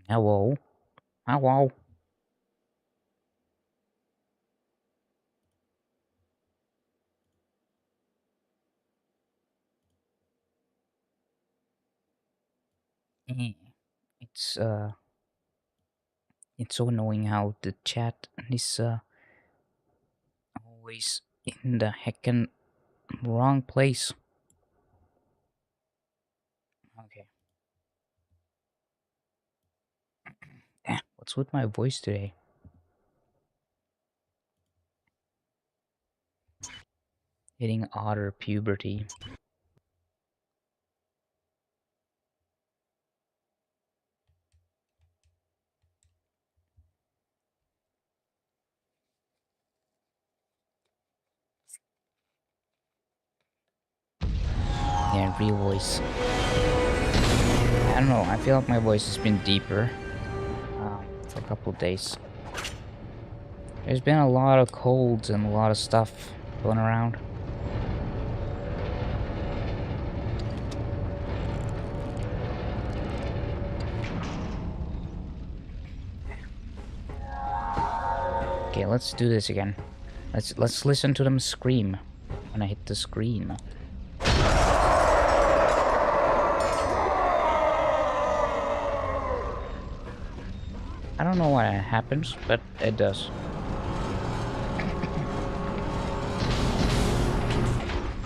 Hello. Hello. Eh, It's uh it's so annoying how the chat is always in the heckin' wrong place. Okay. What's with my voice today? Hitting otter puberty. Yeah, real voice. I don't know, I feel like my voice has been deeper for a couple days. There's been a lot of colds and a lot of stuff going around. Okay, let's do this again. Let's listen to them scream when I hit the screen. I don't know why it happens, but it does.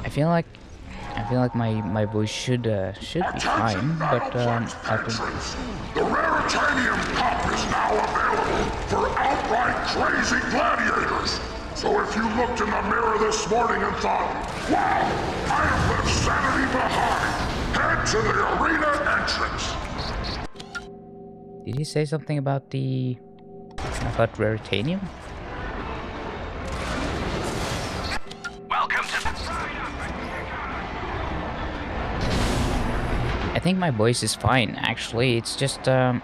I feel like my voice should be fine, but I think the raritanium pop is now available for outright crazy gladiators. So if you looked in the mirror this morning and thought, wow, I have left sanity behind, head to the arena entrance. Did he say something about raritanium? Welcome to I think my voice is fine, actually. It's just I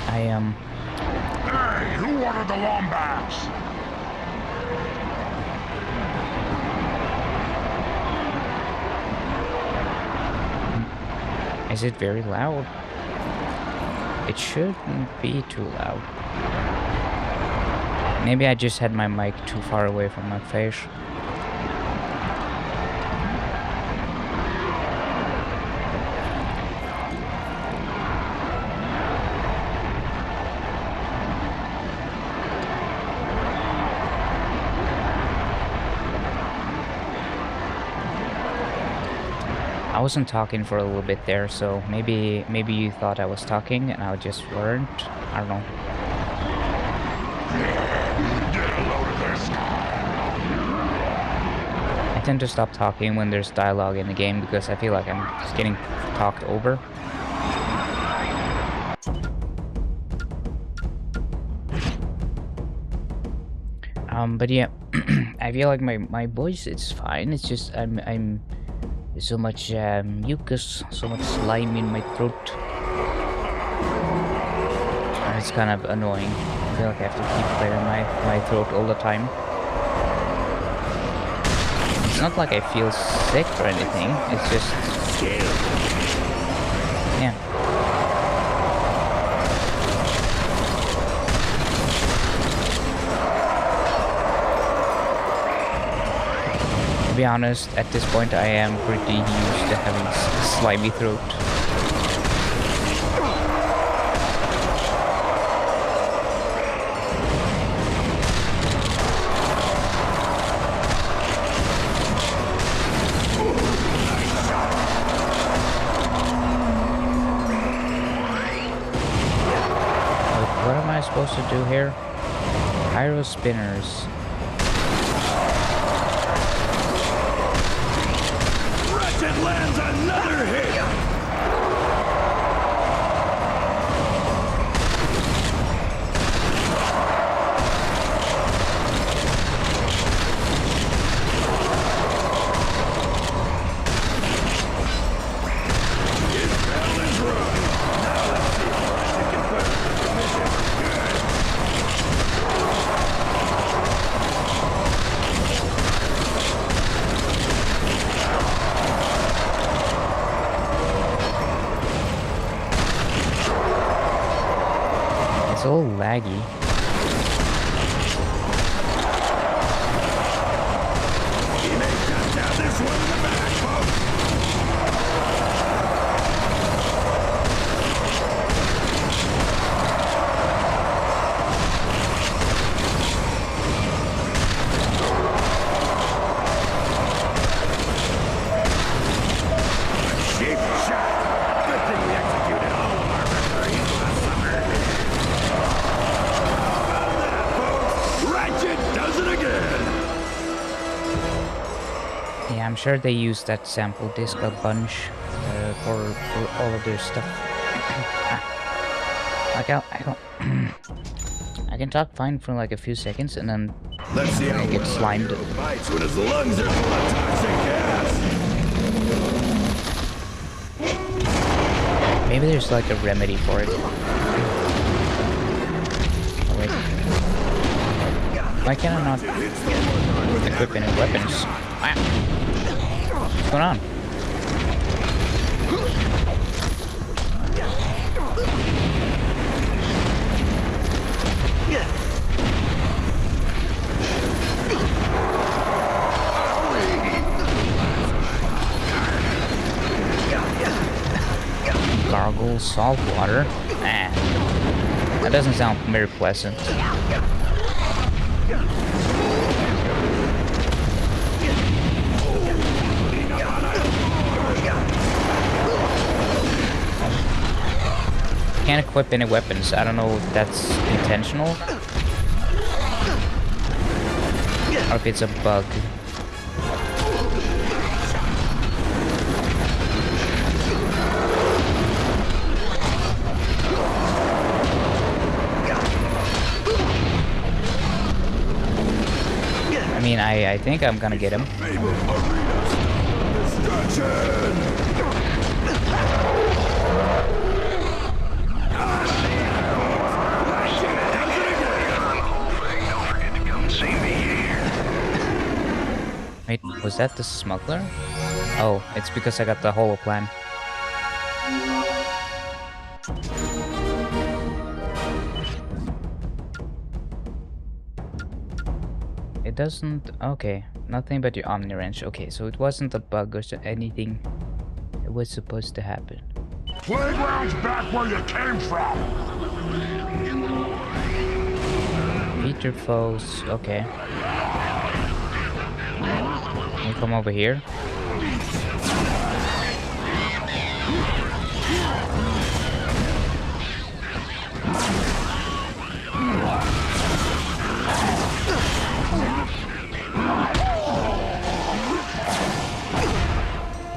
Hey, who wanted the wombats? Is it very loud? It shouldn't be too loud. Maybe I just had my mic too far away from my face. I wasn't talking for a little bit there, so maybe you thought I was talking and I just weren't. I don't know. I tend to stop talking when there's dialogue in the game because I feel like I'm just getting talked over. But yeah, I feel like my voice is fine. It's just I'm there's so much mucus, so much slime in my throat. And it's kind of annoying. I feel like I have to keep clearing my throat all the time. It's not like I feel sick or anything, it's just... yeah. To be honest, at this point I am pretty used to having slimy throat. What am I supposed to do here? Pyro spinners. Ratchet lands another hit! a little laggy. He may cut down this one in the back, folks. Cheap shot. Good thing we executed all of our referees last summer. How about that, folks? Ratchet does it again. Yeah, I'm sure they use that sample disc a bunch for all of their stuff. I can talk fine for like a few seconds and then Let's see how I get well slimed. Halo bites when his lungs are full of toxic gas. Maybe there's like a remedy for it. Oh, wait. Why can I not equip any weapons? Ah. What's going on? Gargle salt water. Ah, that doesn't sound very pleasant. Can't equip any weapons. I don't know if that's intentional or if it's a bug. I mean, I think I'm gonna get him. Wait, was that the smuggler? Oh, it's because I got the HaloPie. It doesn't... Okay, nothing but your Omni Wrench. Okay, so it wasn't a bug or anything. It was supposed to happen. Playground's back where you came from. Feature foes. Okay. Can you come over here?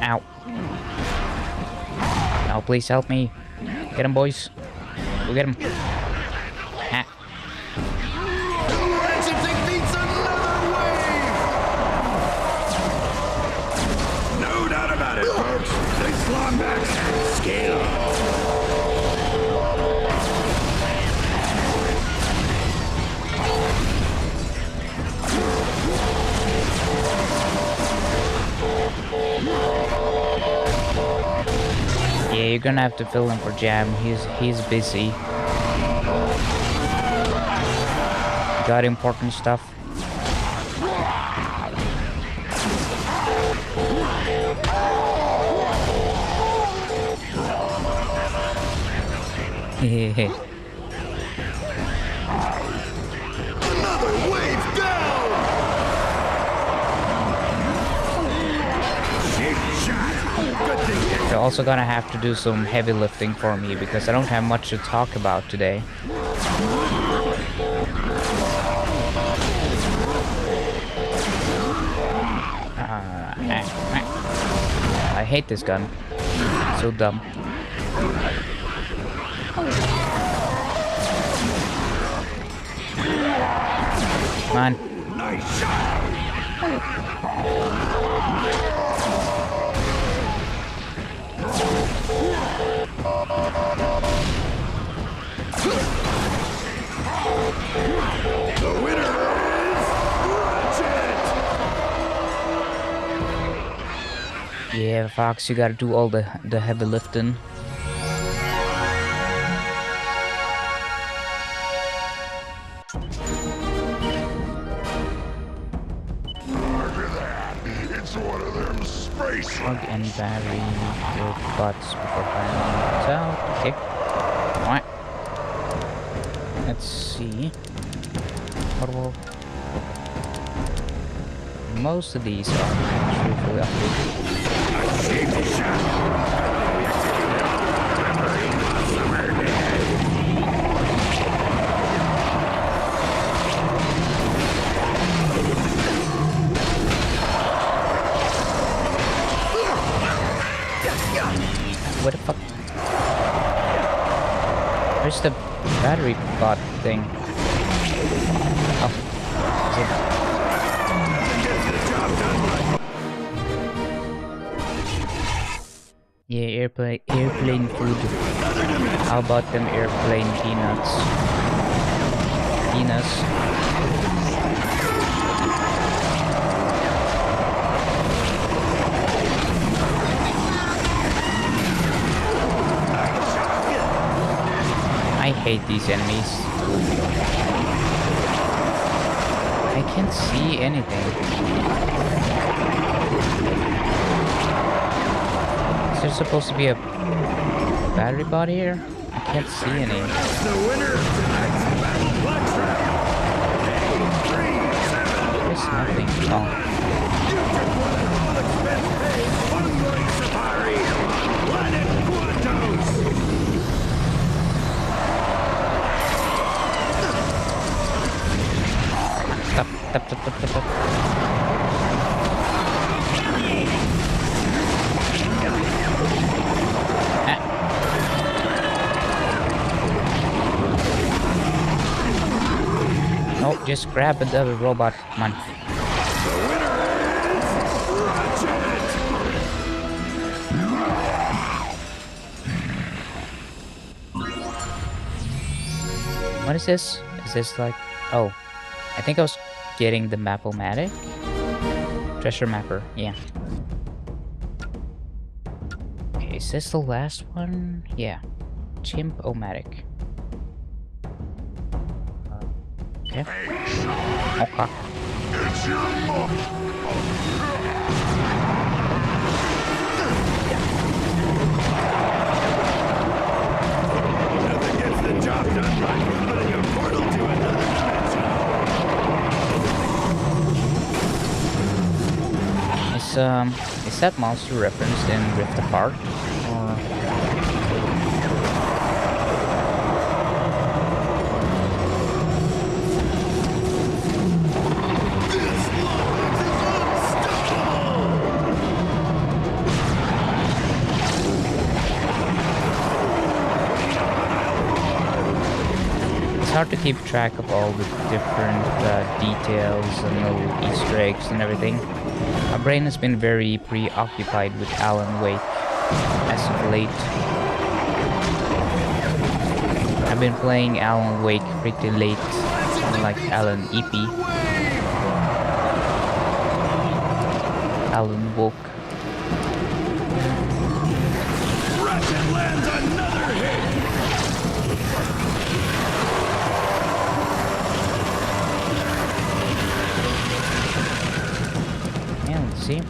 Ow. Now please help me. Get him, boys. Go get him. Ha. No doubt about it, folks. They slung back scale. Yeah, you're gonna have to fill in for Jam. He's busy. Got important stuff. Hehehe. Another wave down. Cheap shot. Good thing. You're also gonna have to do some heavy lifting for me because I don't have much to talk about today. I hate this gun. So dumb. Come on. Nice shot. The winner is Ratchet. Yeah, Fox, you gotta do all the heavy lifting. them space Plug and battery your butts before firing it out. Okay. Alright. Let's see. Most of these are actually fully updated. What the fuck? Where's the battery bot thing? Oh. Is it? Yeah, airplane food. How about them airplane peanuts? Peanuts. I hate these enemies. I can't see anything. Is there supposed to be a battery bot here? I can't see any. There's nothing. Oh. Stop. No, just grab the robot, man. The winner is Ratchet! What is this? Is this like... Oh. I think I was getting the map-o-matic? Treasure mapper, yeah. Okay, is this the last one? Yeah. Chimp-o-matic. Okay. Okay. It's your mom. Nothing gets the job done like putting a portal to another dimension. Is that monster referenced in Rift Apart? Or... It's hard to keep track of all the different details and little Easter eggs and everything. My brain has been very preoccupied with Alan Wake as of late. I've been playing Alan Wake pretty late, like Alan EP. Alan Woke. Ratchet lands another hit! Yeah, let's see.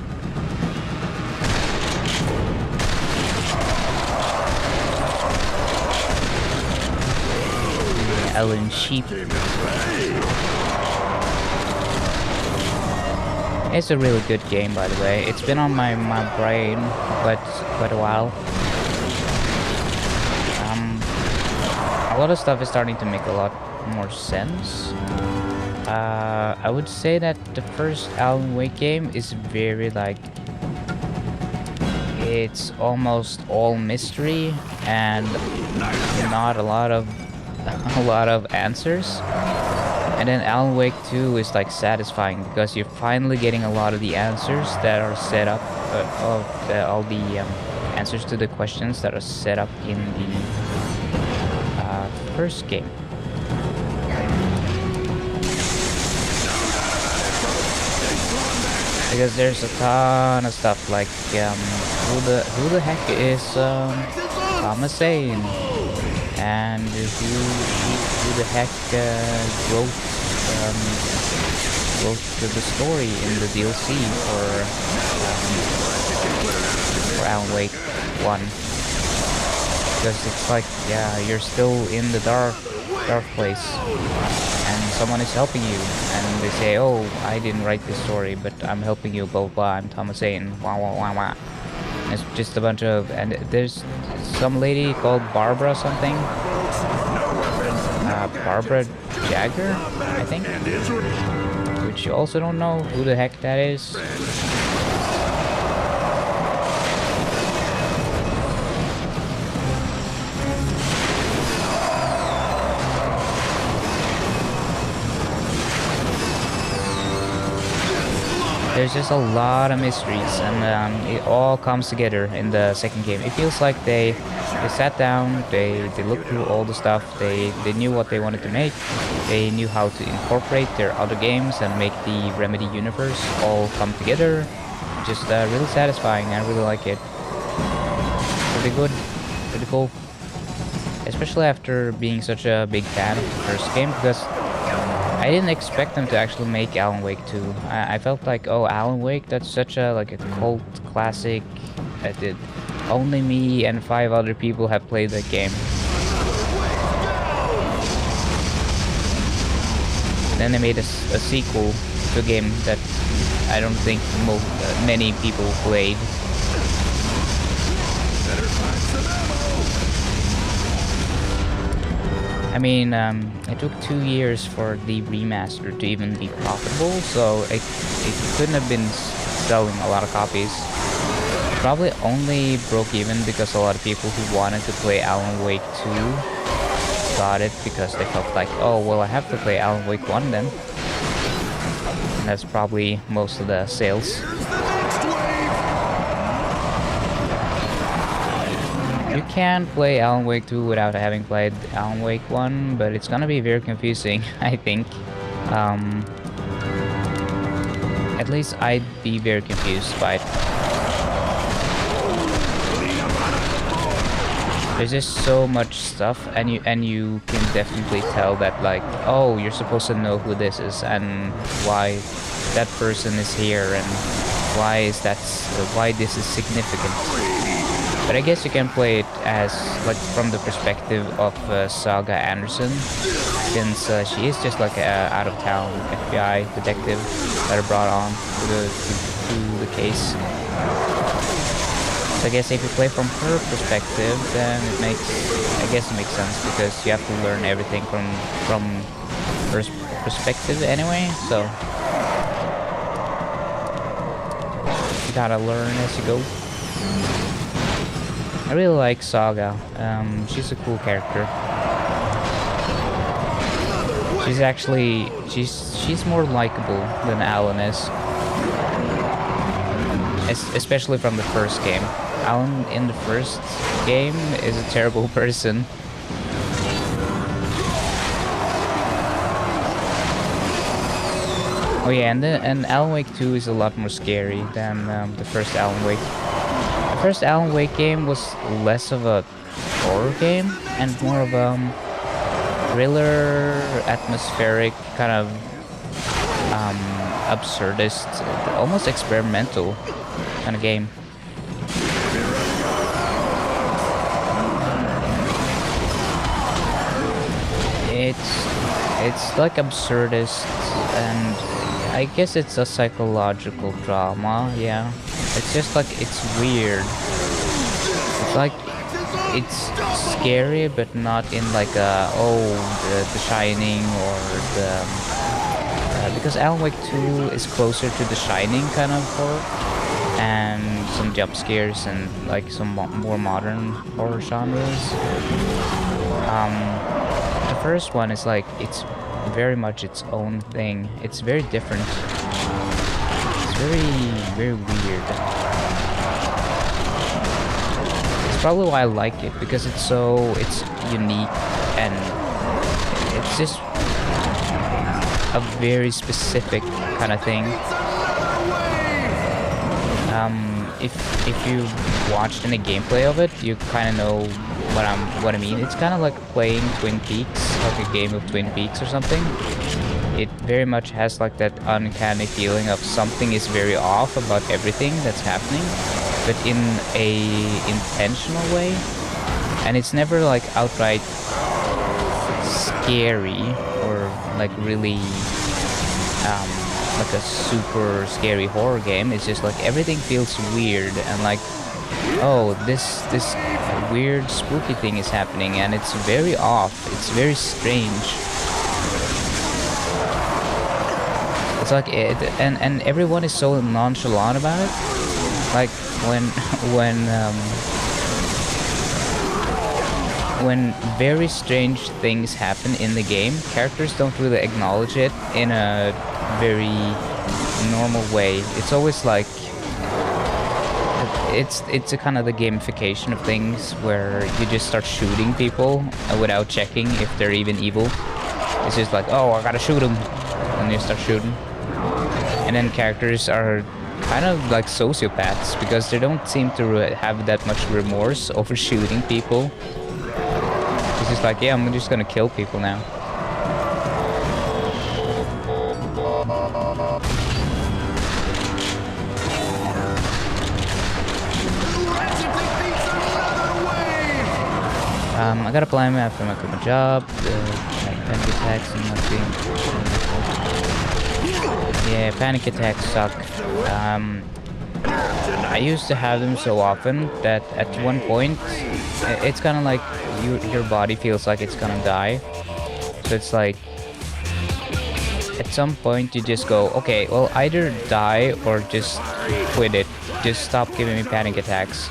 Alan Sheep. It's a really good game, by the way. It's been on my brain quite a while. A lot of stuff is starting to make a lot more sense. I would say that the first Alan Wake game is very like... It's almost all mystery and not a lot of answers. And then Alan Wake 2 is like satisfying because you're finally getting a lot of the answers that are set up all the answers to the questions that are set up in the first game. Because there's a ton of stuff like who the heck is Thomas Zane, and who the heck wrote the story in the DLC for Alan Wake 1. Because it's like, yeah, you're still in the dark place. And someone is helping you. And they say, oh, I didn't write this story, but I'm helping you, blah, blah, blah. I'm Thomas Zane, wah, wah, wah, wah. It's just a bunch of... And there's some lady called Barbara something. Barbara Jagger, I think. Which you also don't know who the heck that is. There's just a lot of mysteries, and it all comes together in the second game. It feels like they sat down, they looked through all the stuff, they knew what they wanted to make, they knew how to incorporate their other games and make the Remedy universe all come together. Just really satisfying. I really like it. Pretty good, pretty cool. Especially after being such a big fan of the first game, because I didn't expect them to actually make Alan Wake 2. I felt like, oh, Alan Wake, that's such a like a cult classic. Only me and 5 other people have played that game. Then they made a sequel to a game that I don't think many people played. I mean, it took 2 years for the remaster to even be profitable, so it couldn't have been selling a lot of copies. Probably only broke even because a lot of people who wanted to play Alan Wake 2 got it because they felt like, oh, well, I have to play Alan Wake 1 then. And that's probably most of the sales. You can play Alan Wake 2 without having played Alan Wake 1, but it's gonna be very confusing, I think. At least I'd be very confused by it. There's just so much stuff, and you can definitely tell that, like, oh, you're supposed to know who this is and why that person is here and why this is significant. But I guess you can play it as, like, from the perspective of Saga Anderson, since she is just like a out-of-town FBI detective that are brought on to the case. So I guess if you play from her perspective, then it makes sense, because you have to learn everything from her perspective anyway. So you gotta learn as you go. I really like Saga. She's a cool character. She's more likable than Alan is. Especially from the first game. Alan in the first game is a terrible person. Oh yeah, and Alan Wake 2 is a lot more scary than the first Alan Wake. The first Alan Wake game was less of a horror game and more of a thriller, atmospheric, kind of absurdist, almost experimental kind of game. It's like absurdist, and I guess it's a psychological drama, yeah. It's just like, it's weird. It's like, it's scary, but not in like a, the Shining or the... because Alan Wake 2 is closer to the Shining kind of horror, and some jump scares and like some more modern horror genres. The first one is like, it's very much its own thing. It's very different. It's very weird. It's probably why I like it, because it's unique, and it's just a very specific kind of thing. If you watched any gameplay of it, you kind of know what I mean. It's kind of like playing Twin Peaks, like a game of Twin Peaks or something. It very much has like that uncanny feeling of something is very off about everything that's happening, but in a intentional way, and it's never like outright scary or like really like a super scary horror game. It's just like everything feels weird and like, oh, this weird spooky thing is happening, and it's very off. It's very strange. It's like it, and everyone is so nonchalant about it. Like when very strange things happen in the game, characters don't really acknowledge it in a very normal way. It's always like it's a kind of the gamification of things where you just start shooting people without checking if they're even evil. It's just like, oh, I gotta shoot him, and you start shooting. And then characters are kind of like sociopaths because they don't seem to have that much remorse over shooting people. It's just like, yeah, I'm just gonna kill people now. I gotta blame after I quit my job. Panic attacks and nothing. Yeah, panic attacks suck. I used to have them so often that at one point, it's kind of like your body feels like it's gonna die. So it's like, at some point you just go, okay, well, either die or just quit it. Just stop giving me panic attacks.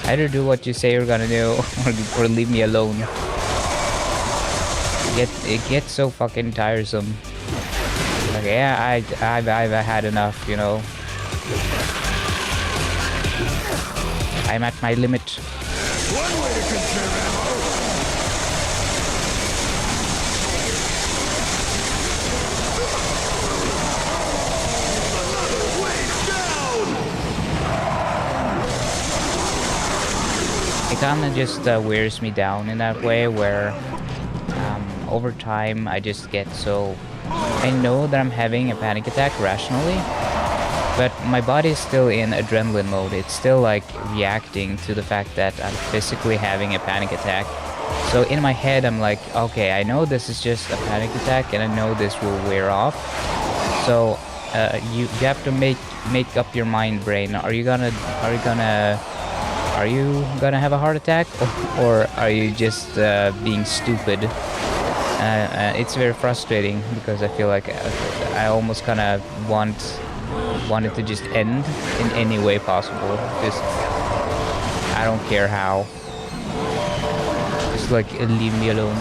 Either do what you say you're gonna do or leave me alone. It gets so fucking tiresome. Like, yeah, I've had enough, you know. I'm at my limit. One way to conserve ammo. Another way down. It kind of just wears me down in that way where over time I just get so... I know that I'm having a panic attack rationally, but my body is still in adrenaline mode. It's still like reacting to the fact that I'm physically having a panic attack. So in my head I'm like, okay, I know this is just a panic attack and I know this will wear off. So you have to make up your mind, brain. Are you gonna have a heart attack, or are you just being stupid? It's very frustrating because I feel like I almost kind of want it to just end in any way possible. Just, I don't care how. Just like, leave me alone.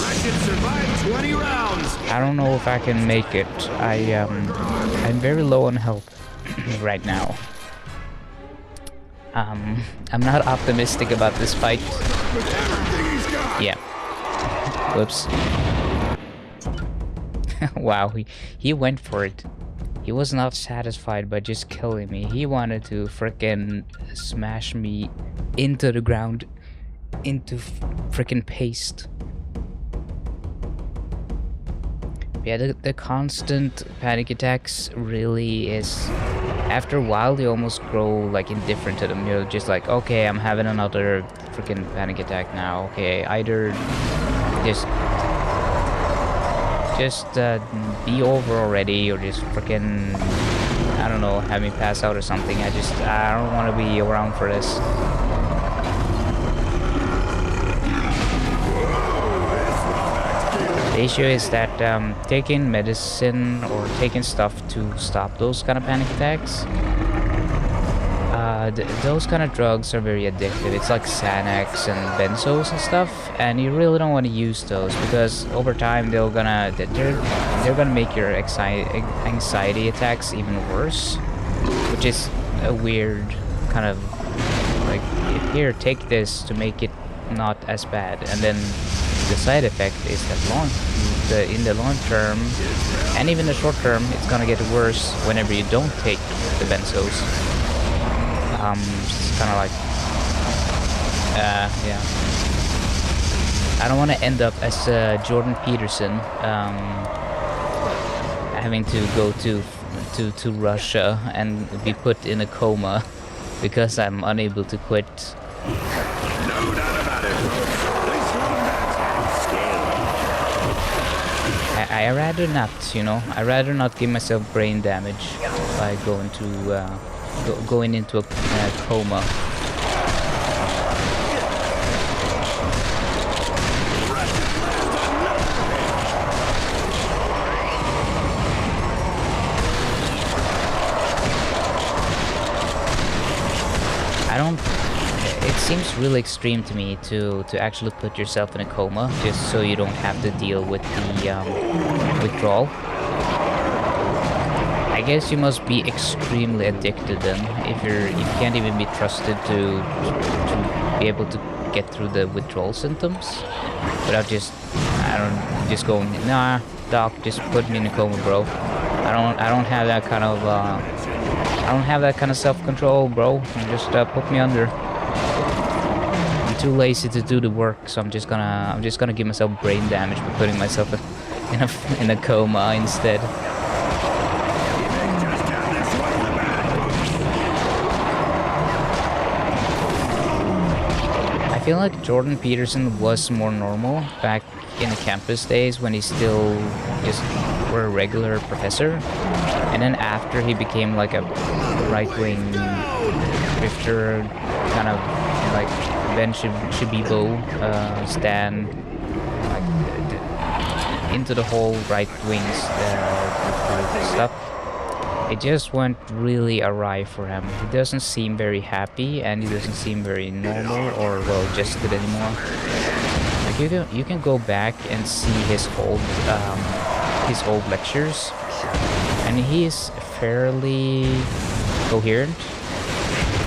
Ratchet survived 20 rounds. I don't know if I can make it. I'm very low on health right now. I'm not optimistic about this fight. With everything he's got. Yeah. Whoops. Wow, he went for it. He was not satisfied by just killing me. He wanted to frickin' smash me into the ground, into frickin' paste. Yeah, the constant panic attacks really is... After a while, you almost grow like indifferent to them. You're just like, okay, I'm having another freaking panic attack now. Okay, either just be over already, or just freaking, I don't know, have me pass out or something. I don't want to be around for this. The issue is that taking medicine or taking stuff to stop those kind of panic attacks, those kind of drugs are very addictive. It's like Xanax and benzos and stuff, and you really don't want to use those because over time they're gonna make your anxiety attacks even worse, which is a weird kind of like, here, take this to make it not as bad, and then the side effect is that in the long term and even the short term, it's gonna get worse whenever you don't take the benzos. It's kind of like Yeah. I don't want to end up as Jordan Peterson, having to go to Russia and be put in a coma because I'm unable to quit. No doubt about it, folks. They slung backs. Scary. I rather not, you know. I rather not give myself brain damage by going to going into a coma. It seems really extreme to me to actually put yourself in a coma just so you don't have to deal with the withdrawal. I guess you must be extremely addicted then if you can't even be trusted to be able to get through the withdrawal symptoms without just going, nah, doc, just put me in a coma, bro. I don't have that kind of I don't have that kind of self-control, bro. Just put me under. I'm too lazy to do the work, so I'm just gonna give myself brain damage by putting myself in a coma instead. I feel like Jordan Peterson was more normal back in the campus days when he still just were a regular professor, and then after he became like a right-wing drifter, kind of like Ben Shibibo, Stan, like into the whole right-wing stuff. It just went really awry for him. He doesn't seem very happy, and he doesn't seem very normal or well-adjusted anymore. Like you can go back and see his old lectures, and he is fairly coherent.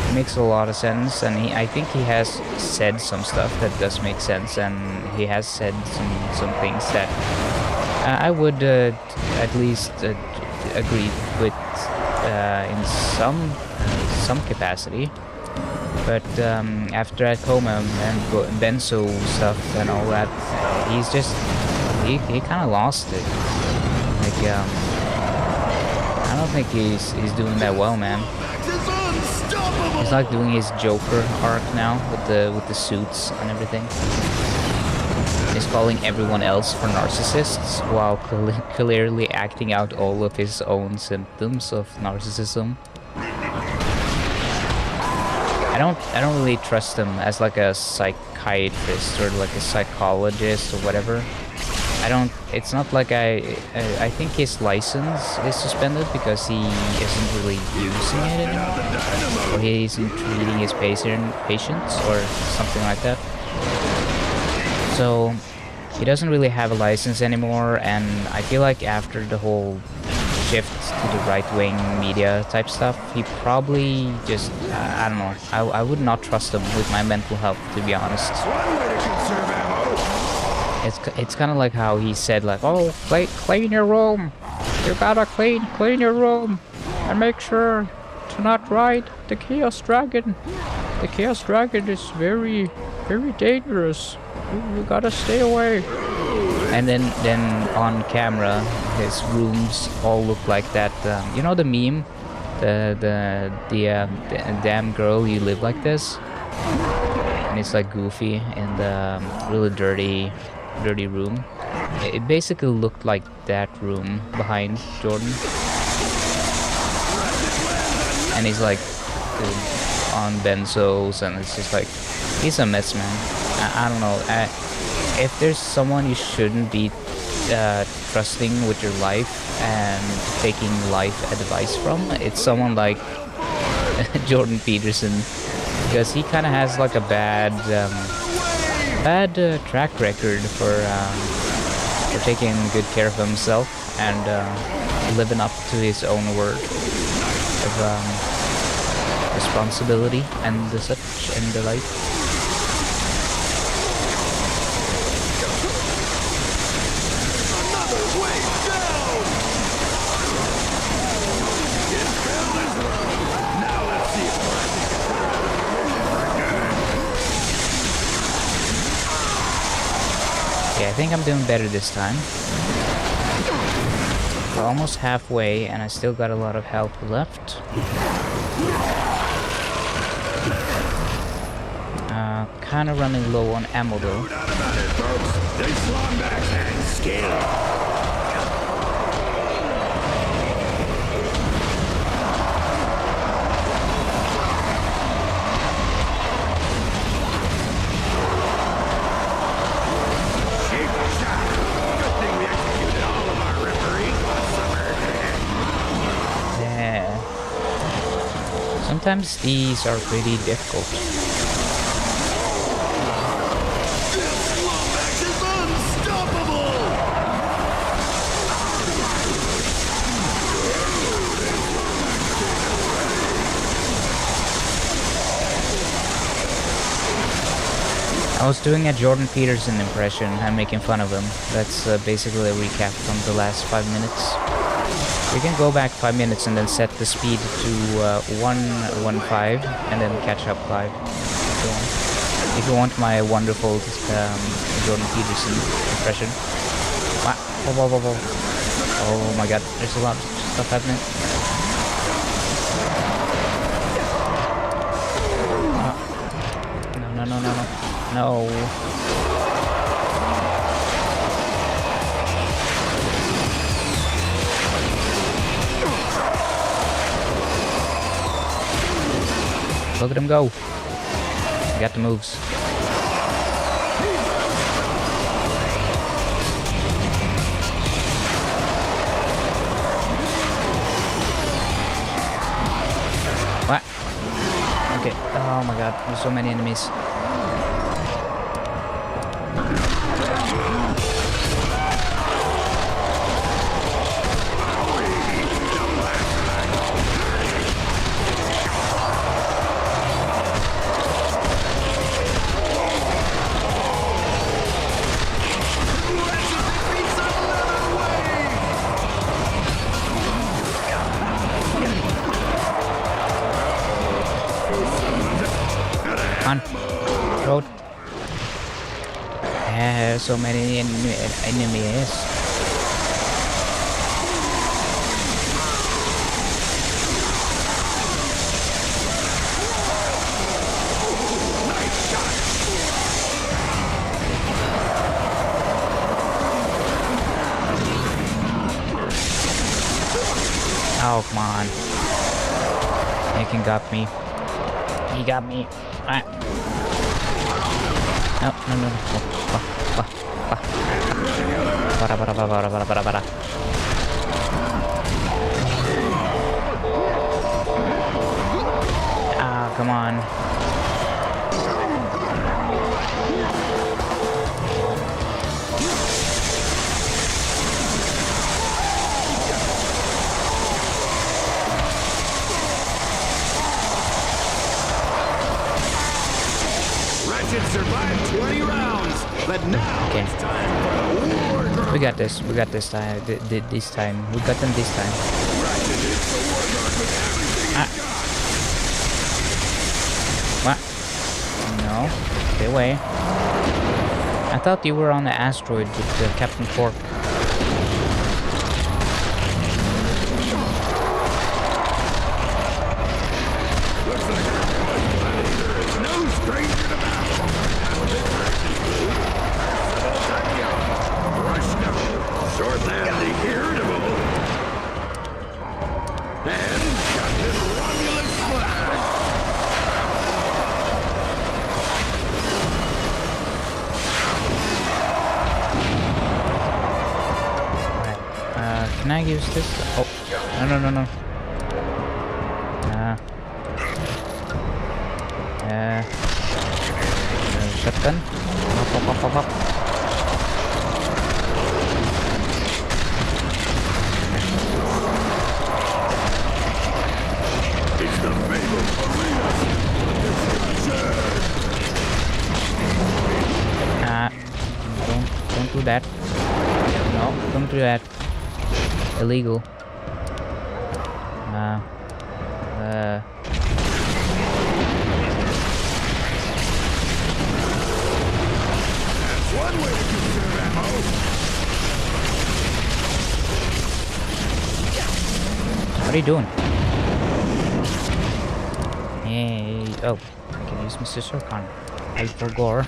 It makes a lot of sense, and I think he has said some stuff that does make sense, and he has said some things that I would at least agree with in some capacity. But after that coma and benzo stuff and all that, he kind of lost it. Like I don't think he's doing that well, man. He's like doing his Joker arc now with the suits and everything. He's calling everyone else for narcissists while clearly acting out all of his own symptoms of narcissism. I don't really trust him as like a psychiatrist or like a psychologist or whatever. It's not like I think his license is suspended because he isn't really using it anymore, or he isn't treating his patients or something like that. So he doesn't really have a license anymore, and I feel like after the whole shift to the right-wing media type stuff, he probably just I don't know. I would not trust him with my mental health, to be honest. It's kind of like how he said, like, oh, clean your room. You gotta clean your room, and make sure to not ride the Chaos Dragon. The Chaos Dragon is very dangerous. You gotta stay away. And then on camera, his rooms all look like that. You know the meme, the damn girl, you live like this. And it's like Goofy in the really dirty room. It basically looked like that room behind Jordan. And he's like on benzos, and it's just like he's a mess, man. I don't know. If there's someone you shouldn't be trusting with your life and taking life advice from, it's someone like Jordan Peterson, because he kind of has like a bad track record for taking good care of himself and living up to his own word of responsibility and such and the like. Okay, I think I'm doing better this time. We're almost halfway, and I still got a lot of health left. Kind of running low on ammo though. No doubt about it, folks. They slung back and scale. Sometimes these are pretty difficult. I was doing a Jordan Peterson impression and making fun of him. That's basically a recap from the last 5 minutes. We can go back 5 minutes and then set the speed to 1:15 and then catch up 5 if you want my wonderful Jordan Peterson impression. Oh my god, there's a lot of stuff happening. No. Look at him go. Got the moves. What? Okay. Oh my god, there's so many enemies. Road. Yeah, so many enemies. Oh, come on. He got me. He got me. Ah. No. Para. Ah, come on. Ratchet survived 20 rounds, but now Okay. it's time for the war. We got this. We got this time. This time. We got them this time. Ratchet is the warlord with everything Ah. What? No. Stay away. I thought you were on the asteroid with Captain Fork. Looks like there is no stranger to battle. Rush devil, short and the irritable, and Captain Romulus Flag. Can I use this? Oh, no. Shotgun. Hop. It's the fabled arena. Don't do that. No, don't do that. Illegal. One way to conserve ammo. What are you doing? Hey, oh, I can use Mr. Circon. Helpful gore.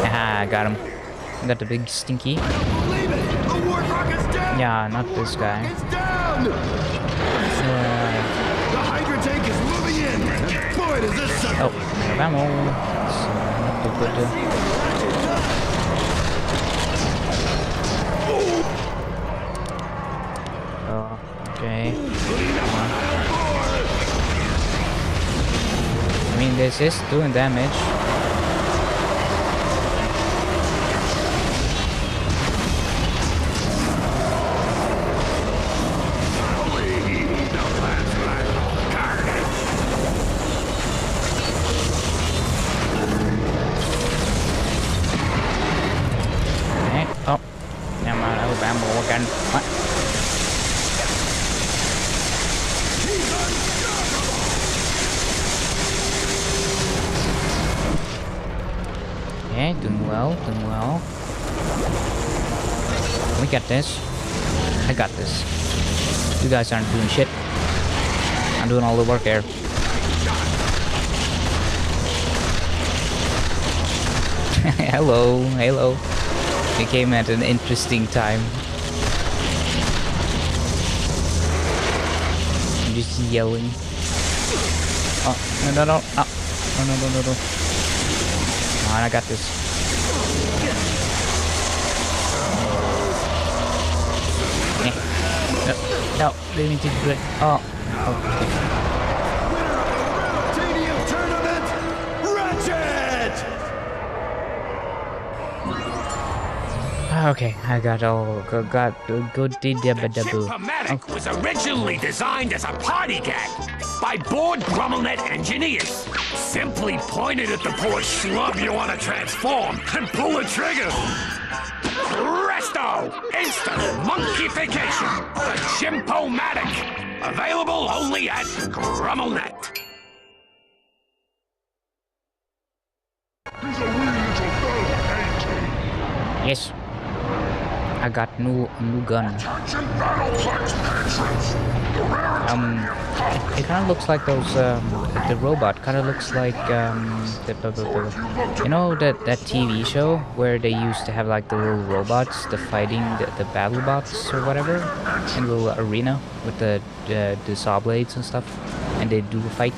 Ah, I got him. I got the big stinky. Yeah, not this guy. The Hydra tank is moving in. And boy, does this suck. Oh, ammo. It's not too good. Oh, okay. I mean, this is doing damage. Oh, never mind. I was ammo again. What? Okay, doing well, doing well. We got this. I got this. You guys aren't doing shit. I'm doing all the work here. Hello, hello. It came at an interesting time. I'm just yelling. Oh, no, no, no. Oh, no, no, no, no, no. Come on, I got this. No, no, they need to do it. Oh, okay. Titanium tournament, Ratchet! Okay, I got all got good dibba-daboo. Chimpomatic was originally designed as a party gag by bored GrumbleNet engineers. Simply point it at the poor schlub you want to transform and pull the trigger. Presto! Instant monkeyification! The Chimpomatic! Available only at GrumbleNet. He's a wee little fella, ain't he? Yes, I got new gun. Attention Battleplex patrons! The rare It kind of looks like those the robot kind of looks like you know that TV show where they used to have like the little robots, the fighting the battle bots or whatever, in the little arena with the saw blades and stuff, and they do a fight.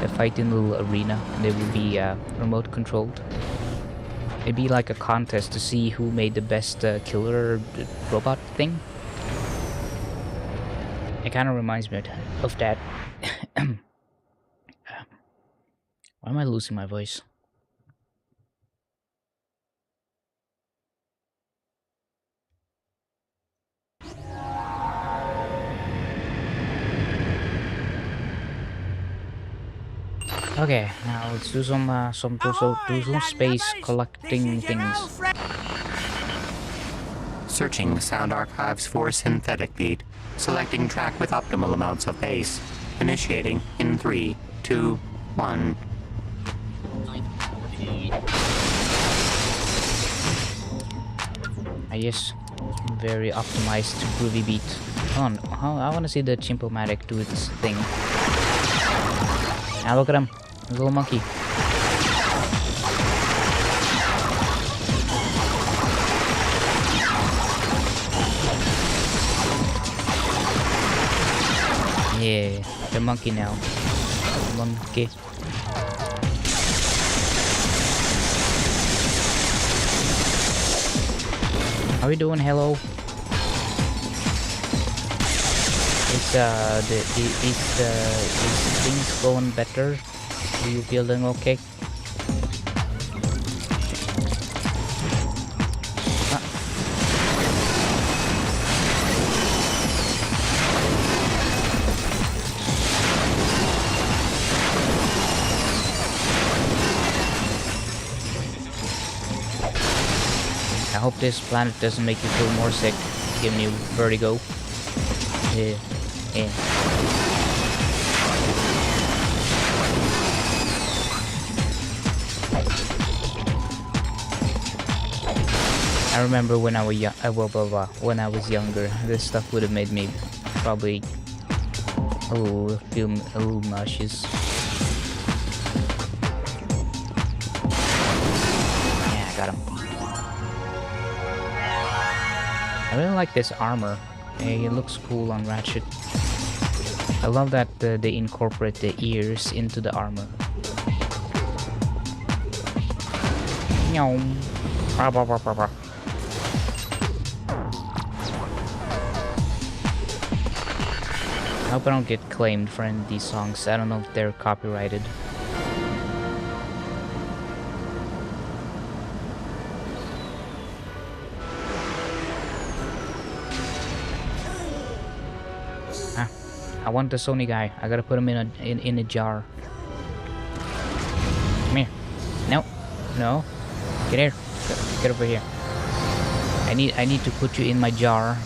They fight in the little arena, and they will be remote controlled. It'd be like a contest to see who made the best killer robot thing. It kind of reminds me of that. Why am I losing my voice? Okay, now let's do some space collecting things. Searching sound archives for synthetic beat. Selecting track with optimal amounts of bass. Initiating in 3, 2, 1. Yes, very optimized groovy beat. Hold on, I want to see the Chimpomatic do its thing. Now look at him, the little monkey. Yeah, the monkey now. Monkey. How we doing, hello? Is things going better? Are you feeling okay? I hope this planet doesn't make you feel more sick, giving you vertigo. Yeah. I remember when I was young. When I was younger, this stuff would have made me probably feel a little nauseous. Yeah, I got him. I really like this armor. It looks cool on Ratchet. I love that they incorporate the ears into the armor. Nyom. I hope I don't get claimed for any of these songs. I don't know if they're copyrighted. I want the Sony guy. I gotta put him in a jar. Come here. No, no. Get here. Get over here. I need to put you in my jar.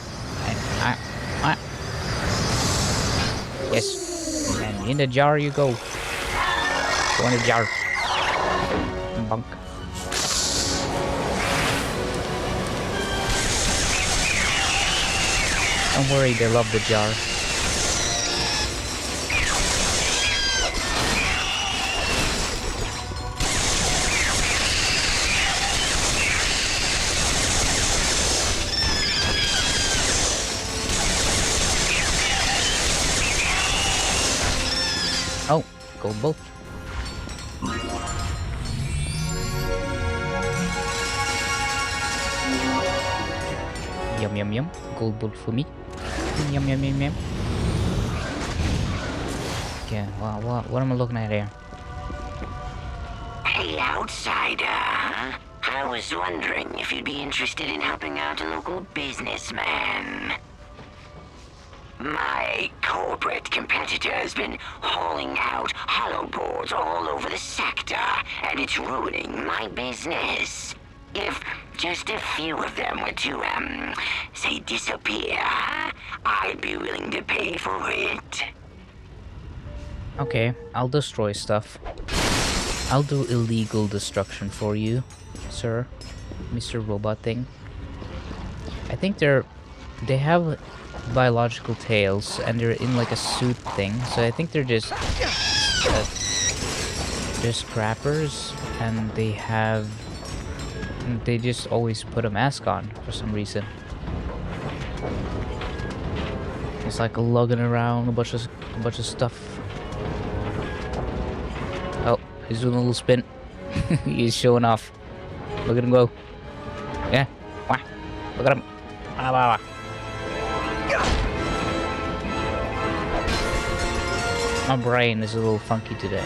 Yes. And in the jar you go. Go in the jar. Bunk. Don't worry, they love the jar. Oh, gold bolt. Yum yum yum. Gold bolt for me. Yum yum yum yum. Okay, what am I looking at here? Hey, outsider. I was wondering if you'd be interested in helping out a local businessman. My corporate competitor has been hauling out hollow boards all over the sector, and it's ruining my business. If just a few of them were to, say, disappear, I'd be willing to pay for it. Okay, I'll destroy stuff. I'll do illegal destruction for you, sir. Mr. Robot thing. I think they have biological tails and they're in like a suit thing, so I think they're just scrappers, and they just always put a mask on for some reason. It's like lugging around a bunch of stuff. Oh, he's doing a little spin. He's showing off. Look at him go. Yeah. Wah. Look at him. Wah, wah, wah. My brain is a little funky today.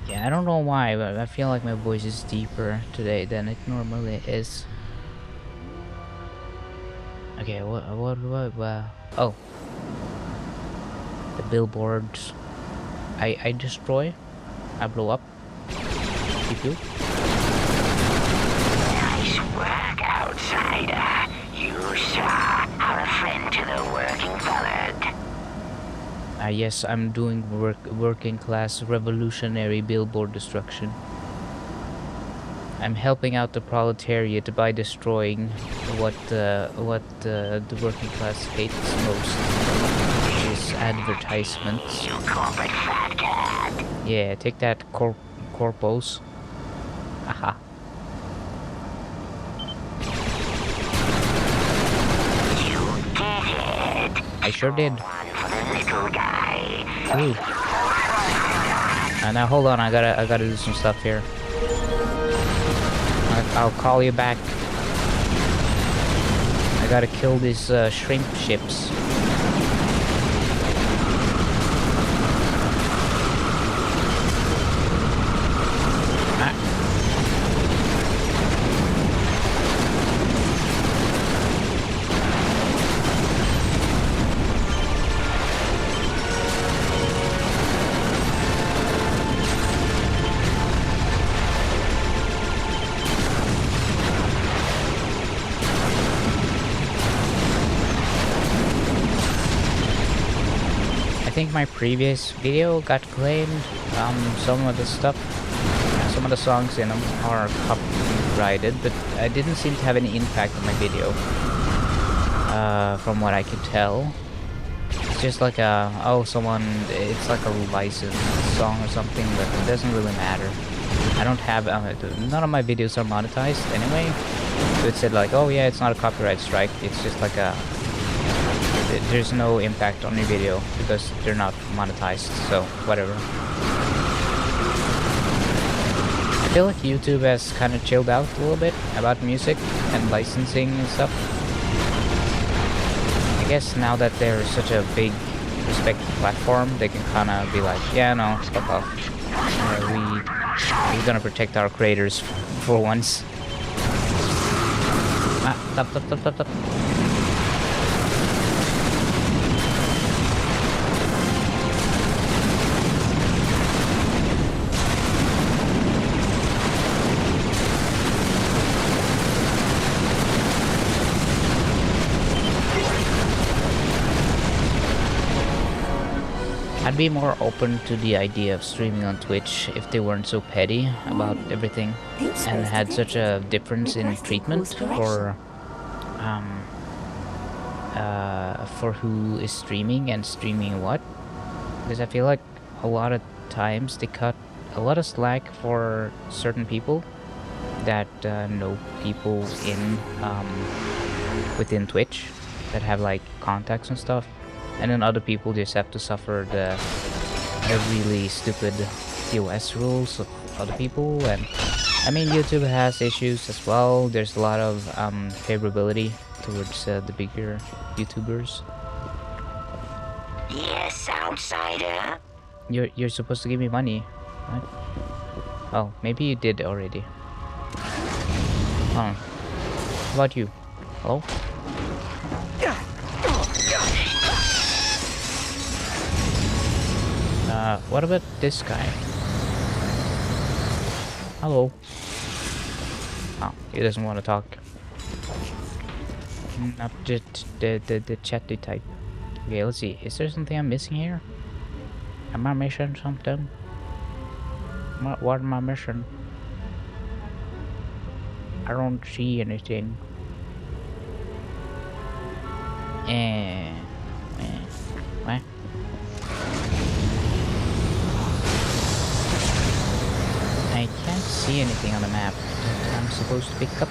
Yeah, I don't know why, but I feel like my voice is deeper today than it normally is. Okay, what, oh. The billboards. I destroy. I blow up. You. Nice work, outsider. You, sir, are a friend to the working colored. Yes, I'm doing working class revolutionary billboard destruction. I'm helping out the proletariat by destroying what the working class hates most, which is advertisements. You corporate fat cat. Yeah, take that, corpos. Haha. You did it. I sure did. One for the little guy. Ooh. Now hold on, I gotta do some stuff here. I'll call you back. I gotta kill these shrimp ships. I think my previous video got claimed, some of the stuff, some of the songs in them are copyrighted, but I didn't seem to have any impact on my video. From what I could tell. It's just like a, oh, it's like a licensed song or something, but it doesn't really matter. I don't have, none of my videos are monetized anyway. So it said like, oh yeah, it's not a copyright strike, it's just like a, there's no impact on your video because they're not monetized, so whatever. I feel like YouTube has kind of chilled out a little bit about music and licensing and stuff. I guess now that they're such a big, respected platform, they can kind of be like, yeah, no, fuck off. We're gonna protect our creators for once. Ah, stop. I'd be more open to the idea of streaming on Twitch if they weren't so petty about everything and had such a difference in treatment for who is streaming and streaming what. Because I feel like a lot of times they cut a lot of slack for certain people that know people in within Twitch that have like contacts and stuff. And then other people just have to suffer the really stupid TOS rules of other people. And I mean, YouTube has issues as well. There's a lot of favorability towards the bigger YouTubers. Yes, outsider. You're supposed to give me money, right? Oh, maybe you did already. How about you? Hello? What about this guy? Hello. Oh, he doesn't want to talk. Not just the chatty type. Okay, let's see. Is there something I'm missing here? Am I missing something? What am I missing? I don't see anything. What? I can't see anything on the map that I'm supposed to pick up.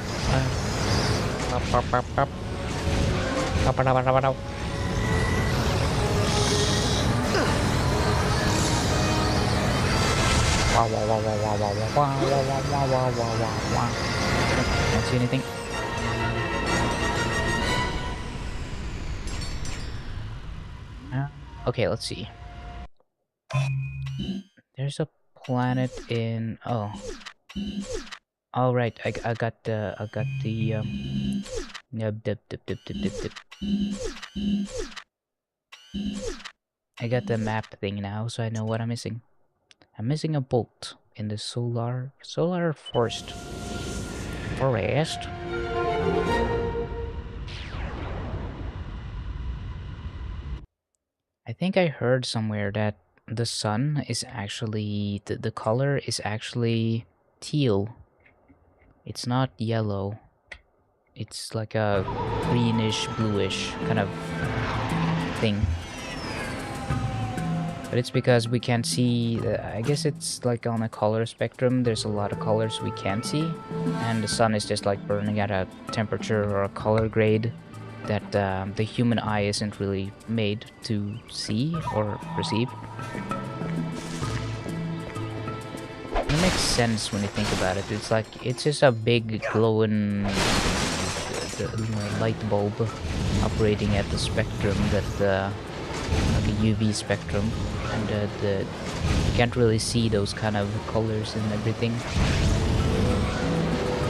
Can't see anything. Okay, let's see. There's a planet in, oh, all right. I got the I got the map thing now, so I know what I'm missing. I'm missing a bolt in the solar forest. I think I heard somewhere that the sun is actually, the color is actually teal. It's not yellow. It's like a greenish, bluish kind of thing. But it's because we can't see, I guess it's like on a color spectrum, there's a lot of colors we can't see. And the sun is just like burning at a temperature or a color grade that the human eye isn't really made to see or perceive. It makes sense when you think about it. It's like, it's just a big glowing light bulb operating at the spectrum that like a UV spectrum, and you can't really see those kind of colors and everything.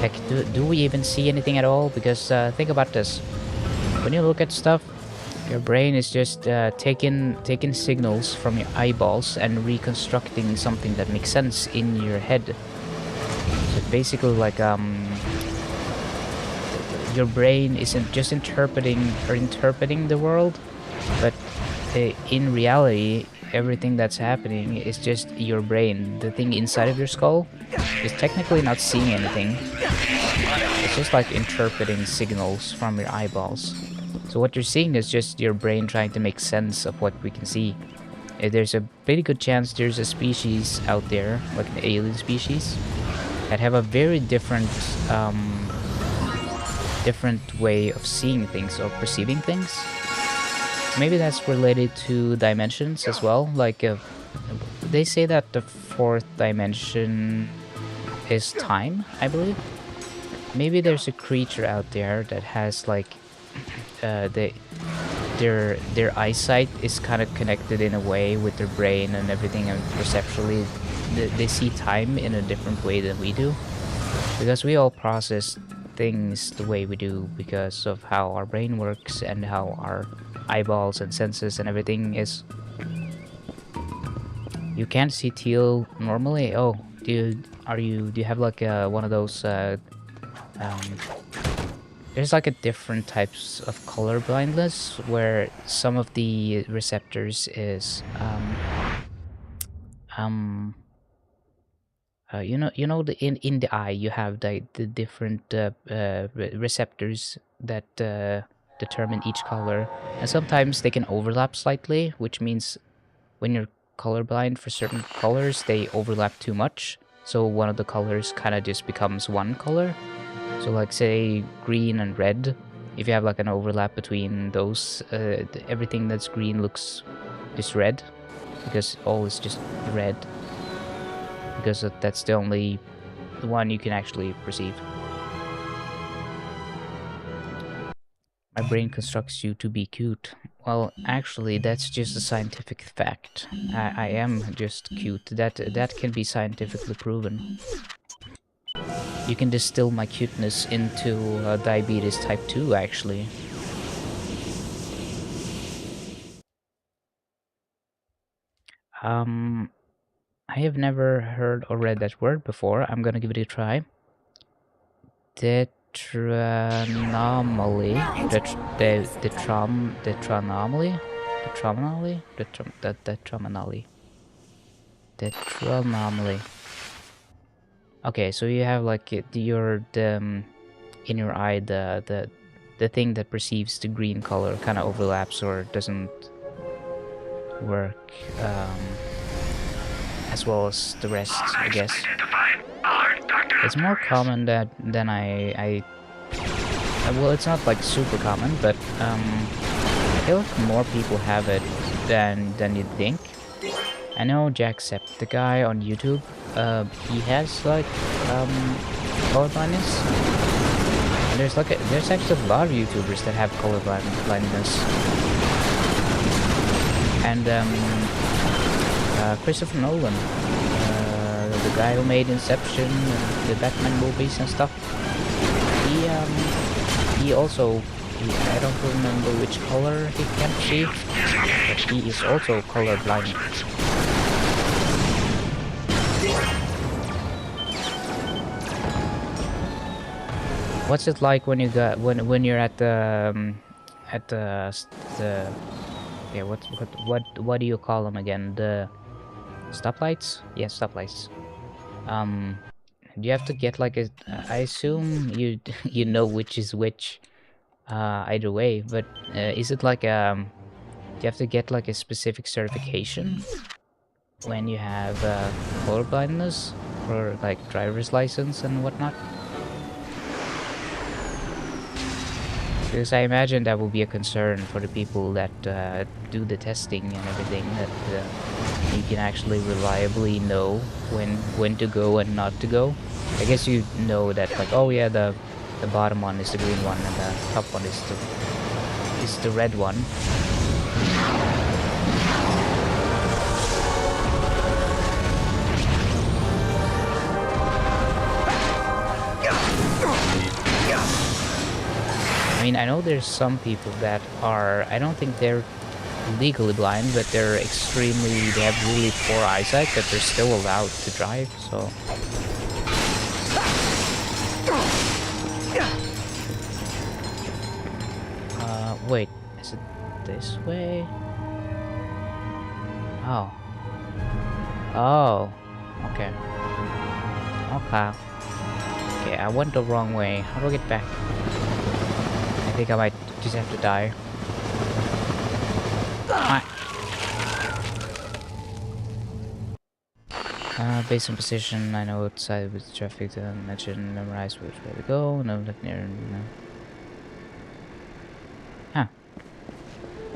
Heck, do we even see anything at all? Because think about this. When you look at stuff, your brain is just taking signals from your eyeballs and reconstructing something that makes sense in your head. So basically, like your brain isn't just interpreting the world, but in reality, everything that's happening is just your brain. The thing inside of your skull is technically not seeing anything. It's just like interpreting signals from your eyeballs. So what you're seeing is just your brain trying to make sense of what we can see. There's a pretty good chance there's a species out there, like an alien species, that have a very different way of seeing things or perceiving things. Maybe that's related to dimensions as well. Like they say that the fourth dimension is time, I believe. Maybe there's a creature out there that has like their eyesight is kind of connected in a way with their brain and everything, and perceptually they see time in a different way than we do, because we all process things the way we do because of how our brain works and how our eyeballs and senses and everything is. You can't see teal normally. Oh, do you have like one of those there's like a different types of color blindness where some of the receptors is you know in the eye you have the different receptors that determine each color, and sometimes they can overlap slightly, which means when you're colorblind for certain colors they overlap too much, so one of the colors kind of just becomes one color. So like say green and red, if you have like an overlap between those, everything that's green looks just red, because all is just red, because that's the only one you can actually perceive. My brain constructs you to be cute. Well, actually, that's just a scientific fact. I am just cute. That can be scientifically proven. You can distill my cuteness into diabetes type 2, actually. I have never heard or read that word before. I'm gonna give it a try. Tetranomaly. Tetranomaly. Okay, so you have like in your eye the thing that perceives the green color kind of overlaps or doesn't work as well as the rest, I guess. It's more common than I well, it's not like super common, but I feel like more people have it than you'd think. I know Jacksepticeye on YouTube. He has like color blindness. And there's actually a lot of YouTubers that have color blindness. And Christopher Nolan, the guy who made Inception and the Batman movies and stuff. He also, I don't remember which color he can see, but he is also colorblind. What's it like when you got when you're at the yeah, what do you call them again? The stoplights? Yeah, stoplights. Do you have to get like a? I assume you you know which is which. Either way, but is it like do you have to get like a specific certification when you have color blindness or like driver's license and whatnot? Because I imagine that will be a concern for the people that do the testing and everything, that you can actually reliably know when to go and not to go. I guess you know that, like, oh yeah, the bottom one is the green one and the top one is the red one. I mean, I know there's some people that are, I don't think they're legally blind, but they have really poor eyesight, but they're still allowed to drive, so. Wait, is it this way? Oh. Oh, okay. Okay. Okay, I went the wrong way. How do I get back? I think I might just have to die. Ah. Based on position, I know outside with traffic to mention, memorize which way to go, no look near, no. Huh.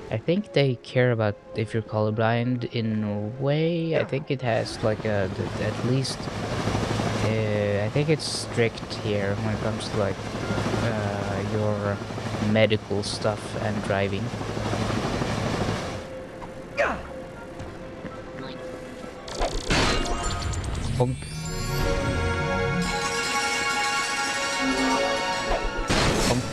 I think they care about if you're colorblind in a way. I think it has like a, at least, I think it's strict here when it comes to like, your medical stuff and driving. Bonk. Bonk.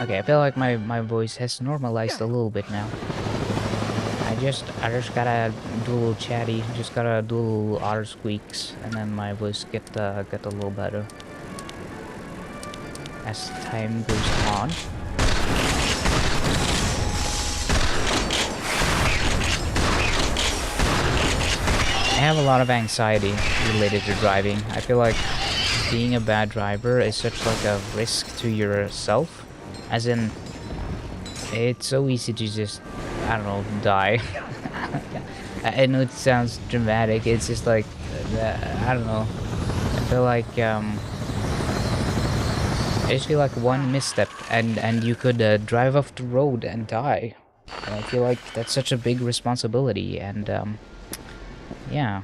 Okay, I feel like my voice has normalized a little bit now. I just gotta do a little chatty, just gotta do a little R squeaks, and then my voice get a little better as time goes on. I have a lot of anxiety related to driving. I feel like being a bad driver is such like a risk to yourself. As in, it's so easy to just, I don't know, die. I know it sounds dramatic, it's just like, I don't know. I feel like, I just feel like one misstep and you could drive off the road and die. And I feel like that's such a big responsibility, and yeah.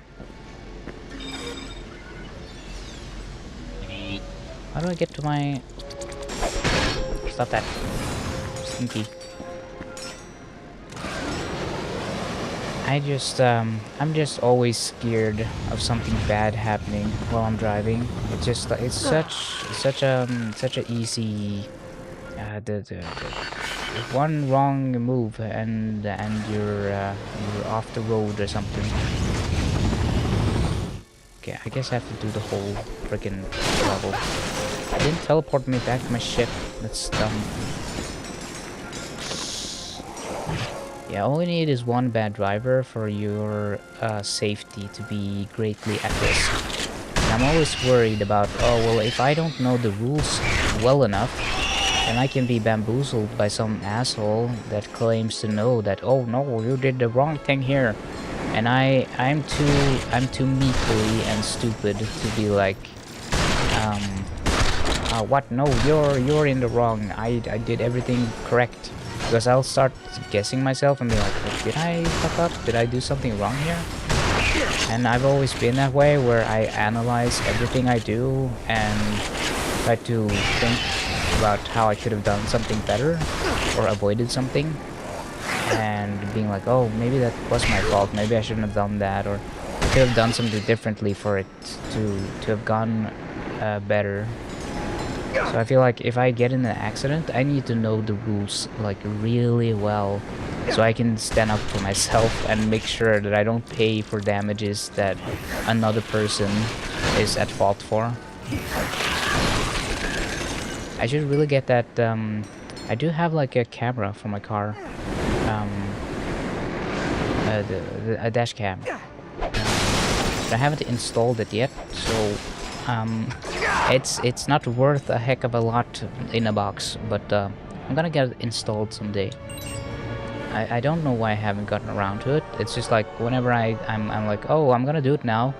How do I get to my... Stop that. Stinky. I'm just always scared of something bad happening while I'm driving. It's just like, it's such a easy, the one wrong move and you're off the road or something. Okay, I guess I have to do the whole freaking level. I didn't teleport me back to my ship. That's dumb. Yeah, all you need is one bad driver for your safety to be greatly at risk. And I'm always worried about, oh, well, if I don't know the rules well enough, then I can be bamboozled by some asshole that claims to know that, oh no, you did the wrong thing here. And I'm too meekly and stupid to be like, what? No, you're in the wrong. I did everything correct. Because I'll start guessing myself and be like, did I fuck up? Did I do something wrong here? And I've always been that way, where I analyze everything I do and try to think about how I could have done something better or avoided something. And being like, oh, maybe that was my fault. Maybe I shouldn't have done that, or I could have done something differently for it to have gone better. So I feel like if I get in an accident, I need to know the rules like really well, so I can stand up for myself and make sure that I don't pay for damages that another person is at fault for. I should really get that. I do have like a camera for my car, a dash cam. But I haven't installed it yet, so it's not worth a heck of a lot in a box, but I'm gonna get it installed someday. I don't know why I haven't gotten around to it. It's just like whenever I'm like, oh, I'm gonna do it now,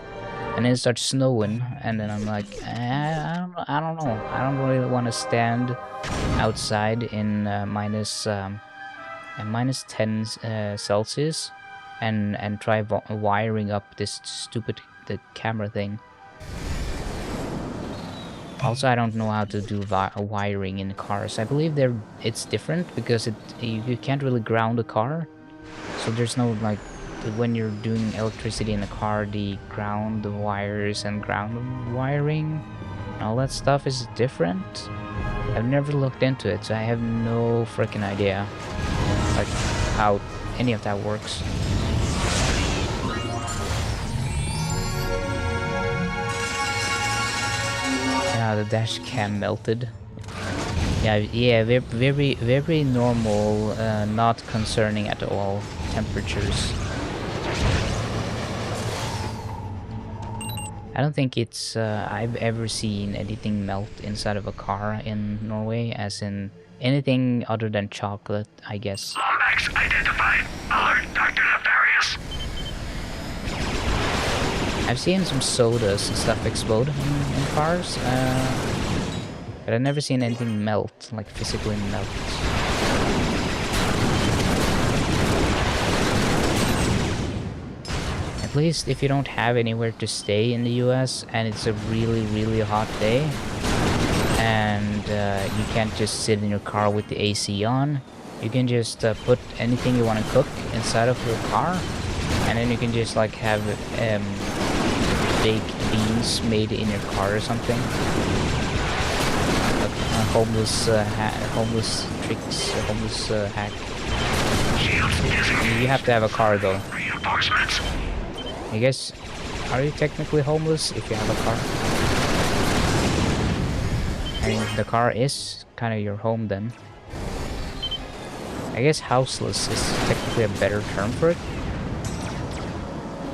and then it starts snowing, and then I'm like, I don't know. I don't really want to stand outside in minus 10 Celsius and try wiring up this stupid camera thing. Also, I don't know how to do wiring in cars. I believe it's different because you can't really ground a car. So there's no, like, when you're doing electricity in a car, the ground, the wires, and ground wiring, and all that stuff is different. I've never looked into it, so I have no freaking idea, like, how any of that works. The dash cam melted. Yeah, very normal, not concerning at all temperatures. I don't think it's I've ever seen anything melt inside of a car in Norway, as in anything other than chocolate, I guess. Lombax identified. Alert, Dr. Nefarious. I've seen some sodas and stuff explode in cars, but I've never seen anything melt, like physically melt. At least if you don't have anywhere to stay in the US and it's a really hot day, and you can't just sit in your car with the AC on, you can just put anything you want to cook inside of your car, and then you can just like have baked beans made in your car or something. Like a homeless hack. You have to have a car though. Reinforcements. I guess, are you technically homeless if you have a car? I mean, the car is kind of your home then. I guess houseless is technically a better term for it.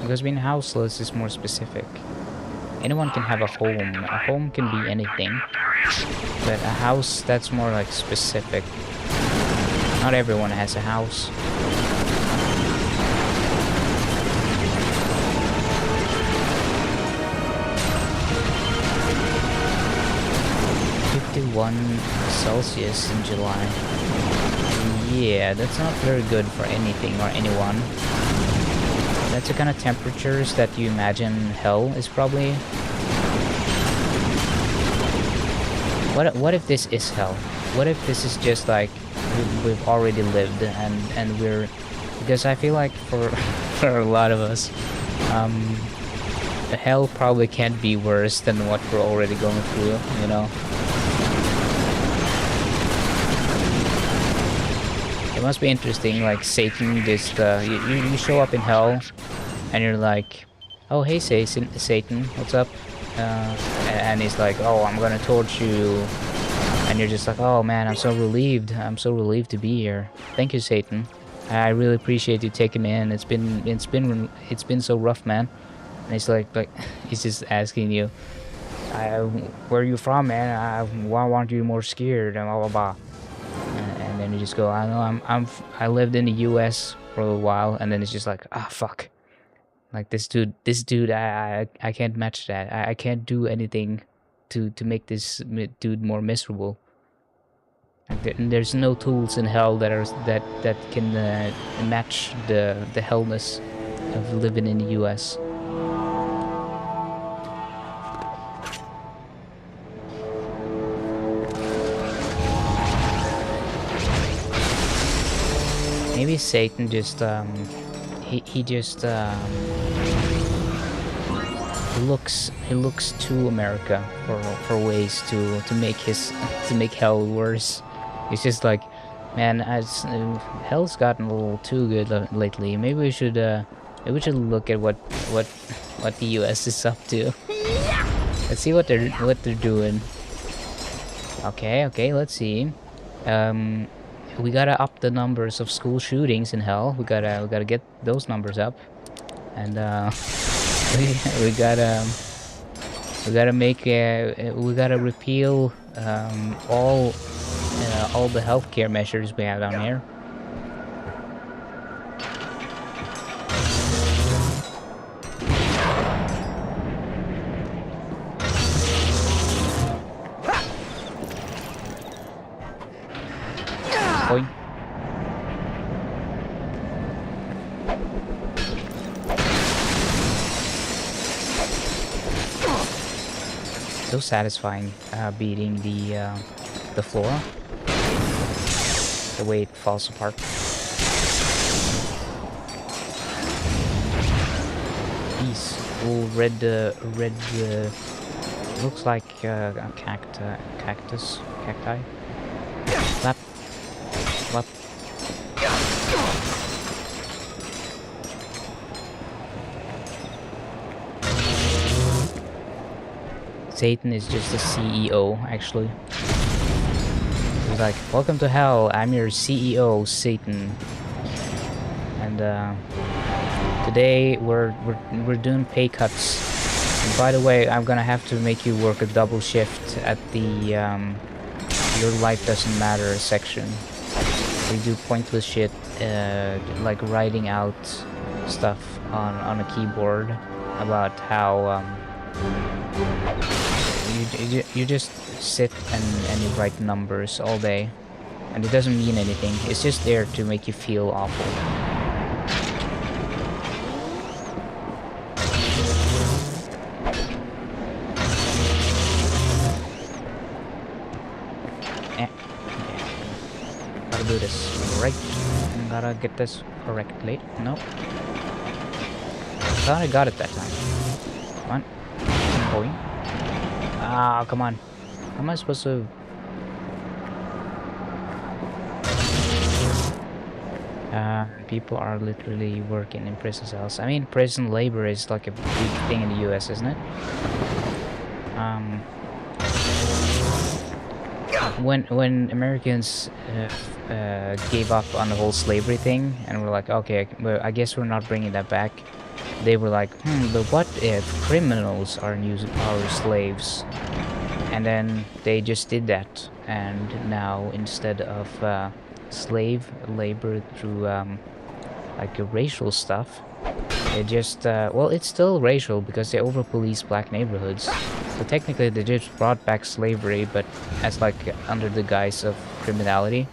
Because being houseless is more specific. Anyone can have a home. A home can be anything. But a house, that's more like specific. Not everyone has a house. Celsius in July. Yeah, that's not very good for anything or anyone. That's the kind of temperatures that you imagine hell is probably. What if this is hell? What if this is just like we've already lived and we're, because I feel like for for a lot of us, hell probably can't be worse than what we're already going through, you know. It must be interesting, like Satan just, you show up in hell, and you're like, oh hey Satan, what's up? And he's like, oh, I'm gonna torture you, and you're just like, oh man, I'm so relieved to be here. Thank you, Satan. I really appreciate you taking me in. It's been so rough, man. And he's like he's just asking you, where are you from, man? Why aren't you more scared? And blah blah blah. And then you just go, I know I lived in the US for a while, and then it's just like, ah, fuck. Like this dude, I can't match that. I can't do anything to make this dude more miserable. Like there's no tools in hell that can match the hellness of living in the US. Maybe Satan just he looks to America for ways to make hell worse. It's just like, man, hell's gotten a little too good lately. Maybe we should look at what the US is up to. Let's see what they're doing. Okay, let's see. We gotta up the numbers of school shootings in hell. We gotta get those numbers up, and we gotta repeal all the healthcare measures we have down here. Boy. So satisfying, beating the floor, the way it falls apart. These red looks like a cacti. Slap. Satan is just the CEO, actually. He's like, "Welcome to hell. I'm your CEO, Satan." And today we're doing pay cuts. And by the way, I'm gonna have to make you work a double shift at the your life doesn't matter section. We do pointless shit, like writing out stuff on a keyboard about how you just sit and you write numbers all day, and it doesn't mean anything. It's just there to make you feel awful. Gotta do this right. Gotta get this correctly. Nope. Thought I got it that time. Come on. Keep going. Ah, come on. How am I supposed to... people are literally working in prison cells. I mean, prison labor is like a big thing in the US, isn't it? When Americans gave up on the whole slavery thing and were like, okay, well, I guess we're not bringing that back, they were like, but what if criminals are our slaves? And then they just did that, and now instead of slave labor through like racial stuff, they just well, it's still racial because they over-police black neighborhoods. So technically they just brought back slavery, but as like under the guise of criminality.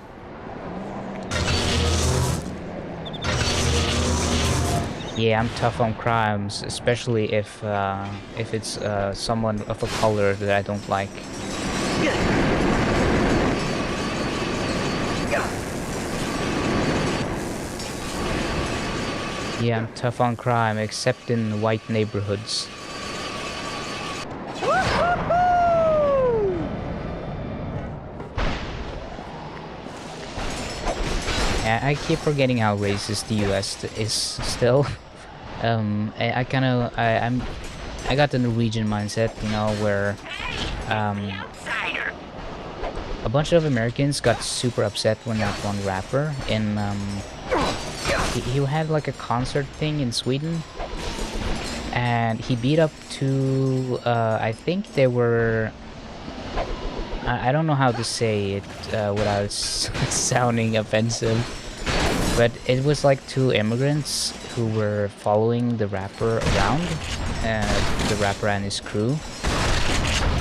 Yeah, I'm tough on crimes, especially if it's someone of a color that I don't like. Yeah, I'm tough on crime, except in white neighborhoods. Yeah, I keep forgetting how racist the US is still. I got the Norwegian mindset, you know, where a bunch of Americans got super upset when that one rapper in he had like a concert thing in Sweden, and he beat up two I think they were, I don't know how to say it without sounding offensive, but it was like two immigrants who were following the rapper around, the rapper and his crew,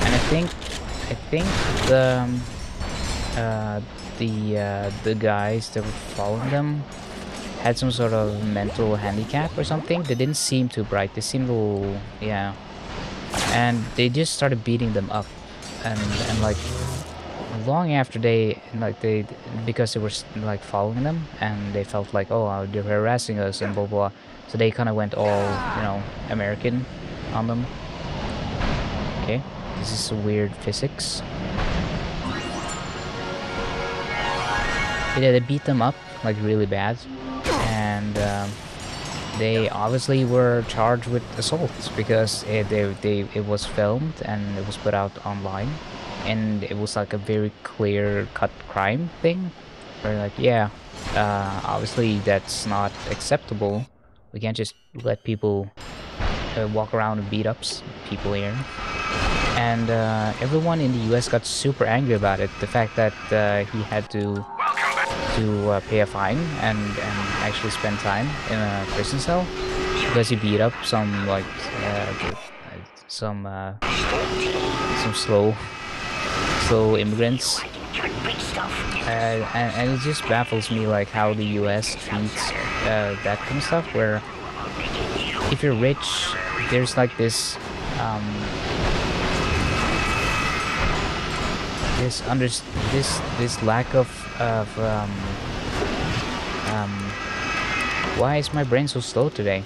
and I think the guys that were following them had some sort of mental handicap or something. They didn't seem too bright. They seemed a little, yeah, and they just started beating them up, and like long after they because they were like following them, and they felt like, oh, they're harassing us and blah blah, so they kind of went all, you know, American on them. Okay, this is weird physics. Yeah, they beat them up like really bad, and they obviously were charged with assault because it was filmed and it was put out online, and it was like a very clear-cut crime thing, where like, yeah, obviously that's not acceptable. We can't just let people walk around and beat up people here. And everyone in the US got super angry about it. The fact that he had to pay a fine and actually spend time in a prison cell because he beat up some like some slow immigrants, and it just baffles me like how the US treats that kind of stuff, where if you're rich, there's like this this lack of why is my brain so slow today?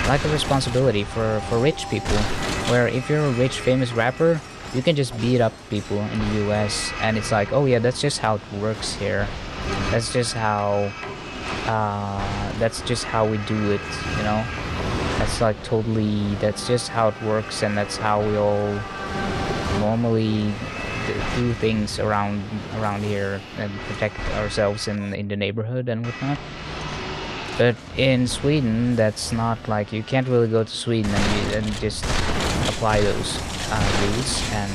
Lack of responsibility for rich people, where if you're a rich famous rapper, you can just beat up people in the US, and it's like, oh yeah, that's just how it works here. That's just how we do it, you know? That's like totally, that's just how it works, and that's how we all normally do things around here and protect ourselves in the neighborhood and whatnot. But in Sweden, that's not like, you can't really go to Sweden and just apply those rules and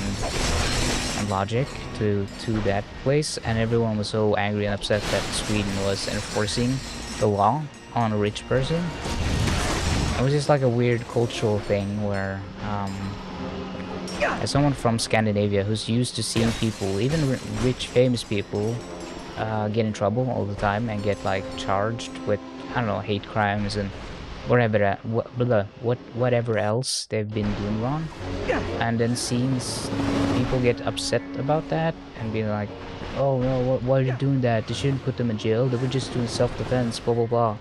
logic to that place. And everyone was so angry and upset that Sweden was enforcing the law on a rich person. It was just like a weird cultural thing where, as someone from Scandinavia who's used to seeing people, even rich, famous people, get in trouble all the time and get like charged with, I don't know, hate crimes and whatever, whatever else they've been doing wrong, and then seeing people get upset about that and being like, oh no, why are you doing that? They shouldn't put them in jail. They were just doing self-defense. Blah blah blah.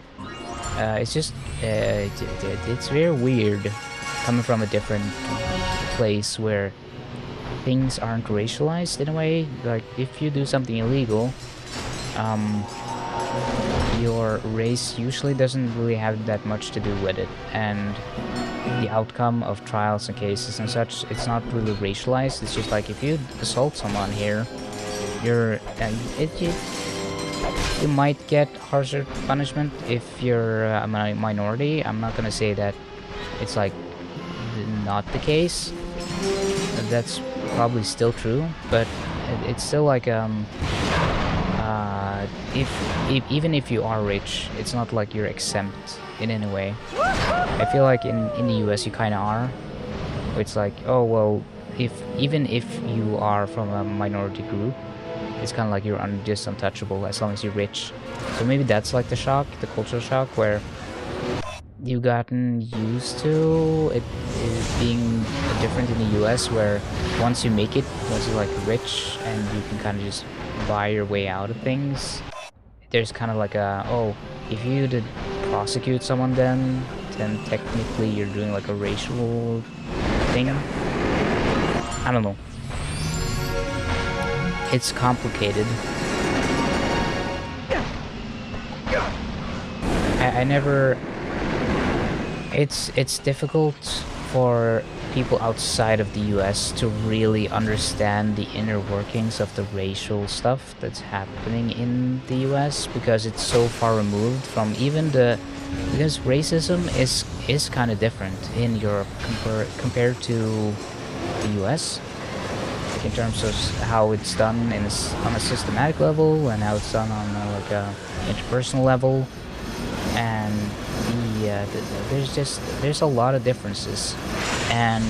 It's just, it's very weird coming from a different place where things aren't racialized in a way. Like, if you do something illegal, your race usually doesn't really have that much to do with it, and the outcome of trials and cases and such, it's not really racialized. It's just like, if you assault someone here, you might get harsher punishment if you're a minority. I'm not gonna say that it's like not the case. That's probably still true, but it's still like even if you are rich, it's not like you're exempt in any way. I feel like in the US you kind of are. It's like, oh well, even if you are from a minority group, it's kind of like you're just untouchable as long as you're rich. So maybe that's like the shock, the cultural shock, where you've gotten used to it being different in the US, where once you make it, once you're like rich and you can kind of just buy your way out of things, there's kind of like a, oh, if you did prosecute someone then technically you're doing like a racial thing. I don't know. It's complicated. I never... It's difficult for people outside of the US to really understand the inner workings of the racial stuff that's happening in the US, because it's so far removed from even the... Because racism is kind of different in Europe compared to the US. In terms of how it's done on a systematic level, and how it's done on like a interpersonal level, and there's a lot of differences, and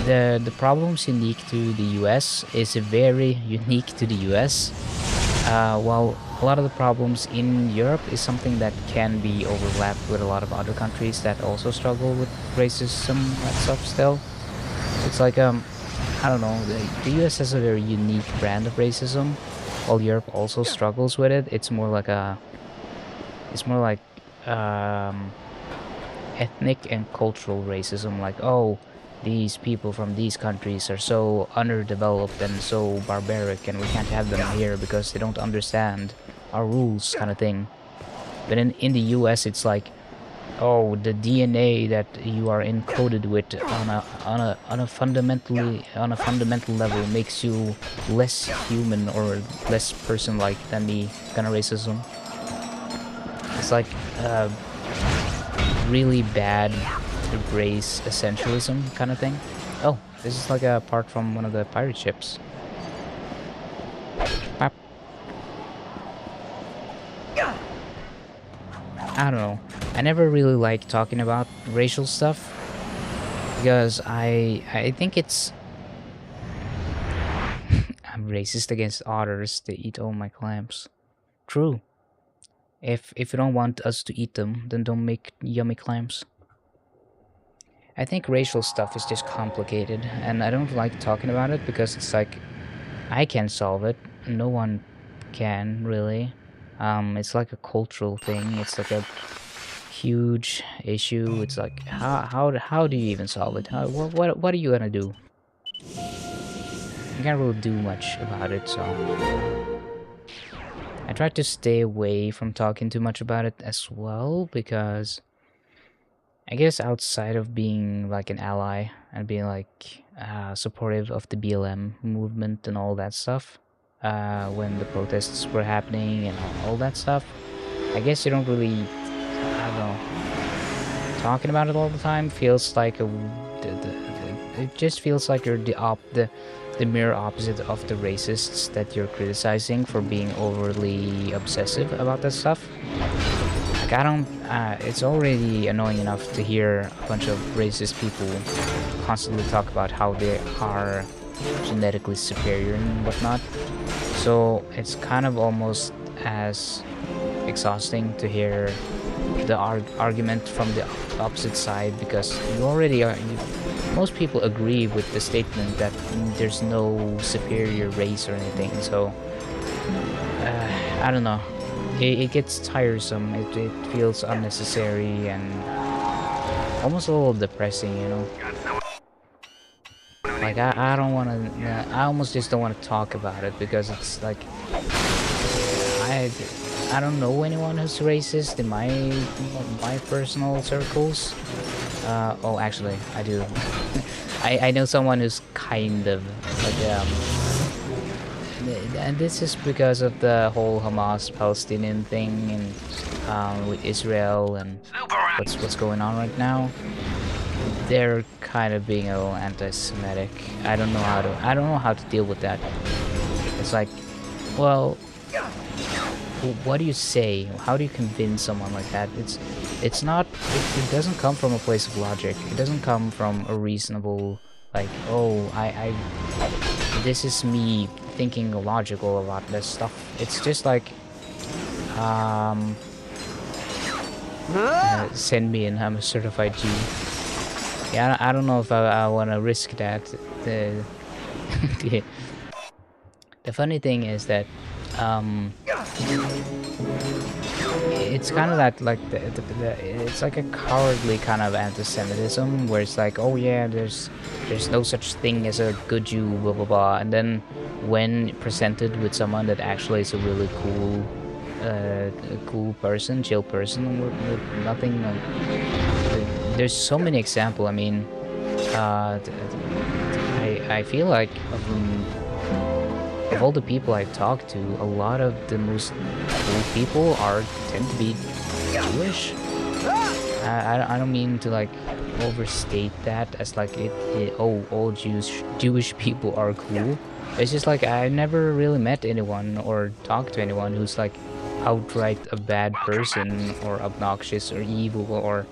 the problems unique to the US is very unique to the US, while a lot of the problems in Europe is something that can be overlapped with a lot of other countries that also struggle with racism and stuff still. It's like I don't know, the US has a very unique brand of racism, while Europe also struggles with it. It's more like ethnic and cultural racism, like, oh, these people from these countries are so underdeveloped and so barbaric and we can't have them here because they don't understand our rules, kind of thing. But in the US it's like, oh, the DNA that you are encoded with on a fundamental level makes you less human or less person-like than me, kind of racism. It's like really bad race essentialism kind of thing. Oh, this is like a part from one of the pirate ships. Pop. I don't know. I never really like talking about racial stuff because I think it's I'm racist against otters. They eat all my clams. True. If you don't want us to eat them, then don't make yummy clams. I think racial stuff is just complicated, and I don't like talking about it because it's like I can't solve it. No one can really. It's like a cultural thing. It's like a huge issue. It's like how do you even solve it? What are you gonna do? You can't really do much about it, so I try to stay away from talking too much about it as well, because I guess outside of being like an ally and being like supportive of the BLM movement and all that stuff when the protests were happening and all that stuff. I guess you don't really, I don't know, talking about it all the time feels like it just feels like you're the mirror opposite of the racists that you're criticizing for being overly obsessive about that stuff. Like, I don't, it's already annoying enough to hear a bunch of racist people constantly talk about how they are genetically superior and whatnot. So it's kind of almost as exhausting to hear the argument from the opposite side, because you already are. Most people agree with the statement that there's no superior race or anything. So I don't know. It gets tiresome. It feels unnecessary and almost a little depressing, you know. Like I don't want to. I almost just don't want to talk about it, because it's like I don't know anyone who's racist in my personal circles. Oh, actually, I do. I know someone who's kind of like and this is because of the whole Hamas-Palestinian thing and with Israel and what's going on right now. They're kind of being a little anti-Semitic. I don't know how to deal with that. It's like, well, what do you say? How do you convince someone like that? It's not. It doesn't come from a place of logic. It doesn't come from a reasonable, like, oh, this is me thinking logical about this stuff. It's just like, send me and I'm a certified Jew. Yeah, I don't know if I want to risk that. The funny thing is that it's kind of that, like it's like a cowardly kind of anti-Semitism where it's like, oh yeah, there's no such thing as a good Jew, blah blah blah, and then when presented with someone that actually is a really cool person, chill person with nothing, there's so many examples. I mean, I feel like of all the people I talk to, a lot of the most cool people tend to be Jewish. I don't mean to like overstate that as like all Jewish people are cool. It's just like I never really met anyone or talked to anyone who's like outright a bad person or obnoxious or evil or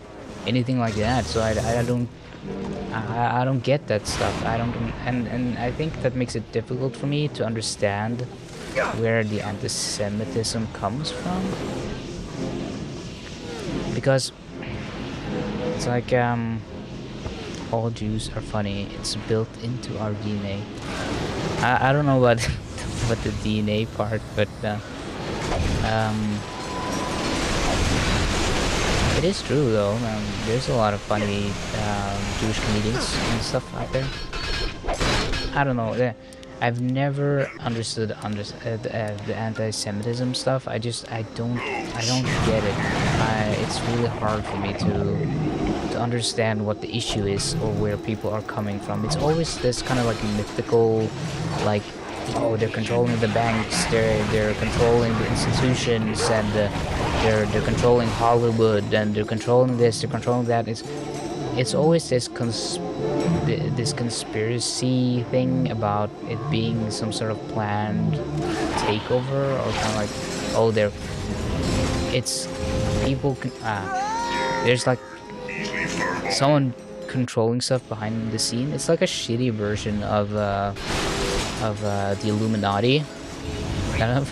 anything like that. So I don't get that stuff. And I think that makes it difficult for me to understand where the anti-Semitism comes from, because it's like all Jews are funny. It's built into our DNA. I don't know what what the DNA part, but it is true though. There's a lot of funny Jewish comedians and stuff out there. I don't know. I've never understood the anti-Semitism stuff. I don't get it. It's really hard for me to understand what the issue is or where people are coming from. It's always this kind of like mythical, like, oh, they're controlling the banks, they're controlling the institutions, and they're controlling Hollywood, and they're controlling this, they're controlling that. It's always this conspiracy thing about it being some sort of planned takeover, or kind of like, oh, it's people there's like someone controlling stuff behind the scene. It's like a shitty version of the Illuminati, kind of.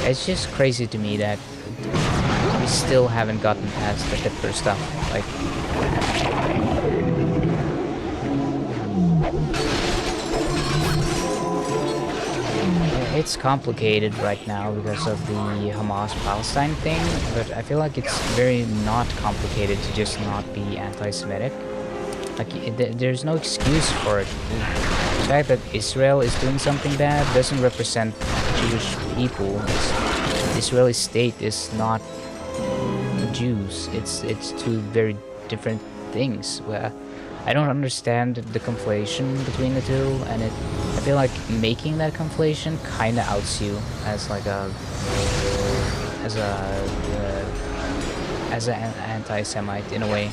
It's just crazy to me that we still haven't gotten past the Hitler stuff. Like, it's complicated right now because of the Hamas-Palestine thing, but I feel like it's very not complicated to just not be anti-Semitic. Like, there's no excuse for it. The fact that Israel is doing something bad doesn't represent Jewish people. The Israeli state is not Jews. It's two very different things. I don't understand the conflation between the two, and I feel like making that conflation kind of outs you as like as an anti-Semite in a way.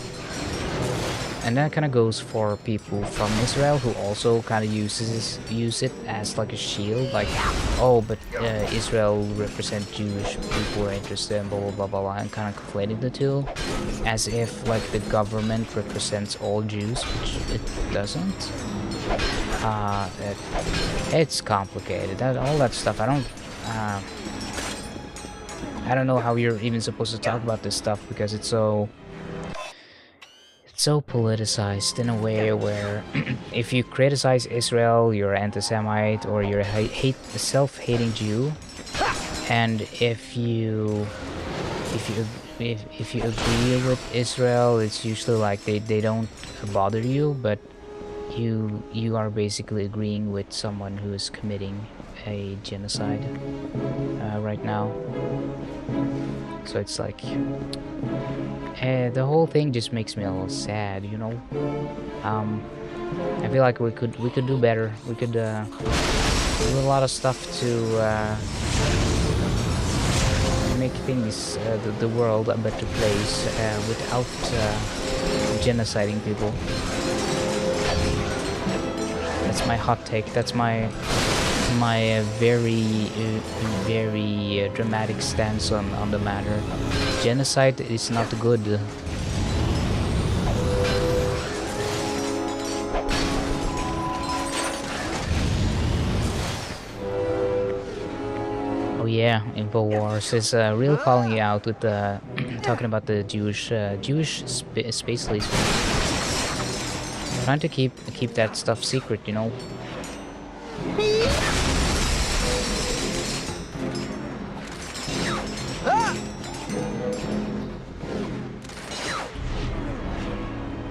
And that kind of goes for people from Israel who also kind of use it as like a shield, like, oh, but Israel represent Jewish people who are interested in blah blah blah blah, and kind of conflating the two, as if like the government represents all Jews, which it doesn't. It's complicated. All that stuff. I don't know how you're even supposed to talk about this stuff because it's so politicized in a way where if you criticize Israel, you're anti-Semite or you're a self-hating Jew, and if you agree with Israel, it's usually like they don't bother you, but you are basically agreeing with someone who is committing a genocide right now. So it's like the whole thing just makes me a little sad, you know. I feel like we could do better. We could do a lot of stuff to make things the world a better place without genociding people. That's my hot take. That's my very dramatic stance on the matter. Genocide is not good. Oh yeah, InfoWars is really calling you out with the talking about the Jewish space laser. Trying to keep that stuff secret, you know.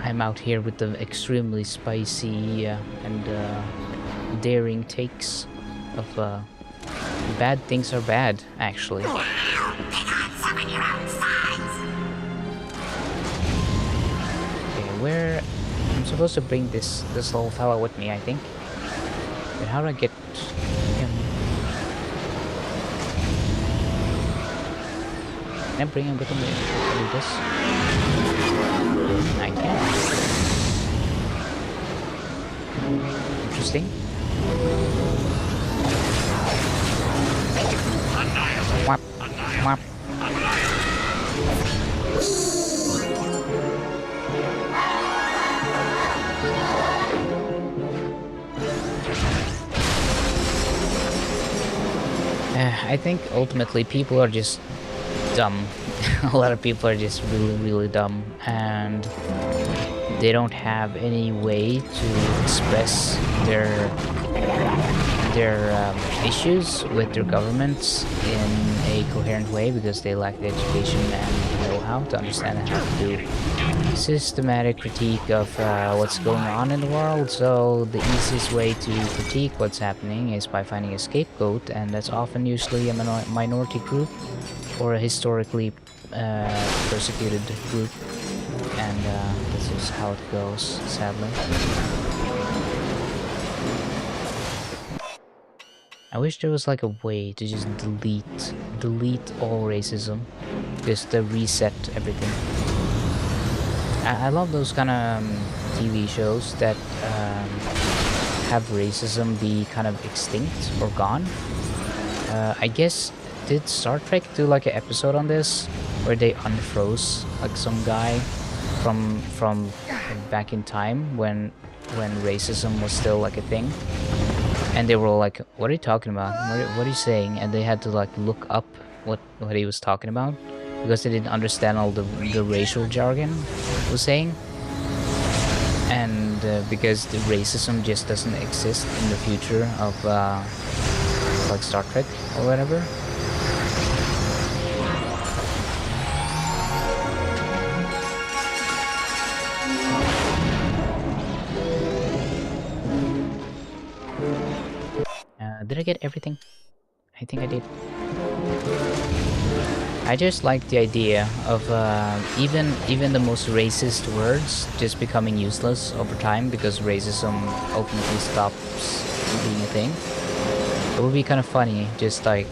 I'm out here with the extremely spicy and daring takes of bad things are bad, actually. Okay, where I'm supposed to bring this little fella with me, I think. But how do I get him? Can I bring him with me? Can I do this? I can. Interesting. Whap, whap. I think ultimately people are just dumb. A lot of people are just really dumb, and they don't have any way to express their issues with their governments in a coherent way because they lack the education and know-how to understand how to do systematic critique of what's going on in the world. So the easiest way to critique what's happening is by finding a scapegoat, and that's often usually a minority group or a historically persecuted group, and this is how it goes, sadly. I wish there was like a way to just delete all racism, just to reset everything. I love those kind of TV shows that have racism be kind of extinct or gone. I guess, did Star Trek do like an episode on this where they unfroze like some guy from back in time when racism was still like a thing, and they were all like, what are you talking about, what are you saying? And they had to like look up what he was talking about because they didn't understand all the racial jargon he was saying, and because the racism just doesn't exist in the future of like Star Trek or whatever. Did I get everything? I think I did. I just like the idea of even the most racist words just becoming useless over time because racism ultimately stops being a thing. It would be kind of funny, just like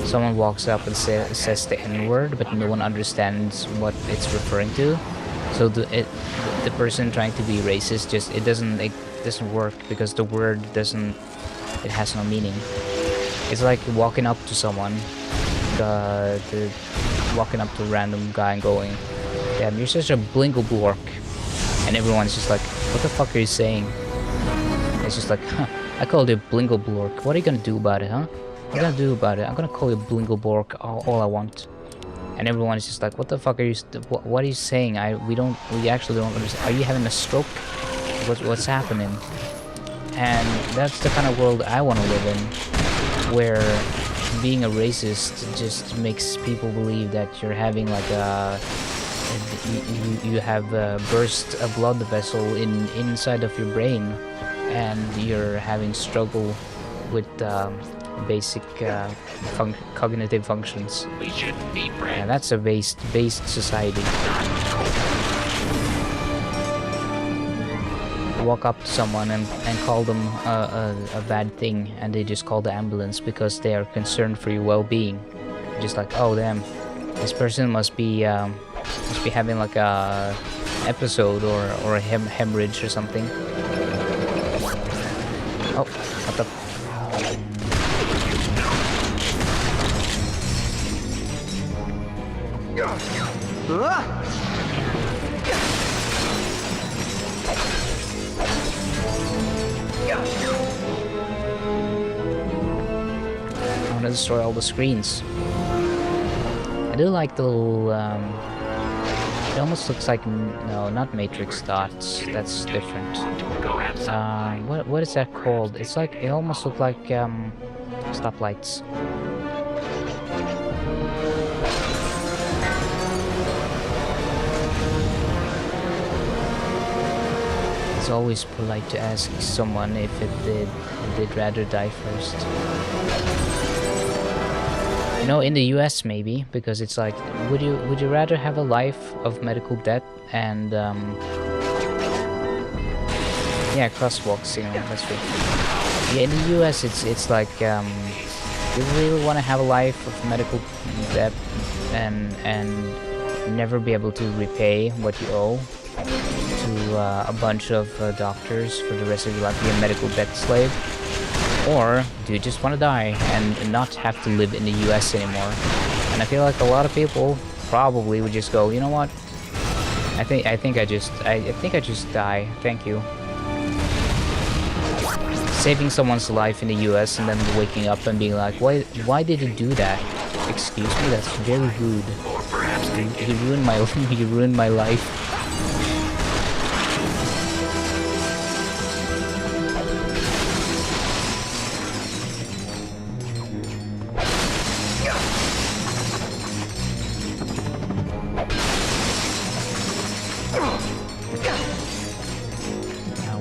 someone walks up and says the N-word, but no one understands what it's referring to. So the person trying to be racist it doesn't work because the word it has no meaning. It's like walking up to someone, walking up to a random guy and going, "Damn, you're such a blingle-blork," and everyone's just like, "What the fuck are you saying?" It's just like, huh, I called you blingle-blork. What are you gonna do about it, huh? What are you gonna do about it? I'm gonna call you blingle-blork all I want. And everyone is just like, what the fuck are you? What are you saying? We actually don't understand. Are you having a stroke? What's happening? And that's the kind of world I want to live in, where being a racist just makes people believe that you're having like you have burst a blood vessel inside of your brain, and you're having struggle with basic cognitive functions. We shouldn't be friends. And that's a based society. Walk up to someone and call them a bad thing, and they just call the ambulance because they are concerned for your well-being. Just like, oh damn, this person must be having like a episode or a hemorrhage or something. Oh, what the? I want to destroy all the screens. I do like the little, it almost looks like, no, not matrix dots, that's different. Go outside. What is that called? It's like, it almost looks like, stoplights. It's always polite to ask someone if they'd rather die first. You know, in the US maybe, because it's like, would you rather have a life of medical debt and yeah, crosswalks, you know, that's true. Yeah, in the US it's like you really want to have a life of medical debt and never be able to repay what you owe to a bunch of doctors for the rest of your life, be a medical debt slave? Or do you just want to die and not have to live in the US anymore? And I feel like a lot of people probably would just go, you know what? I think I just die. Thank you. Saving someone's life in the US and then waking up and being like, why did you do that? Excuse me, that's very rude. Or perhaps they You ruined my you ruined my life.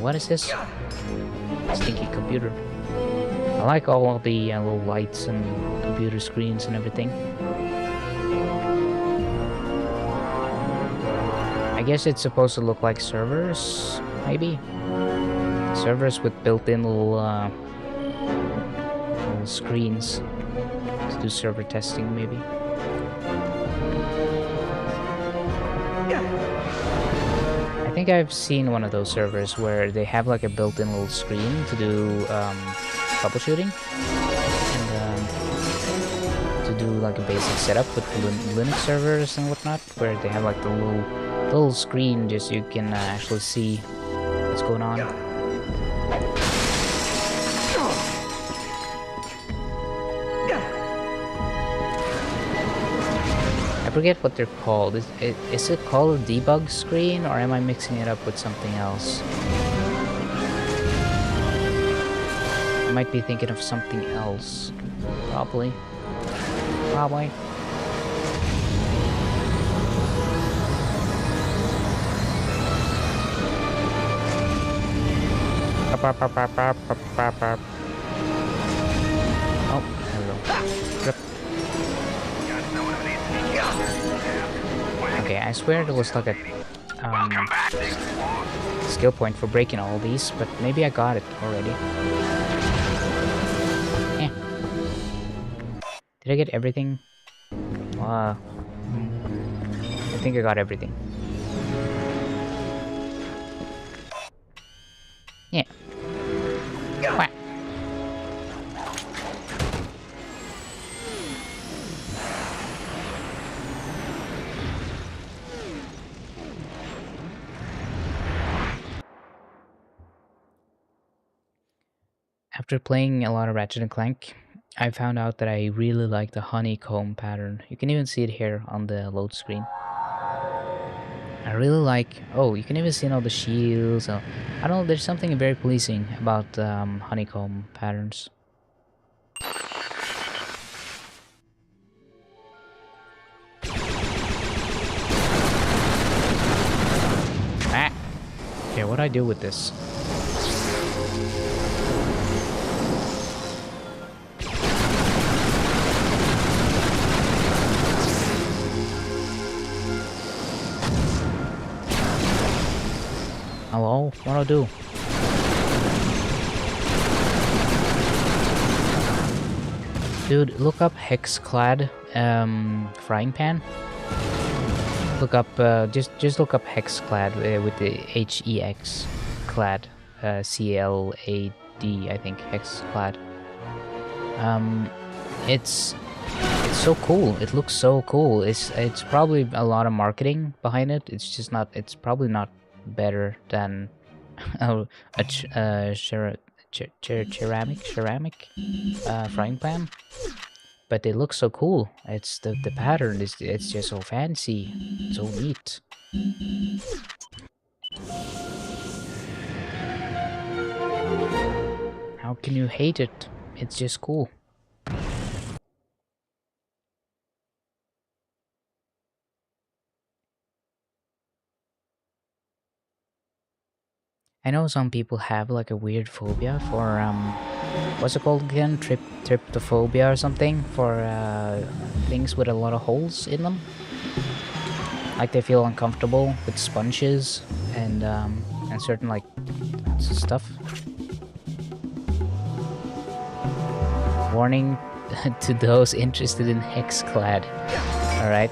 What is this? Stinky computer. I like all of the little lights and computer screens and everything. I guess it's supposed to look like servers, maybe? Servers with built-in little screens to do server testing, maybe. I think I've seen one of those servers where they have like a built-in little screen to do troubleshooting and to do like a basic setup with Linux servers and whatnot, where they have like the little screen just so you can actually see what's going on. I forget what they're called. Is it called a debug screen, or am I mixing it up with something else? I might be thinking of something else. Probably. Oh, there we go. Yep. Okay, I swear there was like a skill point for breaking all these, but maybe I got it already. Eh. Did I get everything? I think I got everything. Yeah. Quack. After playing a lot of Ratchet and Clank, I found out that I really like the honeycomb pattern. You can even see it here on the load screen. I really like... Oh, you can even see all the shields. I don't know, there's something very pleasing about honeycomb patterns. Ah! Okay, what do I do with this? Hello? What do I do? Dude, look up Hexclad frying pan. Look up, just look up Hexclad with the H-E-X clad, C-L-A-D, I think, Hexclad. It's so cool. It looks so cool. It's probably a lot of marketing behind it. It's just not. It's probably not better than a ceramic frying pan. But it looks so cool. It's the pattern is it's just so fancy, so neat. How can you hate it? It's just cool. I know some people have like a weird phobia for what's it called again? Tryptophobia or something, for things with a lot of holes in them. Like they feel uncomfortable with sponges and certain like stuff. Warning to those interested in Hexclad. Alright.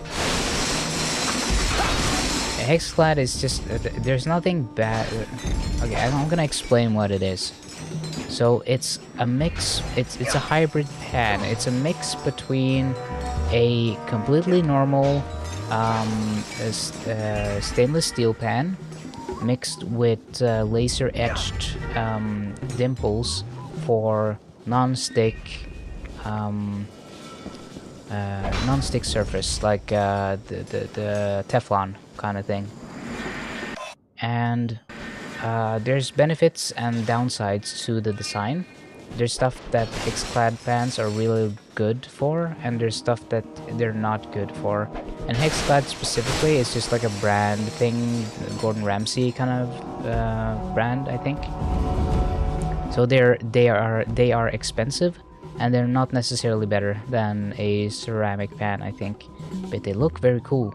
Hexclad is just... there's nothing bad... Okay, I'm gonna explain what it is. So it's a mix... It's a hybrid pan. It's a mix between a completely normal stainless steel pan mixed with laser etched dimples for non-stick non-stick surface, like the Teflon kind of thing. And there's benefits and downsides to the design. There's stuff that Hexclad pans are really good for, and there's stuff that they're not good for. And Hexclad specifically is just like a brand thing, Gordon Ramsay kind of brand, I think. So they are expensive, and they're not necessarily better than a ceramic pan, I think, but they look very cool.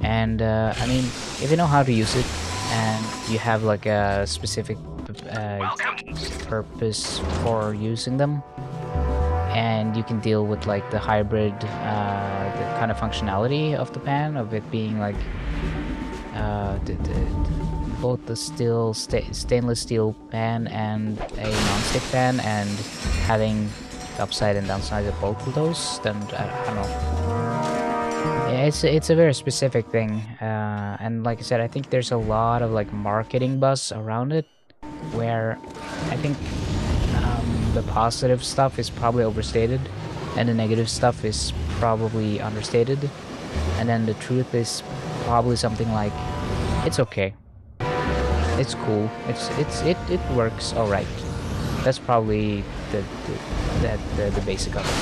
And I mean, if you know how to use it, and you have like a specific purpose for using them, and you can deal with like the hybrid the kind of functionality of the pan, of it being like both the stainless steel pan and a non-stick pan, and having the upside and downside of both of those, then I don't know. Yeah, it's a very specific thing, and like I said, I think there's a lot of like marketing buzz around it, where I think the positive stuff is probably overstated, and the negative stuff is probably understated, and then the truth is probably something like, it's okay, it's cool, it works all right. That's probably the basic of it.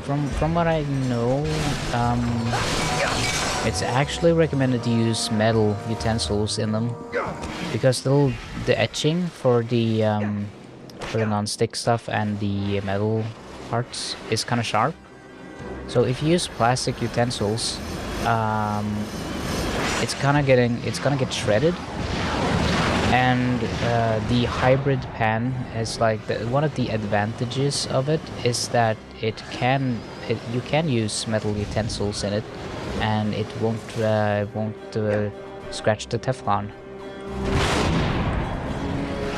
From what I know, it's actually recommended to use metal utensils in them, because the etching for the non-stick stuff and the metal parts is kind of sharp, So if you use plastic utensils, it's gonna get shredded. And the hybrid pan is like one of the advantages of it is that you can use metal utensils in it, and it won't scratch the Teflon.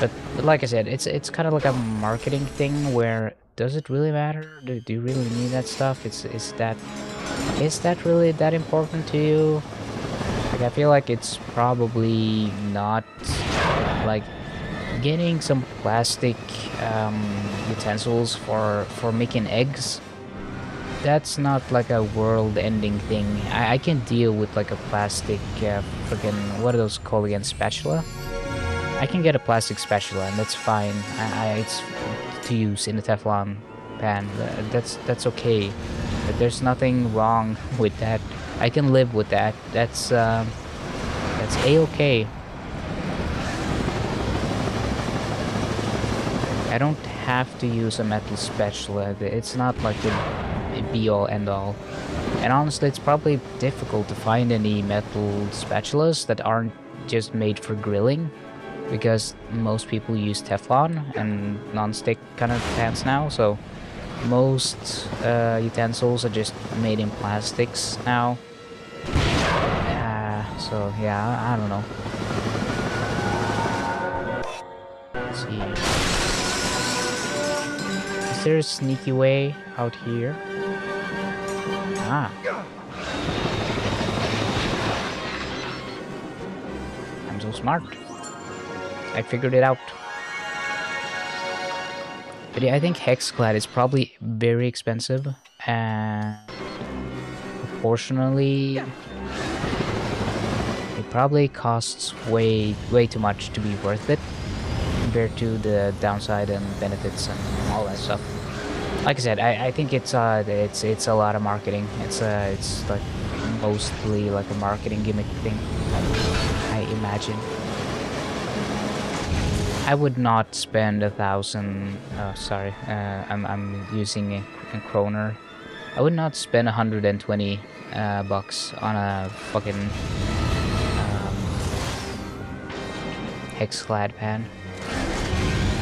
But like I said, it's kind of like a marketing thing where does it really matter? Do you really need that stuff? Is that really that important to you? Like, I feel like it's probably not. Like, getting some plastic utensils for making eggs, that's not like a world-ending thing. I can deal with like a plastic freaking, what are those called again, spatula? I can get a plastic spatula and that's fine. It's to use in a Teflon pan. That's okay. But there's nothing wrong with that. I can live with that. That's a-okay. I don't have to use a metal spatula. It's not like a be-all end-all. And honestly, it's probably difficult to find any metal spatulas that aren't just made for grilling, because most people use Teflon and non-stick kind of pans now, so most utensils are just made in plastics now. So yeah, I don't know. Let's see. Is there a sneaky way out here? Ah. I'm so smart. I figured it out. But yeah, I think Hexclad is probably very expensive, and proportionally it probably costs way too much to be worth it compared to the downside and benefits and all that stuff. Like I said, I think it's a lot of marketing. It's like mostly like a marketing gimmick thing, I imagine. I would not spend 1,000. Oh, sorry, I'm using a kroner. I would not spend 120 bucks on a fucking Hexclad pan.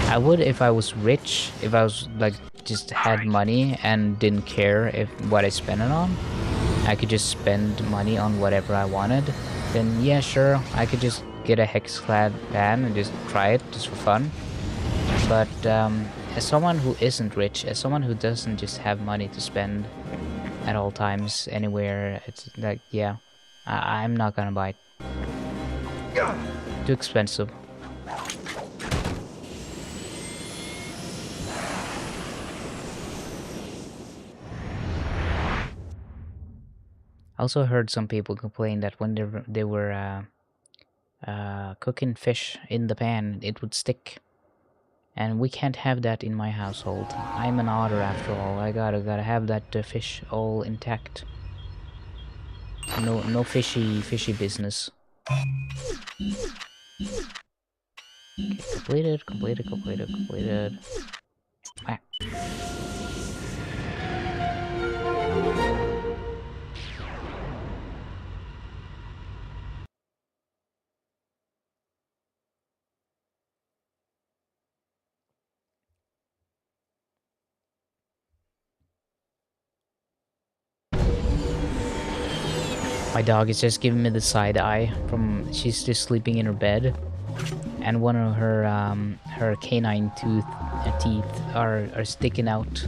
I would if I was rich, if I was like just had money and didn't care if what I spent it on. I could just spend money on whatever I wanted. Then yeah, sure, I could just get a Hexclad pan and just try it just for fun. But as someone who isn't rich, as someone who doesn't just have money to spend at all times anywhere, it's like, yeah, I'm not gonna buy it. Too expensive. I also heard some people complain that when they were cooking fish in the pan, it would stick. And we can't have that in my household. I'm an otter after all. I gotta have that fish all intact. No fishy business. Okay, completed. Ah. My dog is just giving me the side eye from she's just sleeping in her bed, and one of her her canine teeth are sticking out,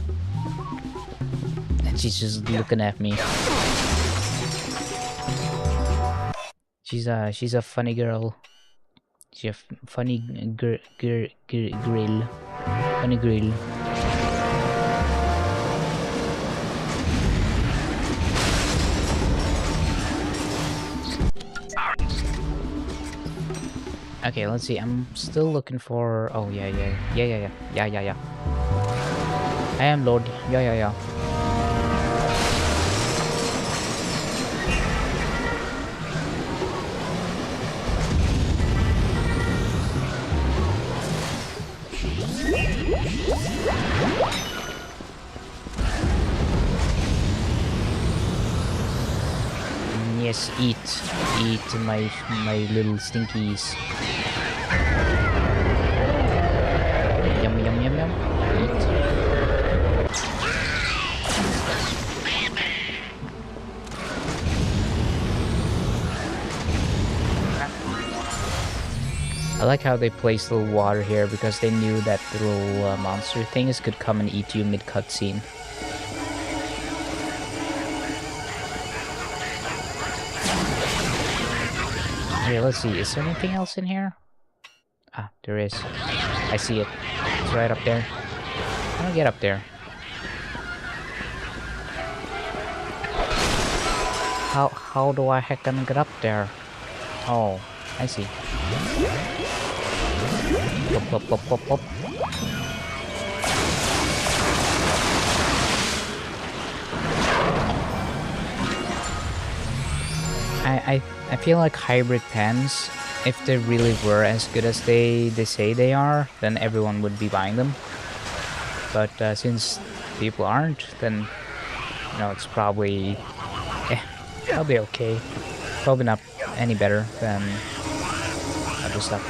and she's just looking at me. She's a funny girl. She's a funny grill. Funny grill. Okay, let's see. I'm still looking for. Oh yeah. I am Lord. Yeah. Yes, eat my little stinkies. Yum yum yum yum. Eat. I like how they placed a little water here because they knew that the little monster things could come and eat you mid cutscene. Okay, let's see. Is there anything else in here? Ah, there is. I see it. It's right up there. How do I get up there? How do I heck gonna get up there? Oh, I see. Plop, plop, plop, plop, plop. I feel like hybrid pens, if they really were as good as they say they are, then everyone would be buying them. But since people aren't, then you know it's probably okay. Probably not any better than other stuff.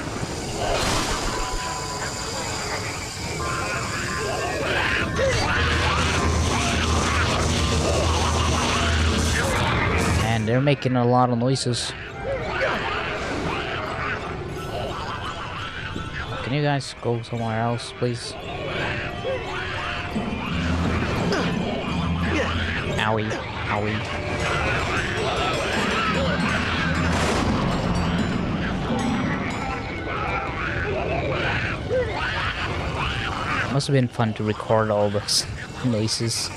And they're making a lot of noises. Can you guys go somewhere else, please? Owie, owie. Must have been fun to record all those noises.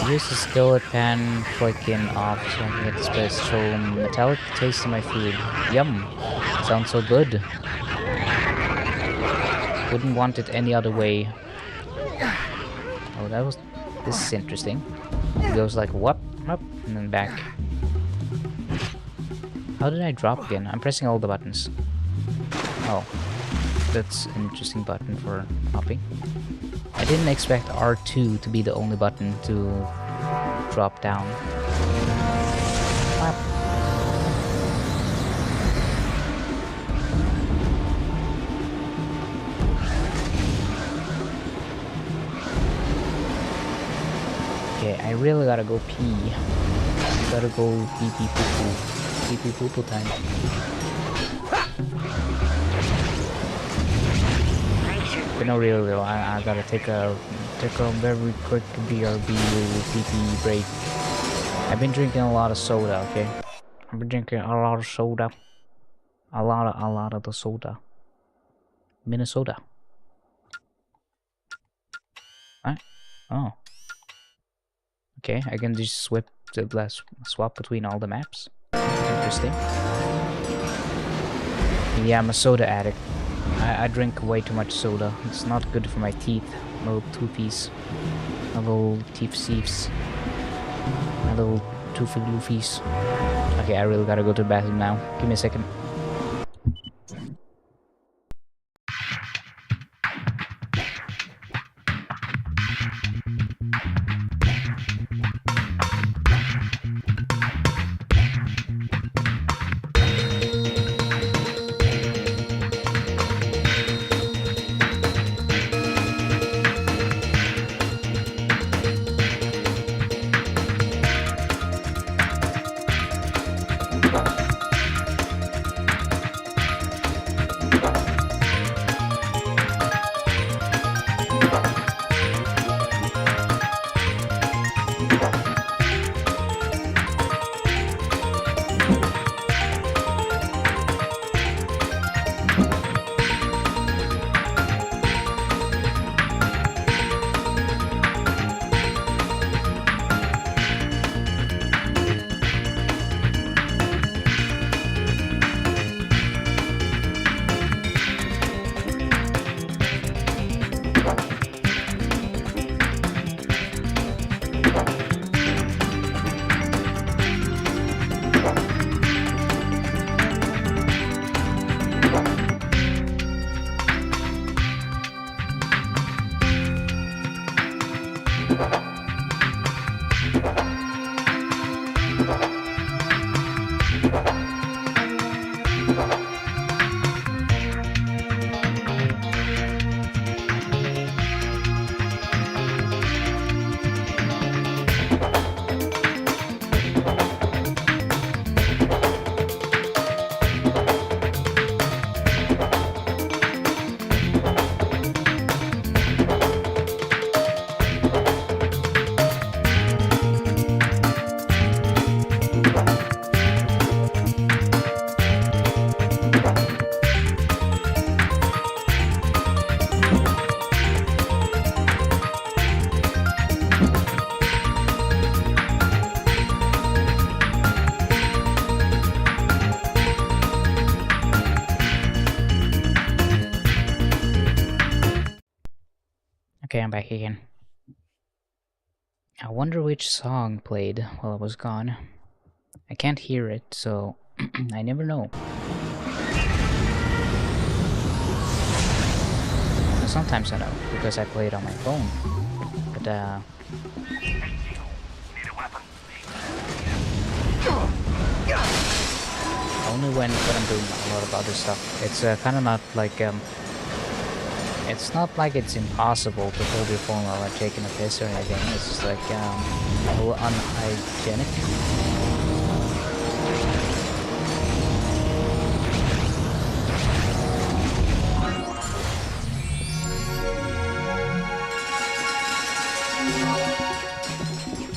Use the skillet pan, flicking off so I can get the special metallic taste in my food. Yum! Sounds so good. Wouldn't want it any other way. Oh, this is interesting. It goes like whoop, up, and then back. How did I drop again? I'm pressing all the buttons. Oh, that's an interesting button for hopping. I didn't expect R2 to be the only button to drop down. Okay, I really gotta go pee. Gotta go pee pee poo poo. Pee pee poo poo time. But no, really, I gotta take a very quick BRB PP break. I've been drinking a lot of soda, okay? I've been drinking a lot of soda. A lot of the soda. Minnesota. What? Oh. Okay, I can just swap between all the maps. Interesting. Yeah, I'm a soda addict. I drink way too much soda. It's not good for my teeth. My little toothies. My little teeth thieves. My little toothy loofies. Okay, I really gotta go to the bathroom now. Give me a second. Okay, I'm back again. I wonder which song played while I was gone. I can't hear it, so I never know. Sometimes I know, because I play it on my phone. But, only when I'm doing a lot of other stuff. It's kind of not like, it's not like it's impossible to hold your phone while I'm taking a piss or anything. It's just like, a little unhygienic.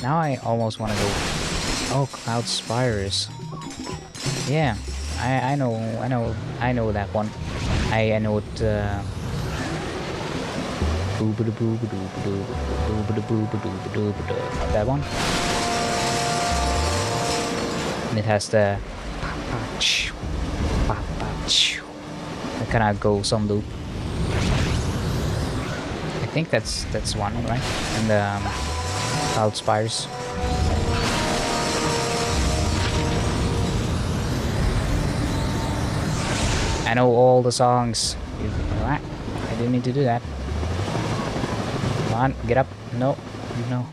Now I almost want to go. Oh, Cloud Spires. Yeah, I know that one. I know it. That one. And it has the that kind of goes on loop. I think that's one, right? And Cloud Spires. I know all the songs. I didn't need to do that. Come on, get up. No. Okay.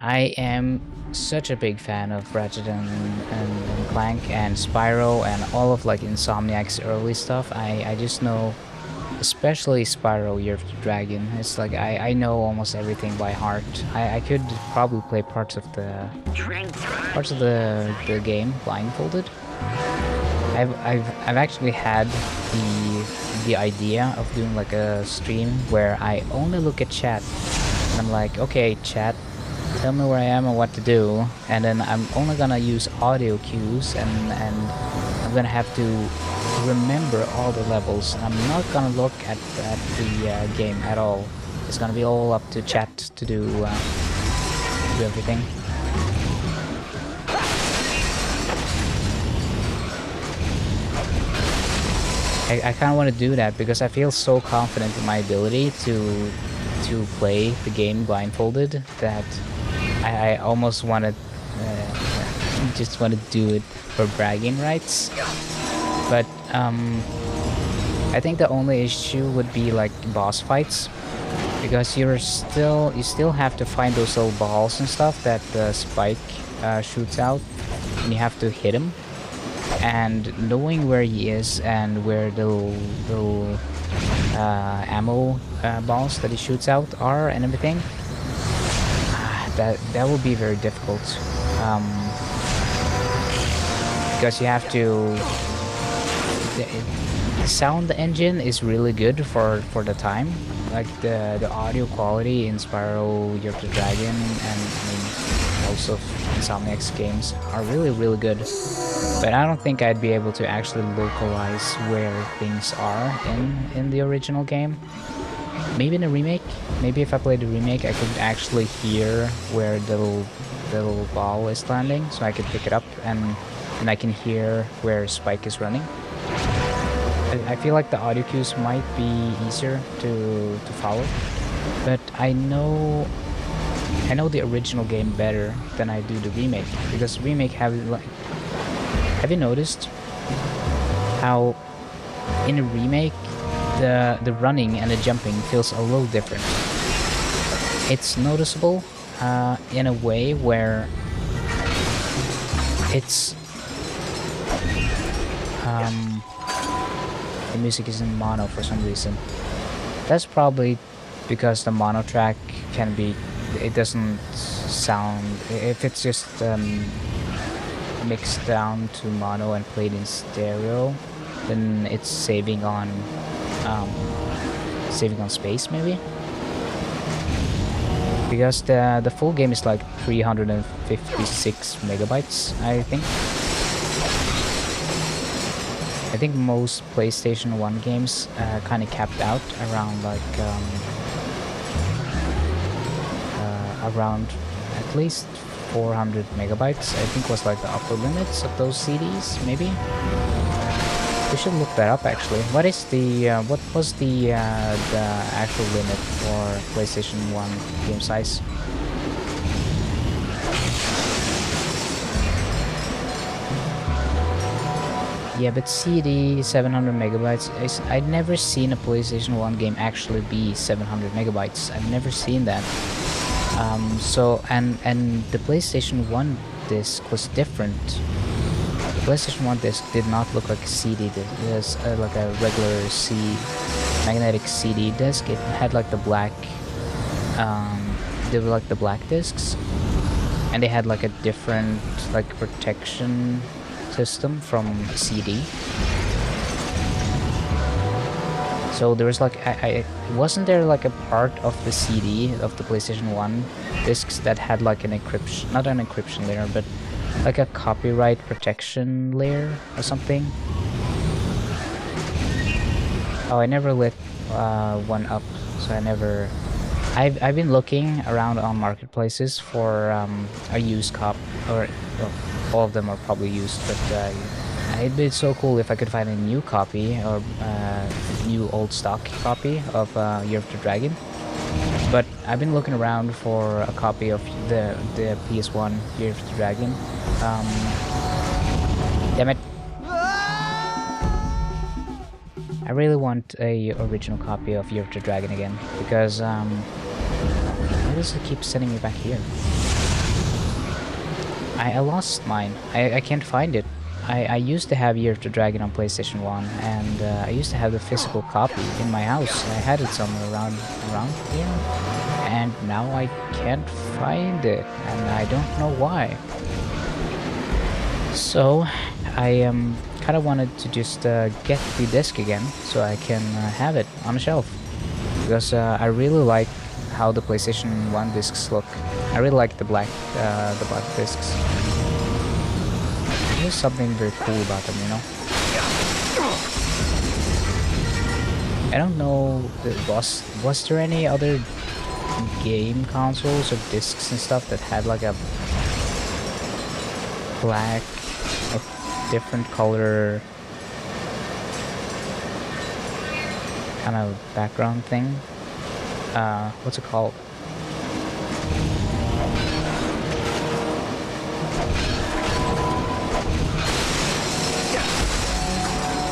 I am such a big fan of Ratchet and Clank and Spyro and all of like Insomniac's early stuff. I just know, especially Spyro Year of the Dragon. It's like I know almost everything by heart. I could probably play parts of the game blindfolded. I've actually had the idea of doing like a stream where I only look at chat and I'm like, okay, chat, tell me where I am and what to do, and then I'm only gonna use audio cues and I'm gonna have to remember all the levels. I'm not gonna look at the game at all. It's gonna be all up to chat to do everything. I kind of want to do that because I feel so confident in my ability to play the game blindfolded that I almost want to just want to do it for bragging rights. But I think the only issue would be like boss fights, because you still have to find those little balls and stuff that the Spike shoots out, and you have to hit him. And knowing where he is and where the little ammo balls that he shoots out are and everything, that will be very difficult. Because you have to. The sound engine is really good for the time. Like the audio quality in Spyro Year of the Dragon and also Insomniac's games are really good. But I don't think I'd be able to actually localize where things are in the original game. Maybe in the remake. Maybe if I played the remake, I could actually hear where the little ball is landing, so I could pick it up and I can hear where Spike is running. I feel like the audio cues might be easier to follow, but I know the original game better than I do the remake, because remake have you noticed how in a remake the running and the jumping feels a little different? It's noticeable in a way where it's the music is in mono for some reason. That's probably because the mono track can be, it doesn't sound, if it's just mixed down to mono and played in stereo, then it's saving on space maybe, because the full game is like 356 megabytes, I think. I think most PlayStation 1 games kind of capped out around like around at least 400 megabytes. I think was like the upper limits of those CDs, maybe. We should look that up actually. What is the what was the actual limit for PlayStation 1 game size? Yeah, but CD 700 megabytes. I'd never seen a PlayStation 1 game actually be 700 megabytes. I've never seen that. So and the PlayStation 1 disc was different. The PlayStation 1 disc did not look like a CD disc. It was like a regular magnetic CD disc. It had like the black, they were like the black discs, and they had like a different like protection system from CD. So there was like, wasn't there like a part of the CD of the PlayStation 1 discs that had like an encryption, not an encryption layer, but like a copyright protection layer or something? Oh, I never lit one up, so I never... I've been looking around on marketplaces for a used cop, or well, all of them are probably used, but it'd be so cool if I could find a new copy or new old stock copy of Year of the Dragon. But I've been looking around for a copy of the PS1 Year of the Dragon. Damn it! I really want a original copy of Year of the Dragon again, because why does it keep sending me back here? I lost mine. I can't find it. I used to have Year of the Dragon on PlayStation 1, and I used to have the physical copy in my house. I had it somewhere around here, and now I can't find it, and I don't know why. So I kind of wanted to just get the disc again, so I can have it on a shelf, because I really like how the PlayStation 1 discs look. I really like the black discs. There's something very cool about them, you know? I don't know, was there any other game consoles or discs and stuff that had like a black, a different color kind of background thing? What's it called?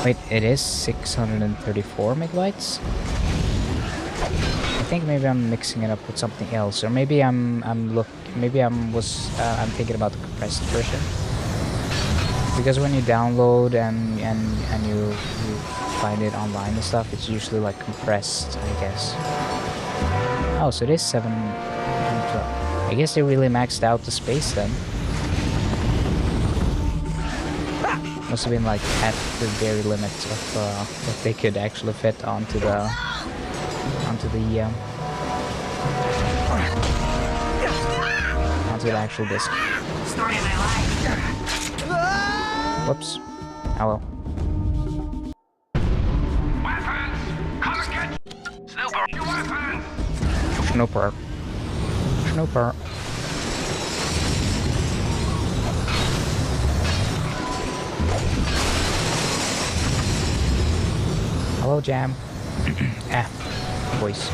Wait, it is 634 megabytes? I think maybe I'm mixing it up with something else, or maybe I'm thinking about the compressed version. Because when you download and you find it online and stuff, it's usually like compressed, I guess. Oh, so it is 7. I guess they really maxed out the space then. Must have been like at the very limit of what they could actually fit onto the actual disc. Story of my life. Whoops. Oh well. Weapons! Come and get Snooper! Your weapons! Snooper. Snooper. Hello, Jam. Voice.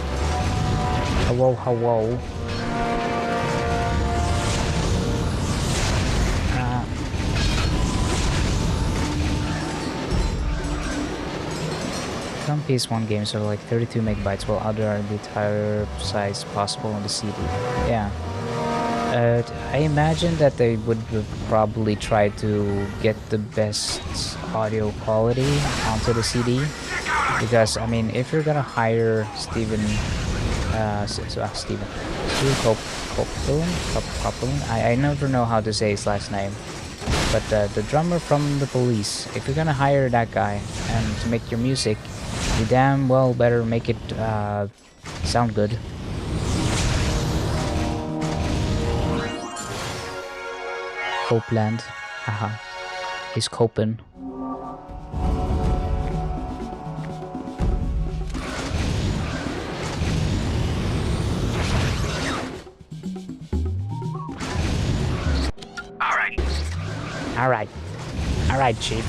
Hello, hello. Some PS1 games are like 32 megabytes, while other are the entire size possible on the CD. Yeah. I imagine that they would probably try to get the best audio quality onto the CD. Because, I mean, if you're gonna hire Steven Copeland? I never know how to say his last name. But the drummer from The Police, if you're gonna hire that guy and to make your music, you damn well better make it sound good. Copeland. Haha. He's coping. Alright. Alright. Alright, Chief.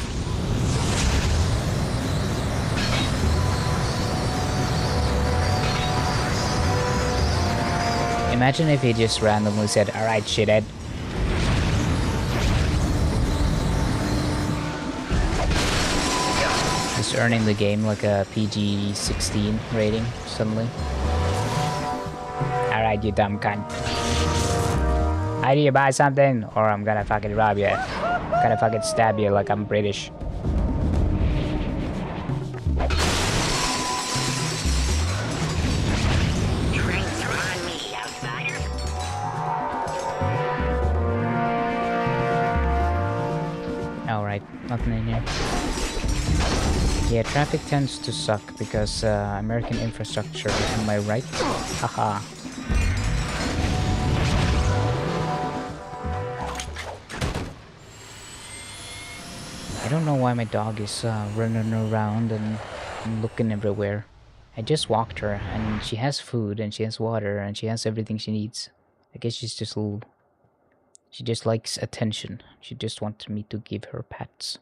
Imagine if he just randomly said, "Alright, shithead." Just earning the game like a PG-16 rating suddenly. Alright, you dumb cunt. I need to buy something, or I'm gonna fucking rob you. I'm gonna fucking stab you like I'm British. Alright, nothing in here. Yeah, traffic tends to suck because American infrastructure, am I right? Haha. I don't know why my dog is running around and looking everywhere. I just walked her and she has food and she has water and she has everything she needs. I guess she's just a little... She just likes attention. She just wants me to give her pats.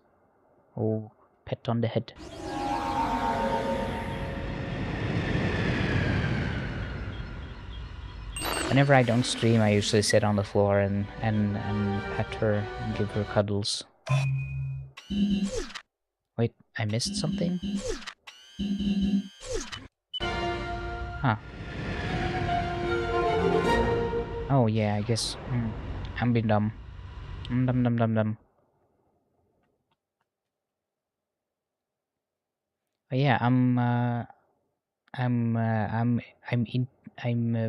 Oh, pet on the head. Whenever I don't stream, I usually sit on the floor and pet her and give her cuddles. Wait, I missed something? Huh. Oh yeah, I guess. I'm being dumb. Dumb. But yeah, I'm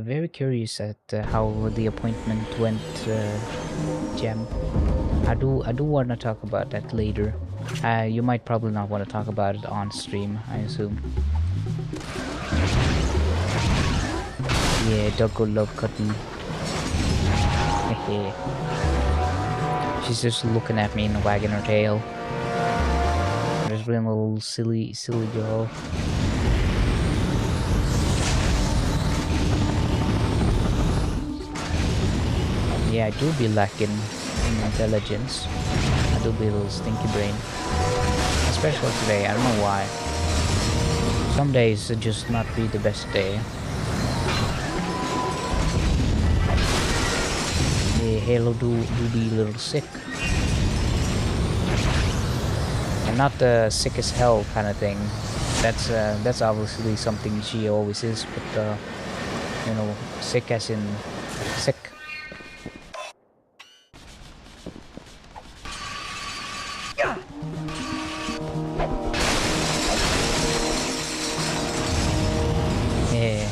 very curious at how the appointment went, Gem. I do want to talk about that later. You might probably not want to talk about it on stream, I assume. Yeah, doggo love cuddle. She's just looking at me and wagging her tail. Just being a little silly girl. Yeah, I do be lacking in intelligence. I do be a little stinky brain. Especially today, I don't know why. Some days it just not be the best day. Yeah, Halo do be a little sick. And not the sick as hell kind of thing. That's obviously something she always is, but you know, sick as in sick. Yeah,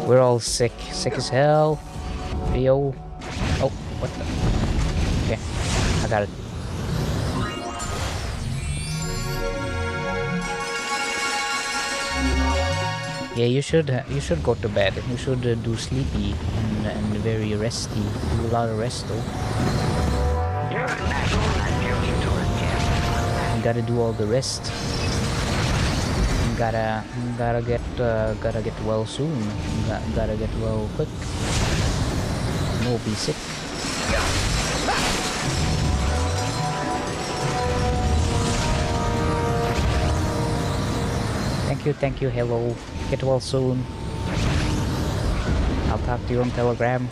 we're all sick as hell. Yo. Oh, what the? Okay, I got it. Yeah, you should go to bed. You should do sleepy and very resty. Do a lot of rest though. You gotta do all the rest. You gotta get well soon. Gotta get well quick. No, be sick. Thank you, hello. Get well soon. I'll talk to you on Telegram.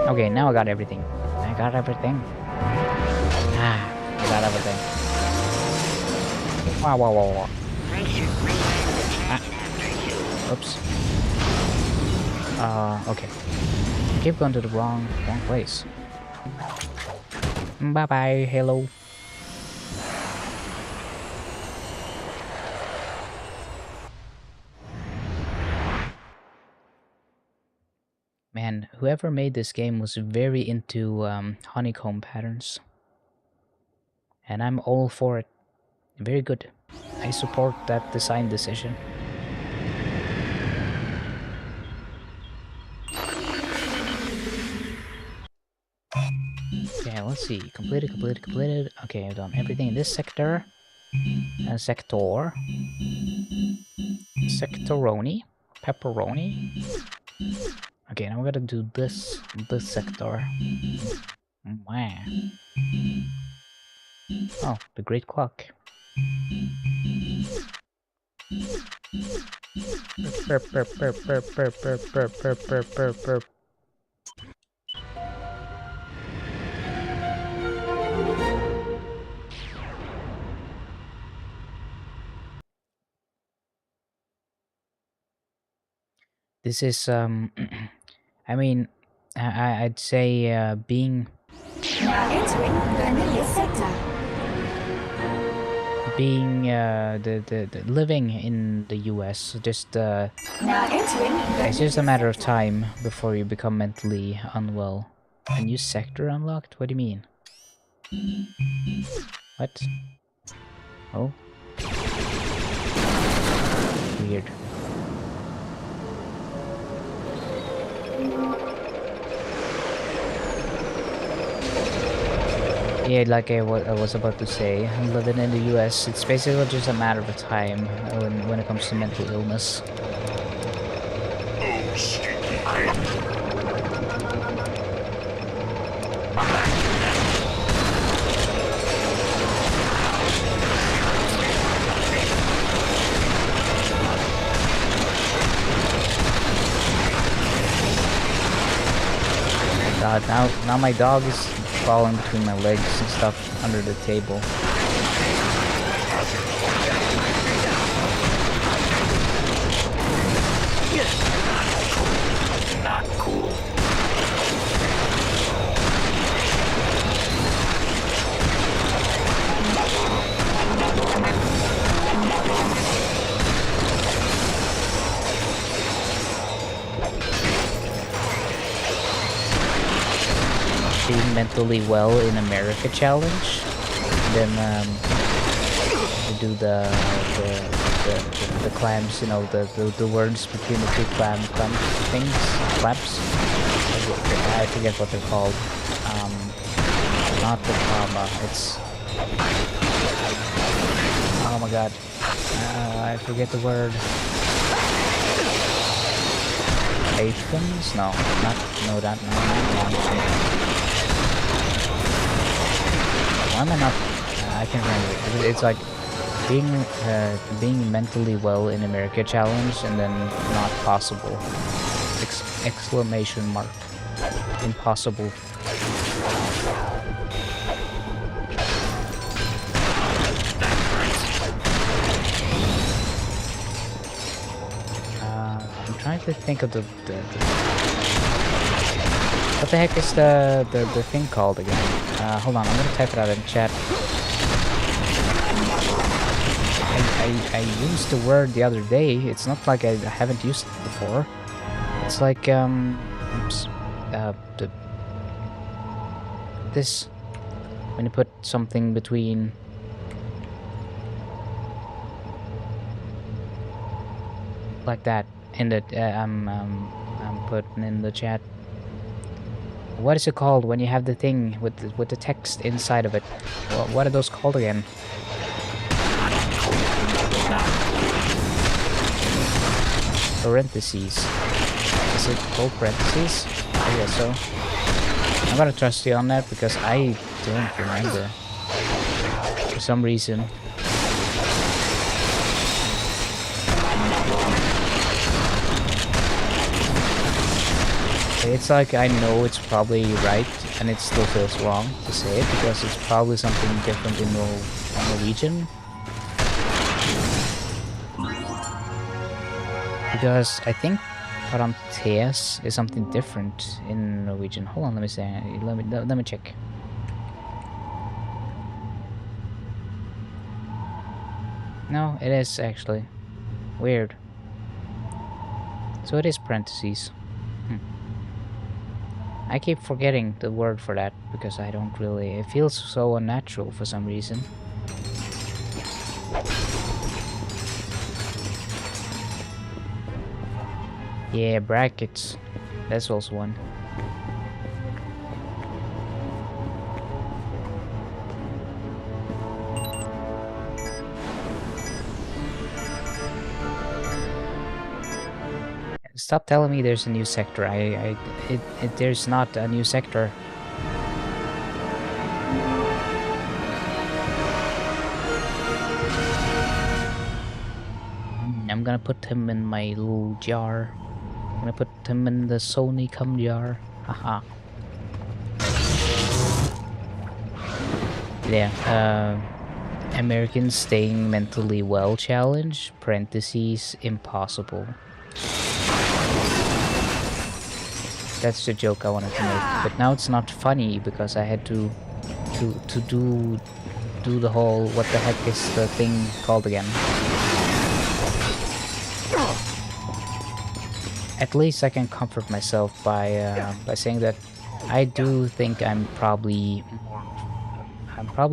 Okay, now I got everything. I got everything. I got everything. Wow. Oops. Okay. I keep going to the wrong place. Bye, hello. Man, whoever made this game was very into honeycomb patterns. And I'm all for it. Very good. I support that design decision. Okay, let's see. Completed. Okay, I've done everything in this sector. Sector. Sectoroni. Pepperoni. Okay, now we gotta do this sector. Wow. Oh, the great clock. Burp, burp, burp, burp, burp, burp, burp, burp, burp, burp, burp. This is I mean, I'd say being Now entering Vanilla sector. being the living in the US, just Now entering it's just a matter of time before you become mentally unwell. A new sector unlocked? What do you mean? What? Oh, weird. Yeah, like I was about to say, living in the US, it's basically just a matter of time when it comes to mental illness. Oh, stinky pig. God, now my dog is crawling between my legs and stuff under the table. Not cool. Being mentally well in America challenge. Then we do the clams, you know, the words between the two clam things, claps. I forget what they're called. Not the comma. It's oh my god. I forget the word. Aphens? No, not no that. No. Why am I not? I can't remember. It's like being mentally well in America challenge and then not possible. Exclamation mark. Impossible. I'm trying to think of the what the heck is the thing called again? Hold on, I'm gonna type it out in chat. I used the word the other day. It's not like I haven't used it before. It's like this when you put something between like that in the I'm putting in the chat. What is it called when you have the thing with the text inside of it? What are those called again? Parentheses. Is it called parentheses? I guess so. I'm gonna trust you on that because I don't remember. For some reason. It's like I know it's probably right and it still feels wrong to say it because it's probably something different in Norwegian. Because I think parentes is something different in Norwegian. Hold on, let me say. Let me check. No, it is actually weird. So it is parentheses. I keep forgetting the word for that because I don't really. It feels so unnatural for some reason. Yeah, brackets. That's also one. Stop telling me there's a new sector. There's not a new sector. I'm gonna put him in my little jar. I'm gonna put him in the Sony cum jar. Haha. Yeah, Americans staying mentally well challenge, parentheses, impossible. That's the joke I wanted to make, but now it's not funny because I had to do the whole, what the heck is the thing called again? At least I can comfort myself by saying that I do think I'm probably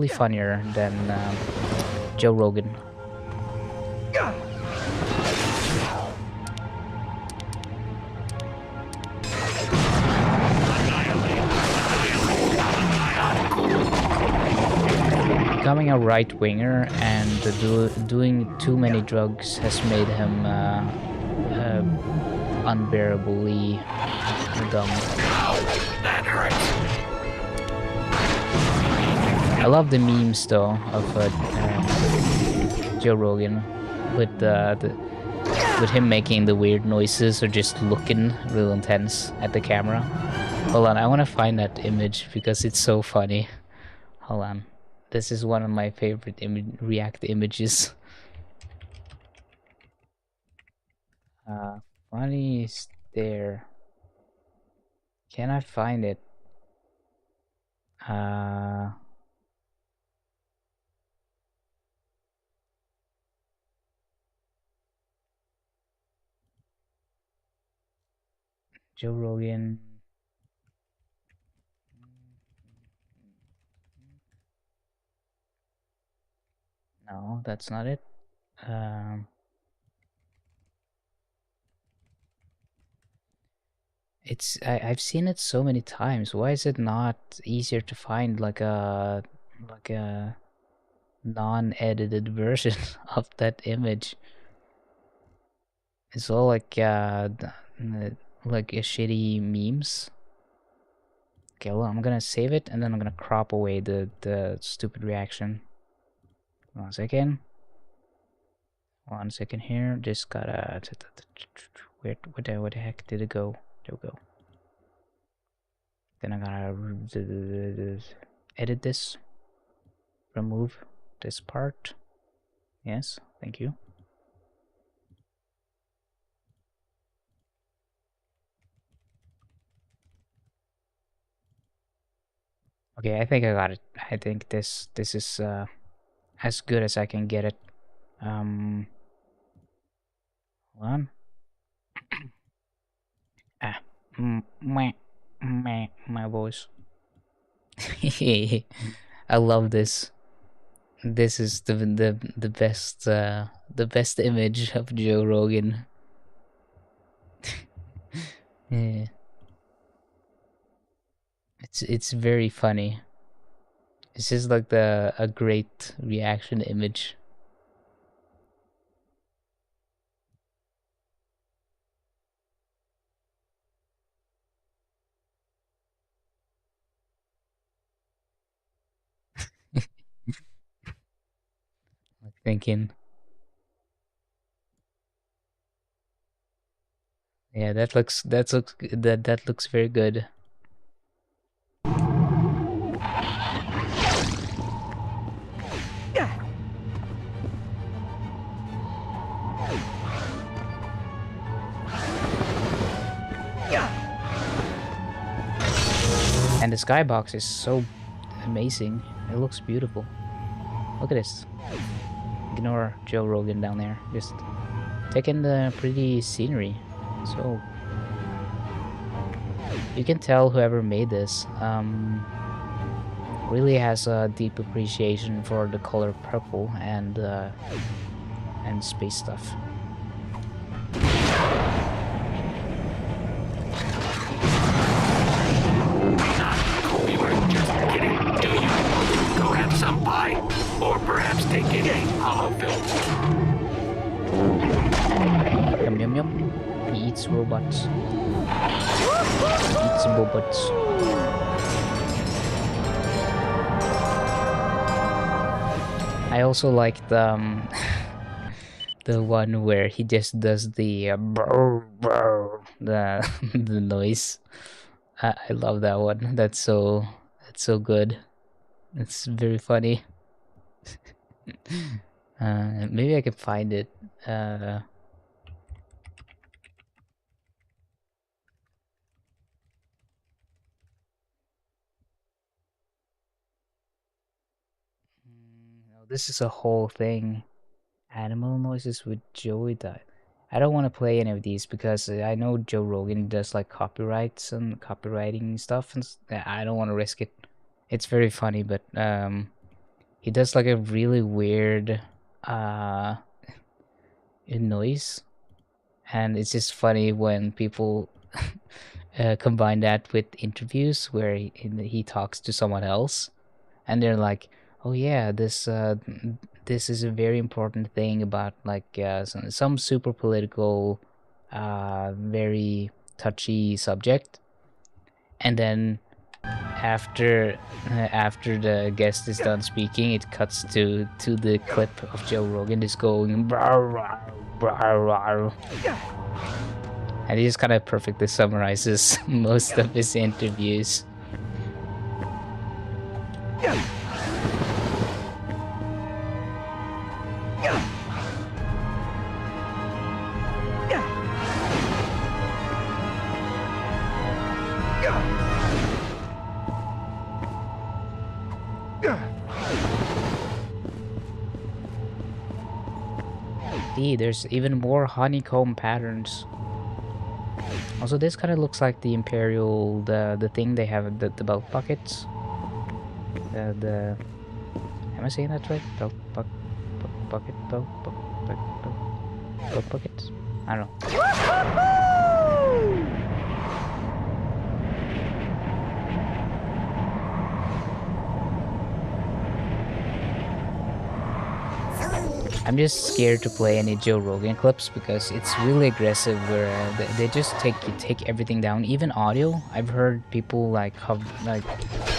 funnier than Joe Rogan. Becoming a right-winger and doing too many drugs has made him unbearably dumb. That hurts. I love the memes though of Joe Rogan with with him making the weird noises or just looking real intense at the camera. Hold on, I want to find that image because it's so funny. Hold on. This is one of my favorite React images. Funny stare. Can I find it? Joe Rogan. No, that's not it. I've seen it so many times. Why is it not easier to find like a non-edited version of that image? It's all like a shitty memes. Okay, well, I'm gonna save it and then I'm gonna crop away the stupid reaction. 1 second. 1 second here. Just gotta. Where the heck did it go? There we go. Then I gotta edit this. Remove this part. Yes, thank you. Okay, I think I got it. I think this is as good as I can get it. Hold on. My voice. I love this. This is the best image of Joe Rogan. Yeah. It's very funny. This is like a great reaction image. Like thinking. Yeah, that looks very good. And the skybox is so amazing. It looks beautiful. Look at this. Ignore Joe Rogan down there. Just take in the pretty scenery. So you can tell whoever made this really has a deep appreciation for the color purple and space stuff. We were just kidding, do you? Go have some pie, or perhaps take in a hollow film. Yum yum yum. He eats robots. He eats robots. I also like the the one where he just does the brr, brr, the the noise. I love that one. That's so good. It's very funny. Maybe I can find it. No, this is a whole thing. Animal noises with Joey Dive. I don't want to play any of these because I know Joe Rogan does like copyrights and copywriting stuff, and I don't want to risk it. It's very funny, but he does like a really weird noise, and it's just funny when people combine that with interviews where he talks to someone else, and they're like, "Oh yeah, this is a very important thing about like some super political, very touchy subject," and then after the guest is done speaking, it cuts to the clip of Joe Rogan just going "Blah, blah, blah, blah." And he just kind of perfectly summarizes most of his interviews. There's even more honeycomb patterns. Also, this kind of looks like the Imperial, the thing they have, the belt buckets. Am I saying that right? Belt bucket, belt buckets? I don't know. I'm just scared to play any Joe Rogan clips because it's really aggressive where they just take everything down, even audio. I've heard people like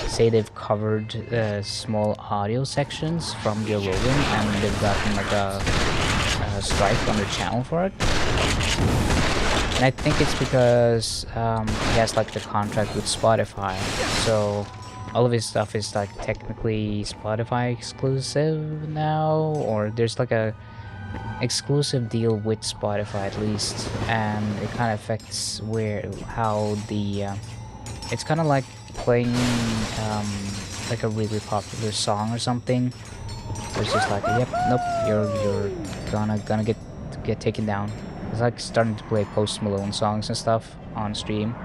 say they've covered small audio sections from Joe Rogan and they've gotten like a strike on their channel for it. And I think it's because he has like the contract with Spotify, so all of his stuff is like technically Spotify exclusive now, or there's like a exclusive deal with Spotify at least, and it kind of affects how the it's kind of like playing like a really popular song or something. So it's just like, yep, nope, you're gonna get taken down. It's like starting to play Post Malone songs and stuff on stream.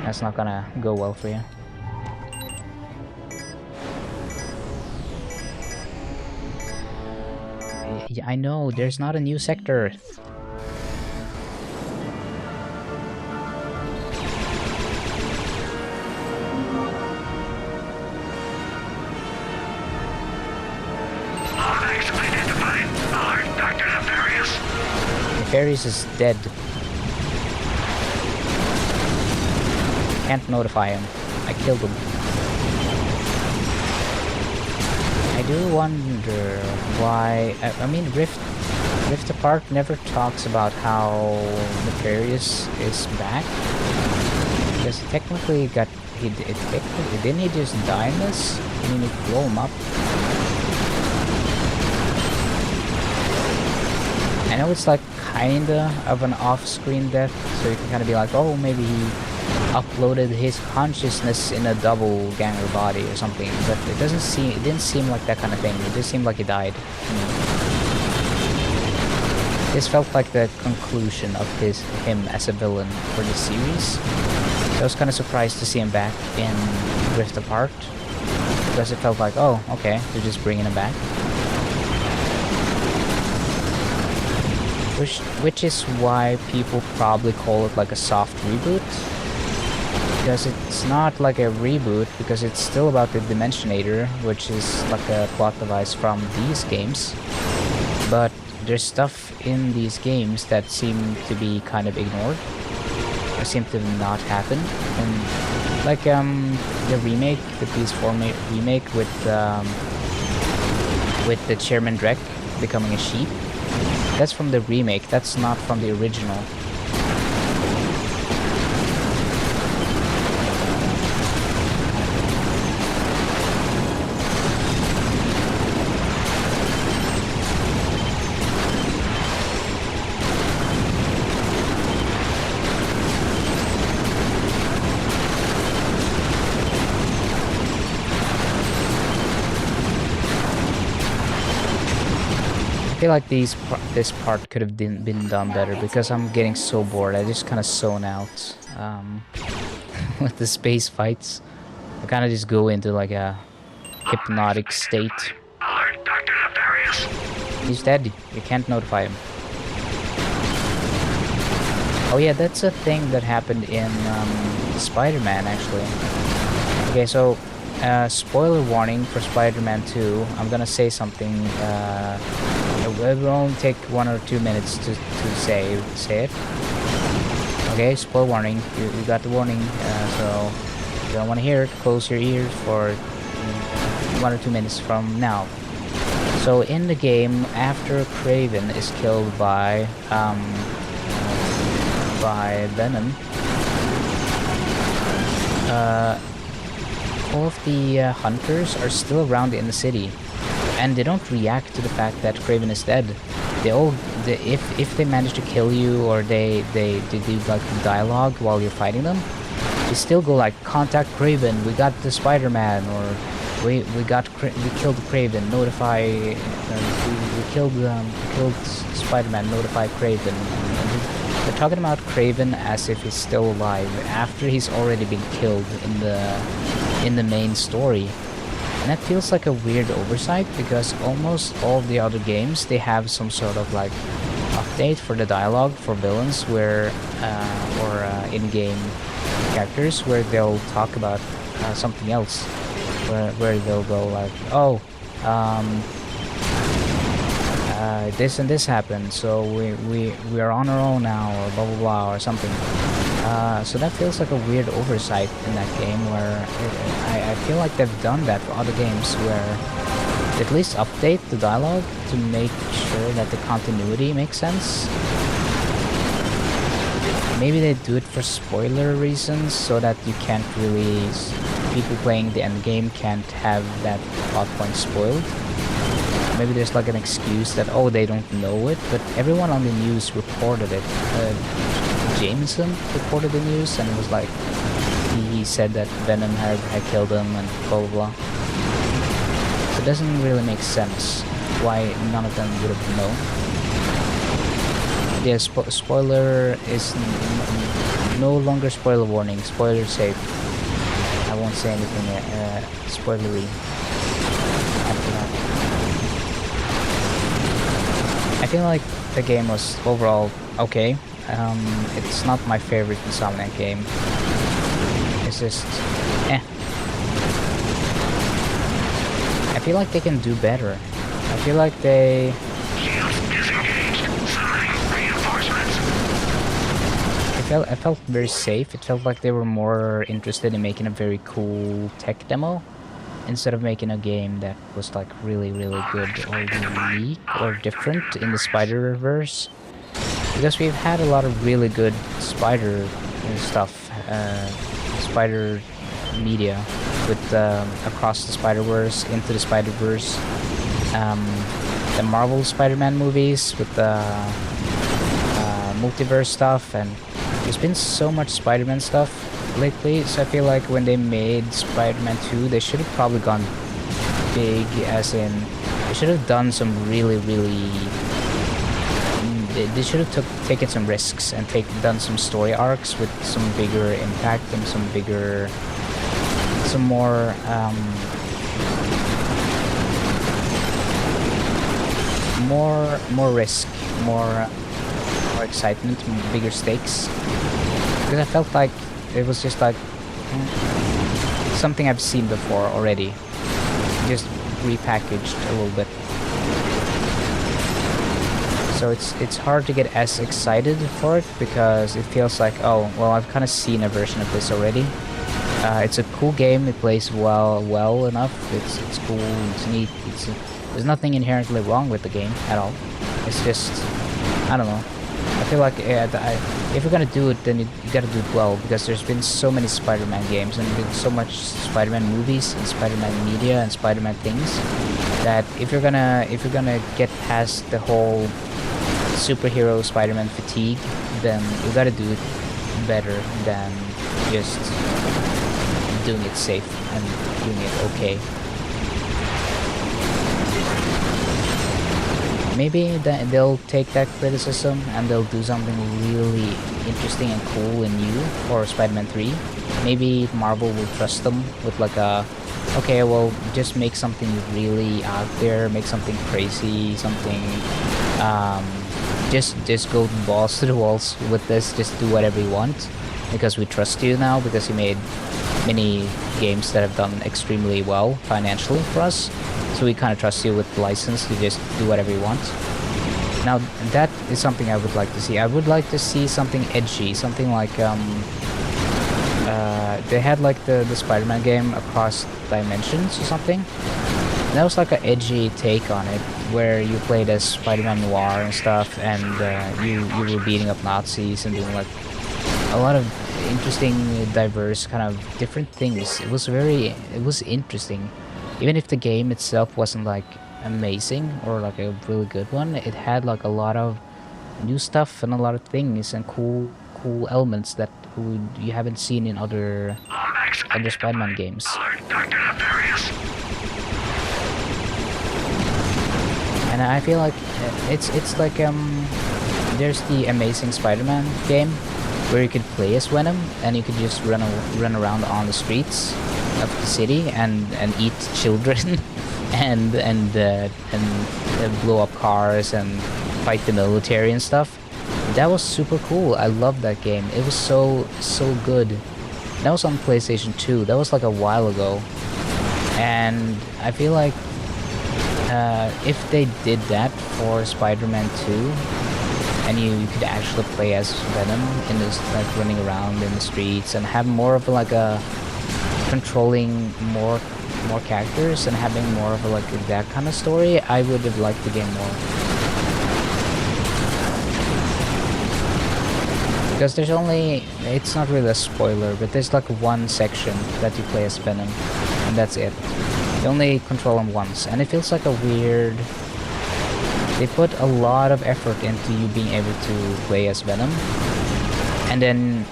That's not gonna go well for you. Yeah, I know, there's not a new sector. Nefarious is dead. Can't notify him. I killed him. I do wonder why. I mean, Rift Apart never talks about how Nefarious is back, because he technically got didn't he just die in this? I mean, it blew him up. I know it's like kinda of an off-screen death, so you can kind of be like, oh, maybe he uploaded his consciousness in a double ganger body or something, but it didn't seem like that kind of thing. It just seemed like he died. This felt like the conclusion of him as a villain for this series. So I was kind of surprised to see him back in Rift Apart, because it felt like, oh, okay, they're just bringing him back. Which is why people probably call it like a soft reboot. Because it's not like a reboot, because it's still about the Dimensionator, which is like a plot device from these games. But there's stuff in these games that seem to be kind of ignored, or seem to not happen. And like the remake, the PS4 remake with the Chairman Drek becoming a sheep. That's from the remake. That's not from the original. I feel like this part could have been done better because I'm getting so bored. I just kind of zone out with the space fights. I kind of just go into like a hypnotic state. Alert, Dr. Nefarious. He's dead. You can't notify him. Oh yeah, that's a thing that happened in Spider-Man actually. Okay, so spoiler warning for Spider-Man 2. I'm gonna say something. It will only take 1 or 2 minutes to say it. Okay, spoiler warning. You got the warning. So if you don't want to hear it, close your ears for 1 or 2 minutes from now. So in the game, after Kraven is killed by Venom, all of the hunters are still around in the city, and they don't react to the fact that Kraven is dead. If they manage to kill you, or they do like dialogue while you're fighting them, they still go like, contact Kraven, we got the Spider-Man, or we killed Kraven, notify, we killed Spider-Man, notify Kraven. And they're talking about Kraven as if he's still alive after he's already been killed in the main story. And that feels like a weird oversight, because almost all the other games, they have some sort of like update for the dialogue for villains, where or in-game characters, where they'll talk about something else, where they'll go like, oh, this and this happened, so we are on our own now, or blah blah blah, or something. So that feels like a weird oversight in that game, where I feel like they've done that for other games, where they at least update the dialogue to make sure that the continuity makes sense. Maybe they do it for spoiler reasons, so that you can't really, people playing the end game can't have that plot point spoiled. Maybe there's like an excuse that, oh, they don't know it, but everyone on the news reported it. Jameson reported the news, and it was like, he said that Venom had killed him and blah blah blah. So it doesn't really make sense why none of them would have known. Yeah, spoiler is no longer spoiler warning, spoiler safe. I won't say anything spoilery after that. I feel like the game was overall okay. It's not my favorite Insomniac game. It's just, eh. I feel like they can do better. I feel like they... I felt very safe. It felt like they were more interested in making a very cool tech demo, instead of making a game that was like really good or unique or different in the Spider-Verse. Because we've had a lot of really good spider stuff, spider media, with Across the Spider-Verse, Into the Spider-Verse, the Marvel Spider-Man movies with the multiverse stuff, and there's been so much Spider-Man stuff lately, so I feel like when they made Spider-Man 2, they should have probably gone big, as in, they should have done some really they should have taken some risks and done some story arcs with some bigger impact and some more more risk, more excitement, bigger stakes. Because I felt like it was just like something I've seen before already, just repackaged a little bit. So it's hard to get as excited for it, because it feels like, oh, well, I've kind of seen a version of this already. It's a cool game. It plays well enough. It's cool. It's neat. There's nothing inherently wrong with the game at all. It's just I don't know. I feel like if you're gonna do it, then you gotta do it well, because there's been so many Spider-Man games and been so much Spider-Man movies and Spider-Man media and Spider-Man things that if you're gonna get past the whole superhero Spider-Man fatigue, then you gotta do it better than just doing it safe and doing it okay. Maybe they'll take that criticism and they'll do something really interesting and cool and new for Spider-Man 3. Maybe Marvel will trust them with like a, okay, well, just make something really out there, make something crazy, something, just go balls to the walls with this, just do whatever you want, because we trust you now, because you made many games that have done extremely well financially for us. So we kind of trust you with the license to just do whatever you want. Now that is something I would like to see. I would like to see something edgy, something like they had like the Spider-Man game Across Dimensions or something. And that was like an edgy take on it, where you played as Spider-Man Noir and stuff, and you were beating up Nazis and doing like a lot of interesting, diverse kind of different things. It was interesting. Even if the game itself wasn't like amazing or like a really good one, it had like a lot of new stuff and a lot of things and cool elements that you haven't seen in other Spider-Man games. And I feel like it's like there's the Amazing Spider-Man game where you could play as Venom and you could just run around on the streets of the city and eat children and blow up cars and fight the military and stuff. That was super cool. I loved that game. It was so good. That was on PlayStation 2. That was like a while ago. And I feel like if they did that for Spider-Man 2, and you could actually play as Venom in this, like running around in the streets and have more of like a controlling more characters and having more of a, like that kind of story, I would have liked the game more. Because there's only, it's not really a spoiler, but there's like one section that you play as Venom, and that's it. You only control him once, and it feels like a weird... They put a lot of effort into you being able to play as Venom, and then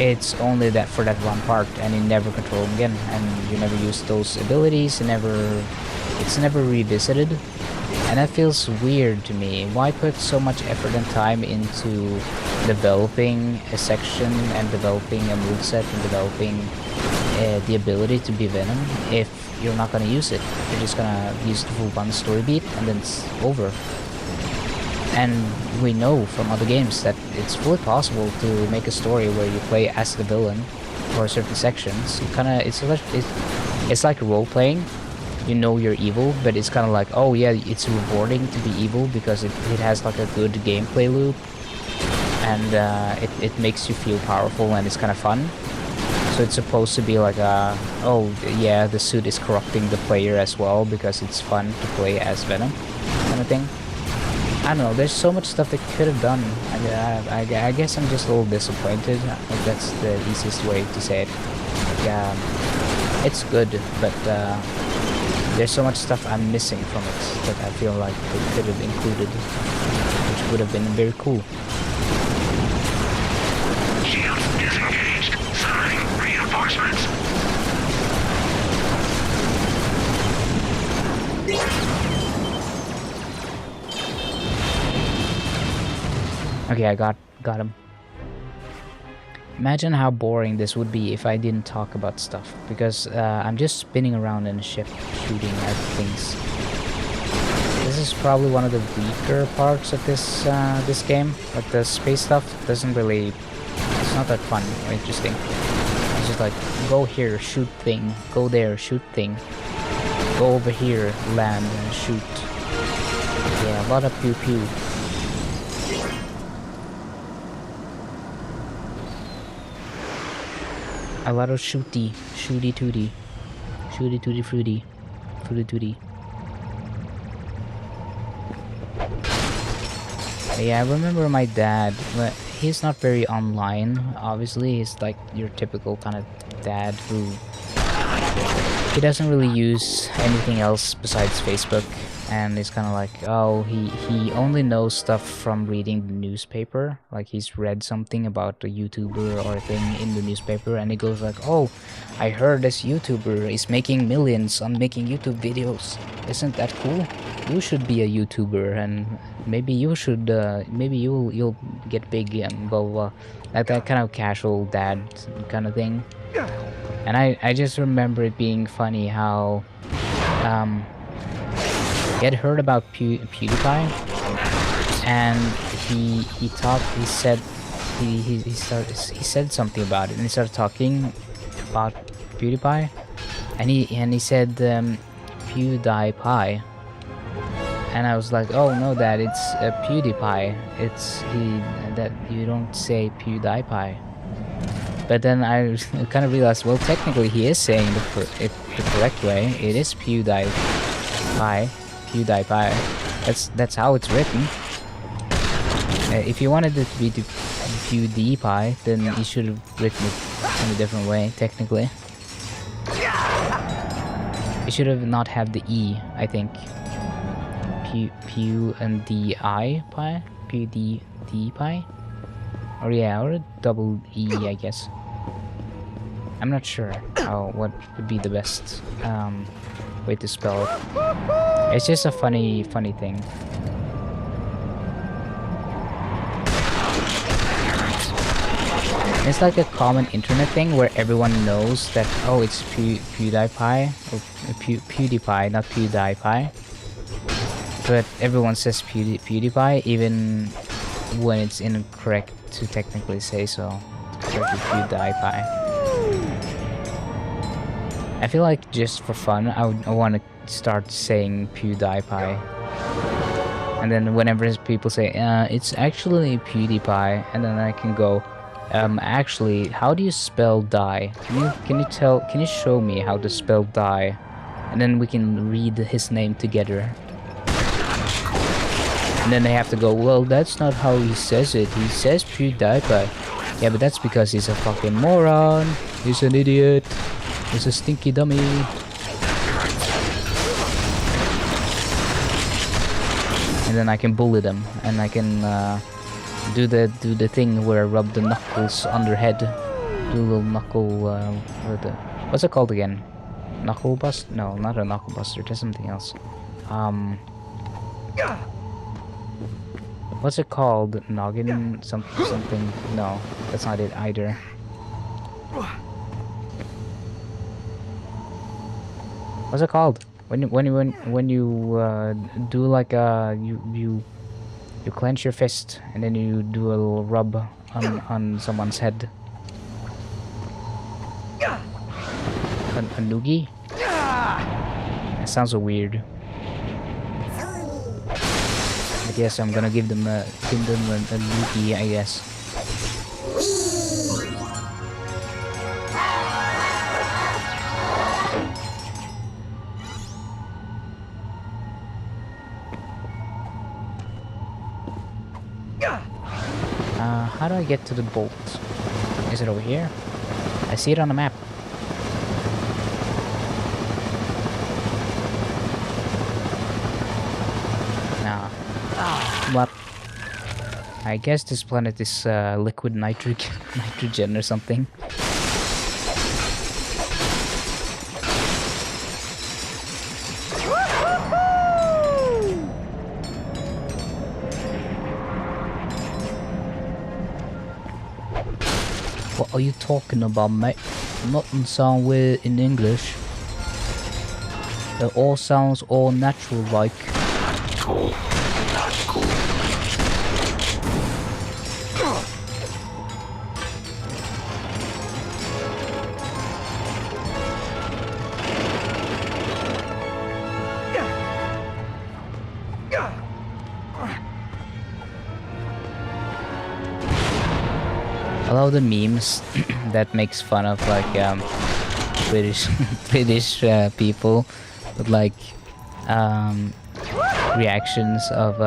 it's only that for that one part, and you never control him again, and you never use those abilities, it's never revisited, and that feels weird to me. Why put so much effort and time into developing a section and developing a moveset and developing the ability to be Venom if you're not gonna use it? You're just gonna use it for one story beat and then it's over. And we know from other games that it's fully possible to make a story where you play as the villain for certain sections. It's like role playing. You know you're evil, but it's kind of like, oh yeah, it's rewarding to be evil because it has like a good gameplay loop, and it makes you feel powerful and it's kind of fun. So it's supposed to be like a, oh yeah, the suit is corrupting the player as well because it's fun to play as Venom kind of thing. I don't know, there's so much stuff they could have done. I guess I'm just a little disappointed. Like, that's the easiest way to say it. Like, it's good, but there's so much stuff I'm missing from it that I feel like they could have included, which would have been very cool. Shield disengaged. Sending reinforcements. Okay, I got him. Imagine how boring this would be if I didn't talk about stuff, because I'm just spinning around in a ship shooting at things. This is probably one of the weaker parts of this this game. Like the space stuff doesn't really, it's not that fun or interesting. It's just like, go here, shoot thing, go there, shoot thing, go over here, land and shoot. Yeah, a lot of pew pew. A lot of shooty tooty, fruity. Yeah, I remember my dad, but he's not very online. Obviously, he's like your typical kind of dad who he doesn't really use anything else besides Facebook, and he's kind of like, oh, he only knows stuff from reading the newspaper. Like he's read something about a YouTuber or a thing in the newspaper, and he goes like, oh, I heard this YouTuber is making millions on making YouTube videos. Isn't that cool? You should be a YouTuber, and maybe you should, maybe you'll get big and blah blah blah. Like that kind of casual dad kind of thing. And I just remember it being funny how he had heard about PewDiePie, and he said something about it, and he started talking about PewDiePie, and he said PewDiePie, and I was like, oh no, Dad, it's PewDiePie. It's that you don't say PewDiePie. But then I kind of realized, well, technically he is saying the correct way. It is PewDiePie. That's how it's written. If you wanted it to be PewDiePie, then you should have written it in a different way, technically. You should have not had the E, I think. Pew and the I pie? PewDiePie? Or yeah, or a double E, I guess. I'm not sure what would be the best way to spell it. It's just a funny thing. It's like a common internet thing where everyone knows that, oh, it's PewDiePie, or PewDiePie, not PewDiePie. But everyone says PewDiePie, even when it's incorrect to technically say so. Correctly PewDiePie. I feel like just for fun, I want to start saying PewDiePie. And then whenever people say, it's actually PewDiePie, and then I can go, actually, how do you spell die? Can you show me how to spell die? And then we can read his name together. And then they have to go, well, that's not how he says it. He says PewDiePie. Yeah, but that's because he's a fucking moron. He's an idiot. He's a stinky dummy. And then I can bully them, and I can do the thing where I rub the knuckles on their head. Do a little knuckle. What's it called again? Knuckle bust? No, not a knuckle buster. There's something else. What's it called? Noggin? Something? No, that's not it either. What's it called? When you do like you clench your fist and then you do a little rub on someone's head. A noogie? That sounds so weird. I guess I'm gonna give them a noogie, I guess. How do I get to the bolt? Is it over here? I see it on the map. Nah. What? I guess this planet is liquid nitrogen or something. What are you talking about, mate? Nothing sound weird in English. It all sounds all natural like. Cool. That's cool. I love the memes that makes fun of like British people with like reactions of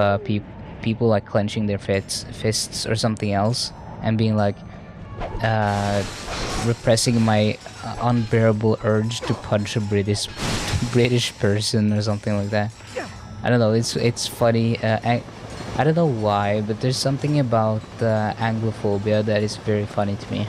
people like clenching their fists or something else, and being like repressing my unbearable urge to punch a British person or something like that. I don't know. It's funny. I don't know why, but there's something about Anglophobia that is very funny to me.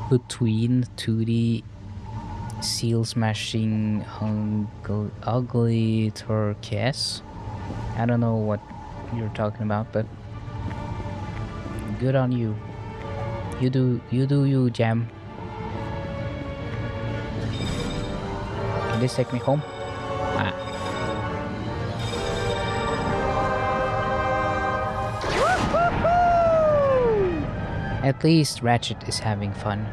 Between 2D seal smashing ugly turquoise. I don't know what you're talking about, but good on you. You do you, Jam. Can this take me home? Ah. At least Ratchet is having fun.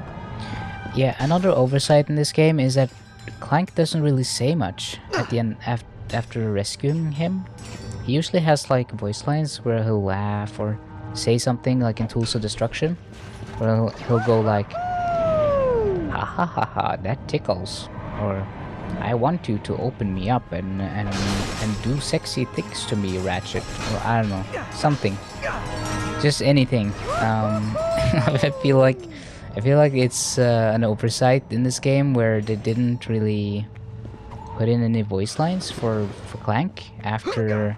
Yeah, another oversight in this game is that Clank doesn't really say much at the end after rescuing him. He usually has like voice lines where he'll laugh or say something like in Tools of Destruction, where he'll go like, ha ha ha ha, that tickles, or I want you to open me up and do sexy things to me, Ratchet, or I don't know, something, just anything. I feel like it's an oversight in this game where they didn't really put in any voice lines for Clank after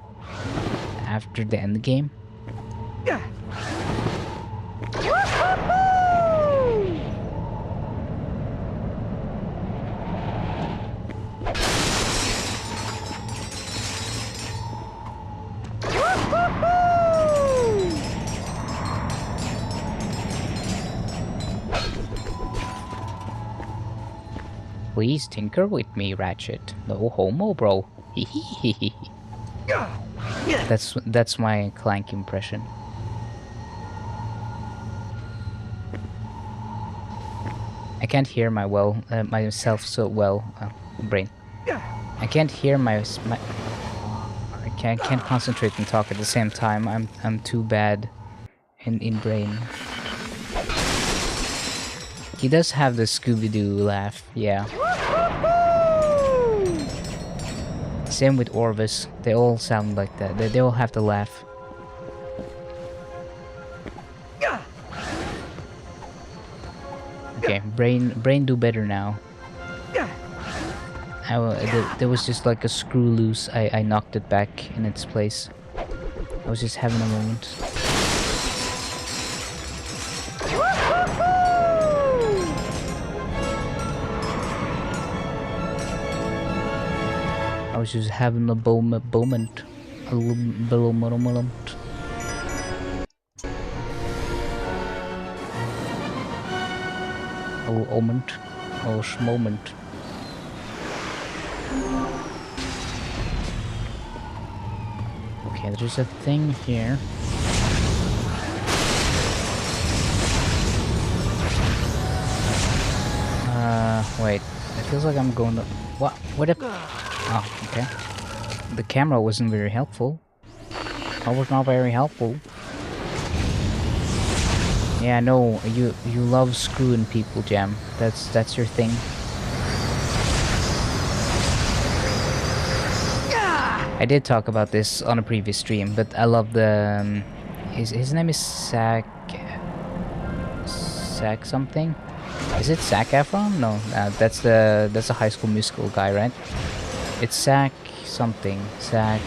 the end game. Please tinker with me, Ratchet. No homo, bro. That's my Clank impression. I can't hear myself so well, brain. I can't hear I can't concentrate and talk at the same time. I'm too bad in brain. He does have the Scooby-Doo laugh, yeah. Same with Orvis. They all sound like that. They all have to laugh. Okay, brain do better now. There was just like a screw loose. I knocked it back in its place. I was just having a moment. I was just having a moment. A little moment. A little moment. A little moment. Okay, there's a thing here. Wait. It feels like I'm going to... What? What if... Oh, okay. The camera wasn't very helpful. That was not very helpful. Yeah, I know. You love screwing people, Jam. That's your thing. I did talk about this on a previous stream, but I love the... his name is Zac something? Is it Zac Efron? No, that's a High School Musical guy, right? It's Zac something. Zac...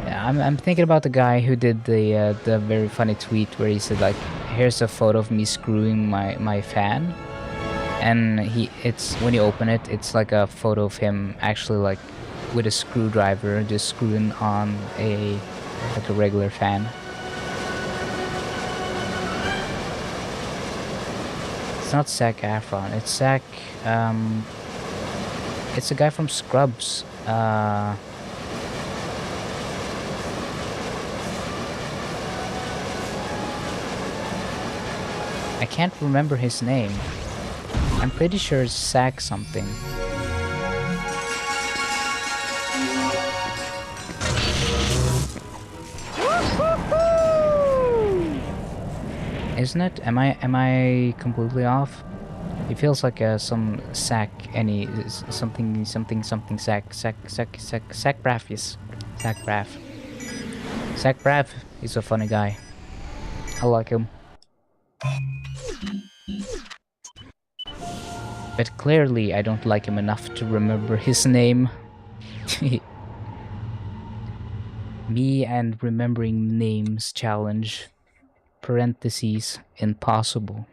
I'm thinking about the guy who did the very funny tweet where he said like, here's a photo of me screwing my fan. And it's when you open it, it's like a photo of him actually like with a screwdriver just screwing on a regular fan. It's not Zac Efron, it's Zac, it's a guy from Scrubs. I can't remember his name. I'm pretty sure it's Zac something. isn't it? Am I completely off? It feels like some sack something sack braff, yes. Sack braff. Sack braff is a funny guy. I like him. But clearly I don't like him enough to remember his name. Me and remembering names challenge. Parentheses, impossible.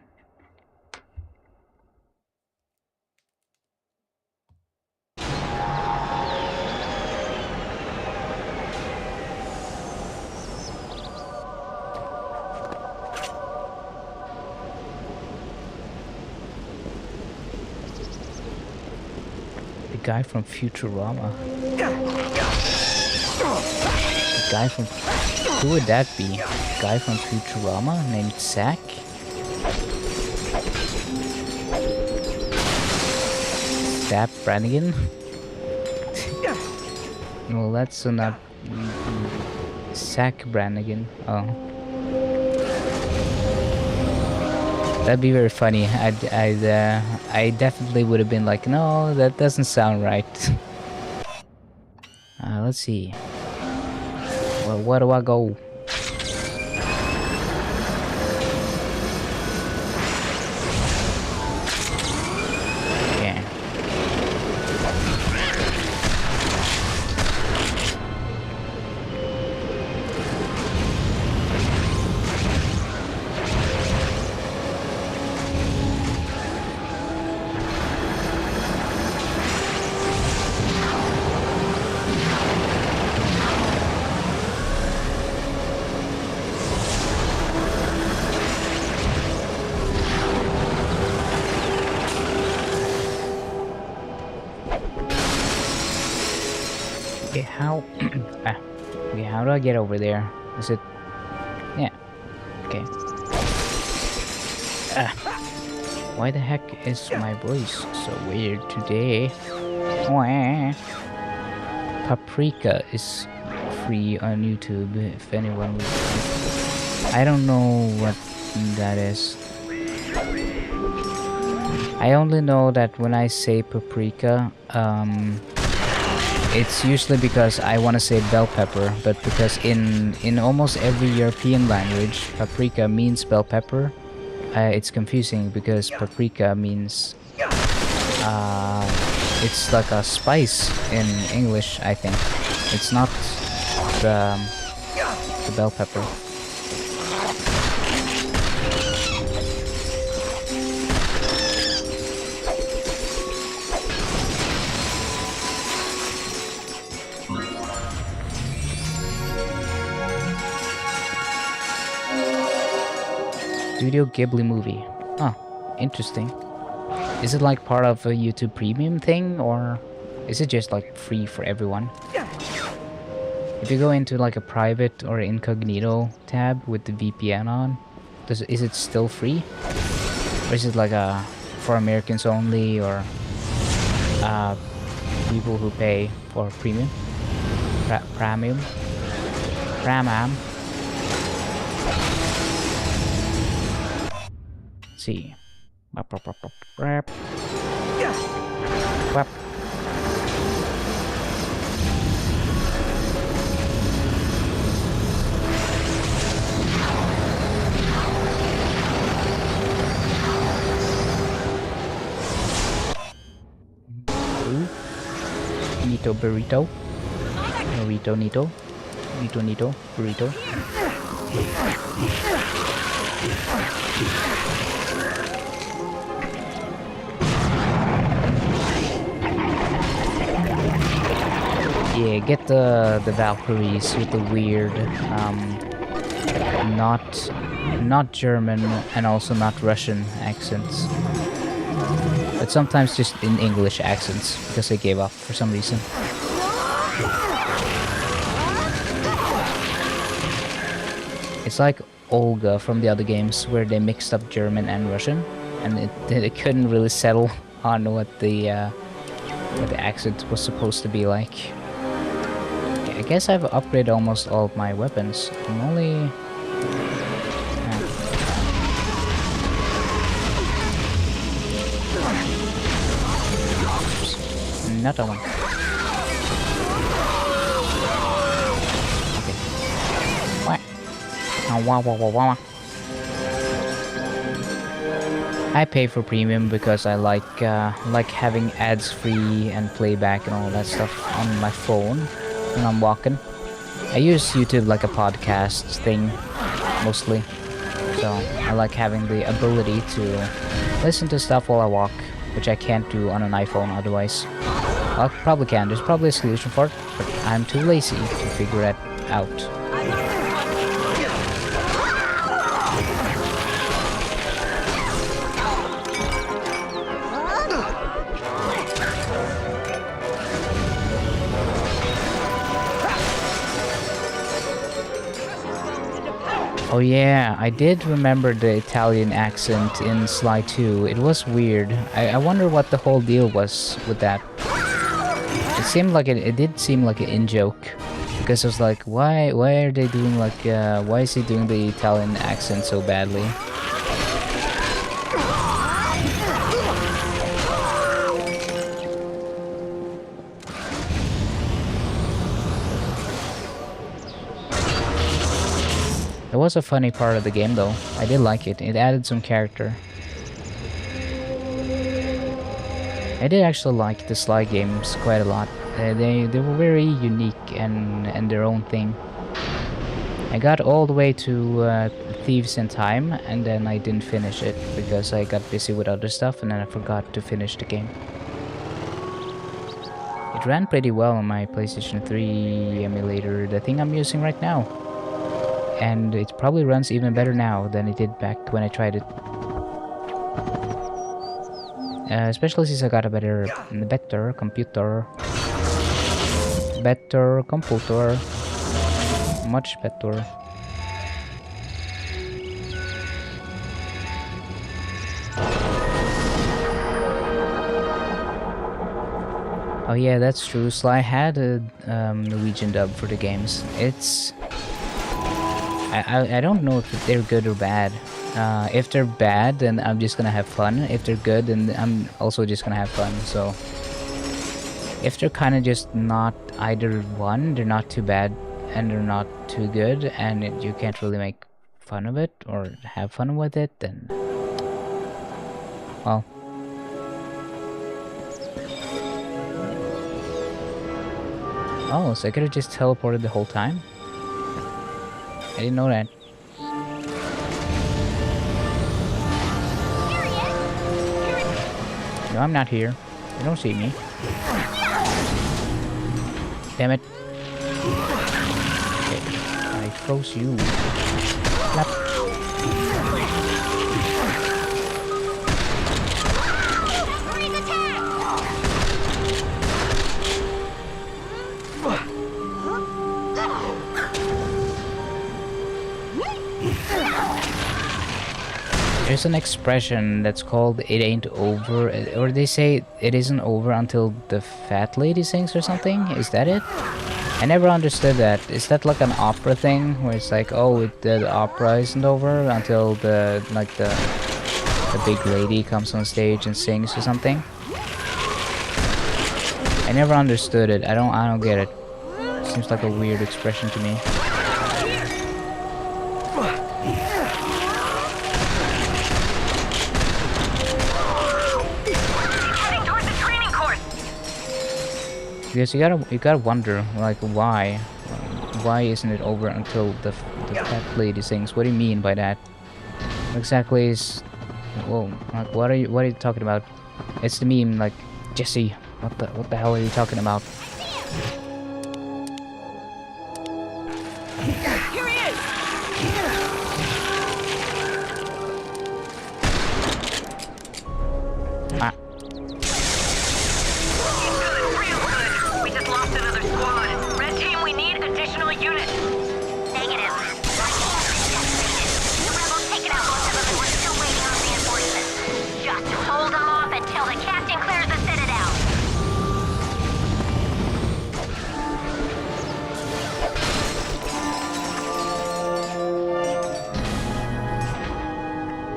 The guy from Futurama. The guy from... Who would that be? The guy from Futurama named Zack? Zap Brannigan? Well, that's not... Zack Brannigan. Oh. That'd be very funny. I definitely would have been like, no, that doesn't sound right. Let's see. Well, where do I go? Yeah. Okay, how... okay, how do I get over there? Is it... Yeah. Okay. Why the heck is my voice so weird today? Wah. Paprika is free on YouTube if anyone would... I don't know what that is. I only know that when I say paprika, it's usually because I want to say bell pepper, but because in almost every European language, paprika means bell pepper. It's confusing because paprika means it's like a spice in English, I think. It's not the bell pepper. Studio Ghibli movie. Huh, interesting. Is it like part of a YouTube premium thing, or is it just like free for everyone? If you go into like a private or incognito tab with the VPN on, is it still free? Or is it like a for Americans only, or people who pay for premium? Premium? See. Wap. Nito burrito. Burrito nito. Nito burrito. Yeah, get the Valkyries with the weird, not German and also not Russian accents, but sometimes just in English accents because they gave up for some reason. It's like Olga from the other games where they mixed up German and Russian, and they couldn't really settle on what the accent was supposed to be like. I guess I've upgraded almost all of my weapons. I'm only... not that one. Okay. What? Oh, wow, wow, wow, wow. I pay for premium because I like having ads free and playback and all that stuff on my phone when I'm walking. I use YouTube like a podcast thing mostly, so I like having the ability to listen to stuff while I walk, which I can't do on an iPhone otherwise. Well, I probably can. There's probably a solution for it, but I'm too lazy to figure it out. Oh yeah, I did remember the Italian accent in Sly 2. It was weird. I wonder what the whole deal was with that. It seemed like it did seem like an in-joke. Because I was like, why are they doing like, why is he doing the Italian accent so badly? It was a funny part of the game though. I did like it. It added some character. I did actually like the Sly games quite a lot. They were very unique and their own thing. I got all the way to Thieves in Time, and then I didn't finish it because I got busy with other stuff, and then I forgot to finish the game. It ran pretty well on my PlayStation 3 emulator, the thing I'm using right now. And it probably runs even better now than it did back when I tried it. Especially since I got a better computer. Better computer. Much better. Oh yeah, that's true. Sly had a Norwegian dub for the games. It's... I don't know if they're good or bad. If they're bad, then I'm just gonna have fun. If they're good, then I'm also just gonna have fun. So if they're kind of just not either one, they're not too bad and they're not too good, and you can't really make fun of it or have fun with it, then well. Oh, so I could have just teleported the whole time? I didn't know that. No, I'm not here. You don't see me. Damn it. Okay, I froze you. Flap. There's an expression that's called "it ain't over," or they say it isn't over until the fat lady sings or something. Is that it? I never understood that. Is that like an opera thing where it's like, oh, the opera isn't over until the big lady comes on stage and sings or something? I never understood it. I don't get it. Seems like a weird expression to me. Because you gotta wonder, like, why isn't it over until the fat lady sings? What do you mean by that? What exactly is? Whoa! Like, what are you talking about? It's the meme, like, Jesse. What the hell are you talking about? Here he is! Ah.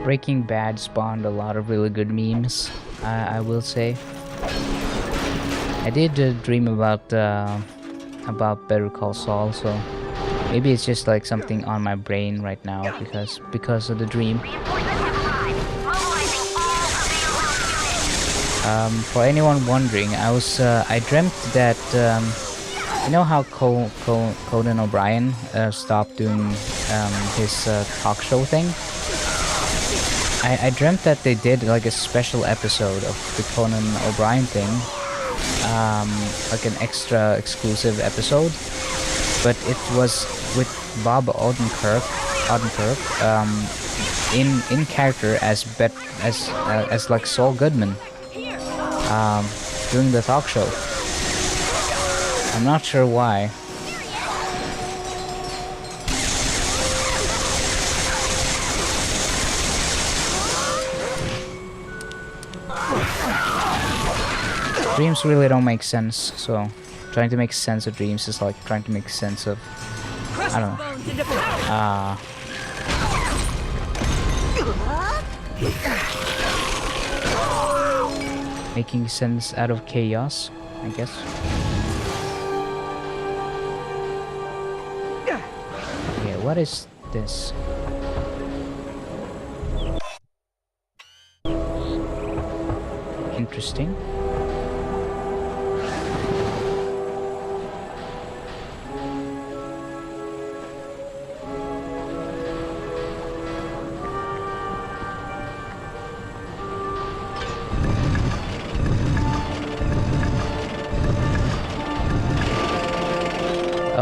Breaking Bad spawned a lot of really good memes, I will say. I did dream about Better Call Saul, so maybe it's just like something on my brain right now because of the dream. For anyone wondering, I dreamt that you know how Conan O'Brien stopped doing his talk show thing. I dreamt that they did like a special episode of the Conan O'Brien thing, like an extra exclusive episode, but it was with Bob Odenkirk, in character as like Saul Goodman, doing the talk show. I'm not sure why. Dreams really don't make sense, so trying to make sense of dreams is like trying to make sense of, I don't know, making sense out of chaos, I guess. Okay, what is this? Interesting.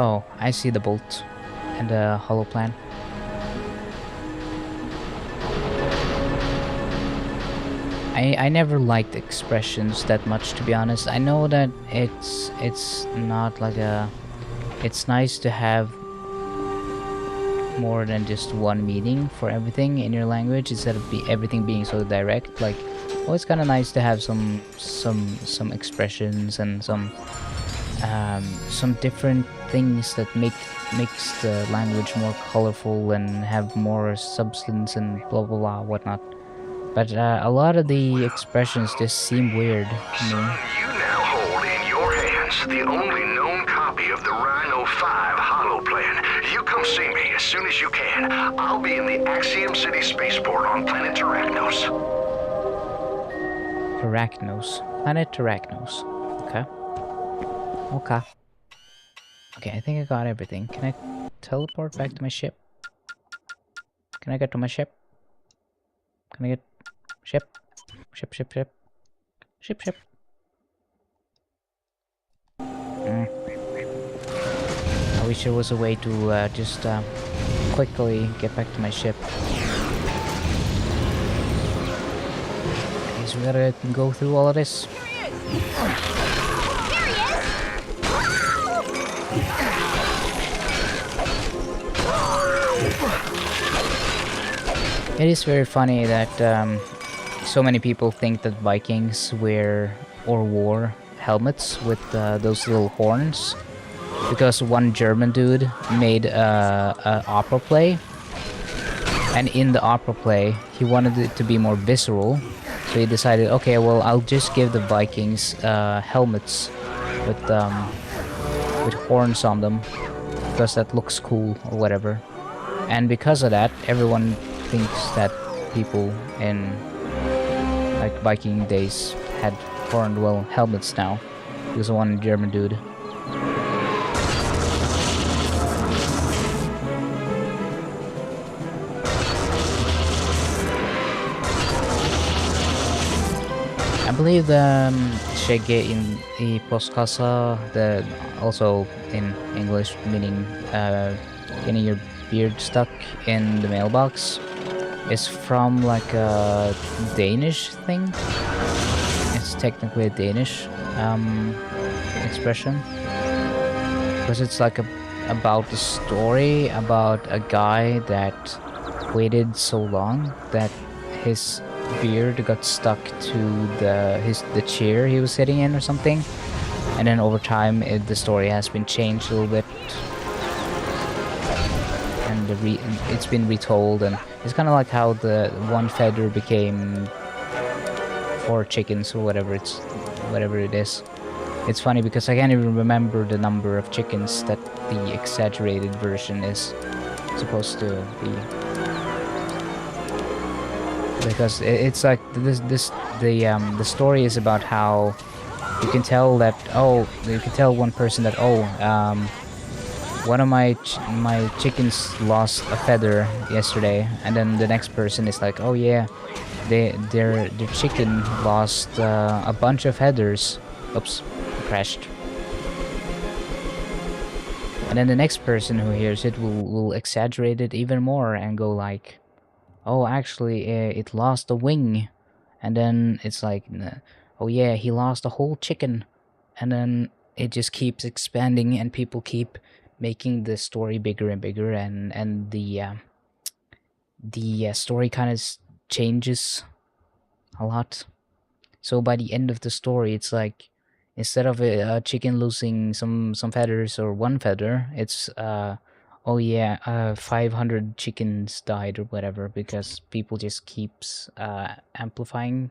Oh, I see the bolt and the hollow plan. I never liked expressions that much, to be honest. I know that it's not like a... It's nice to have more than just one meaning for everything in your language instead of everything being so direct. Like, oh, it's kind of nice to have some expressions and some different things that makes the language more colorful and have more substance and blah blah blah whatnot. But a lot of the expressions just seem weird to me. Son, you now hold in your hands the only known copy of the Rhino 5 HaloPlan. You come see me as soon as you can. I'll be in the Axiom City spaceport on planet Terracnos. Planet Terracnos. Okay. Okay. Okay, I think I got everything. Can I teleport back to my ship? Can I get to my ship? Can I get... Ship? Ship. I wish there was a way to just quickly get back to my ship. Okay, so we gotta go through all of this. It is very funny that so many people think that Vikings wear or wore helmets with those little horns, because one German dude made a opera play, and in the opera play he wanted it to be more visceral, so he decided, okay, well, I'll just give the Vikings helmets with horns on them because that looks cool or whatever. And because of that, everyone thinks that people in like Viking days had horned, well, helmets now. Because of one German dude. I believe the Skägge in the postkassa, the also in English meaning getting your beard stuck in the mailbox, is from like a Danish thing. It's technically a Danish expression, because it's like about the story about a guy that waited so long that his beard got stuck to the chair he was sitting in or something, and then over time the story has been changed a little bit. It's been retold, and it's kind of like how the one feather became 4 chickens or whatever it is. It's funny because I can't even remember the number of chickens that the exaggerated version is supposed to be. Because it's like the story is about how you can tell that you can tell one person that one of my chickens lost a feather yesterday, and then the next person is like, oh yeah, their chicken lost a bunch of feathers. Oops, crashed. And then the next person who hears it will exaggerate it even more and go like, oh, actually, it lost a wing. And then it's like, oh yeah, he lost a whole chicken. And then it just keeps expanding, and people keep making the story bigger and bigger, and the story kind of changes a lot. So by the end of the story, it's like, instead of a chicken losing some feathers or one feather, it's oh yeah, 500 chickens died or whatever, because people just keeps amplifying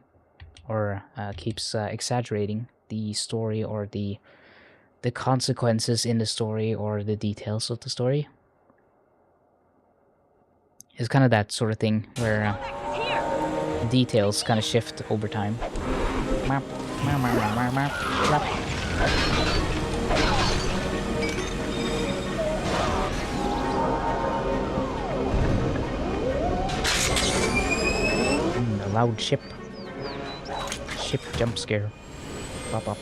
or keeps exaggerating the story or the consequences in the story or the details of the story. It's kind of that sort of thing where details kind of shift over time. A loud ship jump scare. Pop up.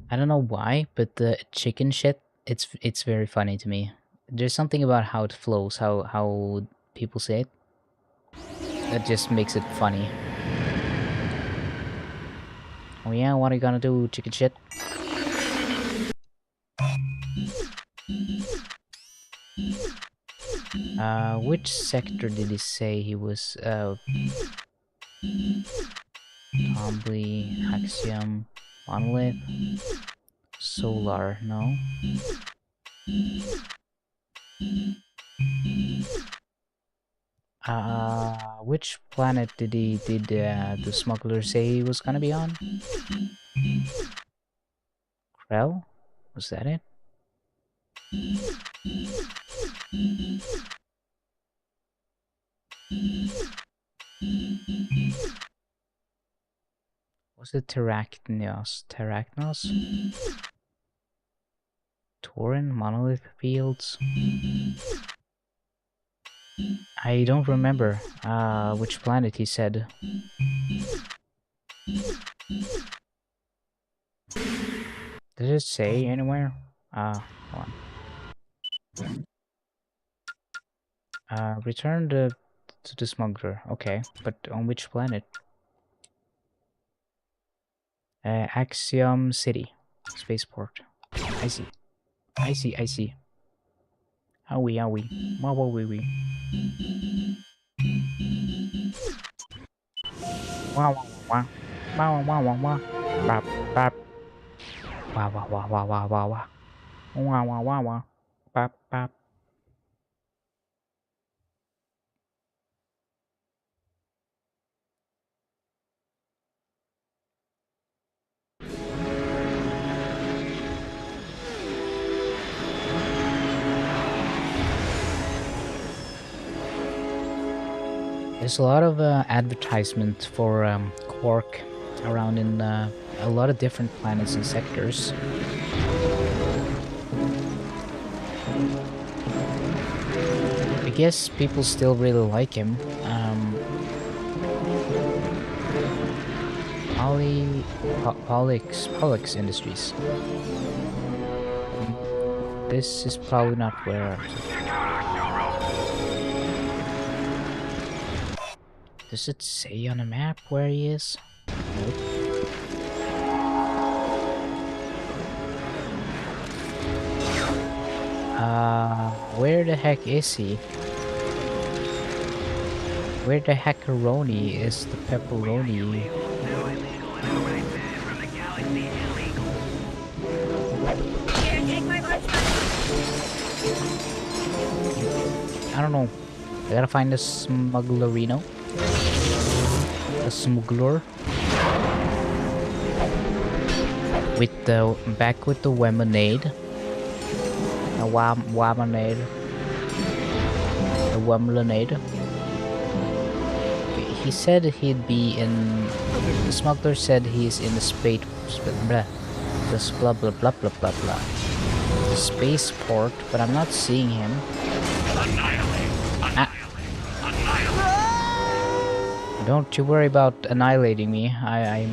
I don't know why, but the chicken shit, it's very funny to me. There's something about how it flows, how people say it, that just makes it funny. Oh yeah, what are you gonna do, chicken shit? Which sector did he say he was? Tombly, Axiom, Monolith, Solar, no? Which planet did the smuggler say he was gonna be on? Krell? Was that it? Was it Terracnos? Tauren? Monolith Fields? I don't remember which planet he said. Does it say anywhere? Hold on. Return to the smuggler. Okay, but on which planet? Axiom City. Spaceport. I see. Owie. Wee. Wow. Bap. Wow. Bap. There's a lot of advertisement for Quark around in a lot of different planets and sectors. I guess people still really like him. Pollux Industries. This is probably not where... Does it say on a map where he is? Nope. Where the heck is he? Where the heckaroni is the pepperoni? I don't know. I gotta find the smugglerino. a smuggler. With the back with the lemonade. A lemonade. A lemonade. He said he'd be in. The smuggler said he's in the space. Blah blah blah blah blah blah blah. The spaceport, but I'm not seeing him. Don't you worry about annihilating me. I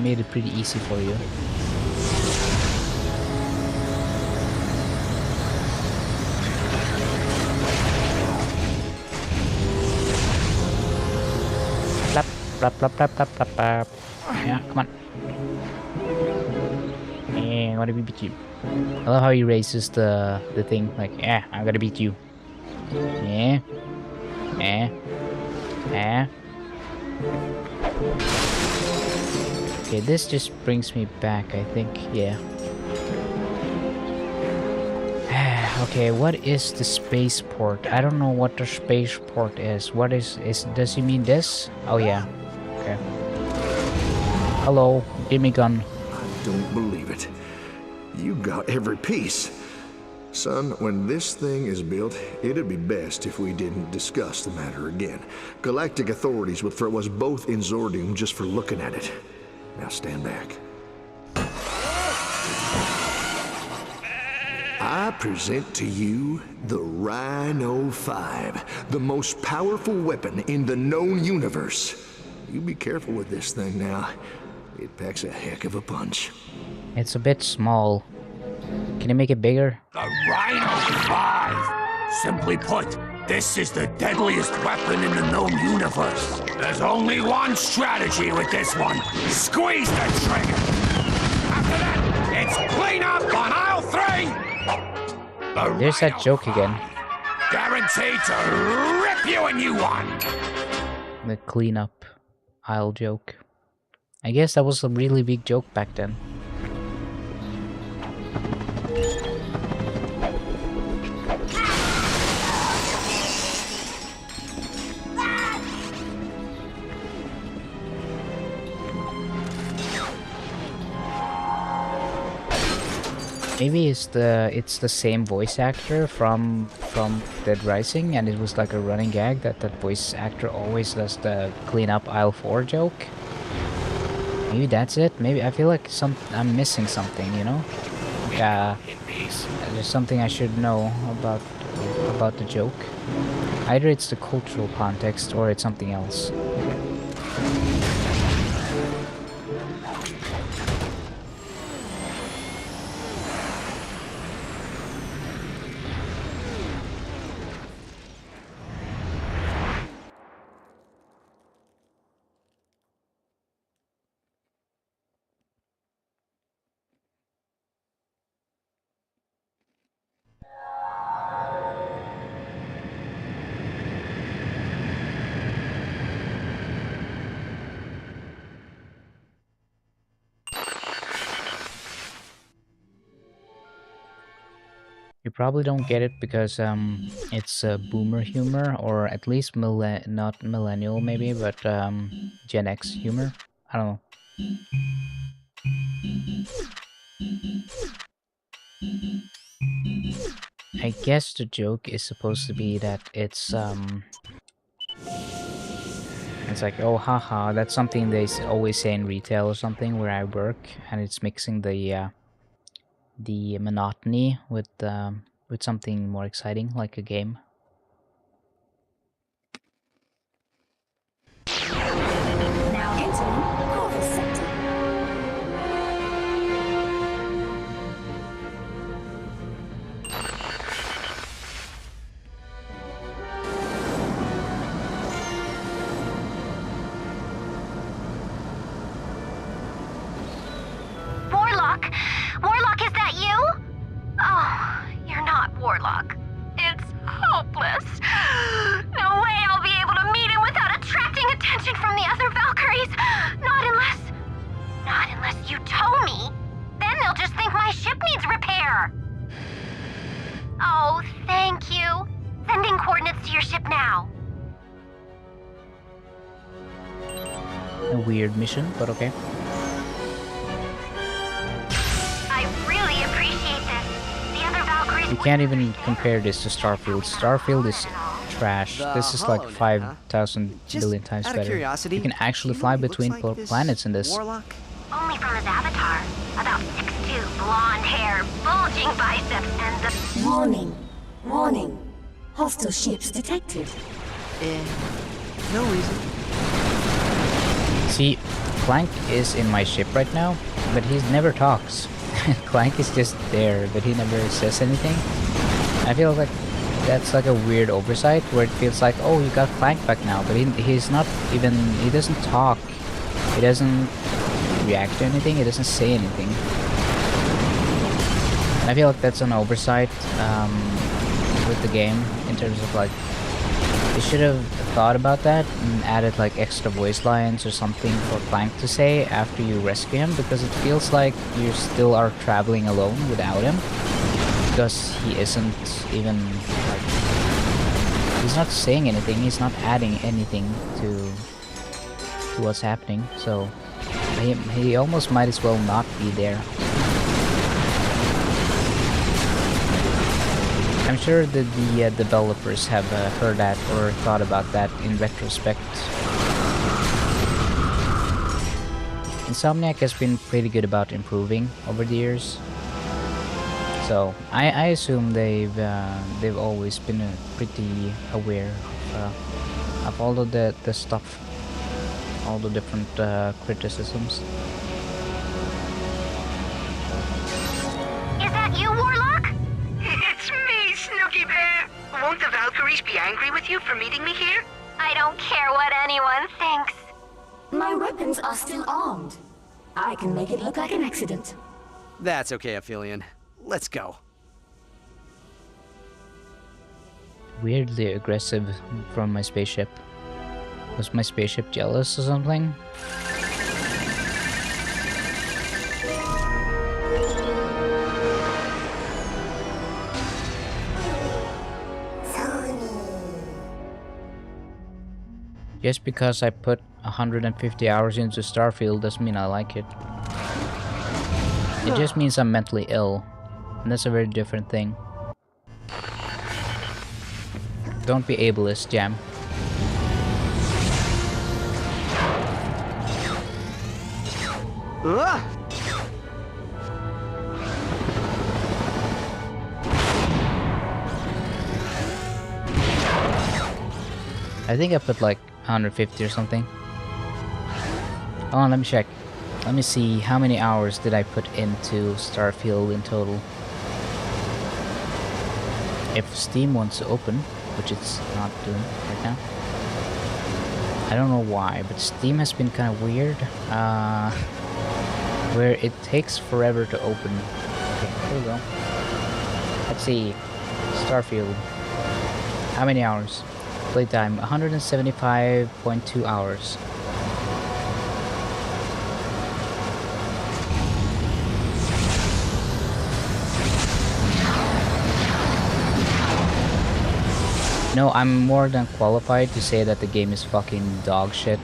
made it pretty easy for you. Blap, blap, blap, blap, blap, blap. Yeah, come on. Yeah, I'm gonna beat you. I love how he raises the thing, like, yeah, I'm gonna beat you. Yeah. Yeah. Yeah. Okay, this just brings me back, I think, yeah. Okay, what is the spaceport? I don't know what the spaceport is. What is does he mean this? Oh yeah. Okay. Hello, give me gun. I don't believe it. You got every piece. Son, when this thing is built, it'd be best if we didn't discuss the matter again. Galactic authorities would throw us both in Zordium just for looking at it. Now stand back. I present to you the Rhino 5, the most powerful weapon in the known universe. You be careful with this thing now. It packs a heck of a punch. It's a bit small. Can you make it bigger? The Rhino 5! Simply put, this is the deadliest weapon in the known universe. There's only one strategy with this one. Squeeze the trigger! After that, it's clean up on aisle 3! The There's that Rhino joke 5, again. guaranteed to rip you a new one! The cleanup aisle joke. I guess that was a really big joke back then. Maybe it's the same voice actor from Dead Rising, and it was like a running gag that voice actor always does the clean up aisle 4 joke. Maybe that's it. Maybe I feel like I'm missing something, you know? Yeah, there's something I should know about the joke. Either it's the cultural context or it's something else. You probably don't get it because it's boomer humor, or at least not millennial maybe, but Gen X humor. I don't know. I guess the joke is supposed to be that it's like, oh haha, that's something they always say in retail or something where I work, and it's mixing the monotony with something more exciting, like a game. Now entering Harvest Sector. Warlock? Warlock, is that you? Oh, you're not Warlock. It's hopeless. No way I'll be able to meet him without attracting attention from the other Valkyries. Not unless you tow me. Then they'll just think my ship needs repair. Oh, thank you. Sending coordinates to your ship now. a weird mission, but okay. I really appreciate this. The other Valkyries. You can't even compare this to Starfield. Starfield is trash. This is like 5,000 billion times out of better. curiosity, You can actually do you know fly what he between looks like, this planets in this. Warlock? Only from his avatar. About 6'2", blonde hair, bulging biceps, and the... Warning. Warning. Hostile ships detected. No reason. See, Clank is in my ship right now, but he never talks. Clank is just there, but he never says anything. I feel like that's like a weird oversight, where it feels like, oh, you got Clank back now, but he's not even, he doesn't talk. He doesn't react to anything, he doesn't say anything. And I feel like that's an oversight with the game, in terms of like, they should have thought about that and added like extra voice lines or something for Clank to say after you rescue him, because it feels like you still are traveling alone without him, because he isn't even like, he's not saying anything, he's not adding anything to what's happening, so he almost might as well not be there. I'm sure that the developers have heard that or thought about that in retrospect. Insomniac has been pretty good about improving over the years, so I assume they've always been pretty aware of all of the stuff, all the different criticisms. Is that you, Warlock? It's me, Snooky Bear. Won't the Valkyries be angry with you for meeting me here? I don't care what anyone thinks. My weapons are still armed. I can make it look like an accident. That's okay, Aphelion. Let's go. Weirdly aggressive from my spaceship. Was my spaceship jealous or something? Just because I put 150 hours into Starfield doesn't mean I like it. It just means I'm mentally ill, and that's a very different thing. Don't be ableist, Jam. I think I put like 150 or something. Hold on, let me check. Let me see how many hours did I put into Starfield in total. If Steam wants to open, which it's not doing right now. I don't know why, but Steam has been kind of weird. Where it takes forever to open. Okay, here we go. Let's see. Starfield. How many hours? Playtime 175.2 hours. No, I'm more than qualified to say that the game is fucking dog shit.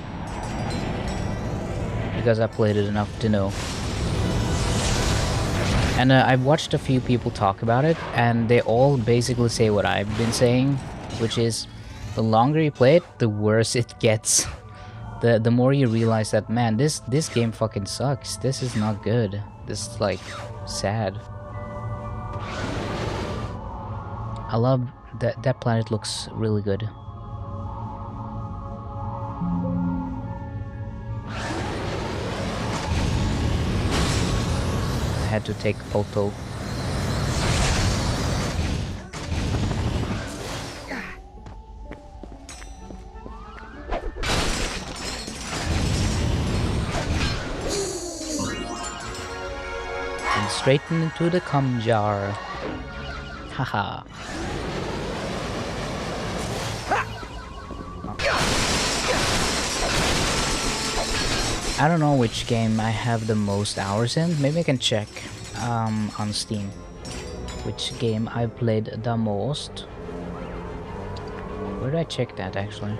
Because I played it enough to know. And I've watched a few people talk about it, and they all basically say what I've been saying, which is, the longer you play it, the worse it gets. The more you realize that, man, this game fucking sucks. This is not good. This is like sad. I love that planet looks really good. I had to take a photo. And straight into the cum jar. Haha. I don't know which game I have the most hours in. Maybe I can check on Steam which game I played the most. Where did I check that actually?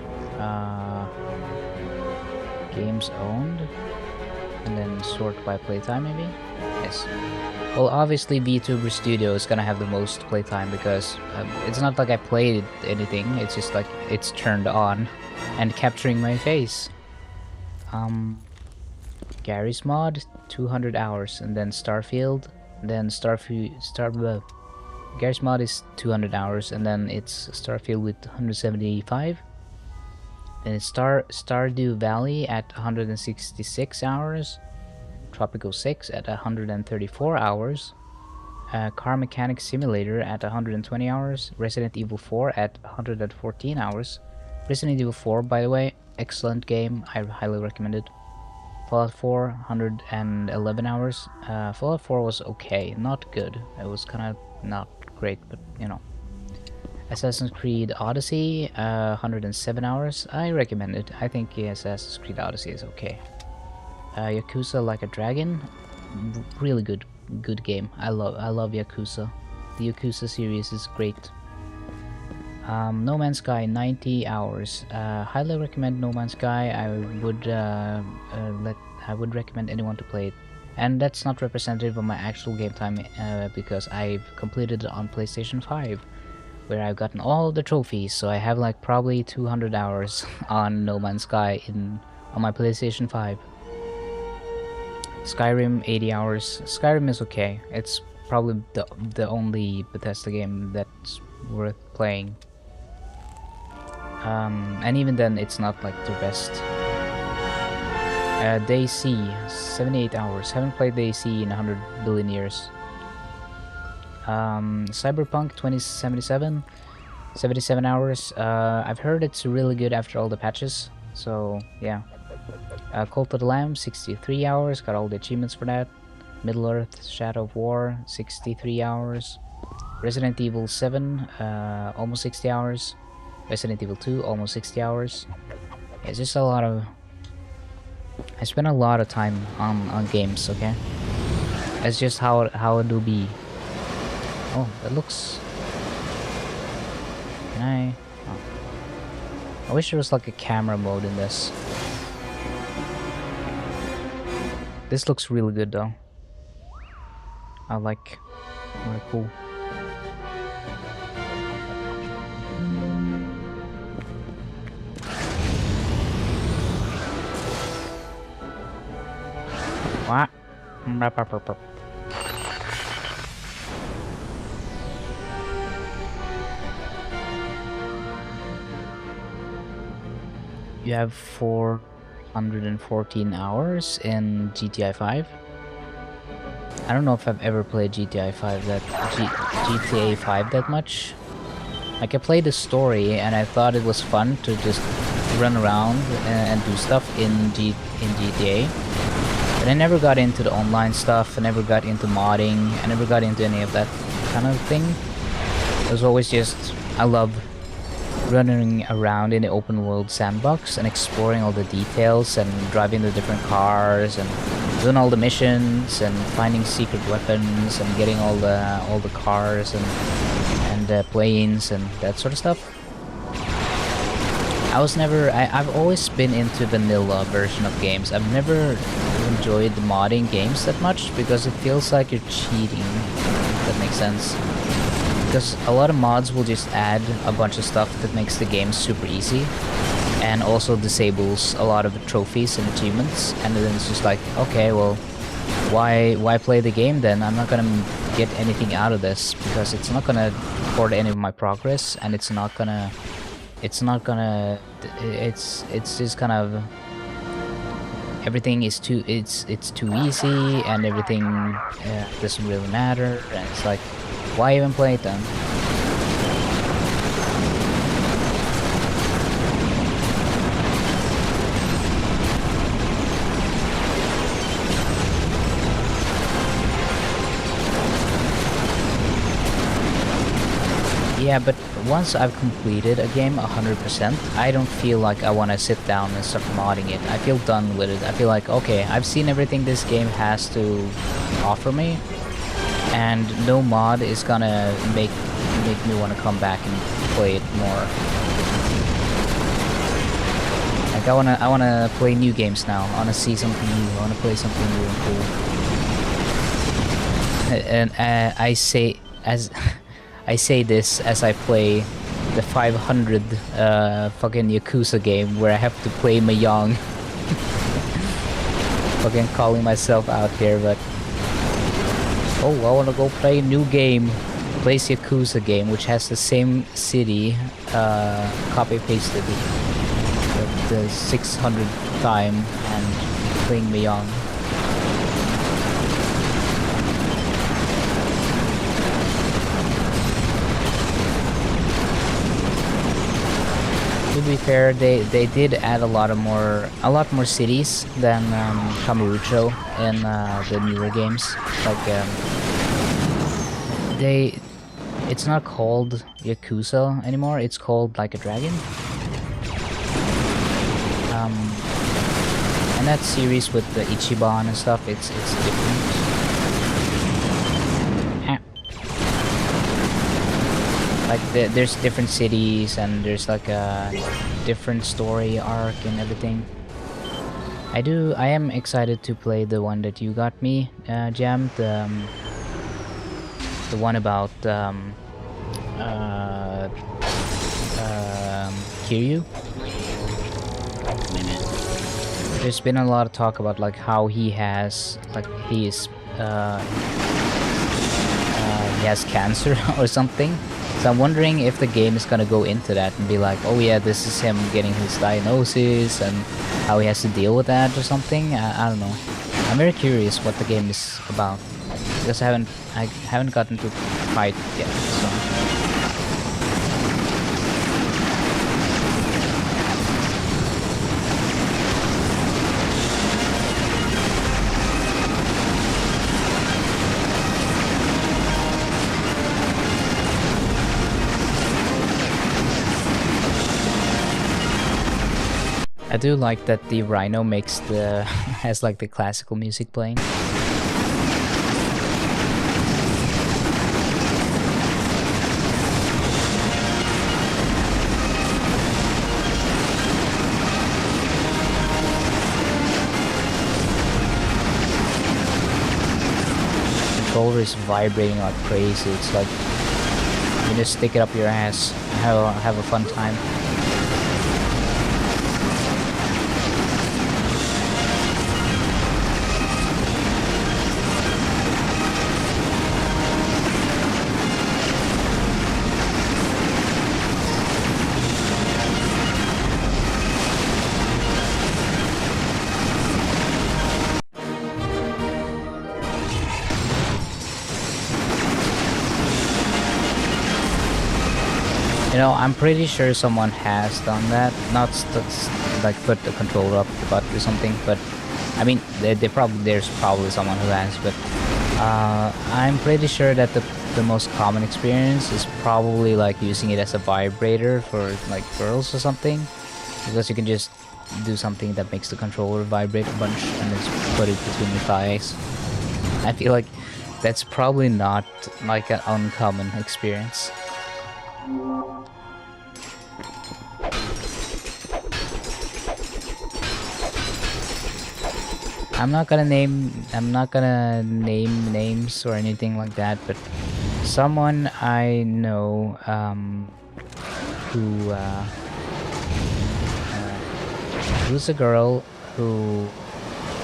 Games owned. And then sort by playtime, maybe? Yes. Well, obviously VTuber Studio is gonna have the most playtime because it's not like I played anything, it's just like it's turned on and capturing my face. Gary's mod, 200 hours, and then Starfield, and then Gary's mod is 200 hours, and then it's Starfield with 175. Then it's Stardew Valley at 166 hours, Tropico 6 at 134 hours, Car Mechanic Simulator at 120 hours, Resident Evil 4 at 114 hours. Resident Evil 4, by the way, excellent game, I highly recommend it. Fallout 4, 111 hours. Fallout 4 was okay, not good. It was kind of not great, but you know. Assassin's Creed Odyssey, 107 hours. I recommend it. I think Assassin's Creed Odyssey is okay. Yakuza Like a Dragon, really good game. I love Yakuza. The Yakuza series is great. No Man's Sky, 90 hours. Highly recommend No Man's Sky. I would recommend anyone to play it. And that's not representative of my actual game time because I've completed it on PlayStation 5, where I've gotten all the trophies. So I have like probably 200 hours on No Man's Sky on my PlayStation 5. Skyrim, 80 hours. Skyrim is okay. It's probably the only Bethesda game that's worth playing. And even then, it's not like the best. DayZ, 78 hours. Haven't played DayZ in 100 billion years. Cyberpunk 2077, 77 hours. I've heard it's really good after all the patches, so yeah. Cult of the Lamb, 63 hours. Got all the achievements for that. Middle-earth, Shadow of War, 63 hours. Resident Evil 7, almost 60 hours. Resident Evil 2, almost 60 hours. Yeah, it's just a lot of... I spend a lot of time on games, okay? That's just how it will be. Oh, that looks... Can I... Oh. I wish there was like a camera mode in this. This looks really good though. I like... Really cool. What? You have 414 hours in GTA 5. I don't know if I've ever played GTA 5 that much. Like I played the story and I thought it was fun to just run around and do stuff in GTA. But I never got into the online stuff, I never got into modding, I never got into any of that kind of thing. It was always just, I love running around in the open world sandbox and exploring all the details and driving the different cars and doing all the missions and finding secret weapons and getting all the cars and planes and that sort of stuff. I've always been into vanilla version of games. I've never enjoyed modding games that much because it feels like you're cheating, if that makes sense. Because a lot of mods will just add a bunch of stuff that makes the game super easy and also disables a lot of the trophies and achievements, and then it's just like, okay, well, why play the game then? I'm not gonna get anything out of this because it's not gonna record any of my progress, and it's just kind of everything is too too easy and everything doesn't really matter, and it's like, why even play it then? Yeah, but once I've completed a game 100%, I don't feel like I want to sit down and start modding it. I feel done with it. I feel like, okay, I've seen everything this game has to offer me, and no mod is gonna make me want to come back and play it more. Like, Like I wanna play new games now. I wanna see something new. I wanna play something new and cool. And I say I say this as I play the 500 fucking Yakuza game where I have to play Mahjong. Fucking calling myself out here, but oh, I wanna go play a new game. Plays Yakuza game, which has the same city, copy pasted the 600th time, and playing Mahjong. To be fair, they did add a lot more cities than Kamurocho in the newer games. Like it's not called Yakuza anymore. It's called Like a Dragon. And that series with the Ichiban and stuff, it's different. Like there's different cities and there's like a different story arc and everything. I am excited to play the one that you got me, Jam, the one about Kiryu. There's been a lot of talk about like how he has cancer or something. So I'm wondering if the game is gonna go into that and be like, oh yeah, this is him getting his diagnosis and how he has to deal with that or something. I don't know. I'm very curious what the game is about because I haven't gotten to fight yet. So. I do like that the Rhino makes has like the classical music playing. The controller is vibrating like crazy. It's like you just stick it up your ass, have a fun time. You know, I'm pretty sure someone has done that. Not like put the controller up the butt or something, but I mean, there's probably someone who has. But I'm pretty sure that the most common experience is probably like using it as a vibrator for like girls or something, because you can just do something that makes the controller vibrate a bunch and just put it between your thighs. I feel like that's probably not like an uncommon experience. I'm not gonna name names or anything like that, but someone I know who's a girl who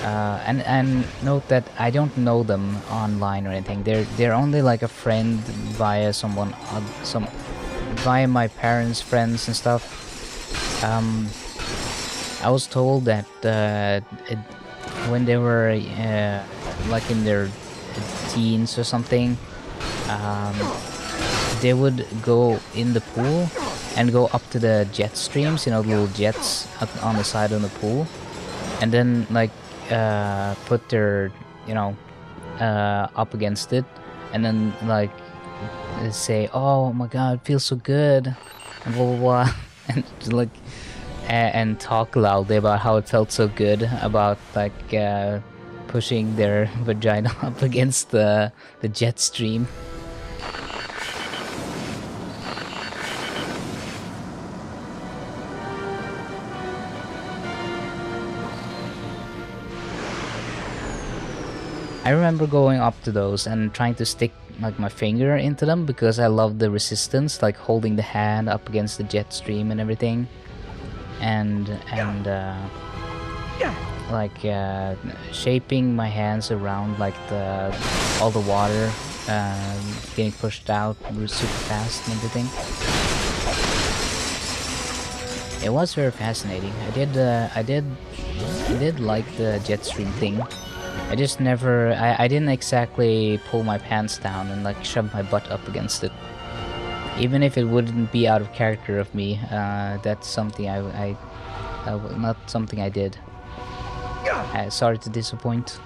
and note that I don't know them online or anything. They're only like a friend via via my parents' friends and stuff. I was told that when they were like in their teens or something, they would go in the pool and go up to the jet streams, you know, little jets on the side of the pool, and then like put their, you know, up against it, and then like say, "Oh my God, it feels so good," and blah blah blah, and like and talk loudly about how it felt so good about like pushing their vagina up against the jet stream. I remember going up to those and trying to stick like my finger into them because I love the resistance, like holding the hand up against the jet stream and everything, and like shaping my hands around like all the water getting pushed out super fast and everything. It was very fascinating. I did like the jet stream thing. I just never, I didn't exactly pull my pants down and like shove my butt up against it. Even if it wouldn't be out of character of me, that's something not something I did. Sorry to disappoint.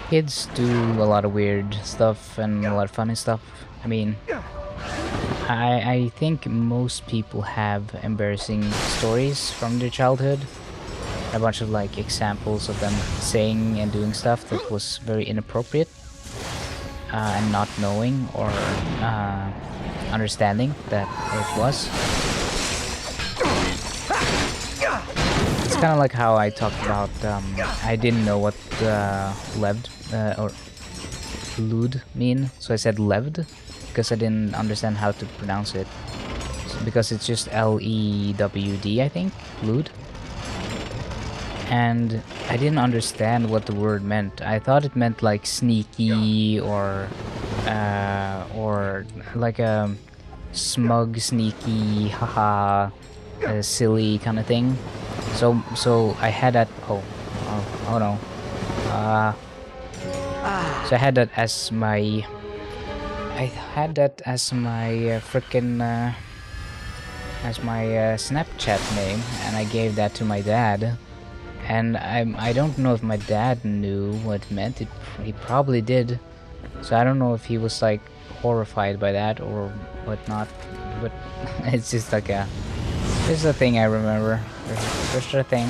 Kids do a lot of weird stuff and a lot of funny stuff. I mean, I think most people have embarrassing stories from their childhood. A bunch of like examples of them saying and doing stuff that was very inappropriate, and not knowing or understanding that it was. It's kind of like how I talked about I didn't know what leved or lewd mean, so I said leved because I didn't understand how to pronounce it, because it's just L-E-W-D, I think, lewd. And I didn't understand what the word meant. I thought it meant like sneaky or like a smug, sneaky, haha, silly kind of thing. So I had that. Oh no. So I had that as my. Frickin' as my Snapchat name, and I gave that to my dad. And I don't know if my dad knew what it meant. He probably did. So I don't know if he was like horrified by that or whatnot. But it's just like it's a thing I remember. Just a thing.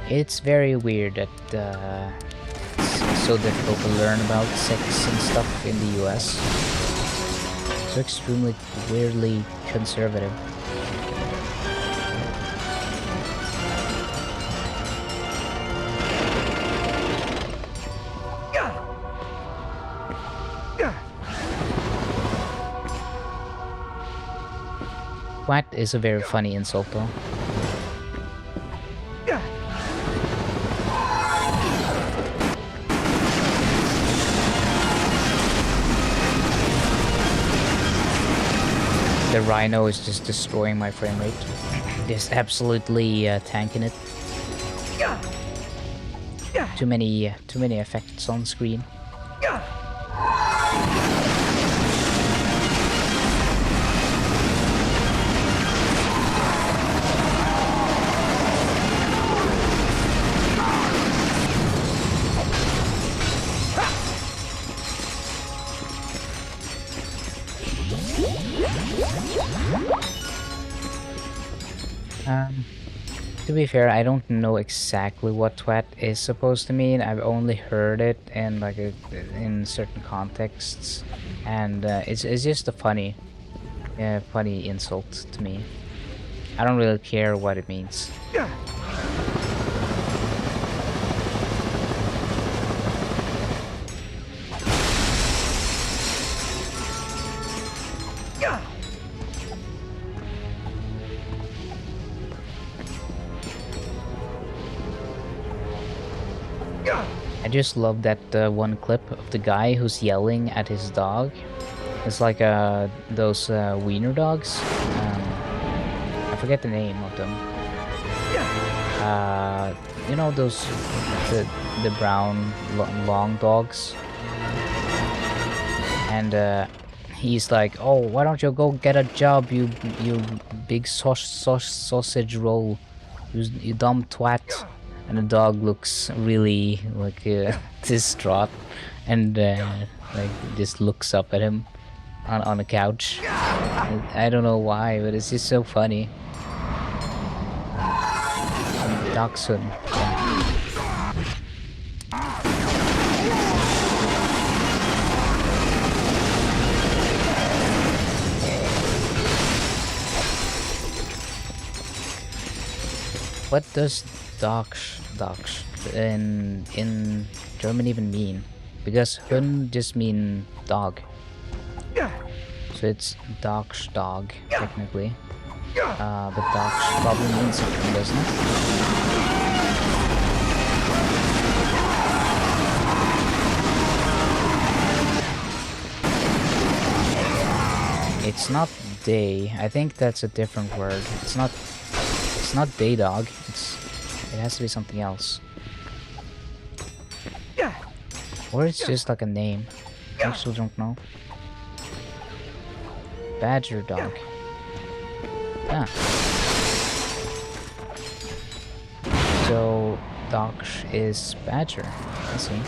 It's very weird that it's so difficult to learn about sex and stuff in the US. So extremely weirdly conservative. What is a very funny insult though. The Rhino is just destroying my frame rate. Just absolutely tanking it. Too many effects on screen. To be fair, I don't know exactly what twat is supposed to mean. I've only heard it in like in certain contexts, and it's just a funny insult to me. I don't really care what it means. I just love that one clip of the guy who's yelling at his dog. It's like those wiener dogs. I forget the name of them. You know those the brown long dogs. And he's like, "Oh, why don't you go get a job, you big sausage roll? You dumb twat. And the dog looks really like distraught, and like just looks up at him on the couch. I don't know why, but it's just so funny. Dachshund. What does Dachs in German even mean? Because Hund just mean dog. So it's Dachs dog, technically. But Dachs probably means something, doesn't it? It's not day. I think that's a different word. It's not day dog. It has to be something else. Or it's just like a name. I still don't know. Badger dog. Ah. So Dachs is badger. I see.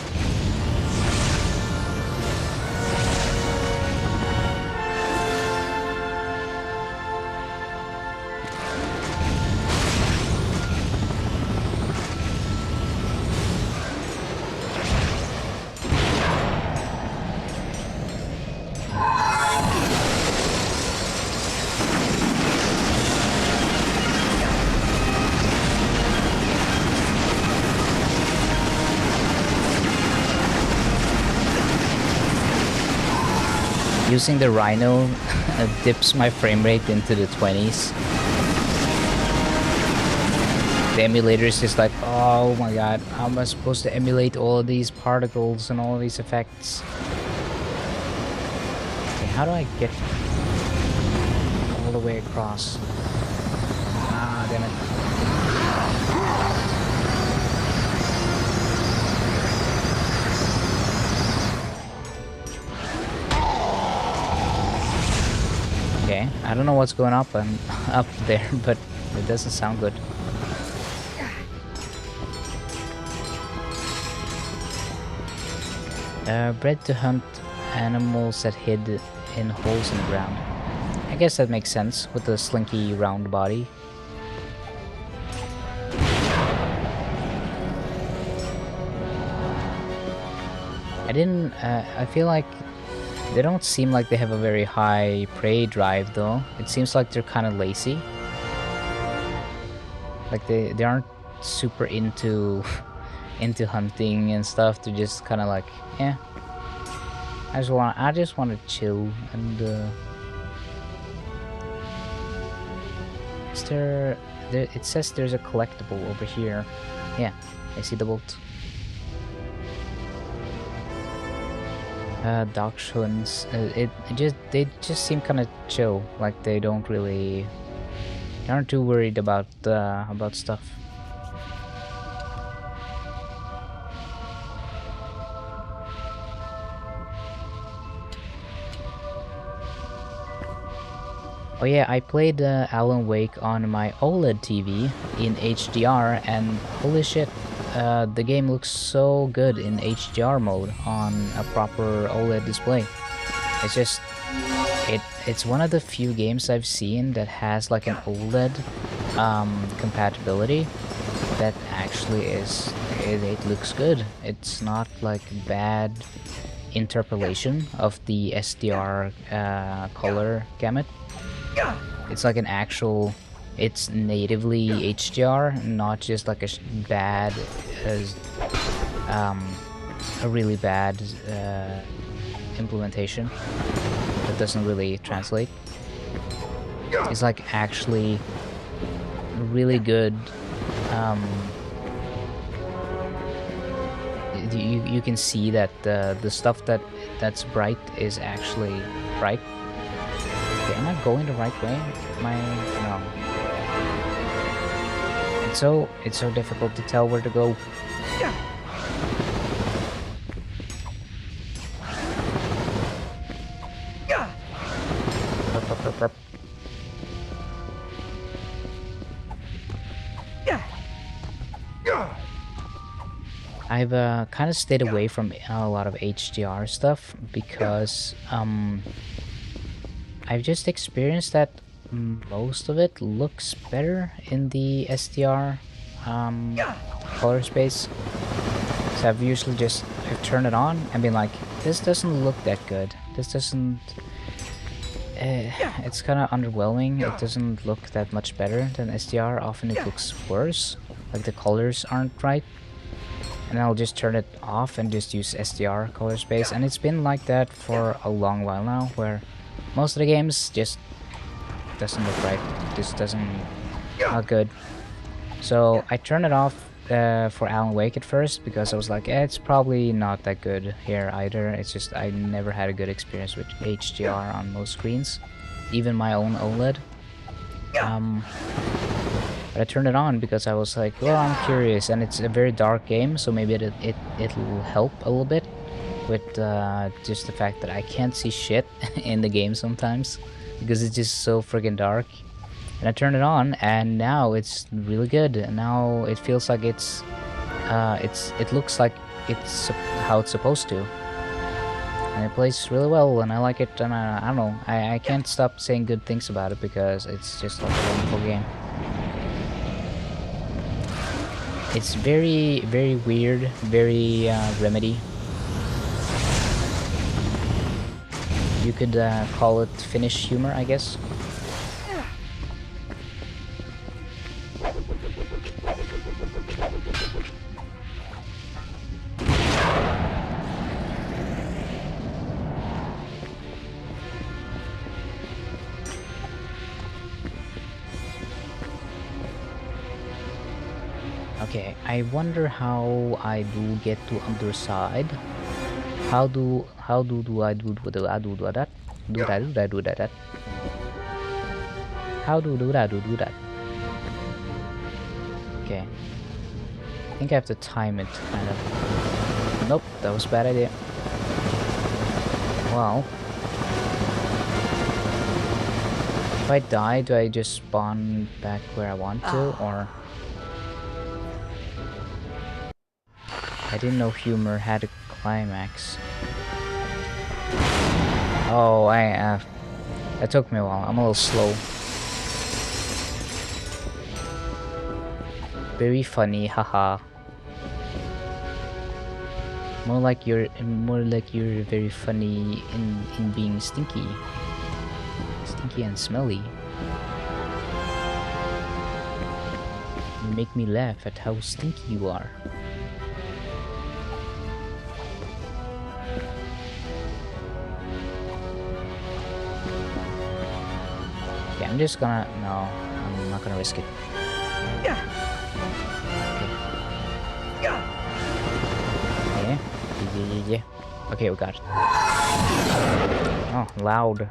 Using the Rhino dips my frame rate into the 20s. The emulator is just like, oh my god, how am I supposed to emulate all of these particles and all of these effects? Okay, how do I get all the way across? Ah, damn it. Okay, I don't know what's going up and up there, but it doesn't sound good. Bred to hunt animals that hid in holes in the ground. I guess that makes sense with the slinky round body. I feel like they don't seem like they have a very high prey drive though. It seems like they're kind of lazy. Like they aren't super into hunting and stuff. They're just kind of like, yeah. I just want to chill and is there it says there's a collectible over here. Yeah, I see the bolt. Dachshunds. They just seem kind of chill. Like they aren't too worried about stuff. Oh yeah, I played Alan Wake on my OLED TV in HDR, and holy shit, the game looks so good in HDR mode on a proper OLED display. It's just, it's one of the few games I've seen that has like an OLED compatibility that actually it looks good. It's not like bad interpolation of the SDR color gamut. It's like an actual, it's natively HDR, not just like a really bad implementation that doesn't really translate. It's like actually really good. You can see that the stuff that's bright is actually bright. Okay, am I going the right way? No. It's so difficult to tell where to go. I've kind of stayed away from a lot of HDR stuff because I've just experienced that most of it looks better in the SDR color space. So I've usually just turned it on and been like, this doesn't look that good. This doesn't... it's kind of underwhelming. It doesn't look that much better than SDR. Often it looks worse. Like the colors aren't right. And I'll just turn it off and just use SDR color space. And it's been like that for a long while now, where most of the games just doesn't look right. Just doesn't... not good. So I turned it off for Alan Wake at first, because I was like, it's probably not that good here either. It's just I never had a good experience with HDR on most screens, even my own OLED. But I turned it on because I was like, well, I'm curious, and it's a very dark game, so maybe it'll help a little bit with just the fact that I can't see shit in the game sometimes because it's just so friggin' dark. And I turned it on, and now it's really good. And now it feels like it looks like it's how it's supposed to, and it plays really well, and I like it. And I don't know, I can't stop saying good things about it because it's just like a wonderful game. It's very, very weird, very Remedy. You could call it Finnish humor, I guess. Okay, I wonder how I do get to underside. How do I do that? Do I do that? How do I do that? Okay. I think I have to time it kind of. Nope, that was a bad idea. Well, if I die, do I just spawn back where I want to, or? I didn't know humor had a climax. Oh, that took me a while. I'm a little slow. Very funny, haha. More like you're very funny in being stinky and smelly. You make me laugh at how stinky you are. I'm just gonna... no, I'm not gonna risk it. Okay. Yeah. Okay, we got it. Oh, loud.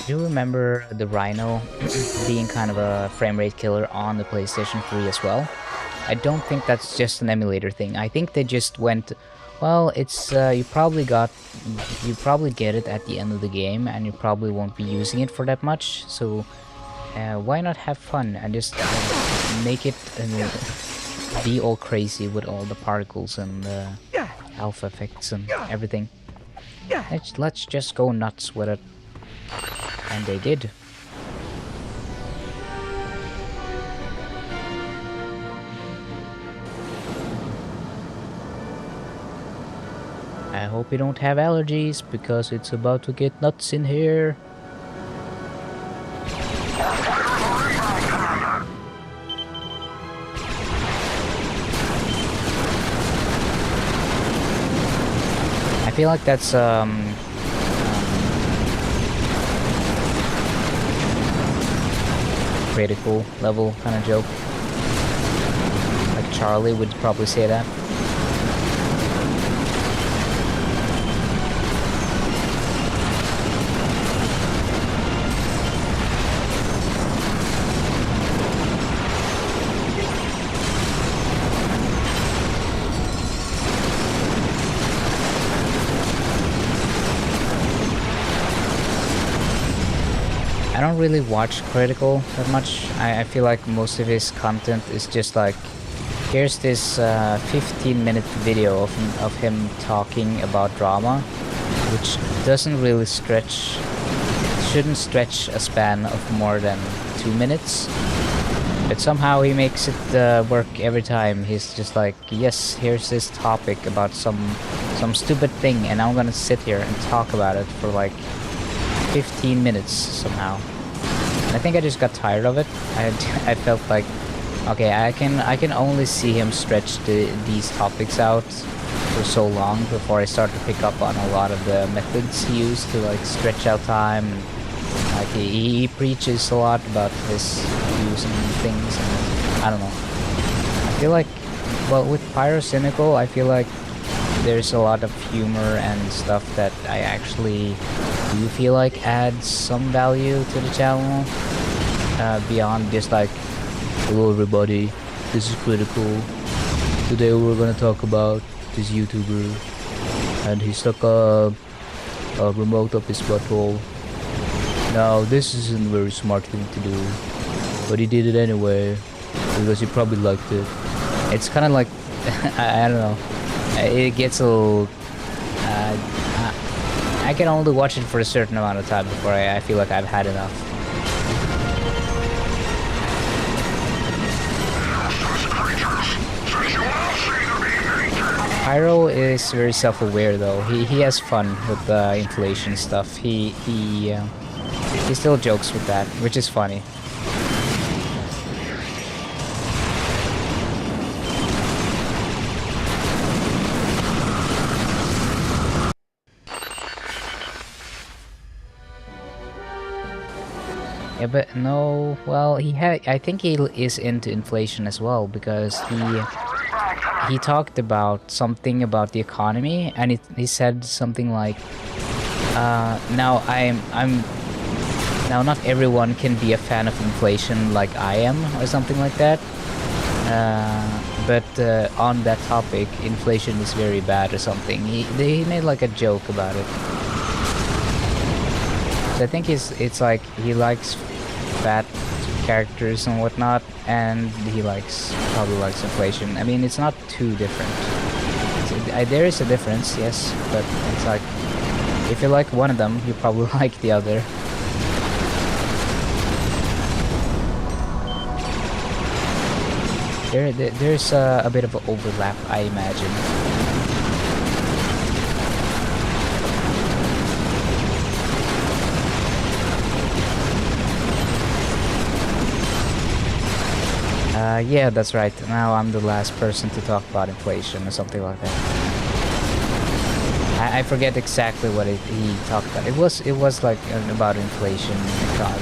Do you remember the Rhino being kind of a frame rate killer on the PlayStation 3 as well? I don't think that's just an emulator thing. I think they just went, well, it's you probably get it at the end of the game, and you probably won't be using it for that much. So why not have fun and just make it be all crazy with all the particles and alpha effects and everything. Let's just go nuts with it. And they did. I hope you don't have allergies, because it's about to get nuts in here. I feel like that's critical level kind of joke. Like Charlie would probably say that. really watch Critical that much. I feel like most of his content is just like, here's this 15-minute video of him talking about drama, which doesn't really shouldn't stretch a span of more than 2 minutes. But somehow he makes it work every time. He's just like, yes, here's this topic about some stupid thing, and I'm gonna sit here and talk about it for like 15 minutes somehow. And I think I just got tired of it. I felt like, okay, I can only see him stretch these topics out for so long before I start to pick up on a lot of the methods he used to like stretch out time. And, like he preaches a lot about his views and things, and I don't know. I feel like, well, with Pyrocynical, I feel like there's a lot of humor and stuff that I actually do feel like adds some value to the channel, beyond just like, hello everybody, this is Critical. Today we're gonna talk about this YouTuber, and he stuck a remote up his butthole. Now, this isn't a very smart thing to do, but he did it anyway, because he probably liked it. It's kind of like, I don't know, it gets a little, I can only watch it for a certain amount of time before I feel like I've had enough. Pyro is very self-aware though. He has fun with the inflation stuff. He still jokes with that, which is funny. Yeah, but no, well, I think he is into inflation as well, because he talked about something about the economy, and he said something like, now now not everyone can be a fan of inflation like I am, or something like that. But on that topic, inflation is very bad or something. He made like a joke about it. So I think it's like he likes fat characters and whatnot, and he probably likes inflation. I mean, it's not too different. There is a difference, yes, but it's like, if you like one of them, you probably like the other. There's a bit of an overlap, I imagine. Yeah, that's right. Now I'm the last person to talk about inflation or something like that. I forget exactly what he talked about. It was like about inflation,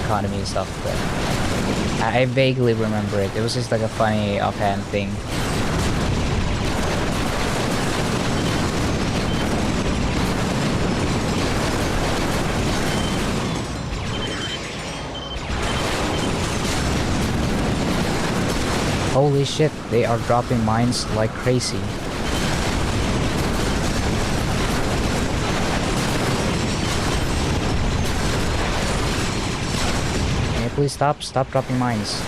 economy and stuff, but I vaguely remember it. It was just like a funny offhand thing. Holy shit, they are dropping mines like crazy. Can you please stop dropping mines?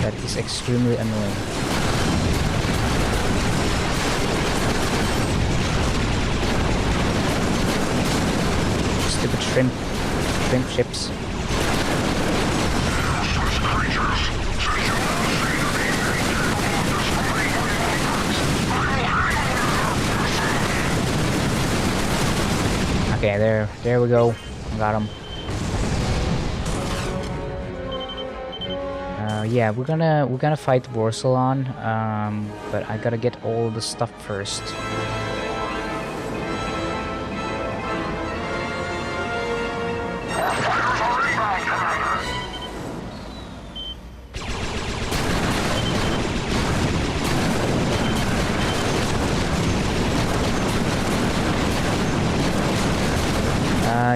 That is extremely annoying. Stupid shrimp ships. Okay, there we go. Got him. Yeah, we're gonna fight Warsalon, but I gotta get all the stuff first.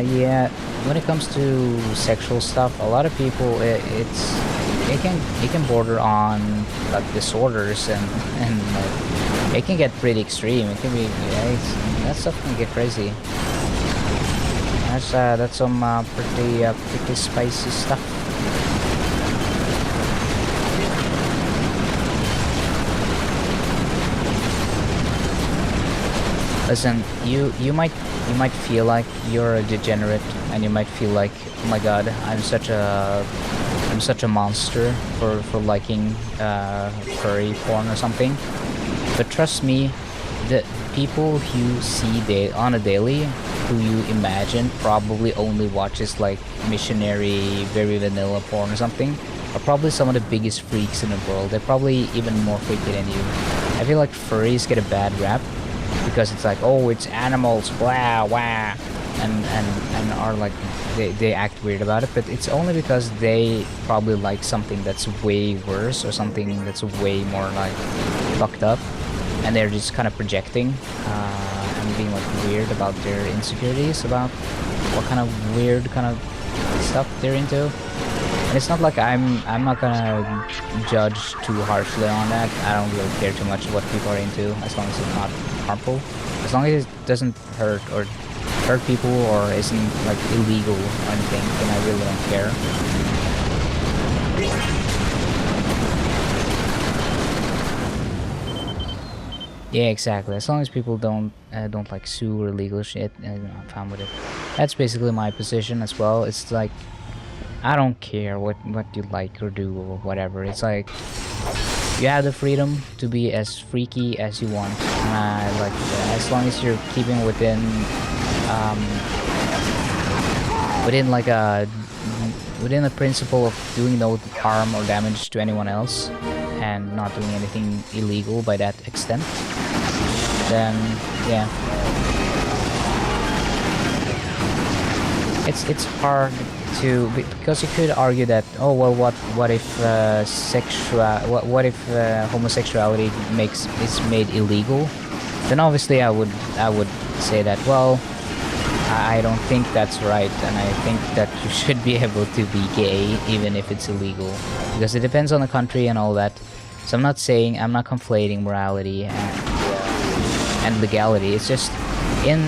Yeah, when it comes to sexual stuff, a lot of people, it can border on like disorders, and like, it can get pretty extreme. It can be, that stuff can get crazy. that's some pretty spicy stuff. Listen, you might feel like you're a degenerate, and you might feel like, oh my god, I'm such a monster for liking furry porn or something. But trust me, the people you see on a daily, who you imagine probably only watches like missionary, very vanilla porn or something, are probably some of the biggest freaks in the world. They're probably even more freaky than you. I feel like furries get a bad rap because it's like, oh, it's animals, blah, wah, and are like, they act weird about it, but it's only because they probably like something that's way worse, or something that's way more like fucked up, and they're just kind of projecting and being like weird about their insecurities about what kind of weird kind of stuff they're into. And it's not like I'm not gonna judge too harshly on that. I don't really care too much what people are into, as long as it's not harmful, as long as it doesn't hurt people or isn't like illegal or anything, then I really don't care. Yeah, exactly. As long as people don't like sue or illegal shit, I'm fine with it. That's basically my position as well. It's like, I don't care what you like or do or whatever. It's like, you have the freedom to be as freaky as you want. Like, as long as you're keeping within the principle of doing no harm or damage to anyone else, and not doing anything illegal by that extent, then yeah. It's hard to, because you could argue that, oh well, what if homosexuality is made illegal? Then obviously I would say that, well, I don't think that's right, and I think that you should be able to be gay even if it's illegal, because it depends on the country and all that. So I'm not conflating morality and legality. It's just in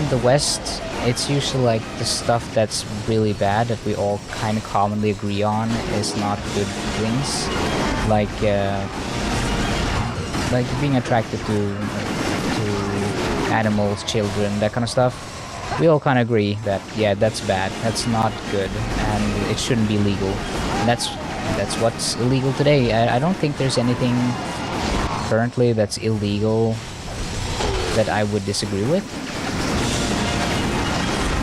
the West, it's usually like the stuff that's really bad that we all kind of commonly agree on is not good things, like being attracted to animals, children, that kind of stuff. We all kind of agree that, yeah, that's bad, that's not good, and it shouldn't be legal. And that's what's illegal today. I don't think there's anything currently that's illegal that I would disagree with.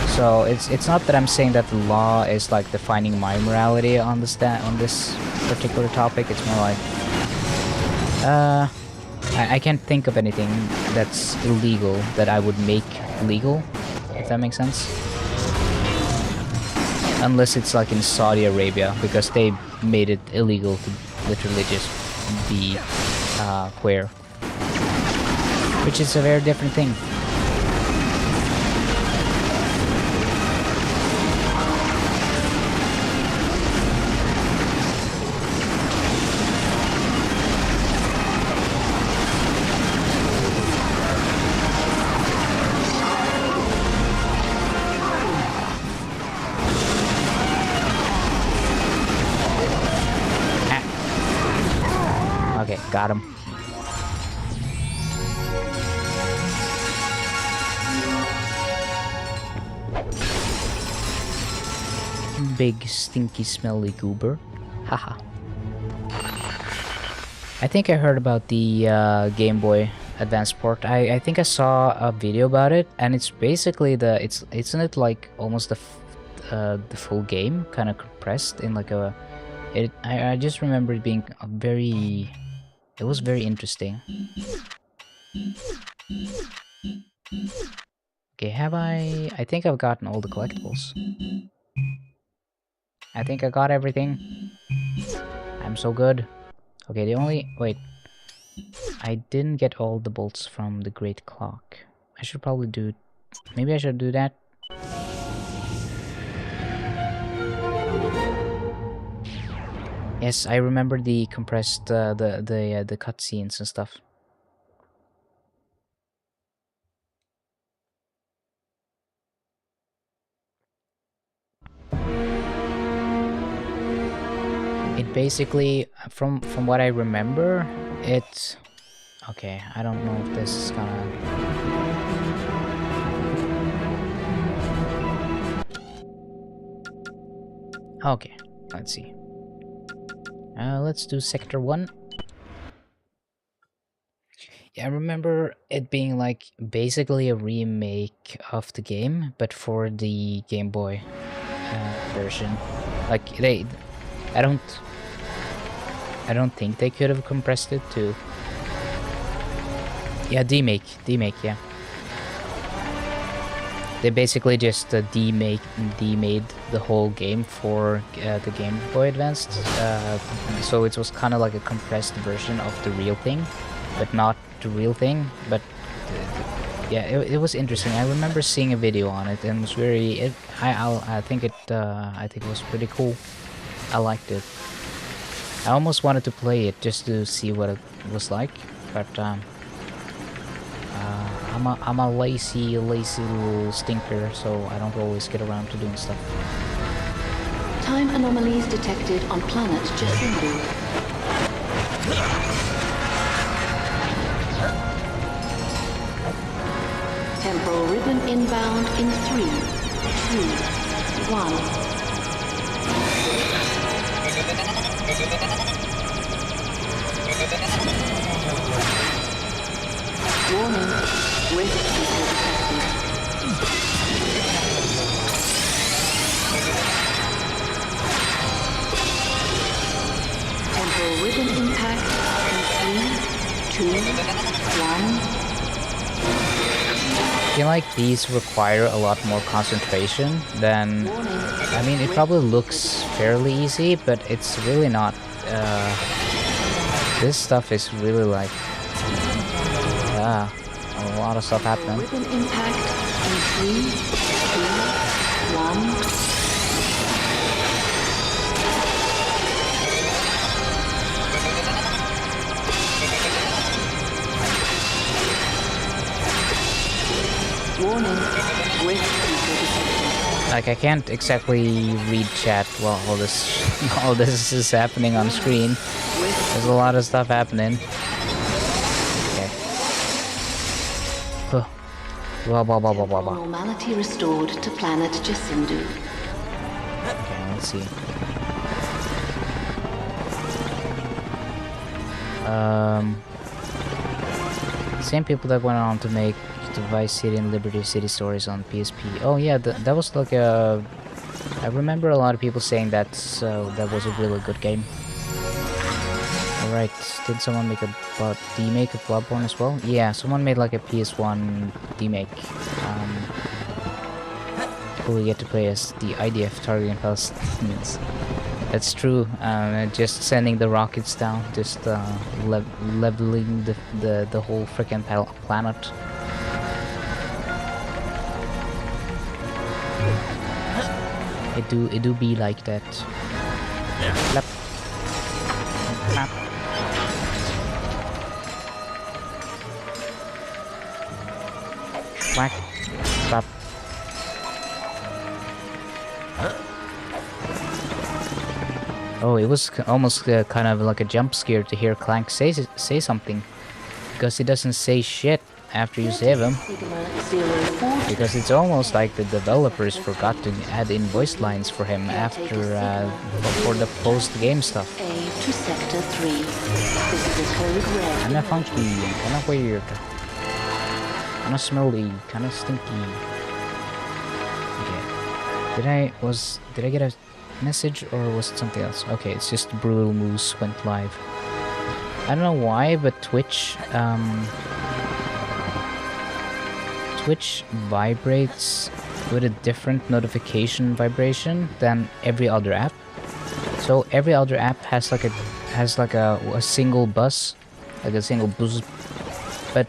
So it's not that I'm saying that the law is like defining my morality on this particular topic. It's more like, I can't think of anything that's illegal that I would make legal, if that makes sense. Unless it's like in Saudi Arabia, because they made it illegal to literally just be queer, which is a very different thing. Okay, got him. Big, stinky, smelly goober. Haha. I think I heard about the Game Boy Advance port. I think I saw a video about it, and it's basically isn't it like almost the full game kind of compressed in like a. I just remember it being it was very interesting. Okay, I think I've gotten all the collectibles. I think I got everything. I'm so good. Okay, wait. I didn't get all the bolts from the Great Clock. I should probably maybe I should do that. Yes, I remember the compressed, the cutscenes and stuff. basically, from what I remember, it's... Okay, I don't know if this is gonna... Okay, let's see. Let's do Sector 1. Yeah, I remember it being like basically a remake of the game, but for the Game Boy version. Like I don't think they could have compressed it to. Yeah, demake, yeah. They basically just demade the whole game for the Game Boy Advanced, so it was kind of like a compressed version of the real thing, but not the real thing. But yeah, it was interesting. I remember seeing a video on it, and it was very. I think it was pretty cool. I liked it. I almost wanted to play it just to see what it was like, but I'm a lazy little stinker, so I don't always get around to doing stuff. Time anomalies detected on planet Jacindu. Temporal ribbon inbound in 3, 2, 1. Warning, rift detected. Temporal ribbon impact in 3, 2, 1. I feel like these require a lot more concentration than... I mean, it probably looks fairly easy, but it's really not. This stuff is really like... Yeah, a lot of stuff happening. Ribbon impact in 3, 2, 1. Warning, like I can't exactly read chat while all this is happening on screen. There's a lot of stuff happening. Okay. Blah blah blah blah blah blah. Normality restored to planet Jacindu. Okay, let's see. Same people that went on to make the Vice City and Liberty City stories on PSP. Oh yeah, that was like a... I remember a lot of people saying that was a really good game. Alright, did someone make a demake of Bloodborne as well? Yeah, someone made like a PS1 demake. We get to play as the IDF targeting Palestinians. That's true. Just sending the rockets down, just leveling the whole freaking planet. It do be like that. Clap. Clap. Whack. Clap. Oh, it was almost kind of like a jump scare to hear Clank say something, because he doesn't say shit after you save him. Because it's almost like the developers forgot to add in voice lines for him after for the post-game stuff. To Sector 3. This is code red. Kinda funky, kinda weird, kinda smelly, kinda stinky. Okay. Did I get a message or was it something else? Okay, it's just Brutal Moose went live. I don't know why, but Twitch vibrates with a different notification vibration than every other app. So every other app has like a single buzz, like a single buzz, but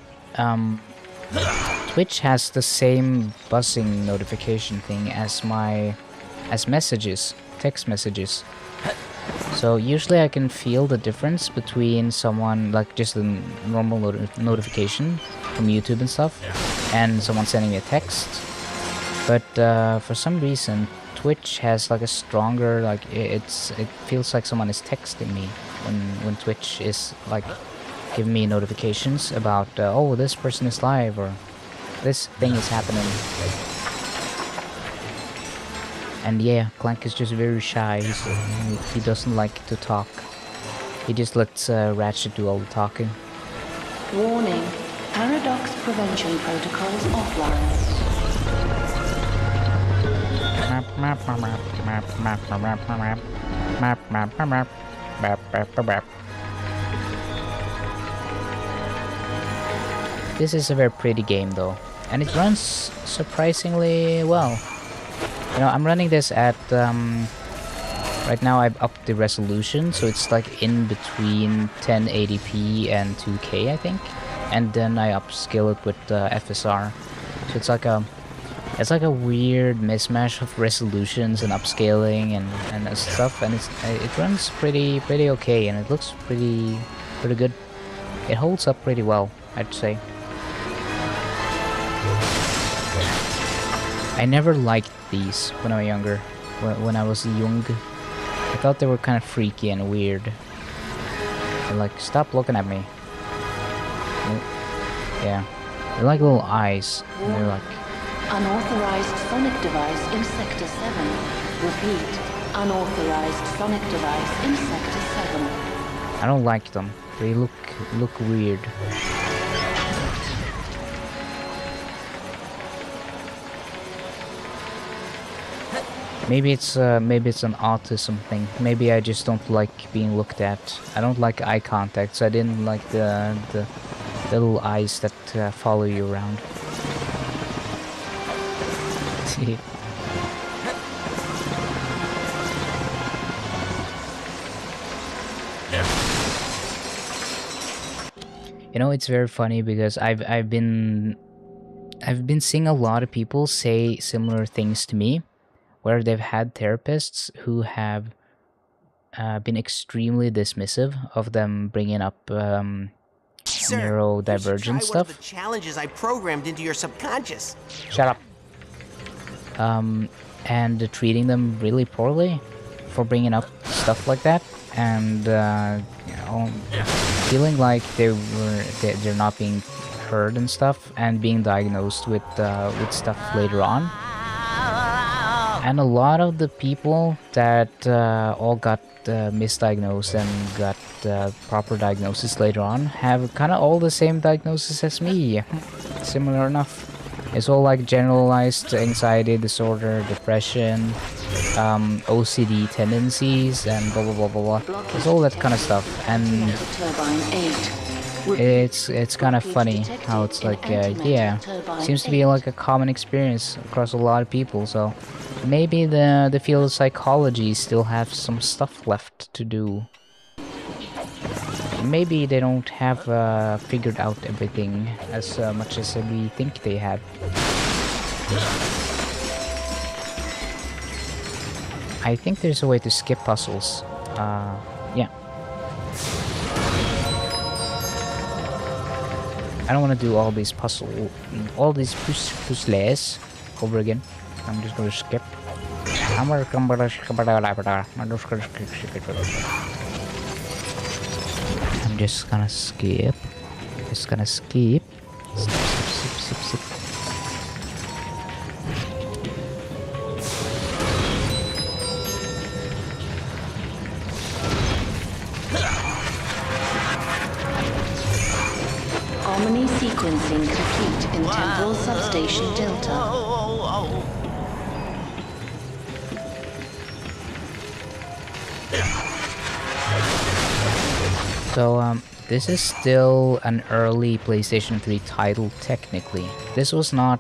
Twitch has the same buzzing notification thing as messages, text messages. So usually I can feel the difference between someone, like just a normal notification from YouTube and stuff, and someone sending me a text. But for some reason, Twitch has like a stronger, like it feels like someone is texting me when Twitch is like giving me notifications about oh, this person is live or this thing is happening. And yeah, Clank is just very shy. He doesn't like to talk. He just lets Ratchet do all the talking. Warning. Paradox prevention protocols offline. This is a very pretty game though, and it runs surprisingly well. You know, I'm running this at right now I've upped the resolution, so it's like in between 1080p and 2K, I think. And then I upscale it with FSR. So it's like a weird mismatch of resolutions and upscaling and stuff, and it runs pretty okay, and it looks pretty good. It holds up pretty well, I'd say. I never liked these when I was younger. When I was young, I thought they were kind of freaky and weird. And like, stop looking at me. Yeah, they're like little eyes. And they're like Unauthorized sonic device in Sector 7. Repeat. Unauthorized sonic device in Sector 7. I don't like them. They look weird. Maybe it's an autism thing. Maybe I just don't like being looked at. I don't like eye contact, so I didn't like the little eyes that follow you around. You know, it's very funny because I've been seeing a lot of people say similar things to me, where they've had therapists who have been extremely dismissive of them bringing up neurodivergent stuff. One of the challenges I programmed into your subconscious. Shut up. And treating them really poorly for bringing up stuff like that, and you know, feeling like they're not being heard and stuff, and being diagnosed with stuff later on. And a lot of the people that all got misdiagnosed and got proper diagnosis later on have kind of all the same diagnosis as me. Similar enough. It's all like generalized anxiety disorder, depression, OCD tendencies, and blah blah blah blah blah. It's all that kind of stuff, and it's kind of funny how it's like yeah, seems to be like a common experience across a lot of people. So maybe the field of psychology still have some stuff left to do. Maybe they don't have figured out everything as much as we think they have. I think there's a way to skip puzzles. Yeah. I don't want to do all these puzzles over again. I'm just gonna skip. I'm just gonna skip. Skip. Skip. Omni sequencing complete in Temporal Substation Delta. So, this is still an early PlayStation 3 title, technically. This was not,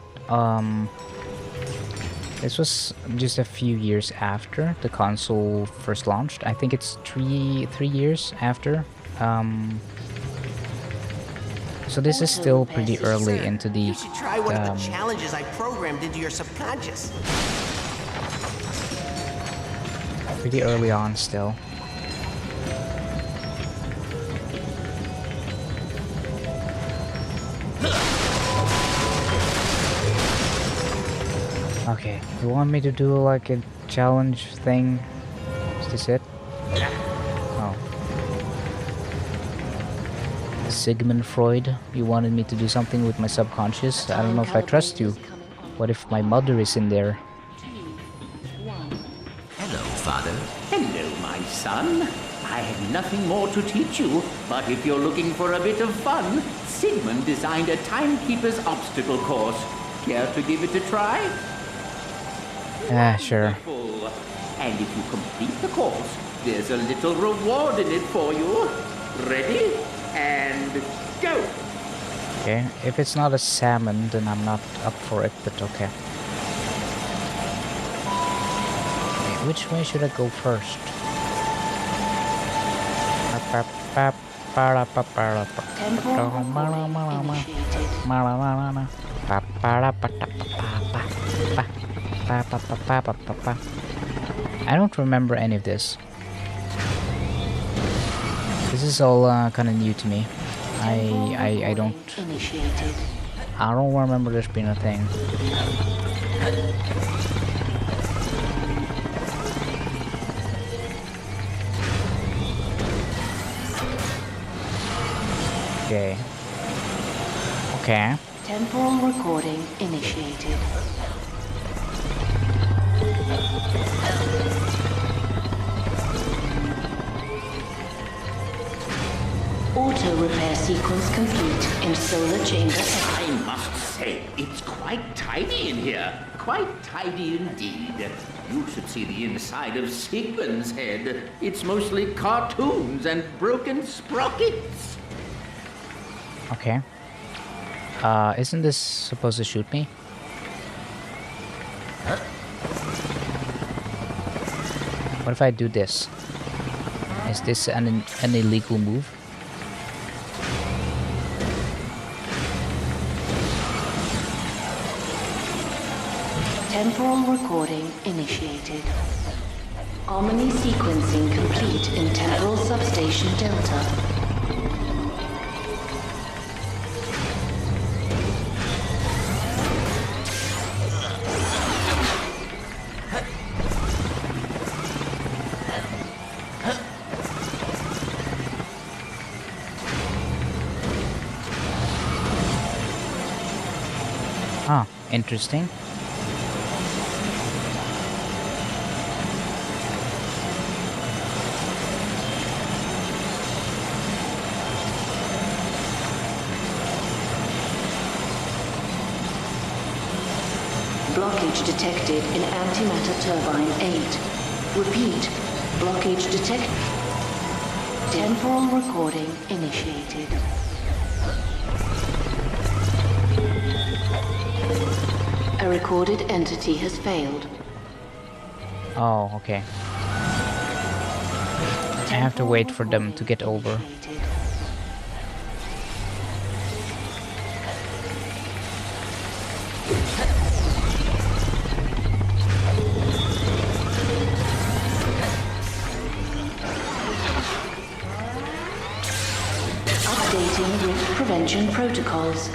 this was just a few years after the console first launched. I think it's three years after. So this is still pretty early into the... You should try one of the challenges I programmed into your subconscious. Pretty early on still. Okay. Okay, you want me to do like a challenge thing? Is this it? Oh. Sigmund Freud, you wanted me to do something with my subconscious? I don't know if I trust you. What if my mother is in there? Hello, Father. Hello, my son. I have nothing more to teach you, but if you're looking for a bit of fun, Sigmund designed a timekeeper's obstacle course. Care to give it a try? Sure. Wonderful. And if you complete the course, there's a little reward in it for you. Ready? And go! Okay, if it's not a salmon, then I'm not up for it, but okay. Okay, which way should I go first? I don't remember any of this. This is all kind of new to me. I don't remember this being a thing. Okay. Okay. Temporal recording initiated. Auto repair sequence complete in solar chamber. I must say, it's quite tidy in here. Quite tidy indeed. You should see the inside of Sigmund's head. It's mostly cartoons and broken sprockets. Okay. Isn't this supposed to shoot me? What if I do this? Is this an illegal move? Temporal recording initiated. Harmony sequencing complete in temporal substation Delta. Ah, interesting. Blockage detected in antimatter turbine 8. Repeat, blockage detected. Temporal recording initiated. A recorded entity has failed. Oh, okay. I have to wait for them to get over. Updating rift prevention protocols.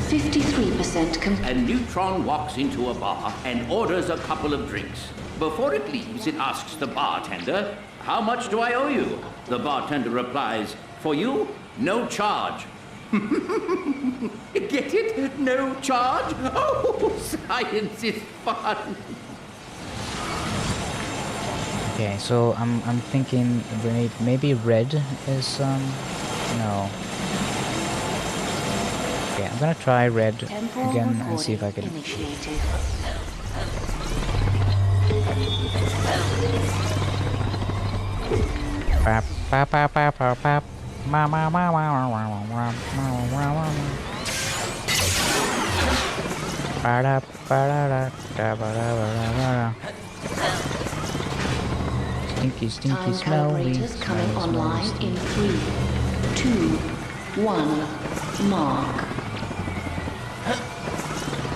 53% A neutron walks into a bar and orders a couple of drinks. Before it leaves, it asks the bartender, "How much do I owe you?" The bartender replies, "For you, no charge." Get it? No charge? Oh, science is fun. Okay, so I'm thinking maybe red is no. Okay, I'm gonna try red again and see if I can. Pap pap pap pap pap pap. Ma ma ma ma ma ma ma ma ma ma. Ba-da, ba-da-da, da-ba-da-ba-da-ba-da. Stinky, stinky, smelly. Coming online in 3, 2, 1. Mark.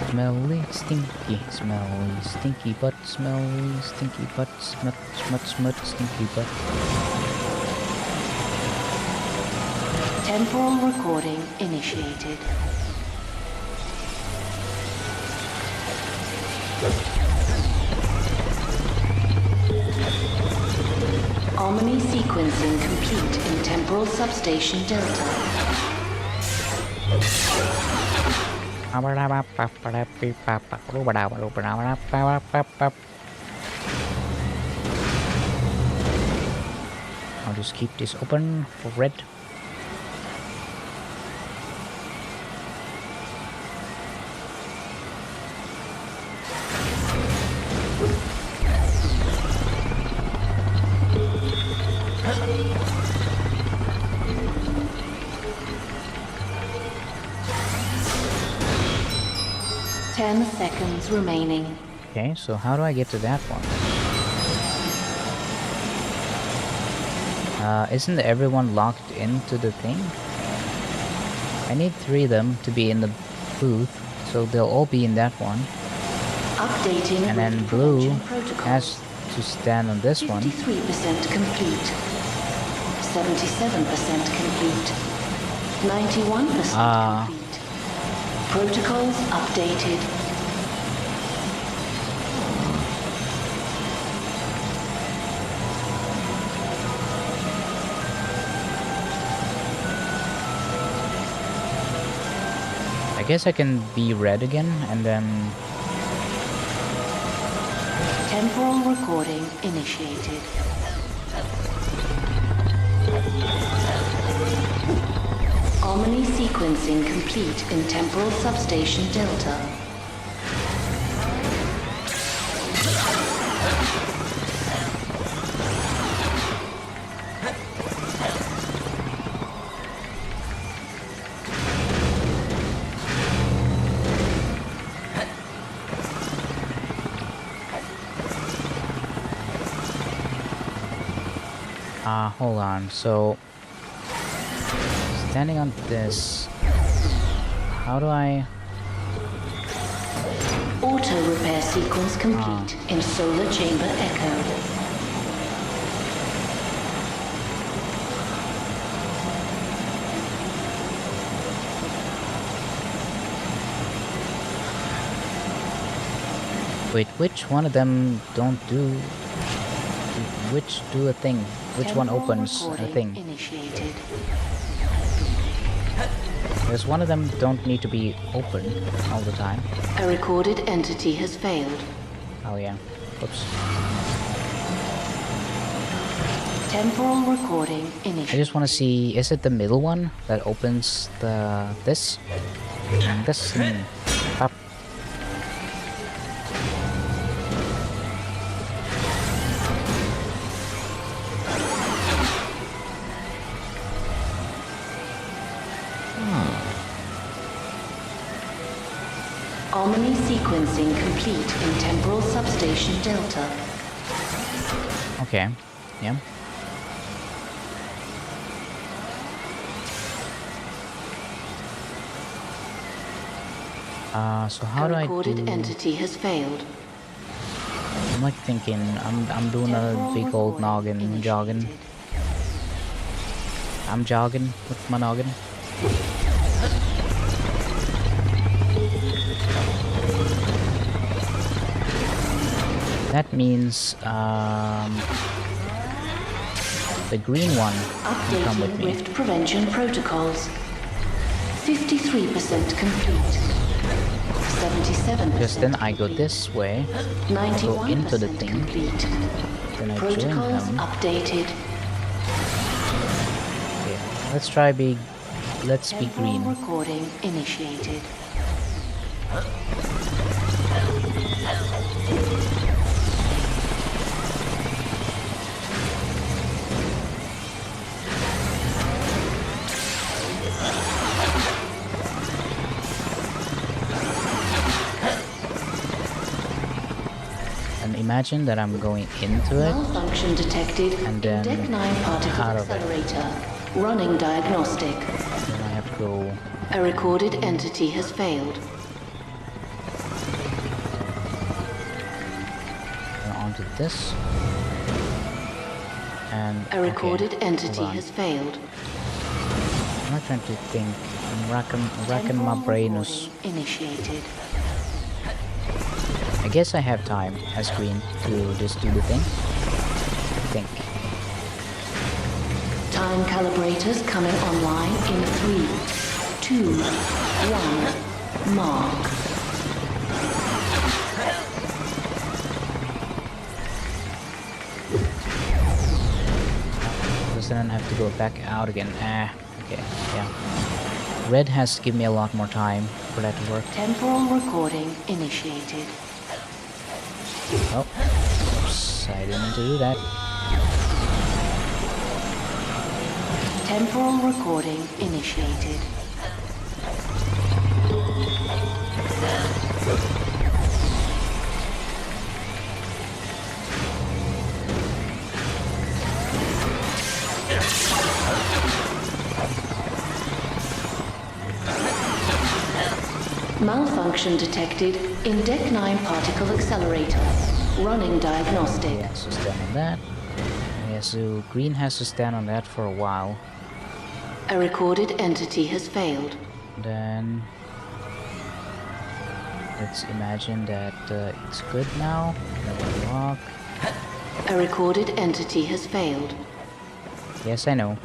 Smelly, stinky, smelly, stinky butt, smelly, stinky butt, smut, smut, smut, stinky butt. Temporal recording initiated. Omni sequencing complete in temporal substation Delta. I'll just keep this open for red. Seconds remaining. Okay, so how do I get to that one? Isn't everyone locked into the thing? I need 3 of them to be in the booth, so they'll all be in that one. Updating and then blue has to stand on this one. 53% complete. 77% complete. 91% complete. Protocols updated. I guess I can be red again, and then... Temporal recording initiated. Omni sequencing complete in temporal substation Delta. Hold on, so standing on this, how do I... Auto repair sequence complete in solar chamber echo. Wait, which one of them don't do... Which do a thing? Which one opens a thing? Initiated. There's one of them don't need to be open all the time. A recorded entity has failed. Oh yeah. Oops. Temporal recording initiated. I just want to see, is it the middle one that opens the this? And this and pop. Omni sequencing complete in temporal substation Delta. Okay, yeah. So how do I do... A recorded entity has failed. I'm like thinking, I'm doing a big old noggin jogging. I'm jogging with my noggin. That means the green one can come with me. Rift prevention protocols. 53% complete. 77%. Because then I go this way, go into the thing, complete. then I join Protocols them. updated. Okay, let's try be. Let's be green. Recording initiated. And imagine that I'm going into it, Malfunction detected. and then Deck 9 particle out of it. accelerator. Running diagnostic. Then I have to go. A recorded entity has failed. Onto this. And A recorded okay, entity hold on. has failed. I'm not trying to think. I'm racking my brains. Initiated. I guess I have time as green to just do the thing. I think. Time calibrators coming online in 3, 2, 1. Mark. Then I have to go back out again. Okay, yeah. Red has to give me a lot more time for that to work. Temporal recording initiated. Oh, oops, I didn't mean to do that. Temporal recording initiated. Malfunction detected in Deck 9 particle accelerator. Running diagnostic. Yeah, so stand on that. Yeah, so green has to stand on that for a while. A recorded entity has failed. Then let's imagine that it's good now. Lock. A recorded entity has failed. Yes, I know.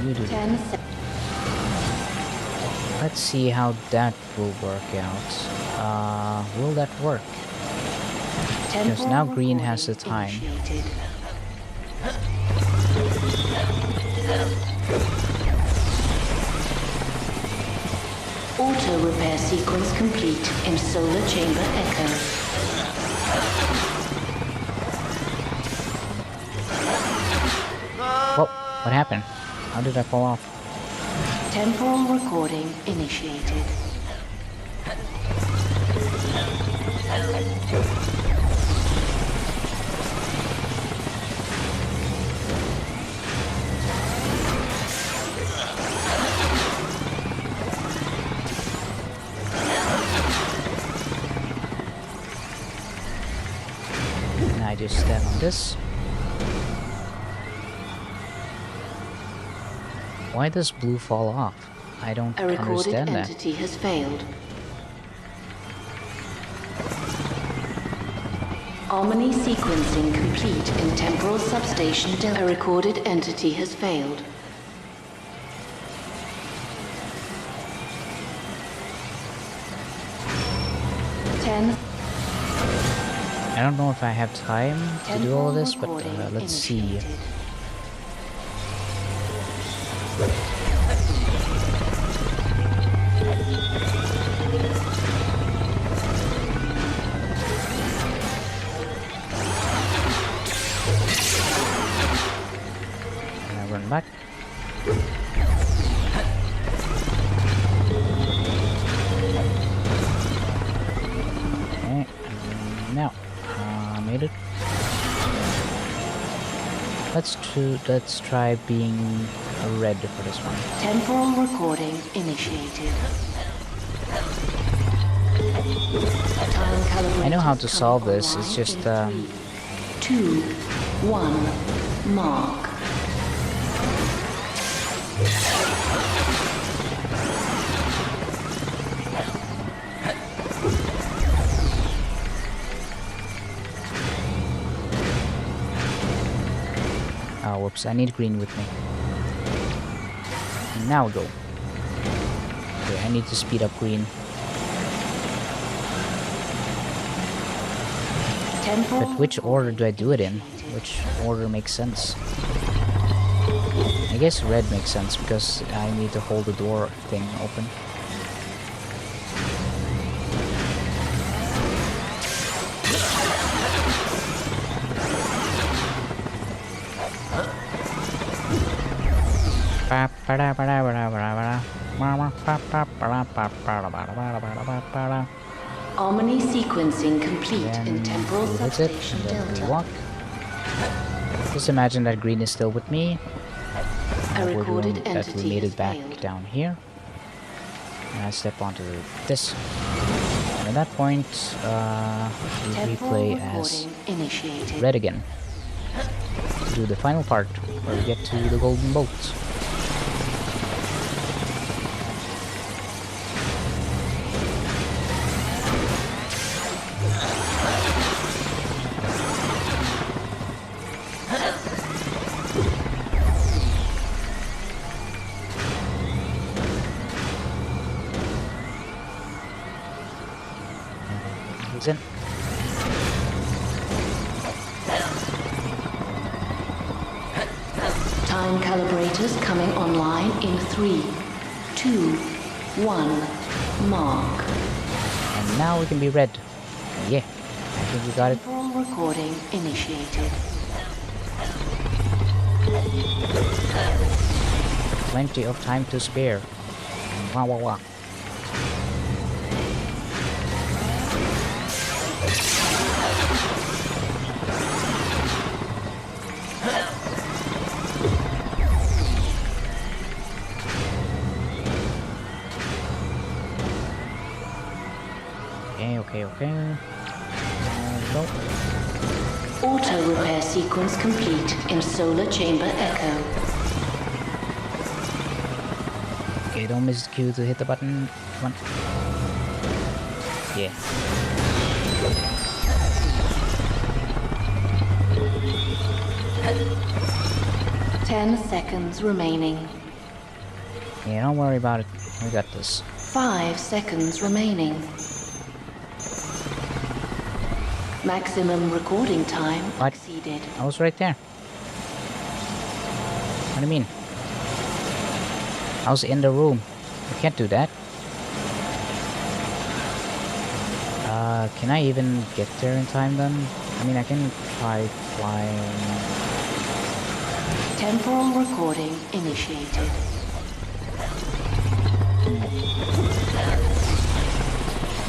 You do. 10 Let's see how that will work out. Will that work? Because now green has the time. Initiated. Auto repair sequence complete in solar chamber echo. Whoa, what happened? How did I fall off? Temporal recording initiated. And I just stand on this. Why does blue fall off? I don't A recorded understand that. entity has failed. Omni sequencing complete in temporal substation Delta. A recorded entity has failed. I don't know if I have time to do all of this, but let's see. And I run back. Okay, and now made it. Let's try being a red for this one. Temporal recording initiated. Time calibration. I know how to solve this. It's just 2, 1, mark. oh, whoops! I need green with me. And now go. Okay, I need to speed up green. Temporal. But which order do I do it in? Which order makes sense? I guess red makes sense because I need to hold the door thing open. Omni sequencing complete in temporal That's it. substation And then we Delta. walk. Just imagine that green is still with me. A We're recorded doing that we entity made has it back failed. down here. And I step onto this. And at that point, we Temporal replay as recording initiated. red again. To do the final part, where we get to the golden boat. He's in. Time calibrators coming online in 3, 2, 1, mark. And now we can be red. Yeah, I think we got it. Temporal recording initiated. Plenty of time to spare. Wow, wow, wow. Okay. Go. Auto repair sequence complete in solar chamber echo. Okay, don't miss the cue to hit the button. Come on. Yeah. Ten seconds remaining. Yeah, don't worry about it. We got this. 5 seconds remaining. Maximum recording time What? exceeded. I was right there. What do you mean? I was in the room. I can't do that. Can I even get there in time then? I mean, I can try flying. Temporal recording initiated.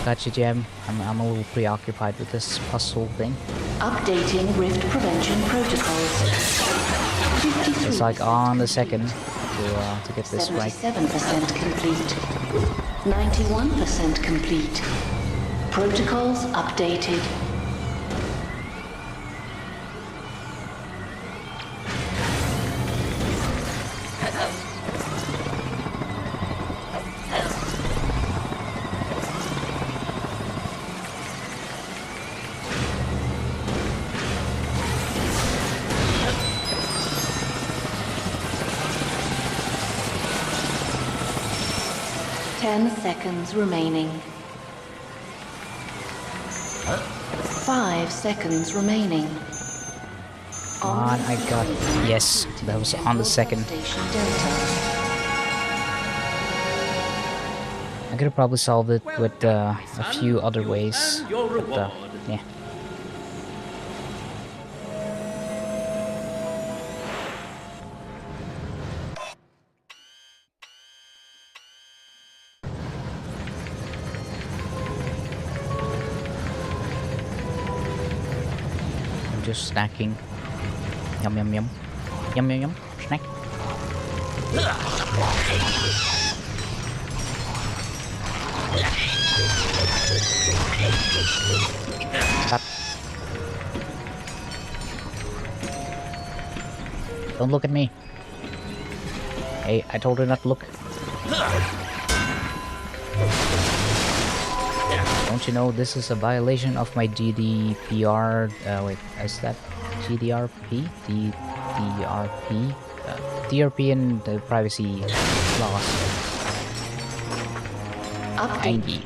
Gotcha, Jim. I'm a little preoccupied with this puzzle thing. Updating rift prevention protocols. 53%. It's like on the second to get this right. 77% complete. 91% complete. Protocols updated. Seconds remaining. 5 seconds remaining. Come on, I got it. Yes, that was on the second. I could have probably solved it with a few other ways. But, yeah. Just snacking. Yum yum yum. Yum yum yum. Snack. Stop. Don't look at me. Hey, I told her not to look. Don't you know this is a violation of my GDPR? Wait, is that GDRP? DRP? The European privacy laws. Update.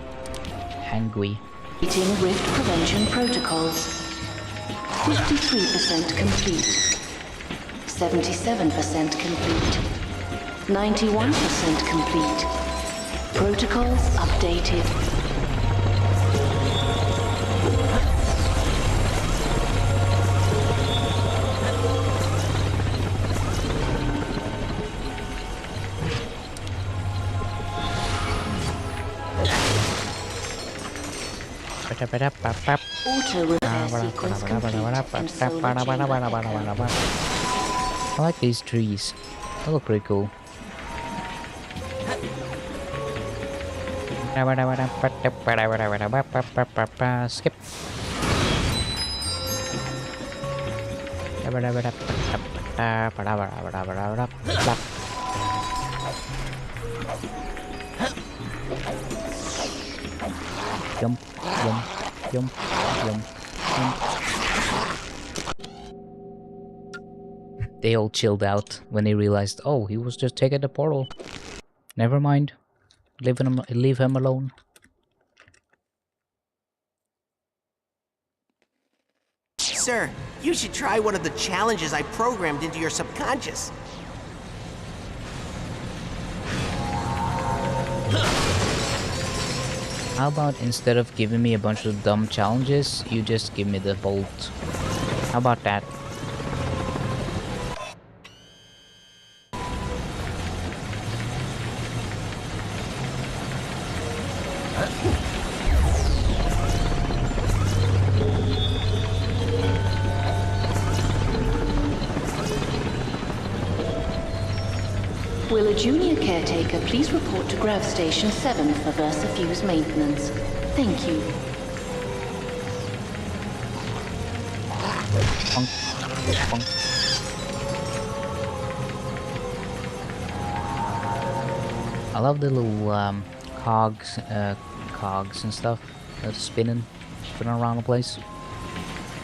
Angry. Meeting rift prevention protocols. 53% complete. 77% complete. 91% complete. Protocols updated. Auto repair sequence complete and solar chamber. I like these trees. They look pretty cool. Skip. Jump, jump, jump, jump, jump. They all chilled out when they realized, oh, he was just taking the portal. Never mind. Leave him alone. Sir, you should try one of the challenges I programmed into your subconscious. How about instead of giving me a bunch of dumb challenges, you just give me the vault? How about that? Will a junior caretaker please report to Grav Station 7 for VersaFuse maintenance? Thank you. Punk. Punk. I love the little cogs and stuff that's spinning around the place.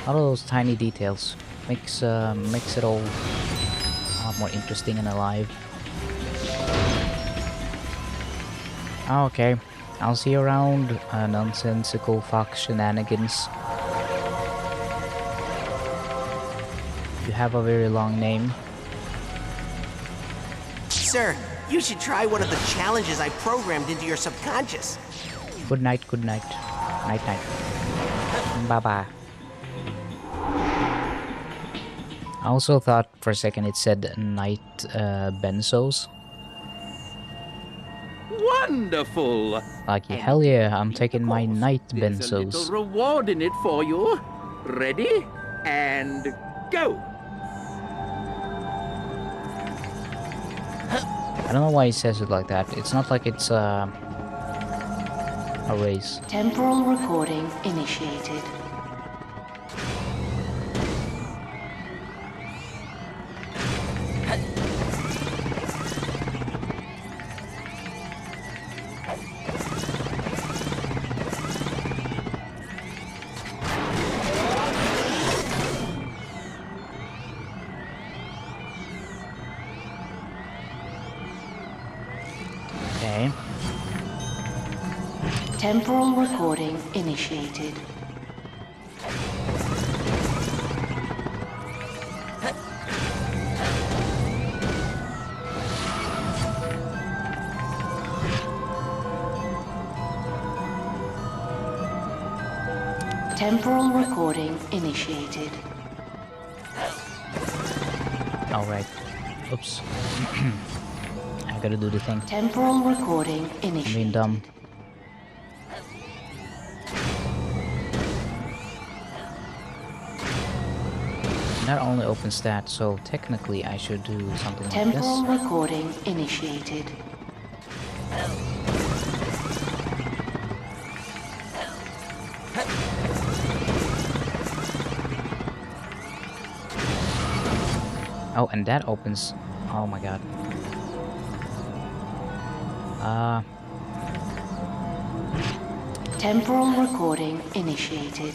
All of those tiny details makes it all a lot more interesting and alive. Okay, I'll see you around, nonsensical fox shenanigans. You have a very long name. Sir, you should try one of the challenges I programmed into your subconscious. Good night, good night. Night, night. Bye-bye. I also thought for a second it said night benzos. Wonderful! Like, hell yeah, I'm taking my night There's a benzos. little reward in it for you. Ready? And go! I don't know why he says it like that. It's not like it's a race. Temporal recording initiated. Okay. Temporal recording initiated. Temporal recording initiated. Alright. Oops. I gotta do the thing. Temporal recording I'm initiated. being dumb. That only opens that, so technically I should do something like this. Temporal recording initiated. Oh, and that opens. Oh my god. Temporal recording initiated.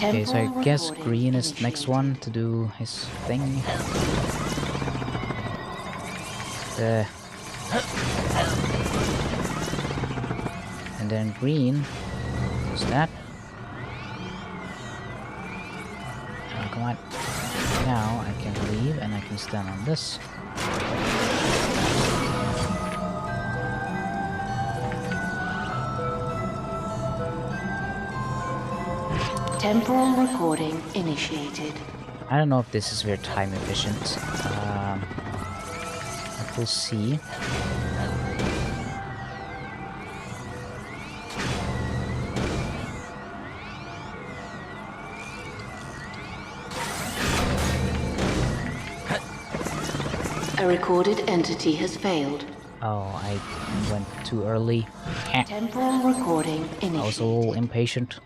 Okay, so I guess green is the next one to do his thing. And then green is that. Oh, come on. Now I can leave and I can stand on this. Temporal recording initiated. I don't know if this is very time efficient. But we'll see. A recorded entity has failed. Oh, I went too early. Temporal recording initiated. I was a little impatient.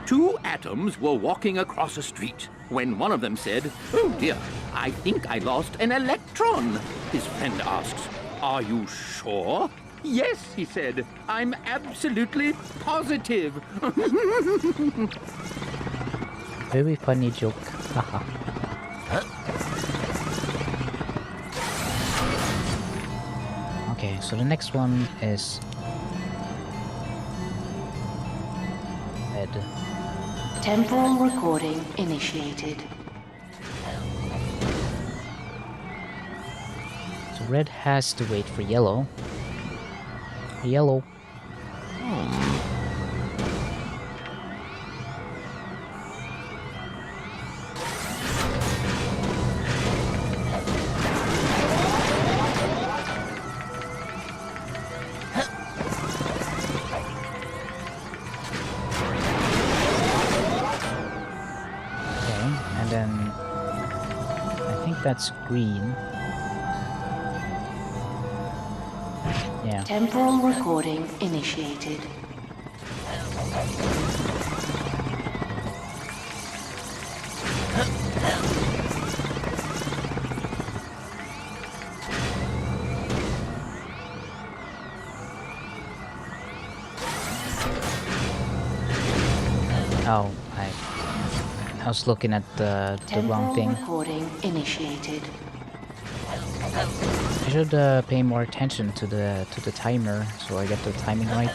Two atoms were walking across a street when one of them said, "Oh dear, I think I lost an electron. His friend asks, are you sure? Yes, he said. I'm absolutely positive. Very funny joke. Haha. Okay, so the next one is red. Temporal recording initiated. So red has to wait for yellow. Yellow. That's green. Yeah. Temporal recording initiated. Oh, I was looking at the wrong thing. Recording initiated. I should pay more attention to the timer so I get the timing right.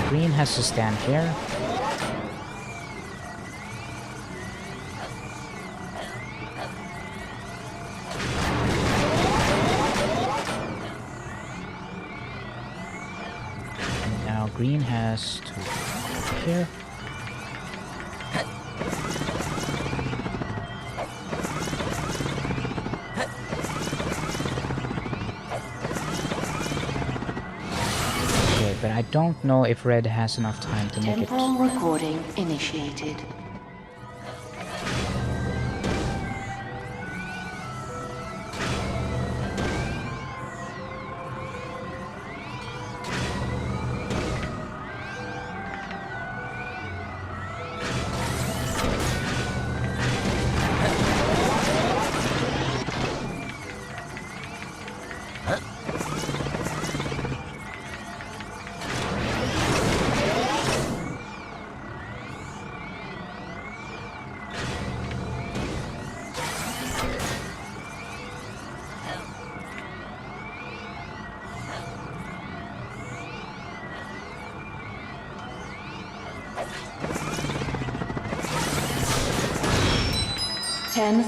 Green has to stand here. Green has to go here. Okay, but I don't know if red has enough time to make it. Temporal recording initiated.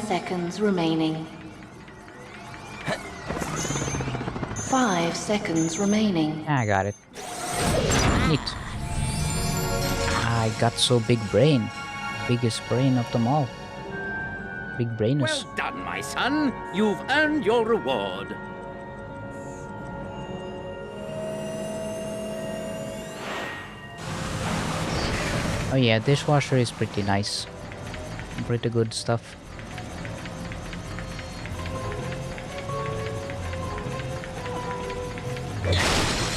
Seconds remaining. 5 seconds remaining. I got it. Neat. I got so big brain. Biggest brain of them all. Big brainers. Well done, my son. You've earned your reward. Oh yeah, dishwasher is pretty nice. Pretty good stuff.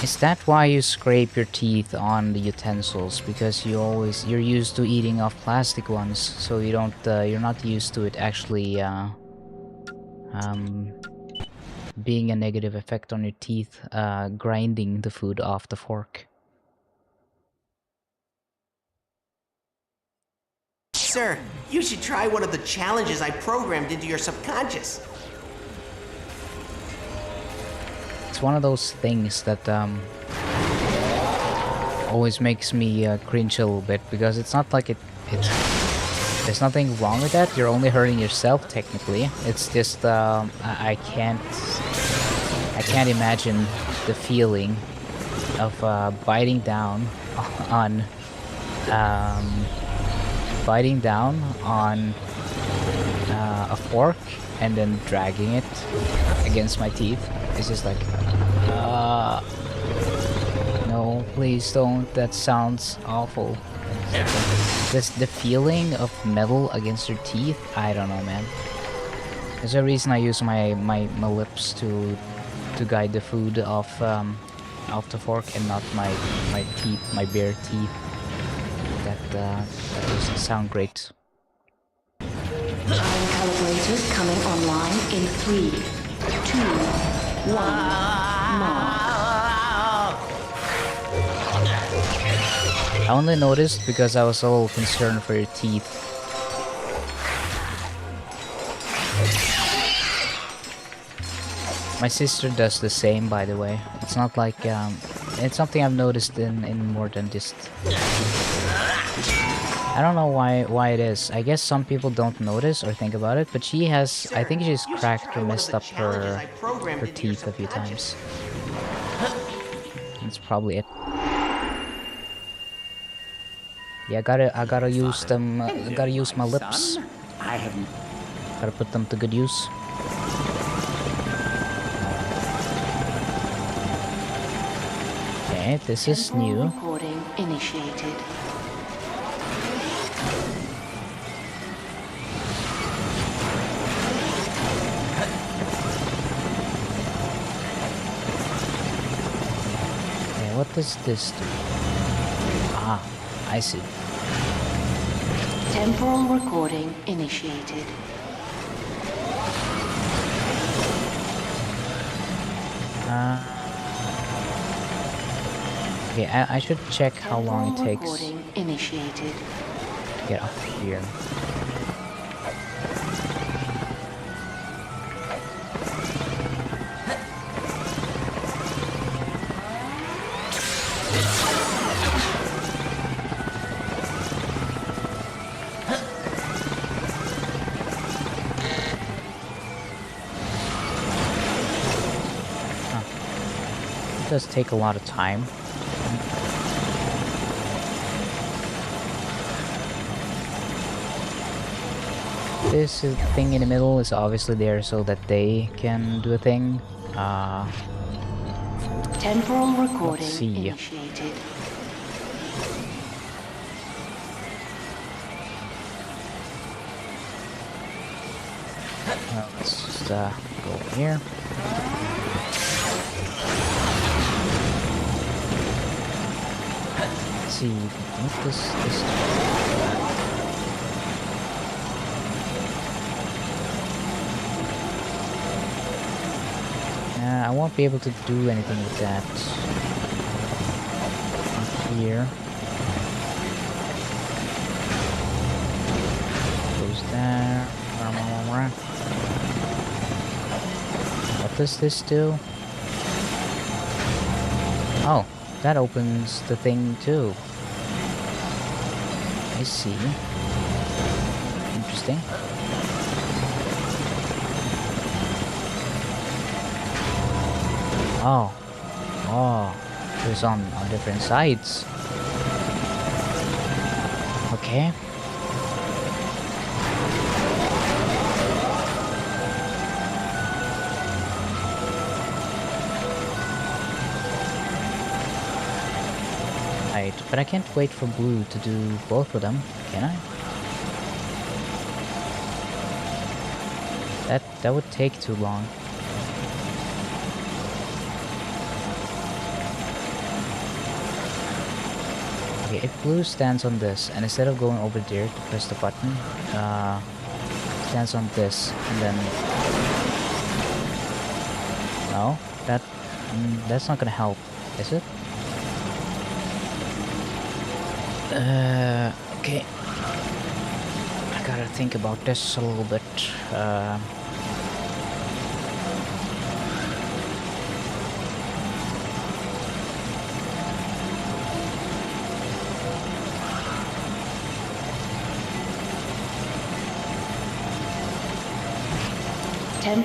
Is that why you scrape your teeth on the utensils? Because you're used to eating off plastic ones, so you don't you're not used to it actually being a negative effect on your teeth, grinding the food off the fork. Sir, you should try one of the challenges I programmed into your subconscious. It's one of those things that always makes me cringe a little bit, because it's not like there's nothing wrong with that. You're only hurting yourself technically. It's just I can't imagine the feeling of biting down on a fork and then dragging it against my teeth. It's just like, no, please don't. That sounds awful. The feeling of metal against your teeth, I don't know, man. There's a reason I use my lips to to guide the food off the fork and not my teeth, my bare teeth. That doesn't sound great. Time calibrators coming online in 3, 2, 1, mark. I only noticed because I was a little concerned for your teeth. My sister does the same, by the way. It's not like it's something I've noticed in more than just. I don't know why it is. I guess some people don't notice or think about it, but she has. I think she's cracked or messed up her teeth a few times. That's probably it. Yeah, I gotta use them. I gotta use my lips. I haven't. Gotta put them to good use. Okay, this is new. Recording initiated. Okay, what does this do? Ah, I see. Temporal recording initiated. Okay, I should check how long it takes Recording initiated. to get up here. It does take a lot of time. This thing in the middle is obviously there so that they can do a thing. Temporal recording see. initiated. Let's just go over here. Let's see, what this I won't be able to do anything with that. Up here. Goes there. What does this do? Oh, that opens the thing too. I see. Interesting. Oh. Oh. It's on different sides. Okay. Right, but I can't wait for Blue to do both of them, can I? That would take too long. Okay, if Blue stands on this, and instead of going over there to press the button, stands on this, and then... No, that's not gonna help, is it? Okay. I gotta think about this a little bit.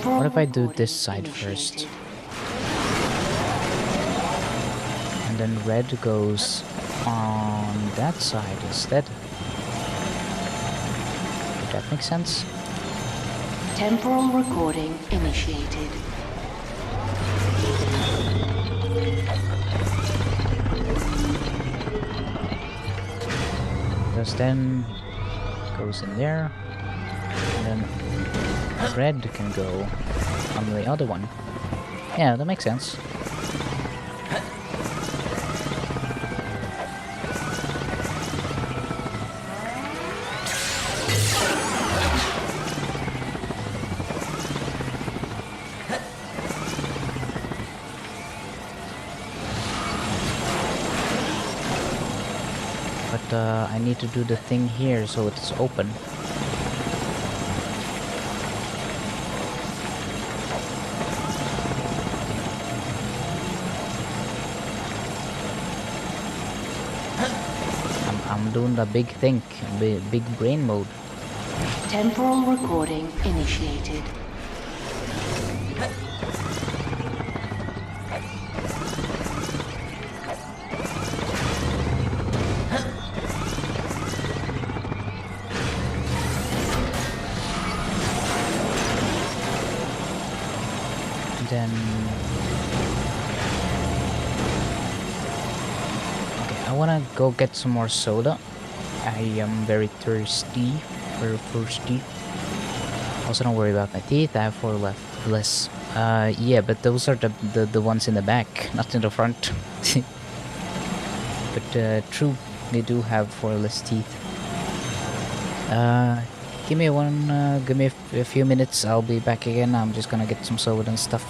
What if I do this side first? And then red goes on that side instead. Would that make sense? Temporal recording initiated. Because then goes in there, and then red can go on the other one. Yeah, that makes sense. But I need to do the thing here so it's open. I'm doing the big thing, big brain mode. Temporal recording initiated. Then okay, I wanna go get some more soda. I am very thirsty. Also, don't worry about my teeth. I have 4 less. Yeah, but those are the ones in the back, not in the front. But true, they do have 4 less teeth. Give me a few minutes. I'll be back again. I'm just gonna get some soda and stuff.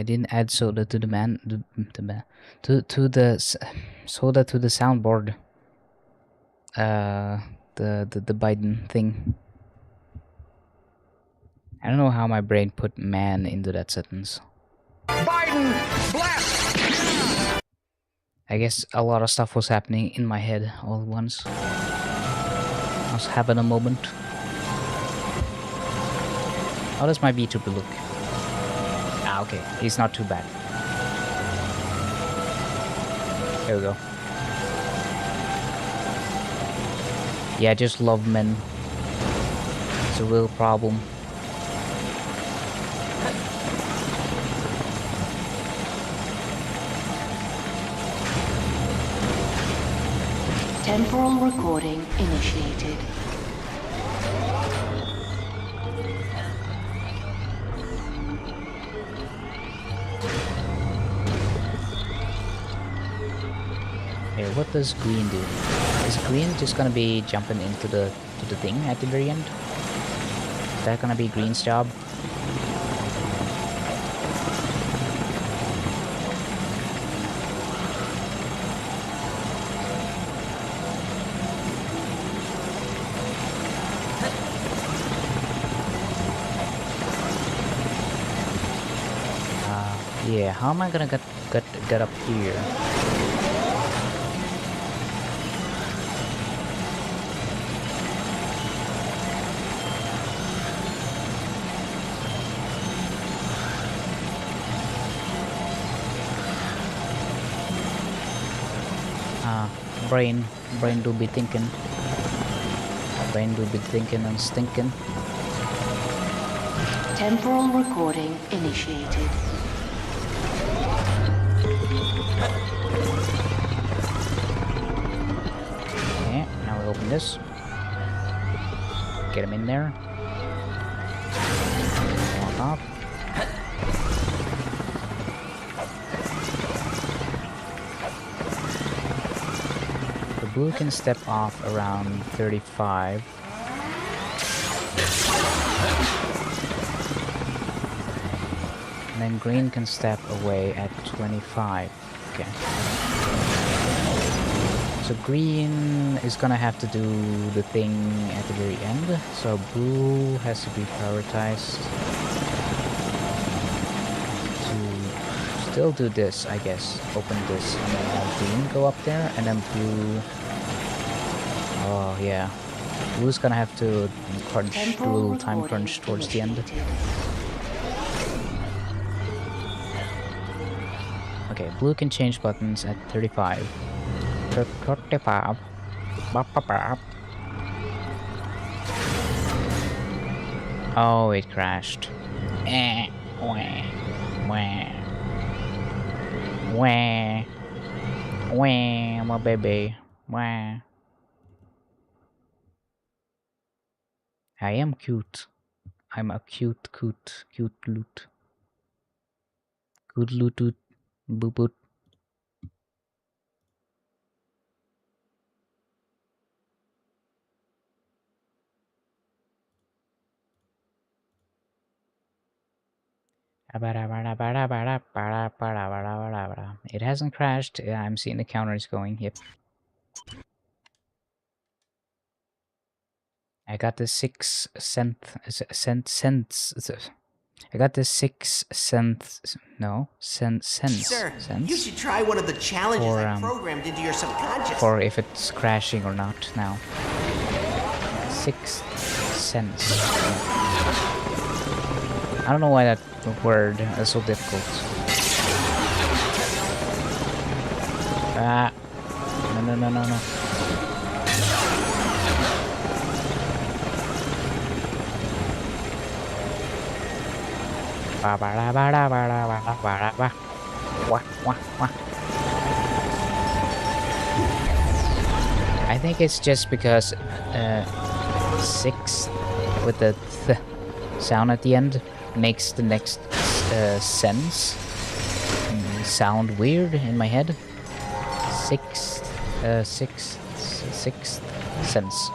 didn't add soda to the soda to the soundboard. The Biden thing. I don't know how my brain put man into that sentence. Biden, blast! I guess a lot of stuff was happening in my head all at once. I was having a moment. How does my Vtuber look? Ah, okay. He's not too bad. There we go. Yeah, I just love men. It's a real problem. Temporal recording initiated. Here, what does green do? Is green just gonna be jumping into the thing at the very end? Is that gonna be green's job? Yeah, how am I gonna get up here? Brain do be thinking. Brain do be thinking and stinking. Temporal recording initiated. Okay, now we open this. Get him in there. Walk off. Blue can step off around 35. And then green can step away at 25. Okay. So green is gonna have to do the thing at the very end. So blue has to be prioritized to still do this, I guess. Open this and then have green go up there and then blue. Oh yeah, blue's gonna have to crunch, do a little time crunch towards the end. Okay, blue can change buttons at 35. 35. Oh, it crashed. Wah, my baby. Wah. I am cute. I'm a cute loot. Good loot, boop boop. It hasn't crashed. I'm seeing the counters going. Yep. I got the 6 cents. I got the 6 cents. No, cents. Sir, you should try one of the challenges I programmed into your subconscious. For if it's crashing or not now. 6 cents. I don't know why that word is so difficult. Ah. No. I think it's just because 6 with the th sound at the end makes the next sense sound weird in my head. Sixth sense.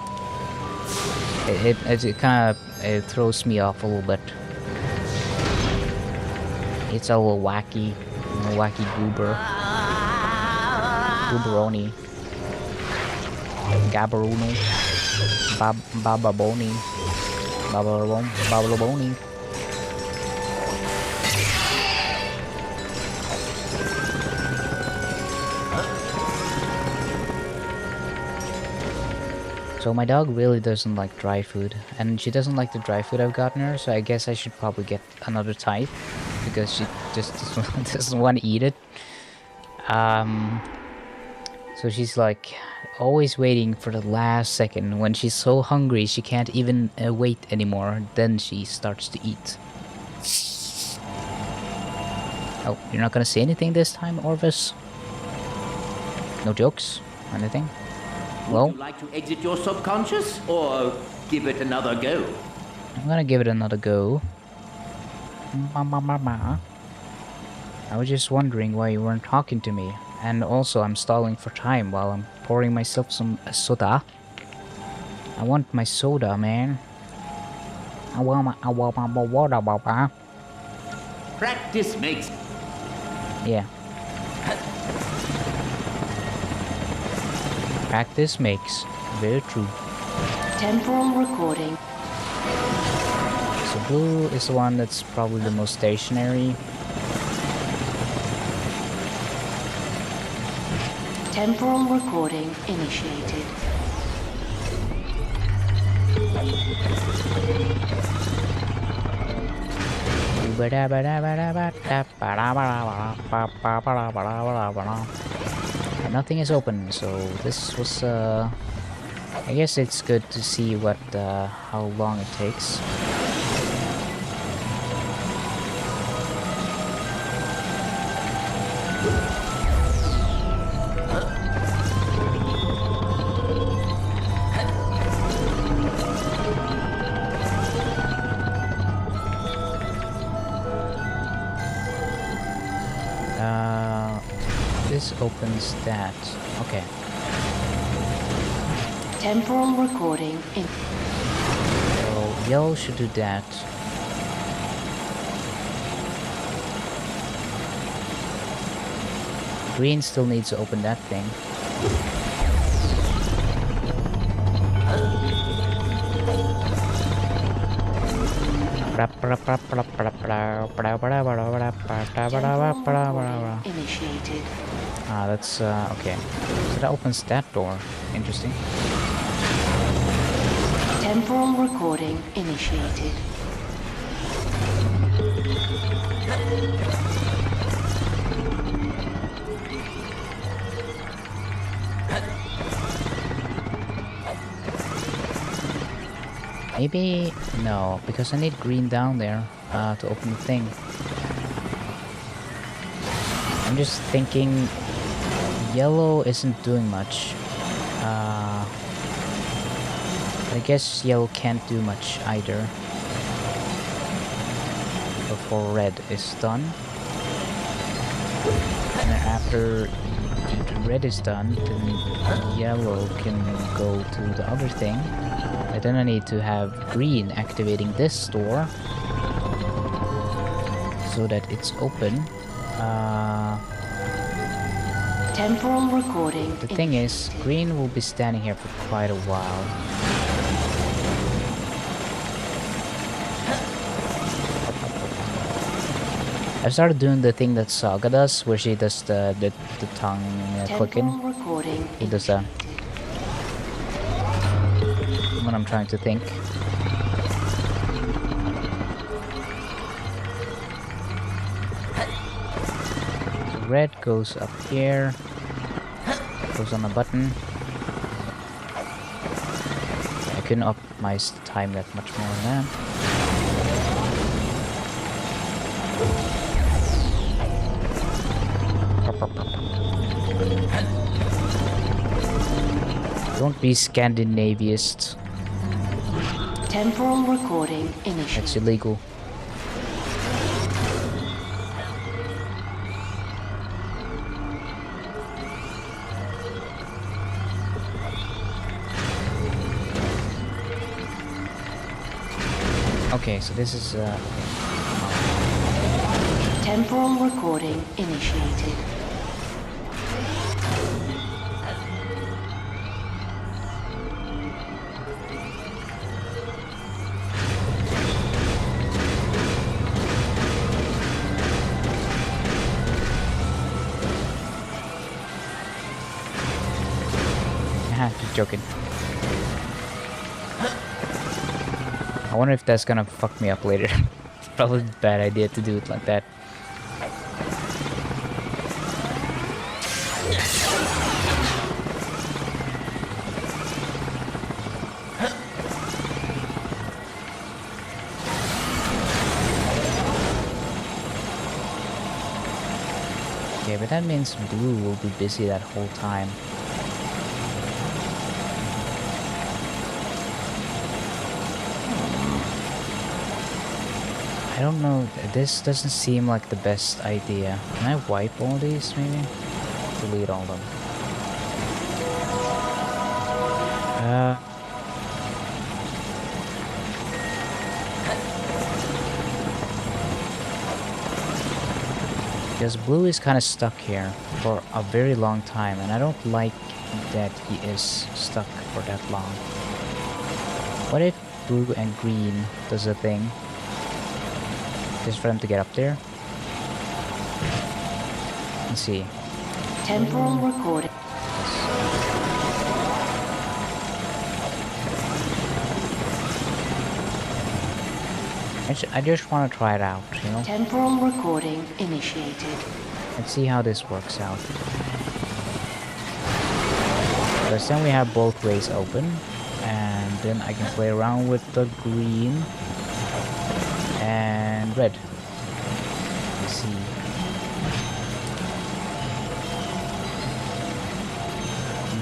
It kind of throws me off a little bit. It's a little wacky goober. Gooberoni. Gabaruno. Bababoni. Babalaboni. So my dog really doesn't like dry food, and she doesn't like the dry food I've gotten her, so I guess I should probably get another type, because she just doesn't want to eat it. So she's like always waiting for the last second. When she's so hungry she can't even wait anymore, then she starts to eat. Oh, you're not gonna say anything this time, Orvis? No jokes or anything? Well, would you like to exit your subconscious, or give it another go? I'm gonna give it another go. I was just wondering why you weren't talking to me. And also, I'm stalling for time while I'm pouring myself some soda. I want my soda, man. I want my water, Baba. Practice makes... Yeah. Practice makes. Very true. Temporal recording. So blue is the one that's probably the most stationary. Temporal recording initiated. Nothing is open, so this was I guess it's good to see what how long it takes. This opens that. Okay. Temporal recording in. So yellow should do that. Green still needs to open that thing. Initiated. Ah, that's okay. So that opens that door. Interesting. Temporal recording initiated. Maybe no, because I need green down there to open the thing. I'm just thinking yellow isn't doing much. I guess yellow can't do much either before red is done. And then after the red is done, then yellow can go to the other thing. And then I need to have green activating this door so that it's open. Temporal recording. The thing is, green will be standing here for quite a while. I started doing the thing that Saga does, where she does the tongue clicking. He does that when I'm trying to think. So red goes up here, goes on a button. I couldn't optimize the time that much more than that. Don't be Scandinaviest. Temporal recording initiated. That's illegal. Okay, so this is Temporal recording initiated. Just joking. I wonder if that's gonna fuck me up later. It's probably a bad idea to do it like that. Okay, but that means Blue will be busy that whole time. I don't know, this doesn't seem like the best idea. Can I wipe all these, maybe? Delete all of them. Because Blue is kind of stuck here for a very long time, and I don't like that he is stuck for that long. What if Blue and Green does a thing? Just for them to get up there. Let's see. Temporal recording. I just want to try it out, you know? Temporal recording initiated. Let's see how this works out. Because then we have both ways open, and then I can play around with the green and red. Let's see.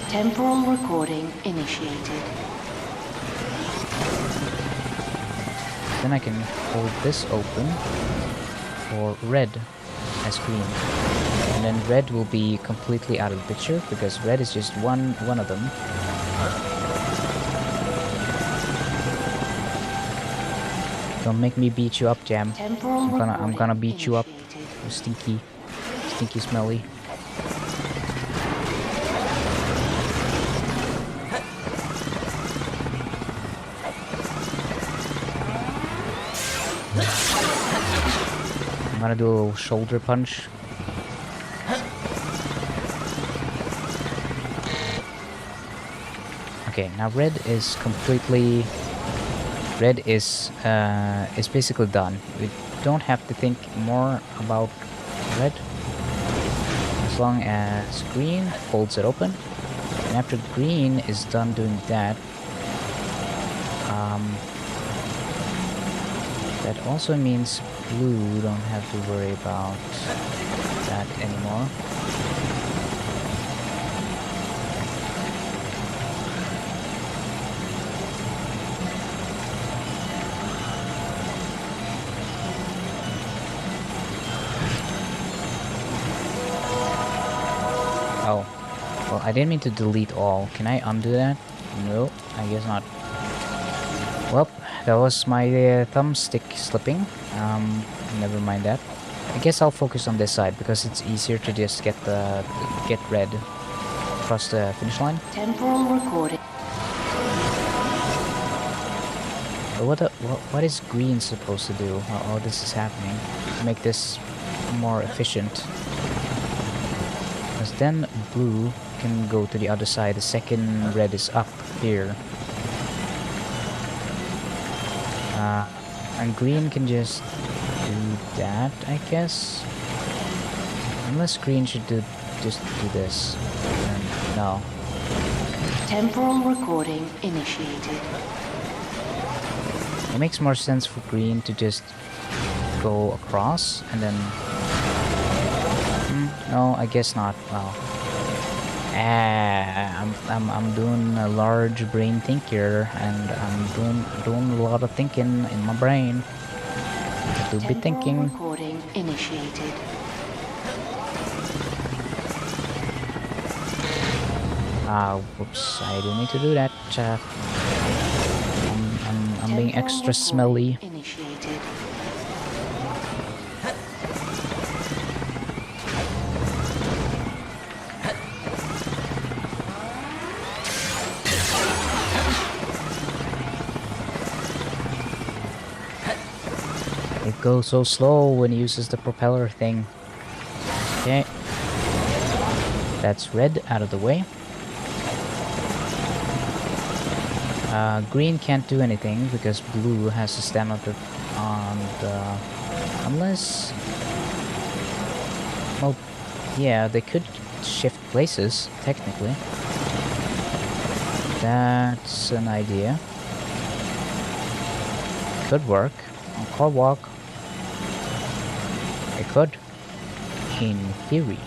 Temporal recording initiated. Then I can hold this open for red as green. And then red will be completely out of the picture because red is just one of them. Don't make me beat you up, Jam. I'm gonna beat you up. You stinky smelly. I'm gonna do a little shoulder punch. Okay, now red is completely... Red is basically done. We don't have to think more about red. As long as green holds it open. And after green is done doing that, that also means blue don't have to worry about that anymore. Oh, well, I didn't mean to delete all. Can I undo that? No, I guess not. Well, that was my thumbstick slipping. Never mind that. I guess I'll focus on this side because it's easier to just get red across the finish line. Temporal recording. But what is green supposed to do? Oh, this is happening to make this more efficient. Because then blue can go to the other side. The second red is up here. And green can just do that, I guess. Unless green should just do this. And no. Temporal recording initiated. It makes more sense for green to just go across and then... no, I guess not. Well, I'm doing a large brain thinker, and I'm doing a lot of thinking in my brain. To be thinking. Recording initiated. Whoops! I didn't need to do that. I'm being extra smelly. Initiated. go so slow when he uses the propeller thing. Okay. That's red out of the way. Green can't do anything because blue has to stand on the unless, well, yeah, they could shift places technically. That's an idea. Could work on car walk. It could, in theory.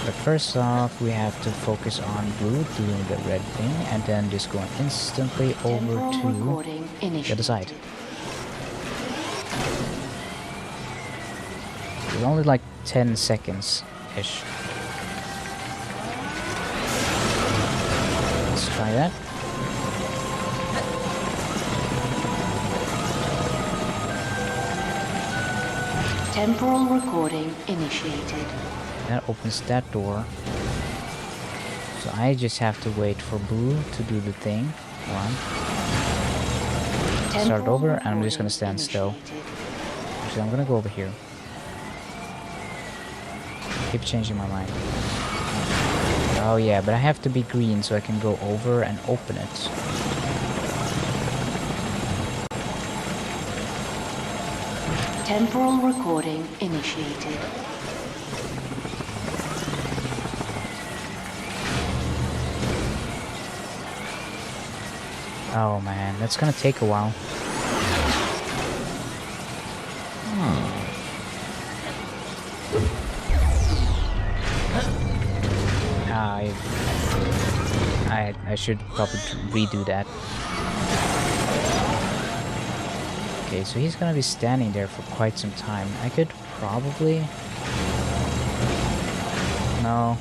But first off, we have to focus on blue doing the red thing, and then just going instantly over to the other side. It's only like 10 seconds-ish. Let's try that. Temporal recording initiated. That opens that door. So I just have to wait for blue to do the thing. One. Start over, and I'm just gonna stand still. Actually, I'm gonna go over here. Keep changing my mind. Oh yeah, but I have to be green so I can go over and open it. Temporal recording initiated. Oh man, that's gonna take a while. I should probably redo that. Okay, so he's gonna be standing there for quite some time. I could probably... No.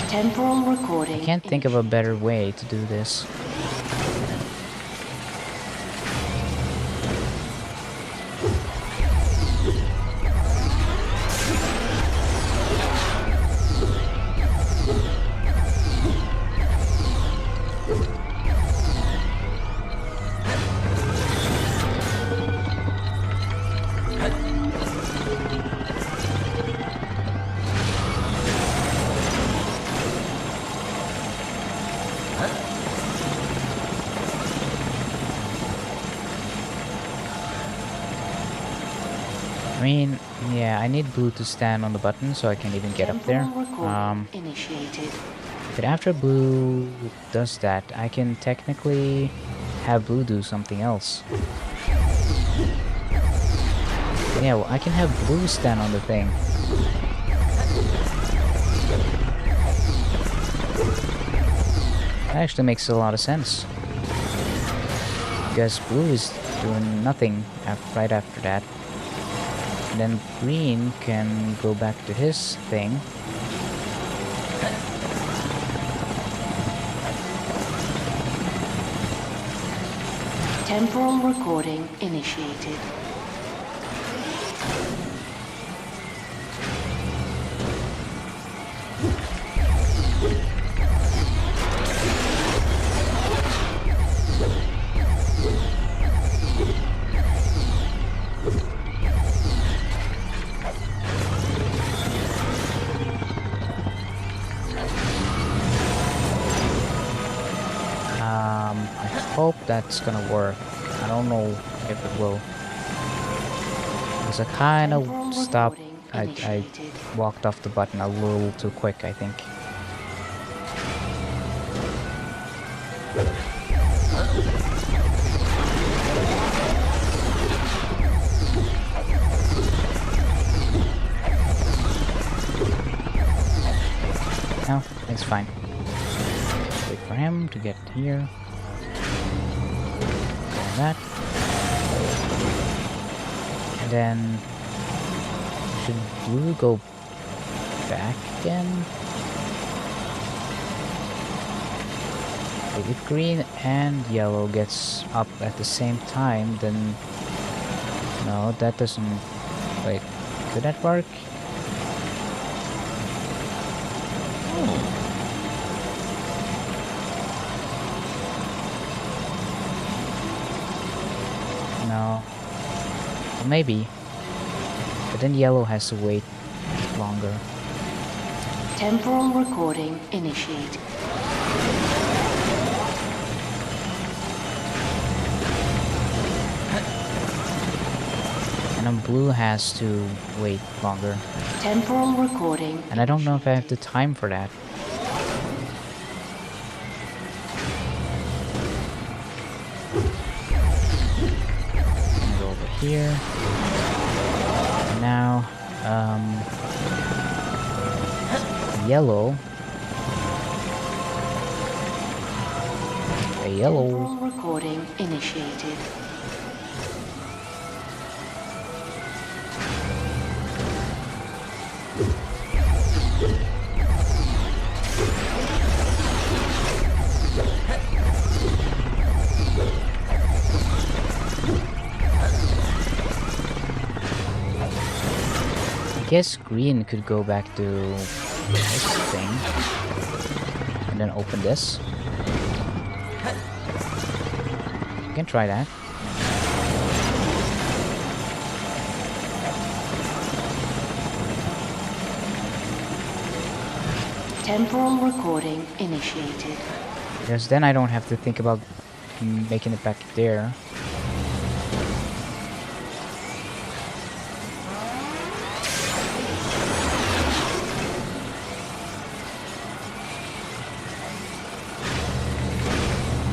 Temporal recording. I can't think of a better way to do this. I mean, yeah, I need blue to stand on the button so I can even get up there. But after blue does that, I can technically have blue do something else. Yeah, well, I can have blue stand on the thing. That actually makes a lot of sense. Because blue is doing nothing right after that. And then green can go back to his thing. Temporal recording initiated. I hope that's gonna work. I don't know if it will. Because I kind of stopped. I walked off the button a little too quick, I think. No, it's fine. Wait for him to get here. That. And then should blue go back again? Wait, if green and yellow gets up at the same time, then no, that doesn't. Wait, could that work? Maybe. But then yellow has to wait longer. Temporal recording initiated. And then blue has to wait longer. Temporal recording. And I don't know if I have the time for that. And go over here. And now, yellow. A yellow. Temporal recording initiated. I guess green could go back to this thing and then open this. You can try that. Temporal recording initiated. Because then I don't have to think about making it back there.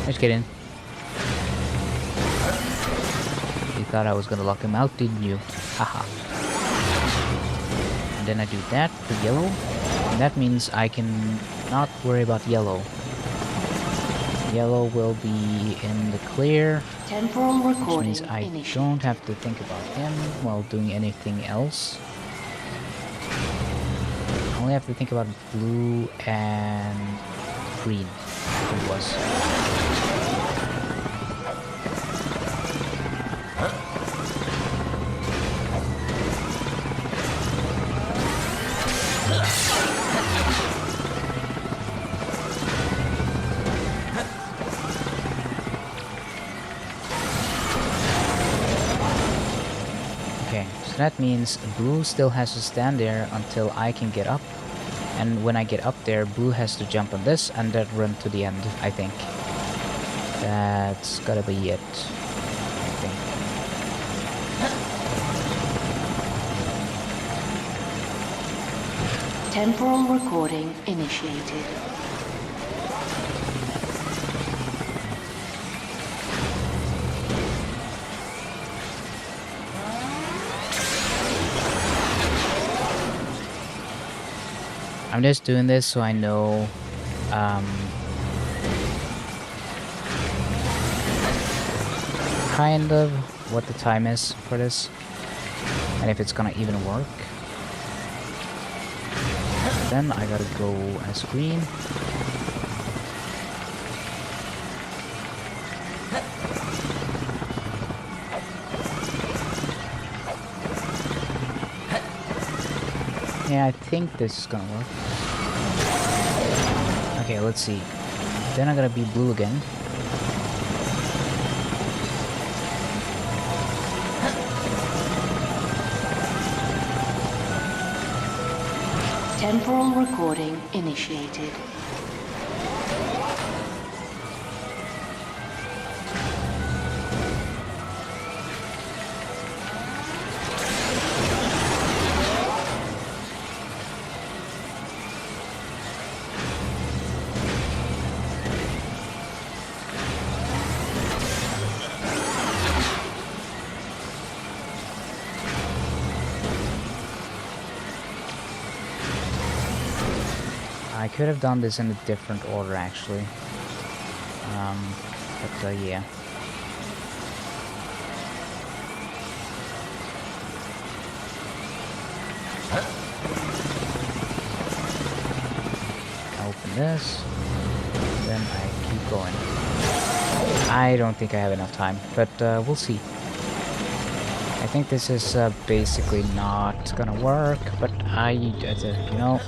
Just kidding. You thought I was gonna lock him out, didn't you? Haha. And then I do that to yellow. And that means I can not worry about yellow. Yellow will be in the clear. Temporal Which recording means I initiated. don't have to think about him while doing anything else. I only have to think about blue and green. It was. Okay, so that means blue still has to stand there until I can get up. And when I get up there, blue has to jump on this and then run to the end, I think. That's gotta be it, I think. Temporal recording initiated. I'm just doing this so I know kind of what the time is for this and if it's gonna even work. Then I gotta go as green. Yeah, I think this is gonna work. Okay, let's see. Then I gotta be blue again. Temporal recording initiated. I could have done this in a different order actually. But yeah. Open this. Then I keep going. I don't think I have enough time, but we'll see. I think this is basically not gonna work, but you know,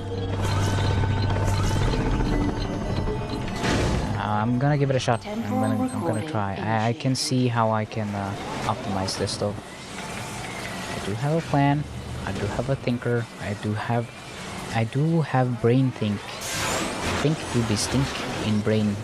I'm gonna give it a shot. I'm gonna try. I can see how I can optimize this though. do have a plan. I do have a thinker. I do have brain think. Think to be stink in brain.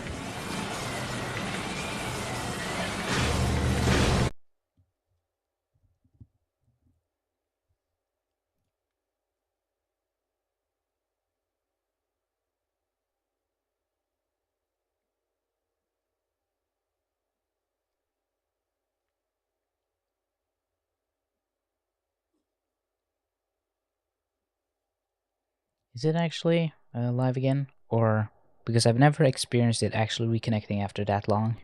Is it actually live again? Or because I've never experienced it actually reconnecting after that long.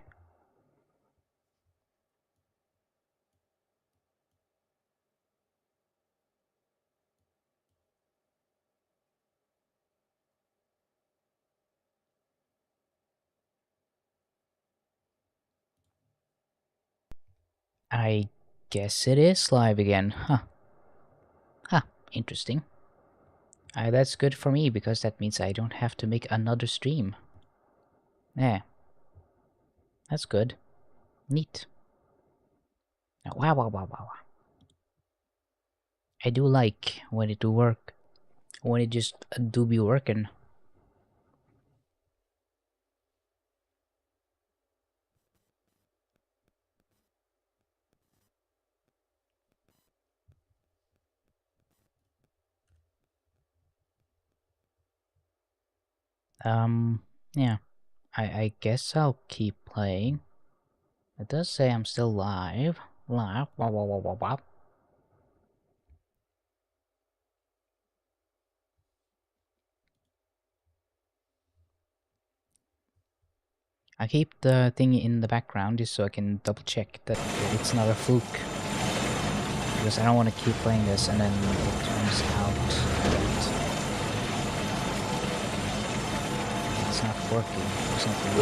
I guess it is live again. Huh. Huh. Interesting. That's good for me because that means I don't have to make another stream. Yeah. That's good. Neat. Wow, wow, wow, wow. I do like when it do work. When it just do be working. Yeah. I guess I'll keep playing. It does say I'm still live. Live. Wow, wow, wow, wow, wow. I keep the thing in the background just so I can double check that it's not a fluke. Because I don't want to keep playing this and then it turns out that it's not working or something.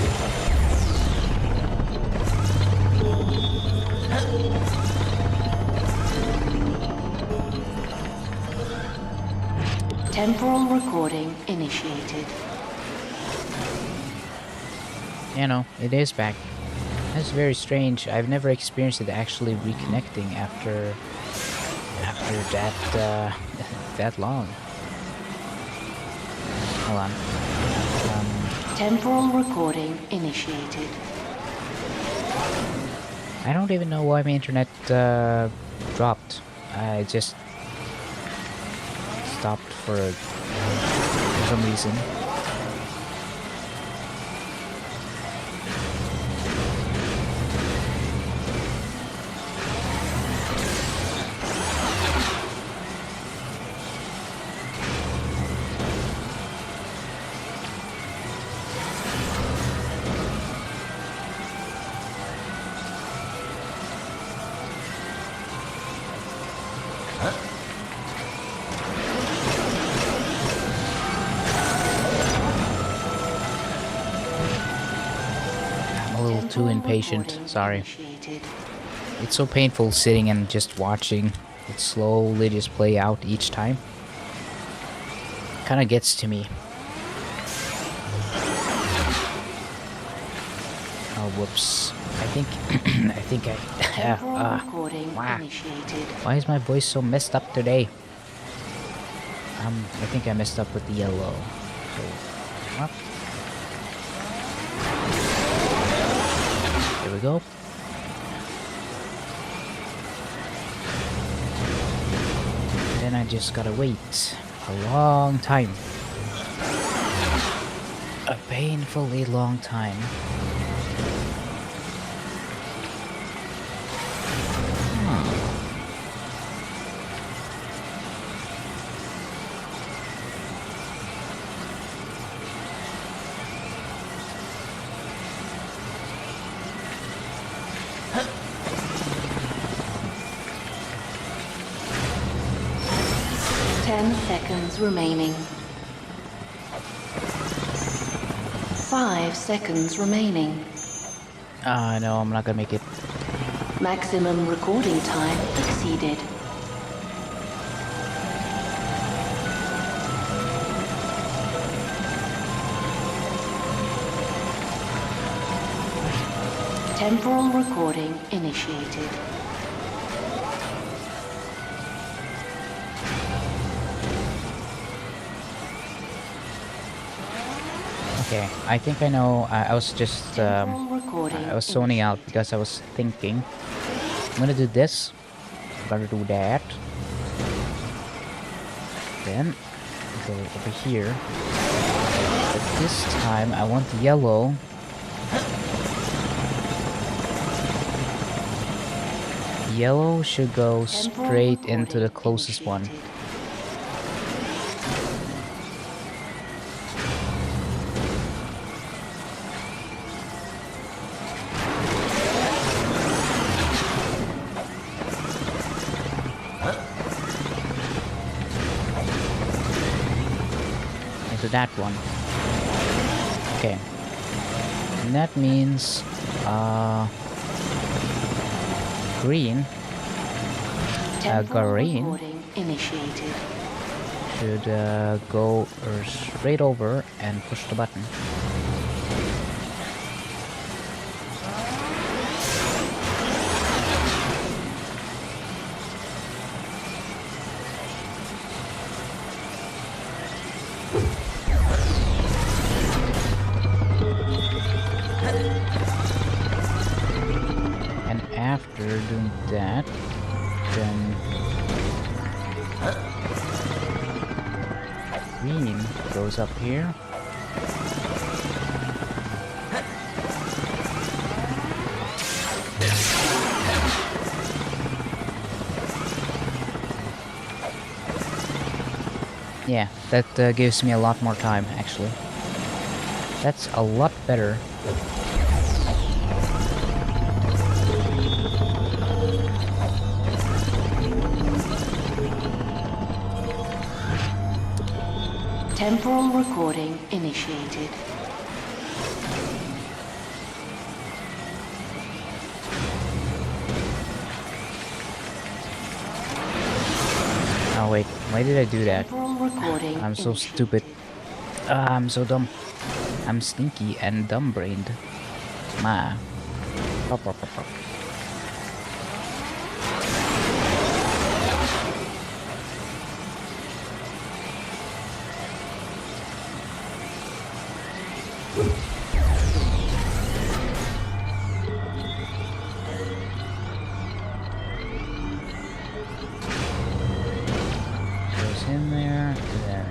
Temporal recording initiated. You know, it is back. That's very strange. I've never experienced it actually reconnecting after that that long. Hold on. Temporal recording initiated. I don't even know why my internet dropped. I just stopped for some reason. Too impatient, sorry. It's so painful sitting and just watching it slowly just play out each time. Kinda gets to me. Oh, whoops. I think wow. Why is my voice so messed up today? I think I messed up with the yellow. So, up. There we go. Then I just gotta wait a long time. A painfully long time. Remaining. 5 seconds remaining. No, I'm not gonna make it. Maximum recording time exceeded. Temporal recording initiated. Okay, I think I know. I was just I Recording was zoning out because I was thinking. I'm gonna do this. I'm gonna do that. Then go over here. But this time I want yellow. Yellow should go straight into the closest one. Into that one. Okay. And that means green green initiated. should go straight over and push the button. And after doing that, then green goes up here. Yeah, that gives me a lot more time, actually. That's a lot better. Temporal recording initiated. Oh wait, why did I do that? Temporal recording I'm so initiated. stupid. I'm so dumb. I'm stinky and dumb-brained. Ma. Pop, pop, pop, pop. Goes in there, there.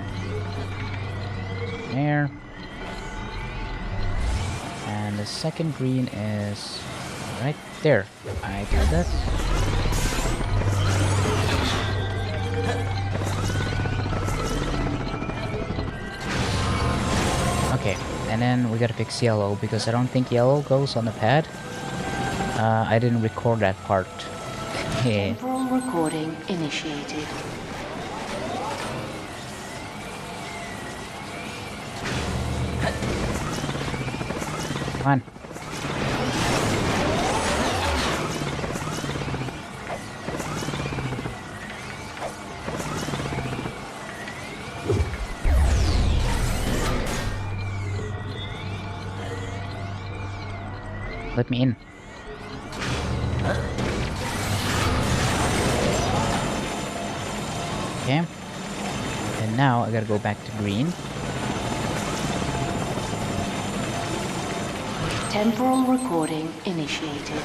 There. And the second green is right there. I do that. Okay, and then we gotta fix yellow because I don't think yellow goes on the pad. I didn't record that part. Yeah. Temporal recording initiated. Come on. Let me in. Okay. And now I gotta go back to green. Temporal recording initiated.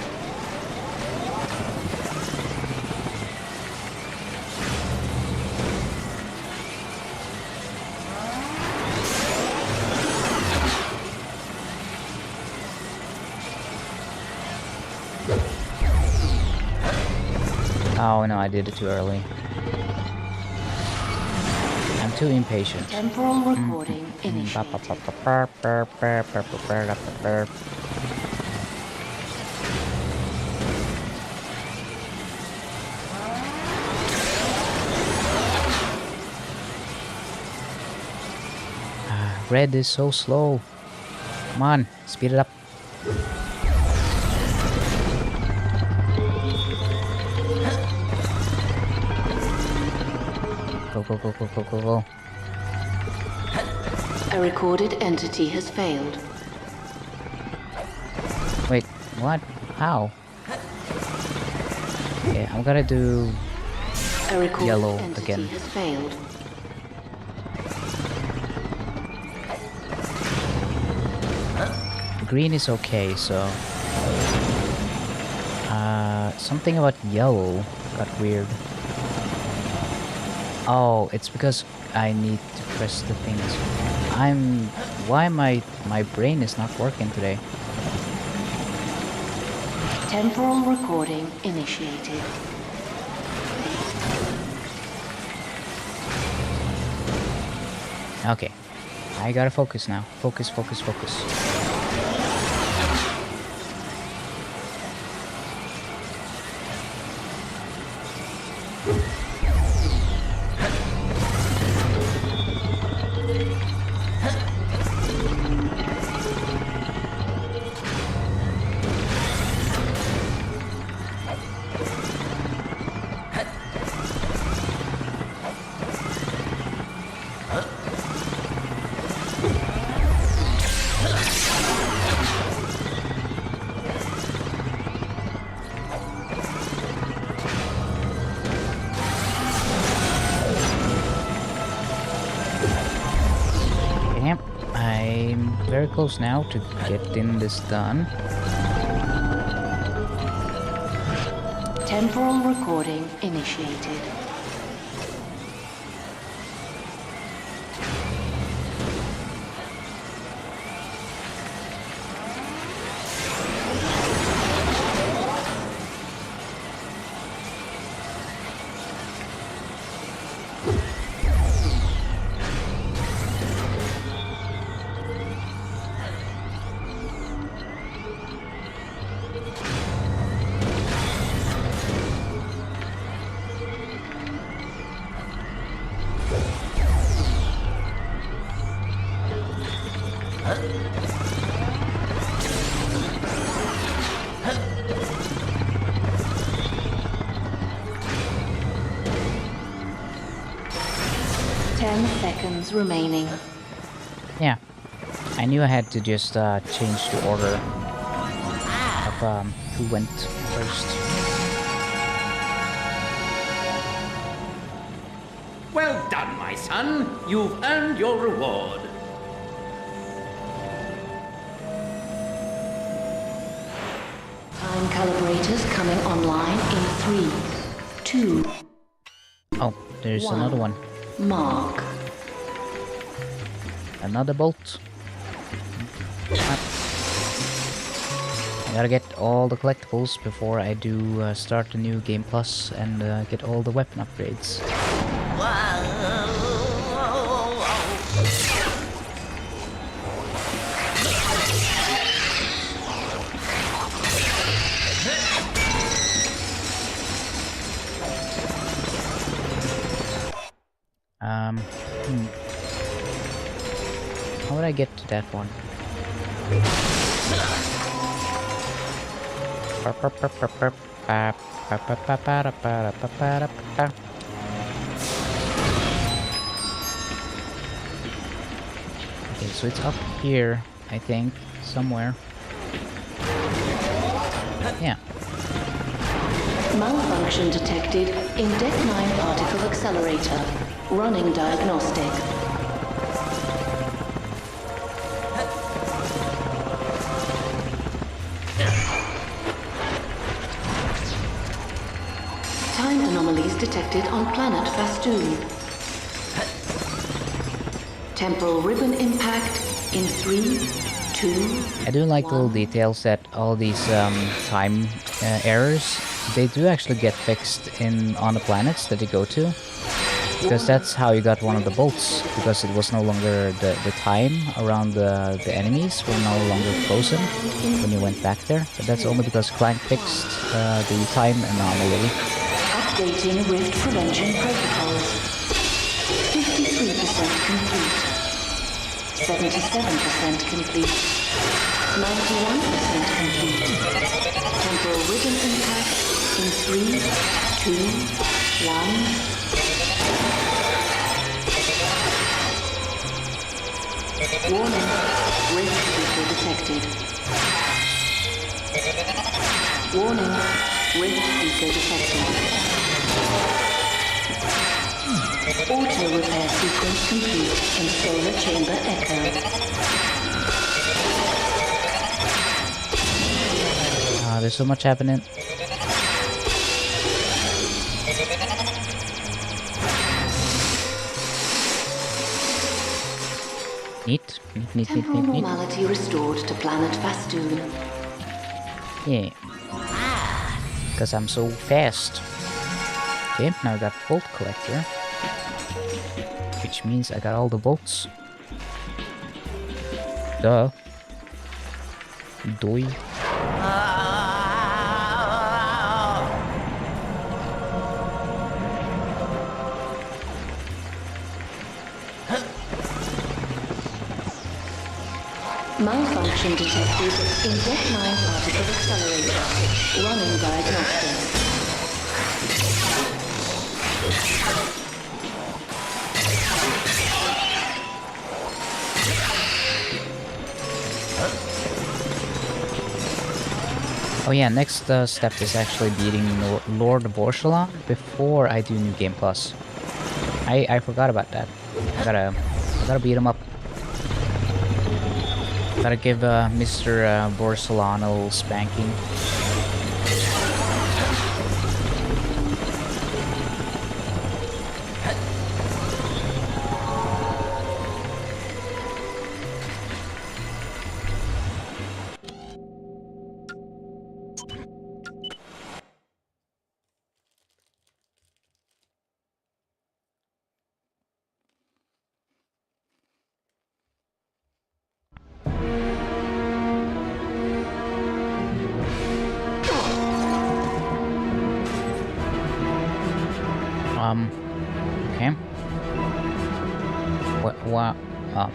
Oh no, I did it too early. I'm too impatient. Temporal recording initiated. Red is so slow. Come on, speed it up. Go, go, go, go, go, go, go. A recorded entity has failed. Wait, what? How? Okay, I'm gonna do A recorded yellow entity again. has failed. green is okay, so... something about yellow got weird. Oh, it's because I need to press the things. Why my brain is not working today? Temporal recording initiated. Okay. I gotta focus now. Focus, focus, focus. I'm very close now to getting this done. Temporal recording initiated. Remaining. Yeah, I knew I had to just change the order of who went first. Well done, my son. You've earned your reward. Time calibrators coming online in 3, 2. Oh, there's another one. Mark. Another bolt. I gotta get all the collectibles before I do start the new Game Plus and get all the weapon upgrades. How would I get to that one? Okay, so it's up here, I think, somewhere. Yeah. Malfunction detected in Deck 9 particle accelerator. Running diagnostic. Time anomalies detected on planet Fastoon. Temporal ribbon impact in 3, 2. I do like the little details that all these time errors, they do actually get fixed on the planets that you go to. Because that's how you got one of the bolts, because it was no longer the time around the enemies were no longer frozen when you went back there. But that's only because Clank fixed the time anomaly. Updating rift prevention protocols. 53% complete. 77% complete. 91% complete. Temporal ribbon impact in 3, 2, 1. Warning, rift speaker detected. Warning, rift speaker detected. Auto repair sequence complete in solar chamber echo. There's so much happening. Neat. Temporal normality restored to planet Fastoon. Yeah. Because I'm so fast. Okay, now I got Bolt Collector. Which means I got all the bolts. Duh. Doi. Malfunction detected in Jet9 particle accelerator. Running diagnostics. Oh yeah, next step is actually beating Lord Borsalon before I do New Game Plus. I forgot about that. I gotta beat him up. Gotta give Mr. Borsalon a little spanking. Okay. What? Oh.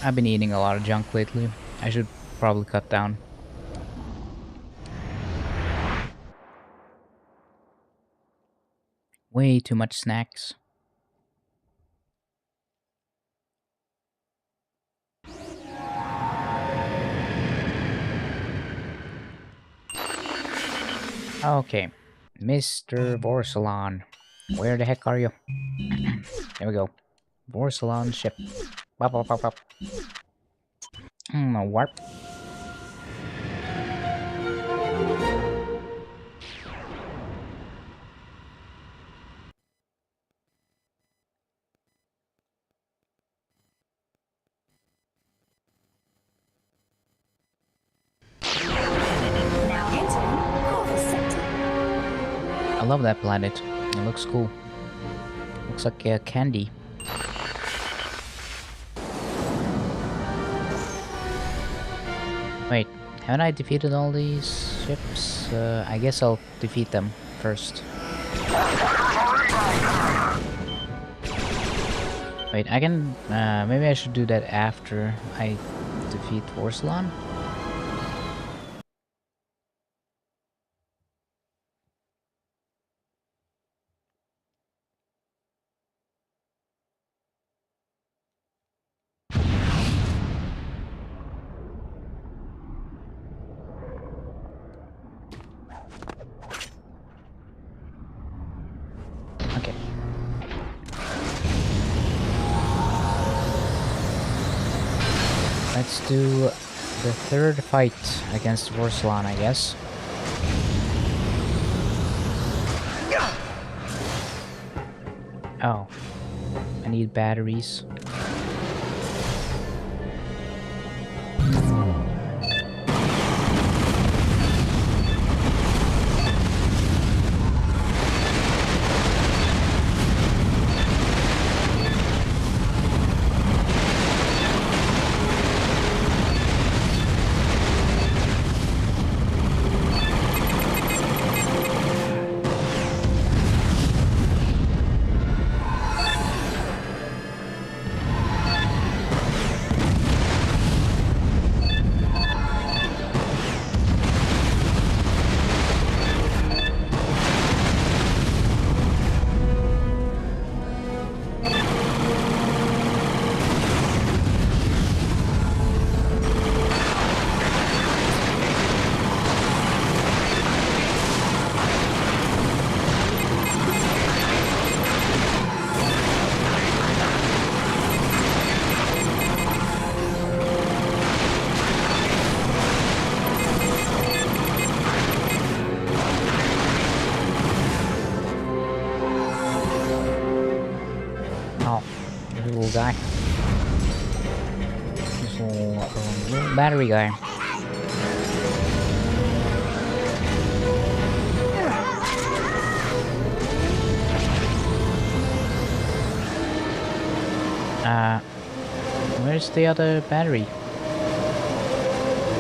I've been eating a lot of junk lately. I should probably cut down. Way too much snacks. Okay, Mr. Borsalon, where the heck are you? There we go. Borsalon ship. Bop, bop, bop, bop. Warp. I love that planet. It looks cool. Looks like candy. Wait, haven't I defeated all these ships? I guess I'll defeat them first. Wait, I can... maybe I should do that after I defeat Borsalon? Okay. Let's do the third fight against Borsalon, I guess. Oh. I need batteries. guy. This little battery guy. Where's the other battery?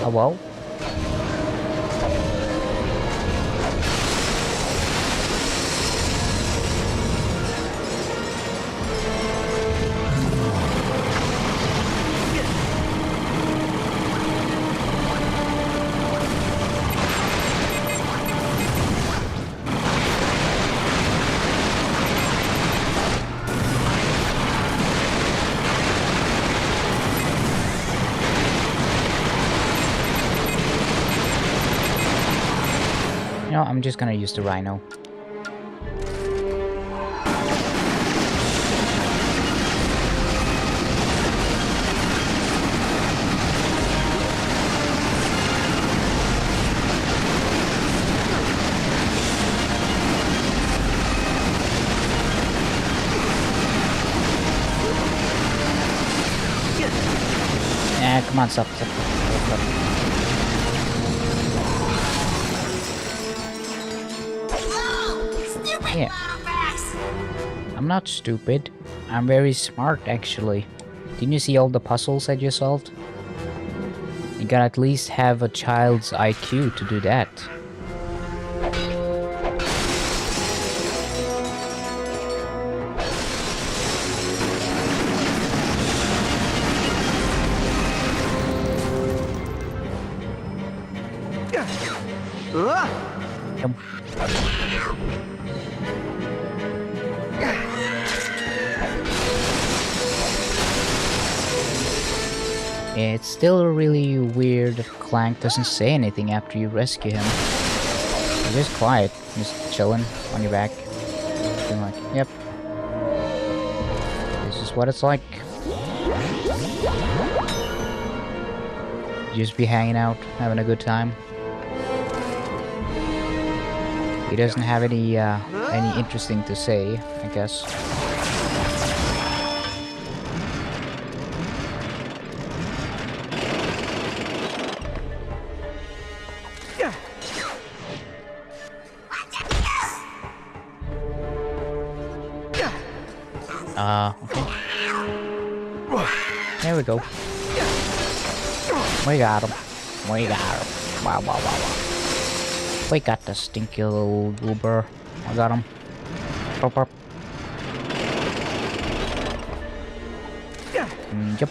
Oh well. No, I'm just gonna use the rhino. Yeah, come on, stop. Yeah. I'm not stupid. I'm very smart, actually. Didn't you see all the puzzles I just solved? You gotta at least have a child's IQ to do that. Come. It's still really weird that Clank doesn't say anything after you rescue him. He's just quiet, just chilling on your back. Being like, yep. This is what it's like. Just be hanging out, having a good time. He doesn't have any interesting to say, I guess. Okay. There we go. We got him. We got him. Wow, wow, wow, wow. We got the stinky little goober. I got him. Pop, pop. Yep.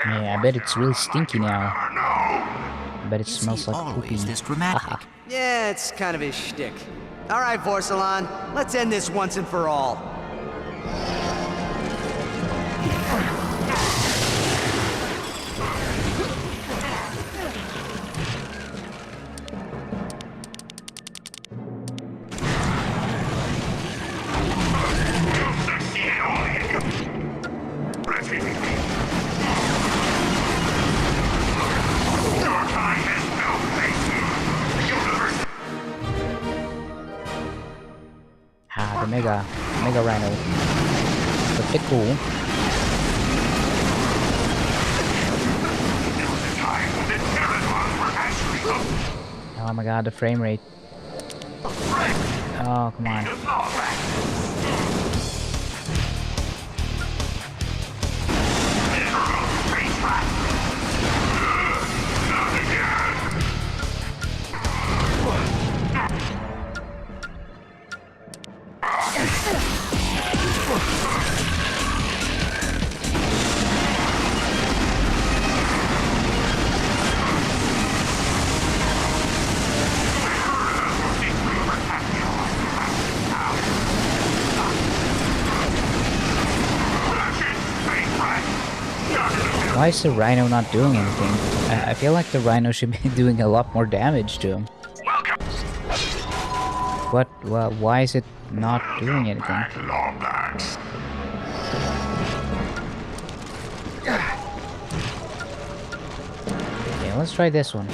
Yeah, I bet it's real stinky now. I bet it smells like poopy. This dramatic? Yeah, it's kind of his shtick. All right, Vorsalon, let's end this once and for all. The Mega Rhino. Pretty cool. Oh my god, the frame rate. Oh, come on. Why is the rhino not doing anything? I feel like the rhino should be doing a lot more damage to him. What? Well, why is it not doing anything? Okay, let's try this one.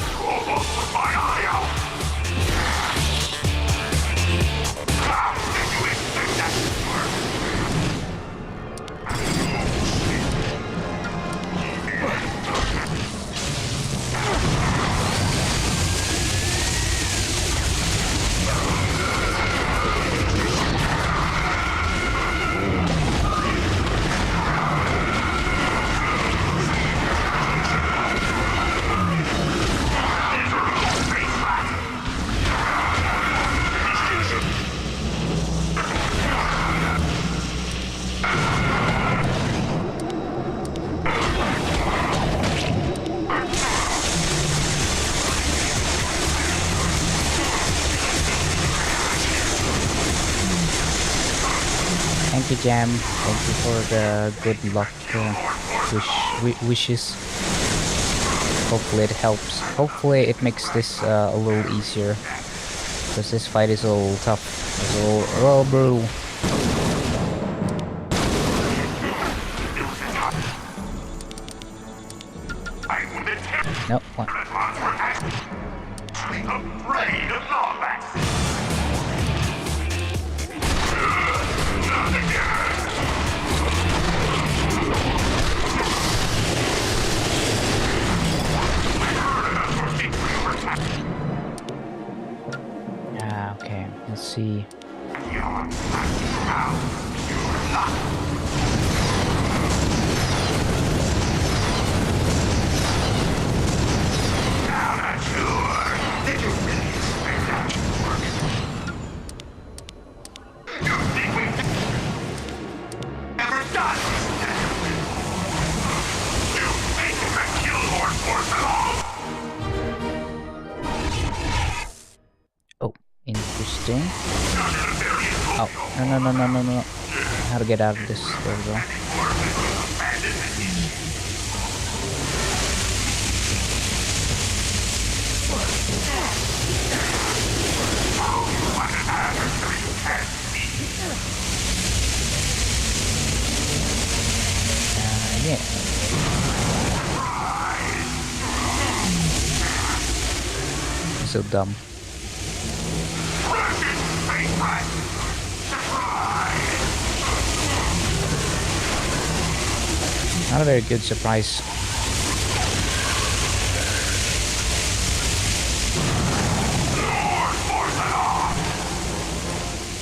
Thank you, Jam. Thank you for the good luck wishes. Hopefully it helps. Hopefully it makes this a little easier. Because this fight is a little tough. It's a little brutal. Nope, what? Okay, let's see. Oh, interesting. Oh, no. How to get out of this? There we go. Yeah. So dumb. Not a very good surprise.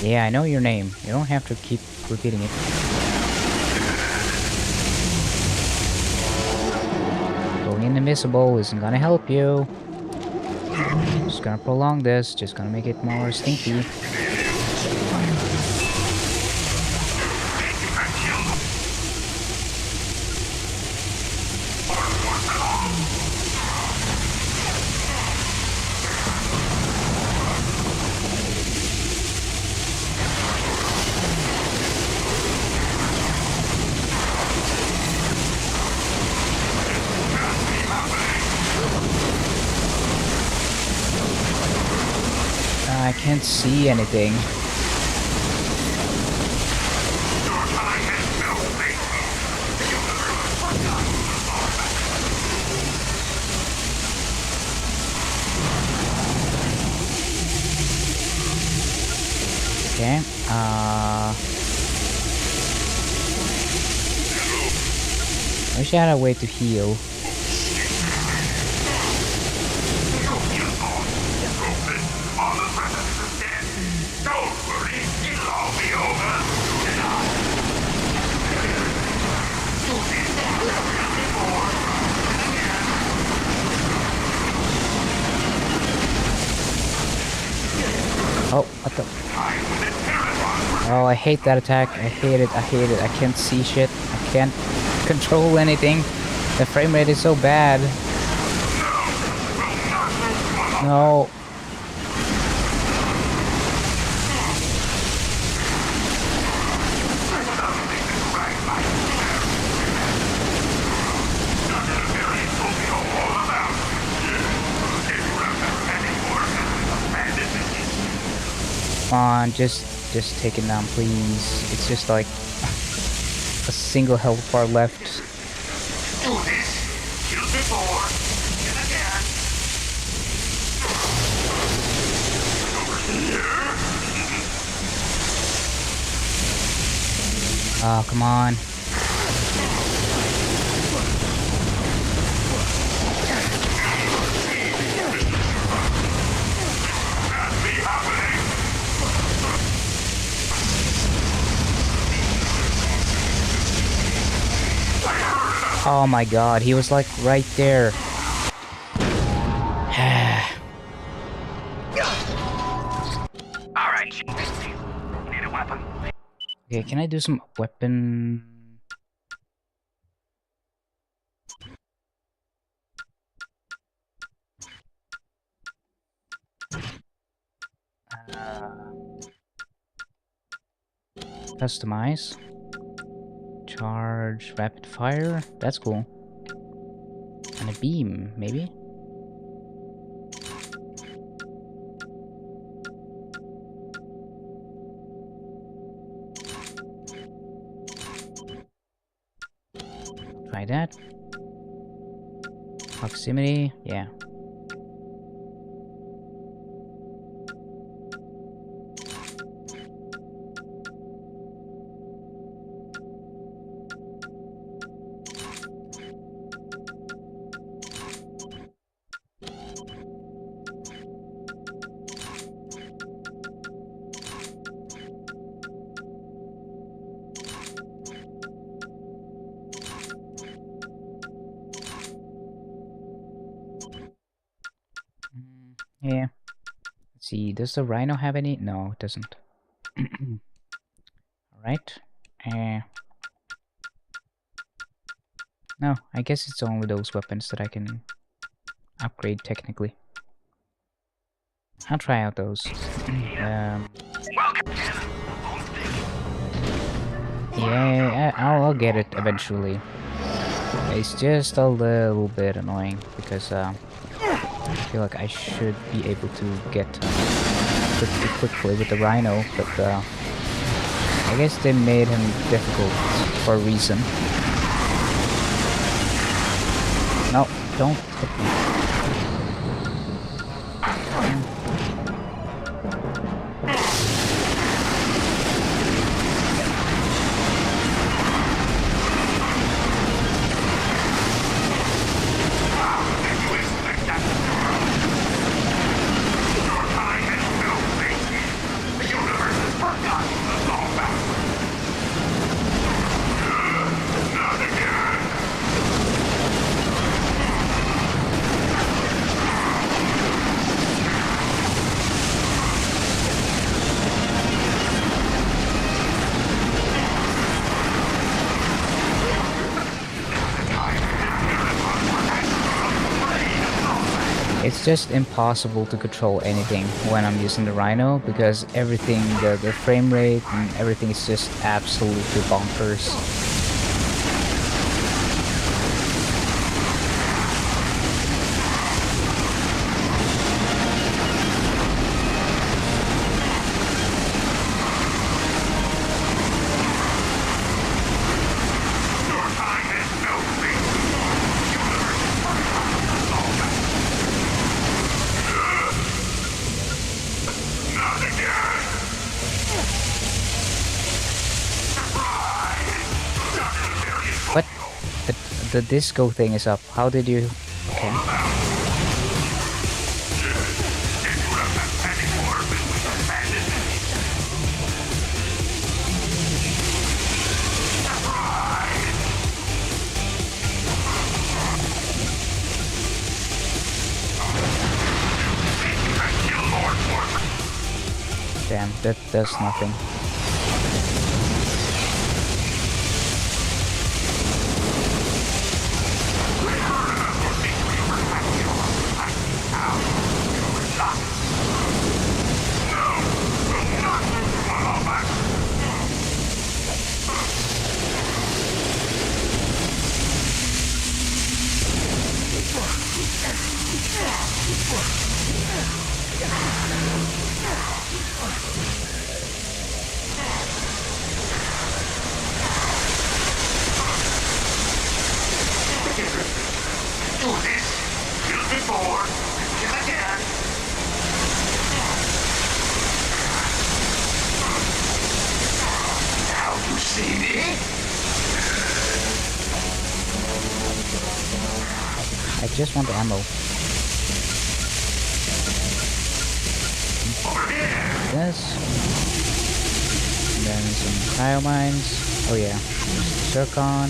Yeah, I know your name. You don't have to keep repeating it. Going invisible isn't gonna help you. Just gonna prolong this, just gonna make it more stinky. I can't see anything. Okay, I wish I had a way to heal. Oh, what the? Oh, I hate that attack. I hate it. I can't see shit. I can't control anything. The frame rate is so bad. No. on, just take it down, please. It's just like a single health bar left. Do this. Kill before. Kill again. Over here. Oh, come on. Oh my god, he was like right there. Alright, need a weapon. Okay, can I do some weapon? Customize. Charge, rapid fire. That's cool. And a beam, maybe? Try that. Proximity, yeah. Yeah. Let's see, does the rhino have any? No, it doesn't. Alright. No, I guess it's only those weapons that I can upgrade technically. I'll try out those. Yeah, I'll get it eventually. It's just a little bit annoying because I feel like I should be able to get pretty quickly with the rhino, but I guess they made him difficult for a reason. No, don't hit me. It's just impossible to control anything when I'm using the rhino because everything, the frame rate and everything is just absolutely bonkers. The disco thing is up. How did you... Okay. Damn, that does nothing. Do this. Kill before. Kill again. Now you see me? I just want the ammo. This. And then some cryo mines. Oh yeah. Zircon.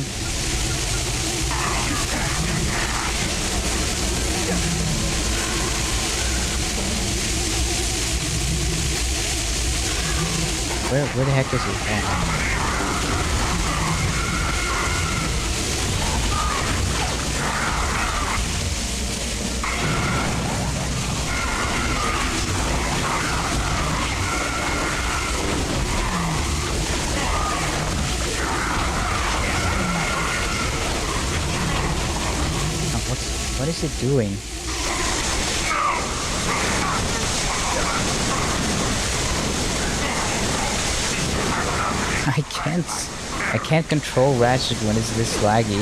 Where the heck is he? Oh. What is it doing? I can't control Ratchet when it's this laggy.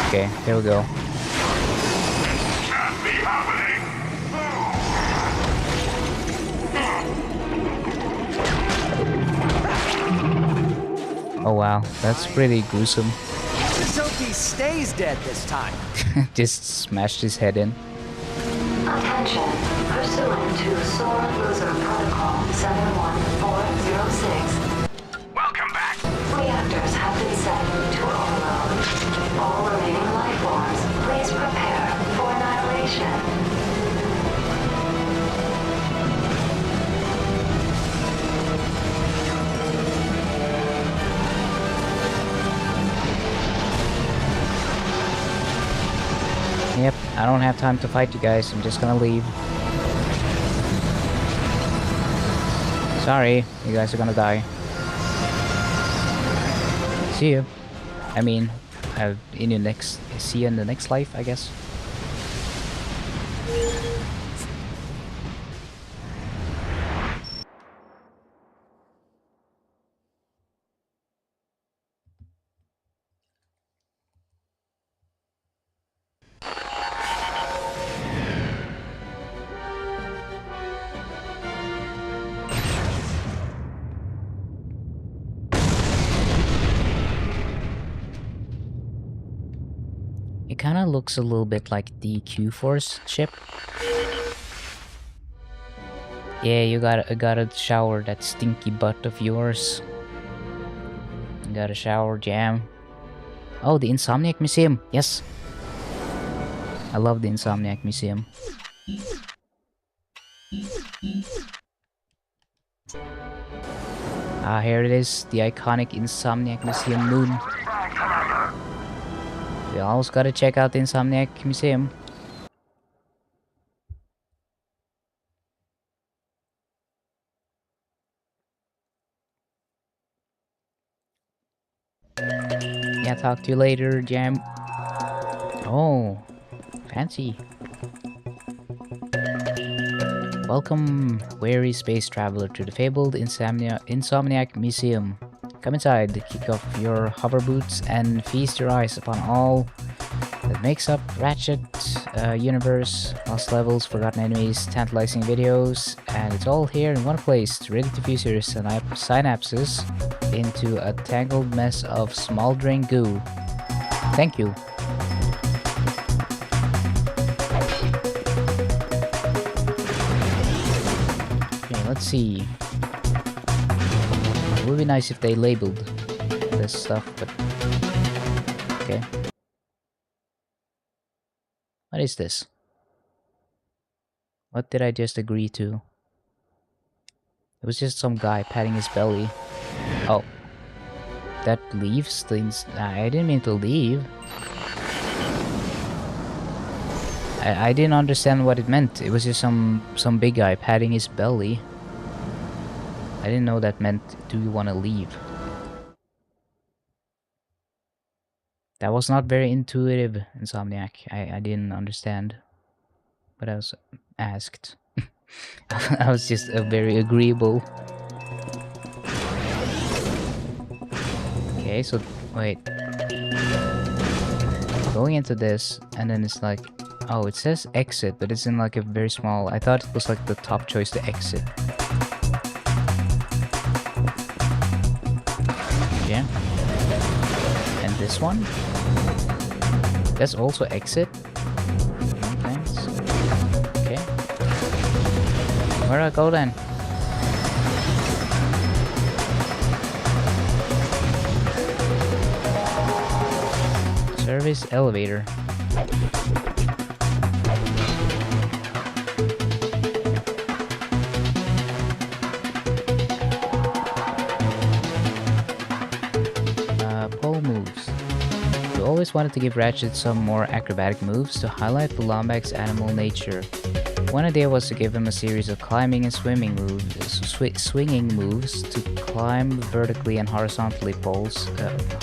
Okay, here we go. Oh wow, that's pretty gruesome. Let's hope he stays dead this time. Just smashed his head in. Attention. Pursuant to SOAR Loser Protocol 71406. Welcome back. Reactors have been set to overload. All remaining life forms, please prepare for annihilation. Yep, I don't have time to fight you guys. I'm just gonna leave. Sorry, you guys are gonna die. See you. I mean, see you in the next life, I guess. It kind of looks a little bit like the Q-Force ship. Yeah, you gotta shower that stinky butt of yours. You gotta shower, Jam. Oh, the Insomniac Museum. Yes. I love the Insomniac Museum. Ah, here it is. The iconic Insomniac Museum moon. We always gotta check out the Insomniac Museum. Yeah, talk to you later, Jam. Oh, fancy. Welcome, weary space traveler, to the fabled Insomniac Museum. Come inside, kick off your hover boots, and feast your eyes upon all that makes up Ratchet universe, lost levels, forgotten enemies, tantalizing videos, and it's all here in one place, ready to fuse your synapses into a tangled mess of smoldering goo. Thank you. Okay, let's see. It would be nice if they labeled this stuff, but okay. What is this? What did I just agree to? It was just some guy patting his belly. Oh. That leaves things. I didn't mean to leave. I didn't understand what it meant. It was just some big guy patting his belly. I didn't know that meant, do you want to leave? That was not very intuitive, Insomniac. I didn't understand what I was asked. I was just very agreeable. Okay, so wait. Going into this, and then it's like, oh, it says exit, but it's in like a very small. I thought it was like the top choice to exit. Yeah. And this one? That's also exit? No, thanks. Okay. Where do I go then? Service elevator. Pole moves. We always wanted to give Ratchet some more acrobatic moves to highlight the Lombak's animal nature. One idea was to give him a series of climbing and swimming moves, swinging moves to climb vertically and horizontally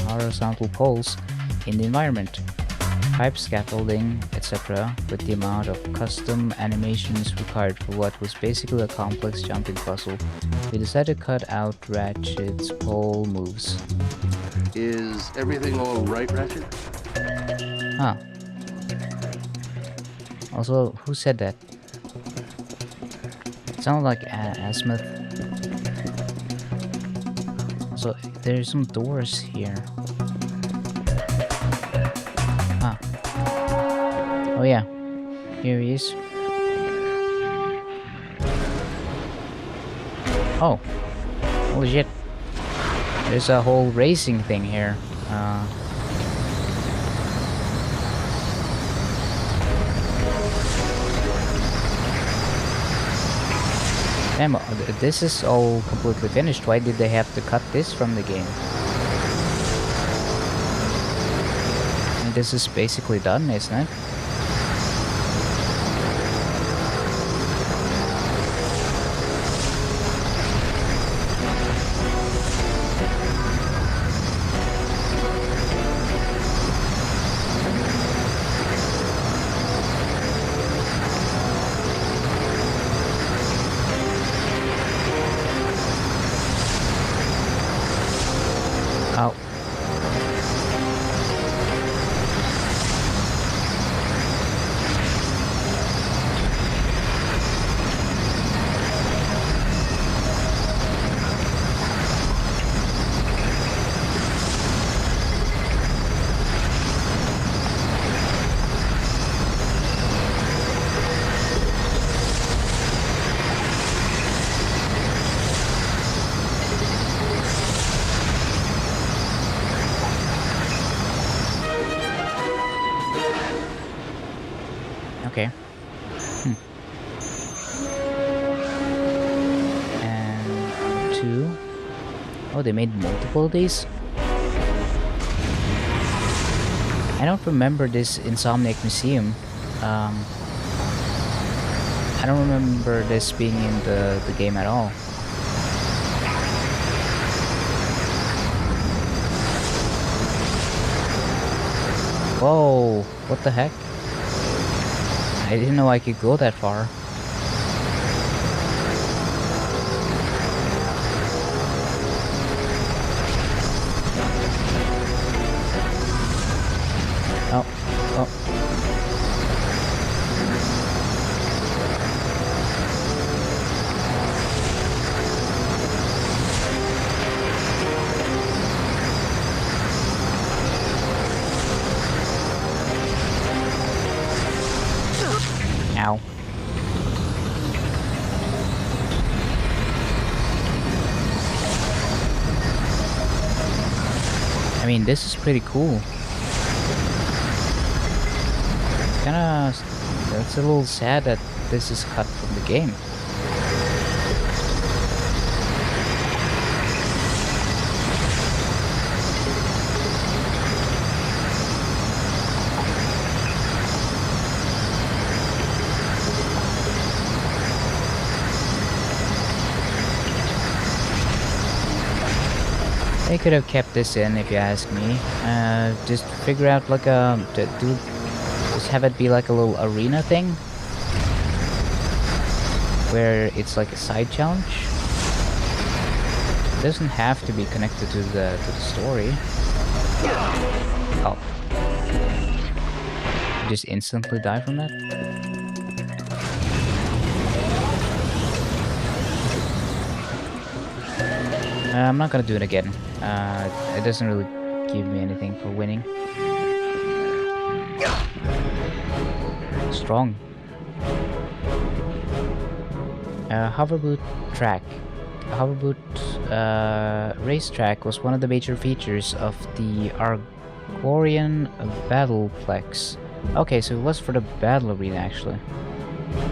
horizontal poles in the environment, pipe scaffolding, etc. With the amount of custom animations required for what was basically a complex jumping puzzle, we decided to cut out Ratchet's pole moves. Is everything all right, Ratchet? Huh. Also, who said that? It sounded like Asmith. So, there's some doors here. Ah. Oh yeah. Here he is. Oh. Holy shit. There's a whole racing thing here. Damn, this is all completely finished. Why did they have to cut this from the game? And this is basically done, isn't it? Oh. Okay. And 2. Oh, they made multiple of these? I don't remember this Insomniac Museum. I don't remember this being in the game at all. Whoa, what the heck? I didn't know I could go that far. Oh, oh. Ow. I mean, this is pretty cool. It's a little sad that this is cut from the game. They could have kept this in, if you ask me. Just figure out like just have it be like a little arena thing, where it's like a side challenge. It doesn't have to be connected to the story. Oh, you just instantly die from that. I'm not gonna do it again. It doesn't really give me anything for winning. Strong. Hoverboot track. Hoverboot racetrack was one of the major features of the Argorian Battleplex. Okay, so it was for the battle arena actually.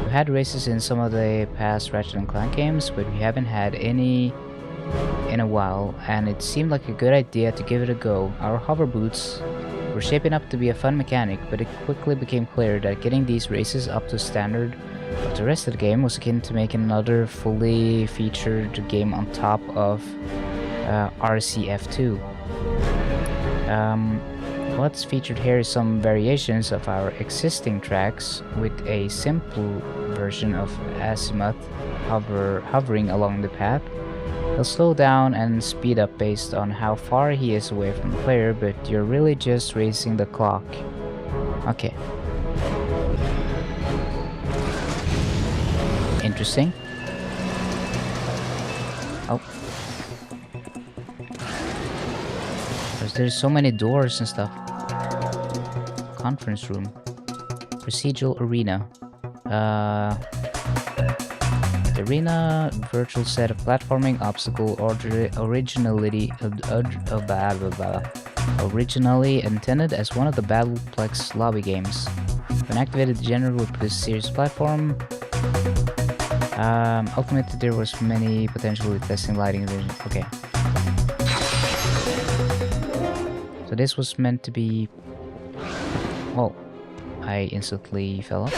We had races in some of the past Ratchet and Clank games, but we haven't had any in a while, and it seemed like a good idea to give it a go. Our hoverboots were shaping up to be a fun mechanic, but it quickly became clear that getting these races up to standard of the rest of the game was akin to making another fully featured game on top of RCF2. What's featured here is some variations of our existing tracks with a simple version of Azimuth hovering along the path. He'll slow down and speed up based on how far he is away from the player, but you're really just racing the clock. Okay. Interesting. Oh. There's so many doors and stuff. Conference room. Procedural arena. The arena, virtual set of platforming obstacle originally intended as one of the Battleplex lobby games. When activated, the genre would produce a series platform. Ultimately, there was many potentially testing lighting. Okay. So this was meant to be. Oh, I instantly fell off.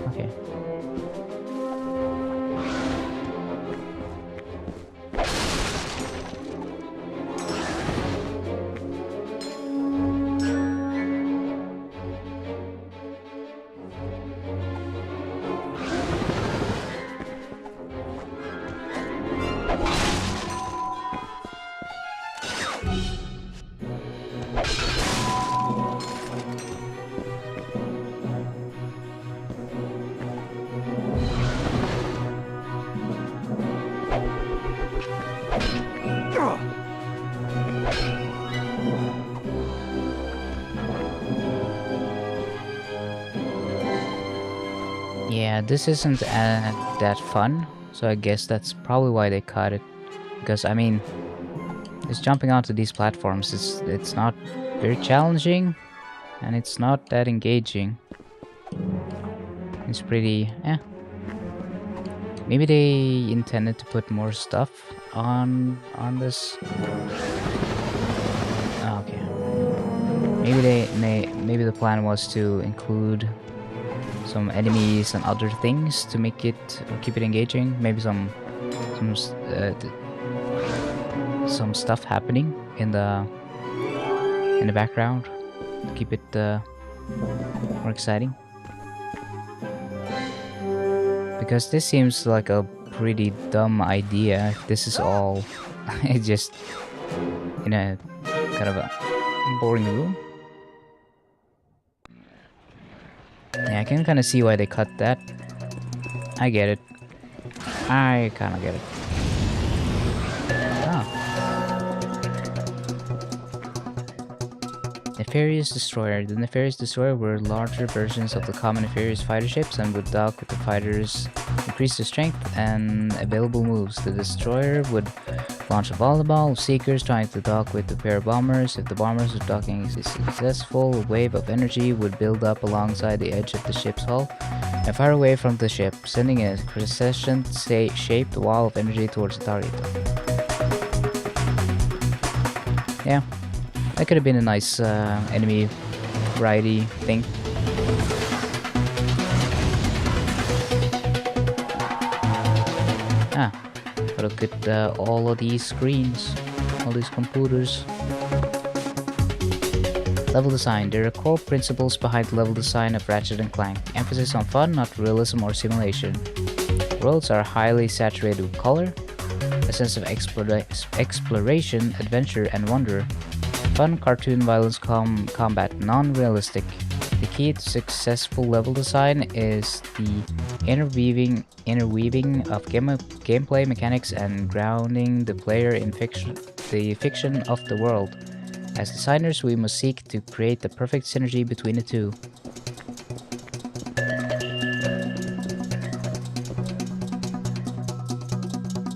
Okay. Yeah, this isn't that fun, so I guess that's probably why they cut it. Because I mean, just jumping onto these platforms it's not very challenging, and it's not that engaging. It's pretty, Maybe they intended to put more stuff on this. Oh, okay. Maybe the plan was to include some enemies and other things to make it keep it engaging. Maybe some stuff happening in the background to keep it more exciting. Because this seems like a pretty dumb idea. If this is all it's just in a kind of a boring room. Yeah, I can kind of see why they cut that. I get it. I kind of get it. Oh. Nefarious Destroyer. The Nefarious Destroyer were larger versions of the common Nefarious fighter ships and would dock with the fighters, increase their strength and available moves. The Destroyer would launch a volleyball of Seekers trying to dock with the pair of bombers. If the bombers were docking successful, a wave of energy would build up alongside the edge of the ship's hull and fire away from the ship, sending a crescent-shaped wall of energy towards the target. Yeah, that could have been a nice enemy variety thing. Look at all of these screens, all these computers. Level design. There are core principles behind the level design of Ratchet and Clank. Emphasis on fun, not realism or simulation. Worlds are highly saturated with color, a sense of exploration, adventure, and wonder. Fun, cartoon violence, combat, non-realistic. The key to successful level design is the interweaving of gameplay mechanics and grounding the player in the fiction of the world. As designers, we must seek to create the perfect synergy between the two.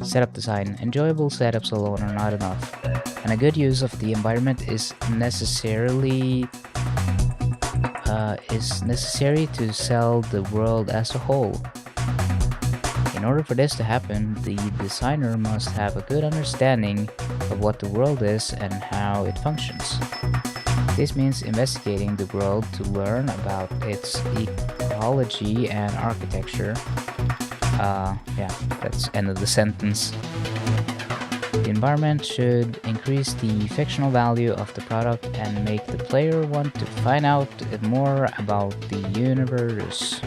Setup design. Enjoyable setups alone are not enough, and a good use of the environment is necessary to sell the world as a whole. In order for this to happen, the designer must have a good understanding of what the world is and how it functions. This means investigating the world to learn about its ecology and architecture. Yeah, that's end of the sentence. The environment should increase the fictional value of the product and make the player want to find out more about the universe.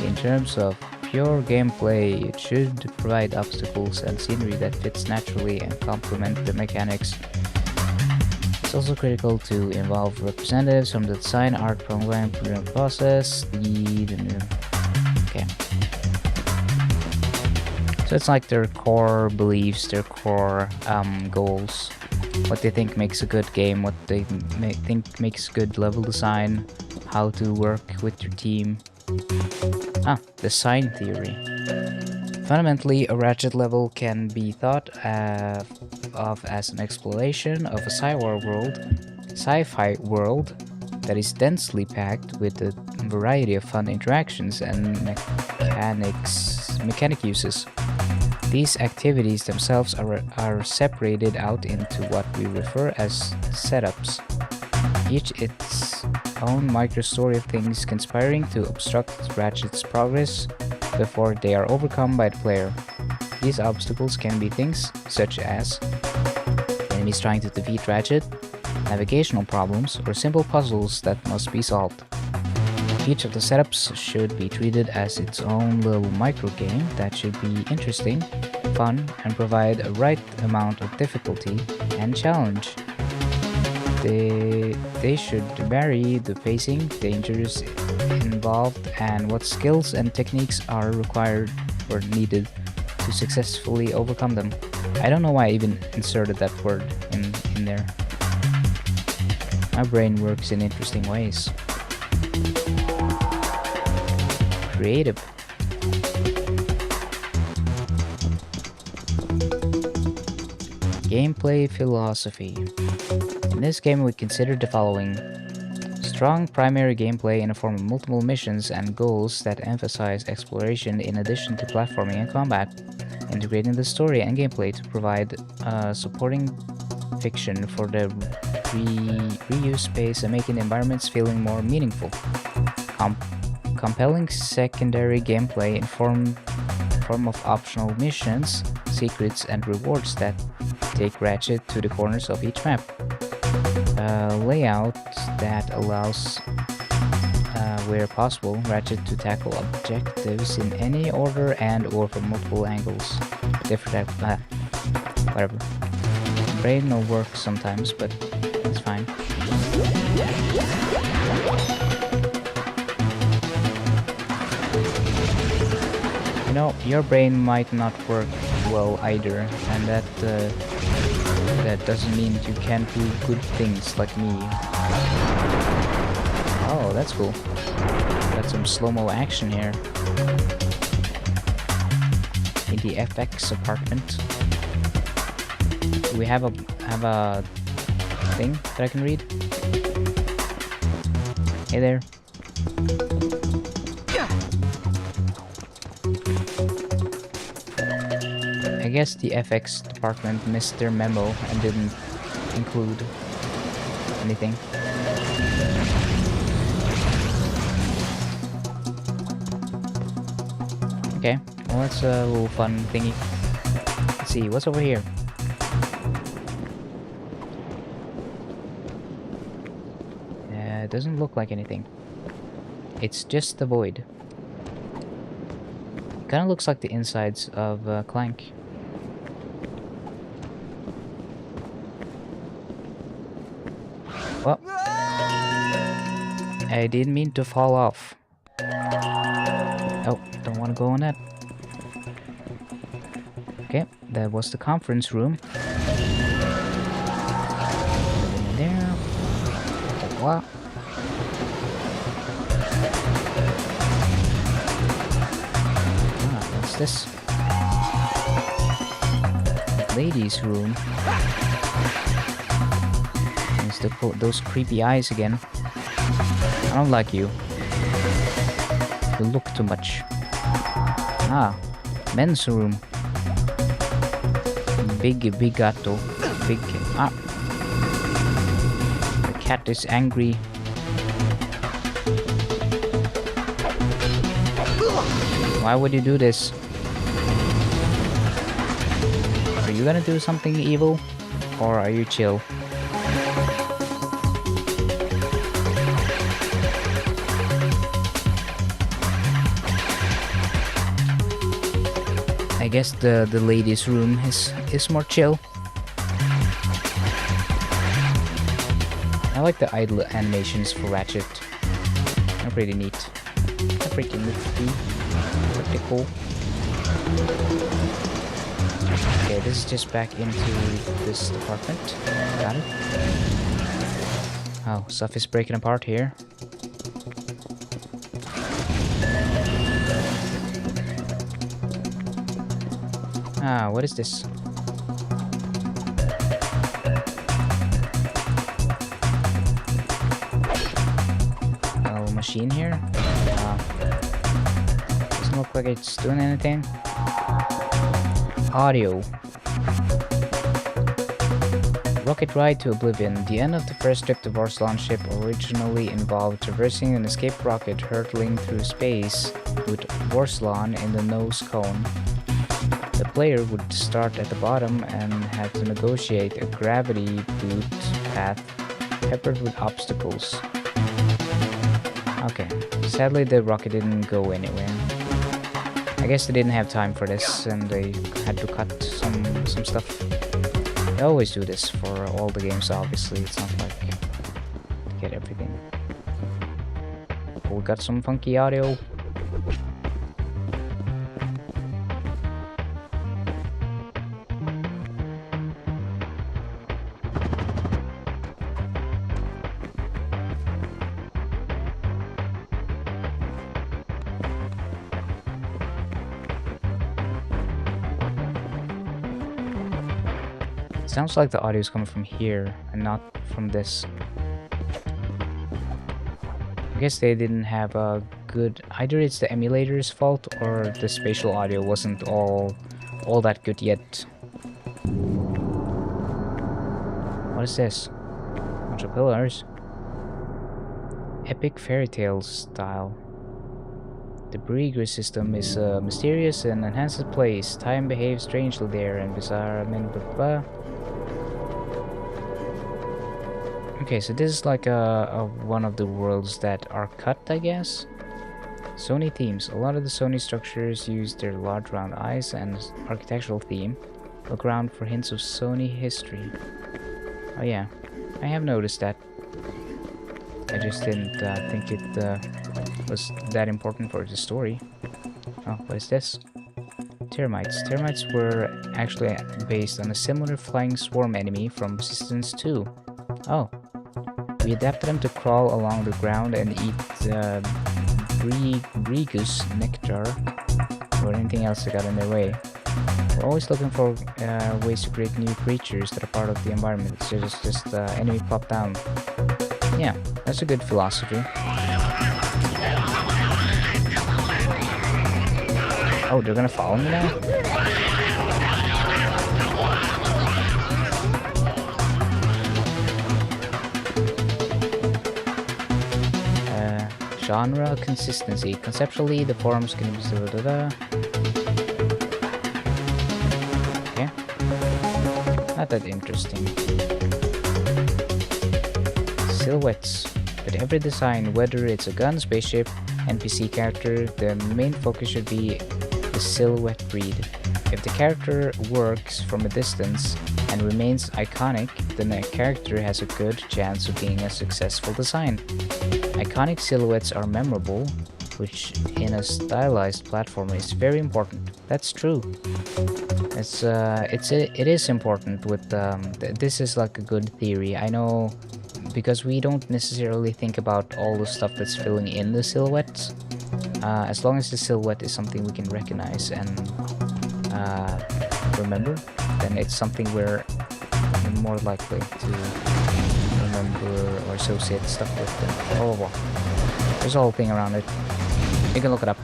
In terms of pure gameplay, it should provide obstacles and scenery that fits naturally and complement the mechanics. It's also critical to involve representatives from the design, art, program process, okay. So it's like their core beliefs, their core goals, what they think makes a good game, what they think makes good level design, how to work with your team. Design theory. Fundamentally, a Ratchet level can be thought of as an exploration of a sci-fi world that is densely packed with a variety of fun interactions and mechanic uses. These activities themselves are separated out into what we refer as setups, each its own micro-story of things conspiring to obstruct Ratchet's progress before they are overcome by the player. These obstacles can be things such as enemies trying to defeat Ratchet, navigational problems, or simple puzzles that must be solved. Each of the setups should be treated as its own little micro game that should be interesting, fun, and provide a right amount of difficulty and challenge. They should vary the pacing, dangers involved, and what skills and techniques are required or needed to successfully overcome them. I don't know why I even inserted that word in there. My brain works in interesting ways. Creative. Gameplay philosophy. In this game we considered the following. Strong primary gameplay in the form of multiple missions and goals that emphasize exploration in addition to platforming and combat. Integrating the story and gameplay to provide supporting fiction for the reuse space and making the environments feeling more meaningful. Compelling secondary gameplay in form of optional missions, secrets, and rewards that take Ratchet to the corners of each map. Layout that allows, where possible, Ratchet to tackle objectives in any order and or from multiple angles. Different whatever. Brain no work sometimes, but it's fine. You know, your brain might not work well either, and that doesn't mean you can't do good things like me. Oh, that's cool. Got some slow-mo action here. In the FX apartment. Do we have a thing that I can read? Hey there. I guess the FX department missed their memo and didn't include anything. Okay, well that's a little fun thingy. Let's see, what's over here? It doesn't look like anything. It's just the void. Kind of looks like the insides of Clank. Well, I didn't mean to fall off. Oh, don't want to go on that. Okay, that was the conference room. In there. What? What's this? Ladies' room. It's those creepy eyes again. I don't like you. You look too much. Ah, men's room. Big gato. Big. Ah. The cat is angry. Why would you do this? Are you gonna do something evil? Or are you chill? I guess the ladies' room is more chill. I like the idle animations for Ratchet. They're pretty neat. They're pretty nifty. Pretty cool. Okay, this is just back into this department. Got it. Oh, stuff is breaking apart here. Ah, what is this? Oh, machine here? Doesn't look like it's doing anything. Audio. Rocket Ride to Oblivion. The end of the first trip to Vorslon ship originally involved traversing an escaped rocket hurtling through space with Vorslon in the nose cone. The player would start at the bottom and have to negotiate a gravity boot path peppered with obstacles. Okay, sadly the rocket didn't go anywhere. I guess they didn't have time for this and they had to cut some stuff. They always do this for all the games, obviously. It's not like to get everything. We got some funky audio. Sounds like the audio is coming from here and not from this. I guess they didn't have a good... Either it's the emulator's fault or the spatial audio wasn't all that good yet. What is this? Bunch of pillars. Epic fairy tale style. The Breaker system is mysterious and enhances place. Time behaves strangely there and bizarre. Blah blah. Okay, so this is like a one of the worlds that are cut, I guess. Sony themes. A lot of the Sony structures use their large round eyes and architectural theme. Look around for hints of Sony history. Oh yeah, I have noticed that. I just didn't think it was that important for the story. Oh, what is this? Termites. Termites were actually based on a similar flying swarm enemy from Resistance 2. Oh. We adapted them to crawl along the ground and eat Bregus nectar or anything else that got in their way. We're always looking for ways to create new creatures that are part of the environment. So just enemy pop down. Yeah, that's a good philosophy. Oh, they're gonna follow me now? Genre consistency. Conceptually, the forums can be not that interesting. Silhouettes. With every design, whether it's a gun, spaceship, NPC character, the main focus should be the silhouette read. If the character works from a distance and remains iconic, then a character has a good chance of being a successful design. Iconic silhouettes are memorable, which in a stylized platformer is very important. That's true. It is important with this is like a good theory. I know, because we don't necessarily think about all the stuff that's filling in the silhouettes. As long as the silhouette is something we can recognize and remember, then it's something we're more likely to remember or associate stuff with. Oh, there's a whole thing around it. You can look it up.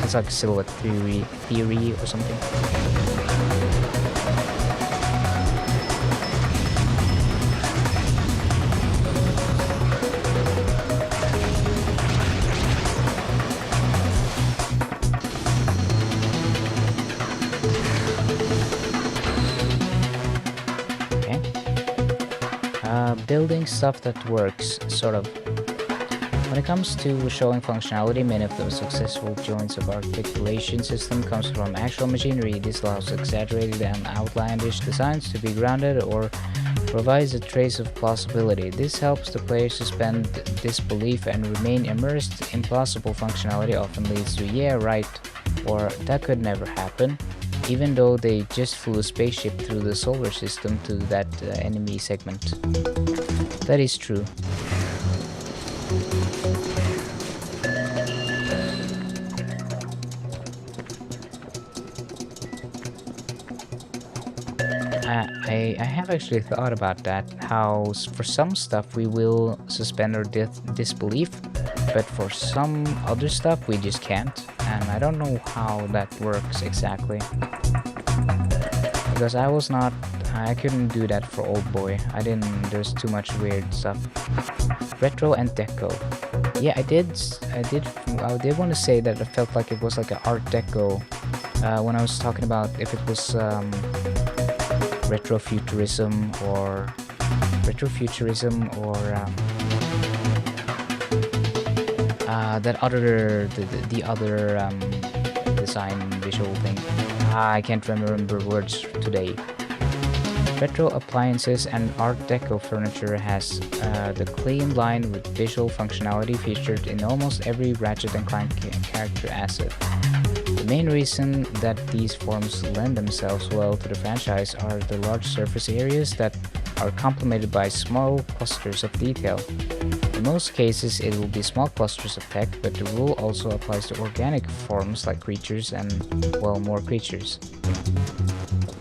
It's like silhouette theory or something. Building stuff that works, sort of. When it comes to showing functionality, many of the successful joints of articulation system comes from actual machinery. This allows exaggerated and outlandish designs to be grounded or provides a trace of plausibility. This helps the player suspend disbelief and remain immersed. Implausible functionality often leads to "yeah, right," or "that could never happen," even though they just flew a spaceship through the solar system to that enemy segment. That is true. I have actually thought about that, how for some stuff we will suspend our disbelief, but for some other stuff we just can't, and I don't know how that works exactly. Because I couldn't do that for Old Boy. There's too much weird stuff. Retro and Deco. Yeah, I did want to say that I felt like it was like an Art Deco when I was talking about if it was retrofuturism or that other the other design visual thing. I can't remember words today. Retro appliances and Art Deco furniture has the clean line with visual functionality featured in almost every Ratchet and Clank character asset. The main reason that these forms lend themselves well to the franchise are the large surface areas that are complemented by small clusters of detail. In most cases it will be small clusters of tech, but the rule also applies to organic forms like creatures and, well, more creatures.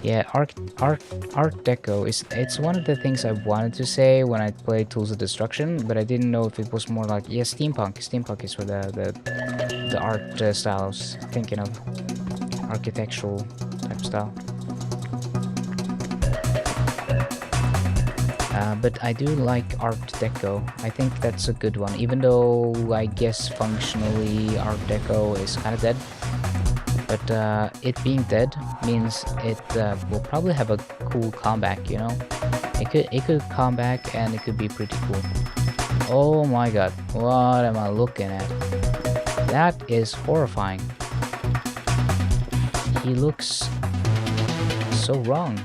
Yeah, Art Deco it's one of the things I wanted to say when I played Tools of Destruction, but I didn't know if it was more like, yeah, steampunk. Steampunk is where the art style I was thinking of, architectural type style. But I do like Art Deco. I think that's a good one, even though I guess functionally Art Deco is kind of dead. But it being dead means it will probably have a cool comeback, you know? It could come back and it could be pretty cool. Oh my god, what am I looking at? That is horrifying. He looks so wrong.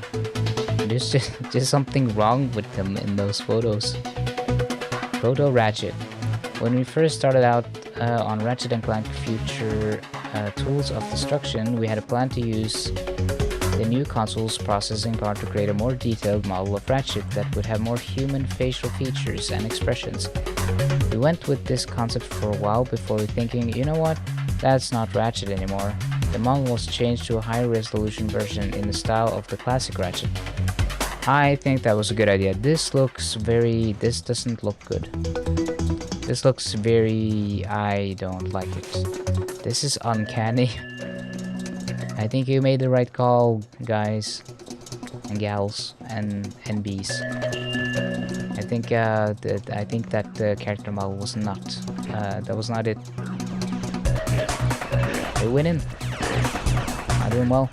There's just something wrong with him in those photos. Proto Ratchet. When we first started out on Ratchet and Clank Future Tools of Destruction, we had a plan to use the new console's processing power to create a more detailed model of Ratchet that would have more human facial features and expressions. We went with this concept for a while before thinking, you know what, that's not Ratchet anymore. The model was changed to a higher resolution version in the style of the classic Ratchet. I think that was a good idea. This doesn't look good. This looks very... I don't like it. This is uncanny. I think you made the right call, guys and gals and NBs. I think that the character model was not. That was not it. They winning. I'm doing well.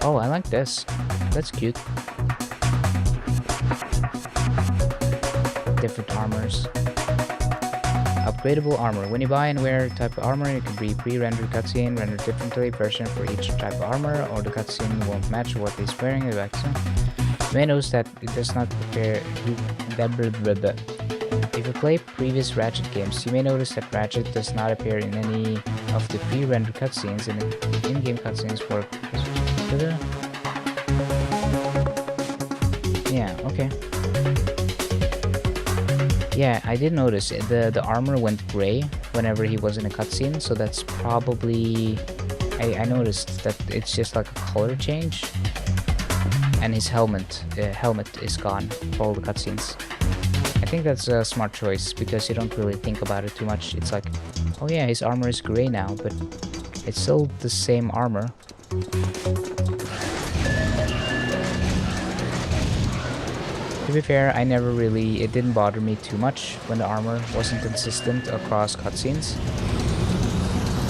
Oh, I like this. That's cute. Different armors. Upgradable armor. When you buy and wear type of armor, it can be pre-rendered cutscene, rendered differently version for each type of armor, or the cutscene won't match what he's wearing. You may notice that it does not prepare. If you play previous Ratchet games, you may notice that Ratchet does not appear in any of the pre-rendered cutscenes, and the in-game cutscenes work. Yeah, okay. Yeah, I did notice the armor went gray whenever he was in a cutscene, so that's probably... I noticed that it's just like a color change. And his helmet is gone for all the cutscenes. I think that's a smart choice, because you don't really think about it too much. It's like, oh yeah, his armor is gray now, but it's still the same armor. To be fair, it didn't bother me too much when the armor wasn't consistent across cutscenes.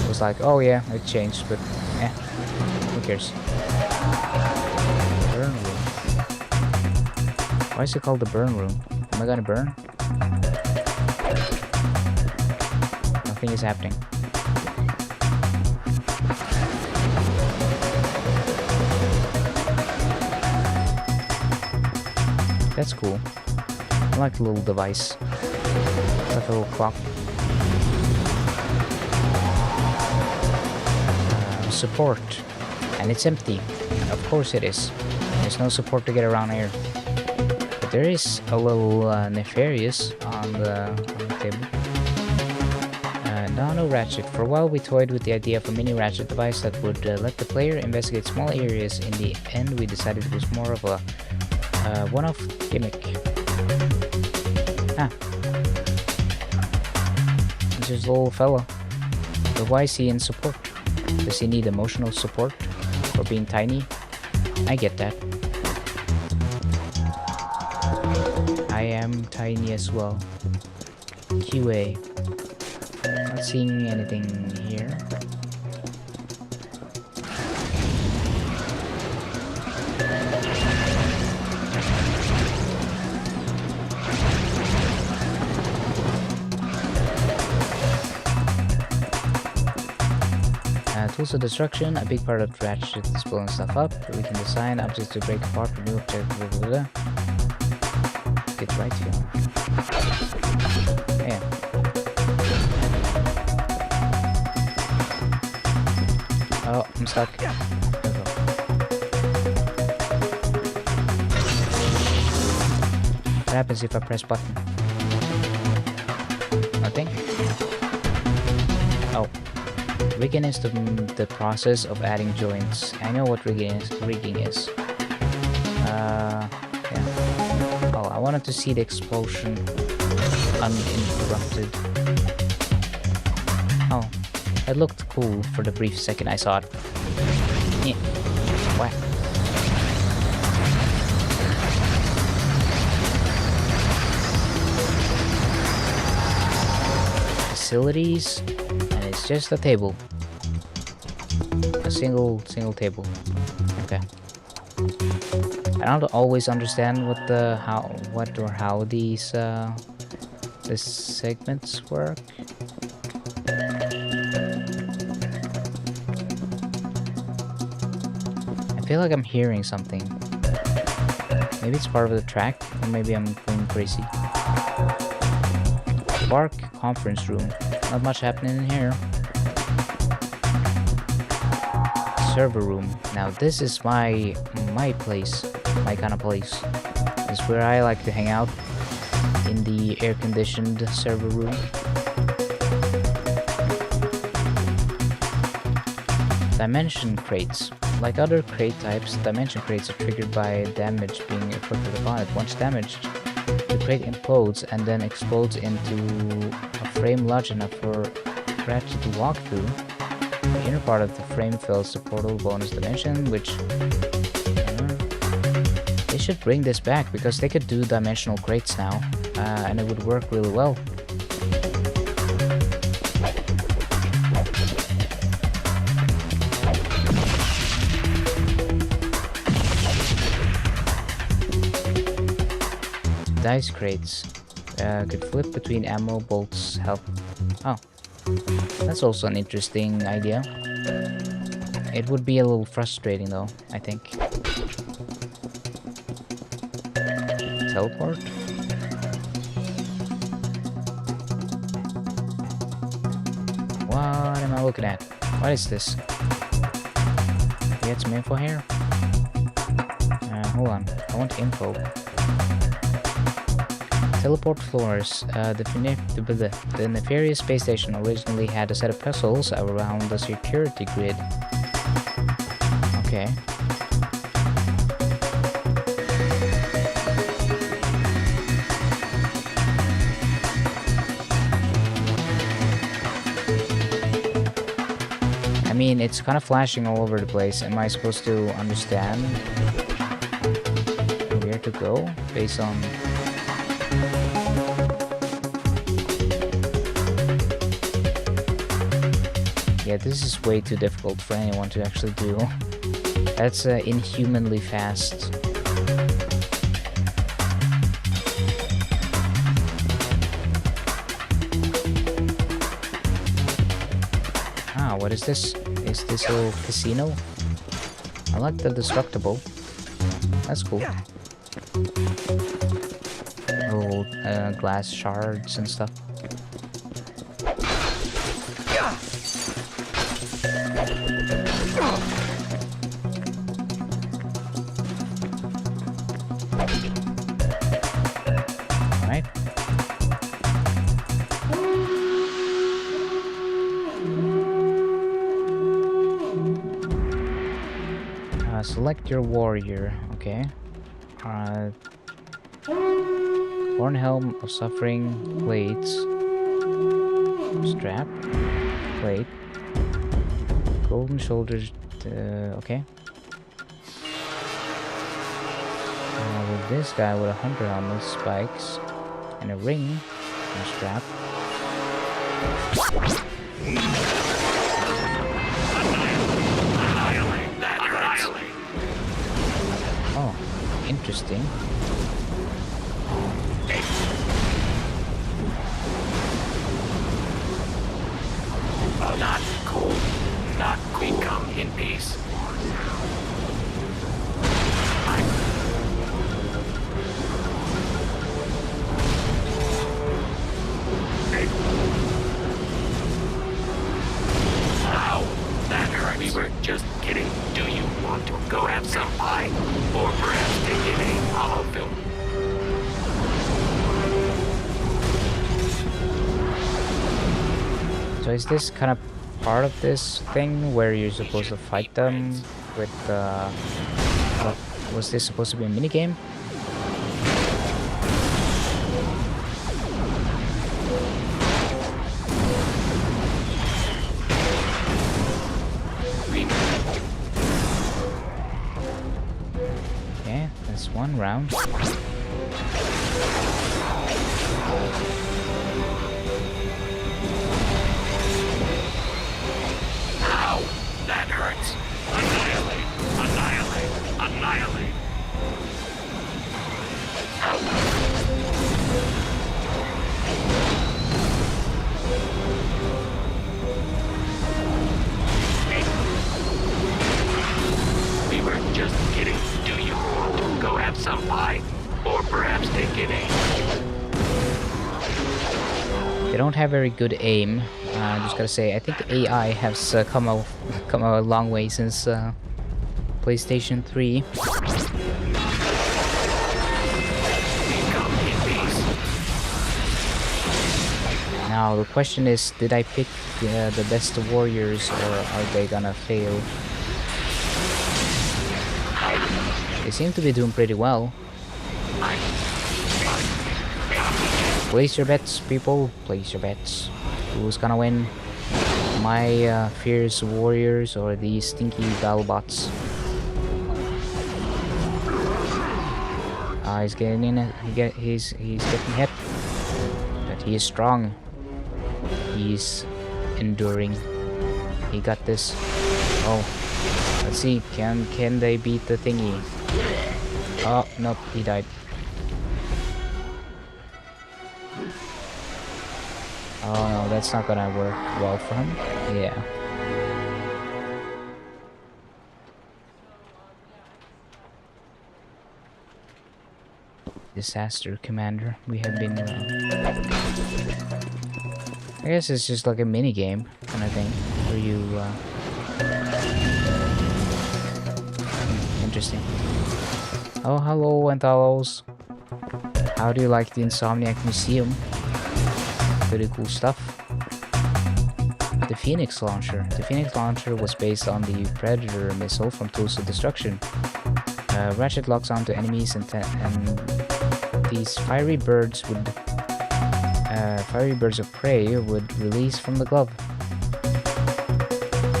It was like, oh yeah, it changed, but who cares? Burn room. Why is it called the burn room? Am I gonna burn? Nothing is happening. That's cool. I like the little device. Like a little clock. Support. And it's empty. Of course it is. There's no support to get around here. But there is a little nefarious on the table. No Ratchet. For a while we toyed with the idea of a mini Ratchet device that would let the player investigate small areas. In the end we decided it was more of a one-off gimmick. This is a little fella. But why is he in support? Does he need emotional support for being tiny? I get that. I am tiny as well. QA. Not seeing anything here. Tools of destruction, a big part of Ratchet is blowing stuff up. We can design objects to break apart, remove objects, blah blah blah. Get right here. Yeah. Oh, I'm stuck. What happens if I press button? Nothing? Oh. Rigging is the process of adding joints. I know what rigging is. Yeah. Oh, I wanted to see the explosion uninterrupted. Oh, it looked cool for the brief second I saw it. Yeah. What? Facilities, and it's just a table. A single table. Okay. I don't always understand what how these segments work. I feel like I'm hearing something. Maybe it's part of the track, or maybe I'm going crazy. Bark conference room. Not much happening in here. Server room. Now this is my place, my kind of place. This is where I like to hang out, in the air-conditioned server room. Dimension crates. Like other crate types, dimension crates are triggered by damage being inflicted upon it. Once damaged, the crate implodes and then explodes into a frame large enough for Ratchet to walk through. The inner part of the frame fills the portal bonus dimension, which... they should bring this back, because they could do dimensional crates now, and it would work really well. dice crates. Could flip between ammo, bolts, health. Oh, that's also an interesting idea. It would be a little frustrating though, I think. Teleport? What am I looking at? What is this? Get some info here? Hold on, I want info. Teleport floors. The nefarious space station originally had a set of puzzles around the security grid. Okay. I mean, it's kind of flashing all over the place. Am I supposed to understand where to go based on... Yeah, this is way too difficult for anyone to actually do. That's inhumanly fast. Ah, what is this? Is this a little casino? I like the destructible. That's cool. Little glass shards and stuff. Right. Select your warrior. Okay. Horn helm of suffering, plates, strap, plate, golden shoulders. Okay. With this guy with a hunter helmet, spikes, and a ring, and a strap. Oh, interesting. Not cool. Not cool. Come in peace. Ow, that hurt. We were just kidding. Do you want to go have some pie? Or perhaps take in a hollow film? So is this kind of part of this thing where you're supposed to fight them with was this supposed to be a minigame? Okay, that's one round. That hurts. Annihilate! Annihilate! Annihilate! We were just kidding. Do you want to go have some pie? Or perhaps take it a... They don't have very good aim. I'm just gotta say, I think AI has come a long way since PlayStation 3. Now the question is, did I pick the best warriors, or are they gonna fail? They seem to be doing pretty well. Place your bets, people. Place your bets. Who's gonna win? My fierce warriors or these stinky battlebots? He's getting in it. He's getting hit. But he is strong. He's enduring. He got this. Oh, let's see. Can they beat the thingy? Oh nope, he died. Oh no, that's not gonna work well for him. Yeah. Disaster Commander. We have been I guess it's just like a mini game kind of thing where you interesting. Oh, hello, Anthalos. How do you like the Insomniac Museum? Pretty cool stuff. The Phoenix Launcher. The Phoenix Launcher was based on the Predator missile from Tools of Destruction. Ratchet locks onto enemies and these fiery birds of prey would release from the glove.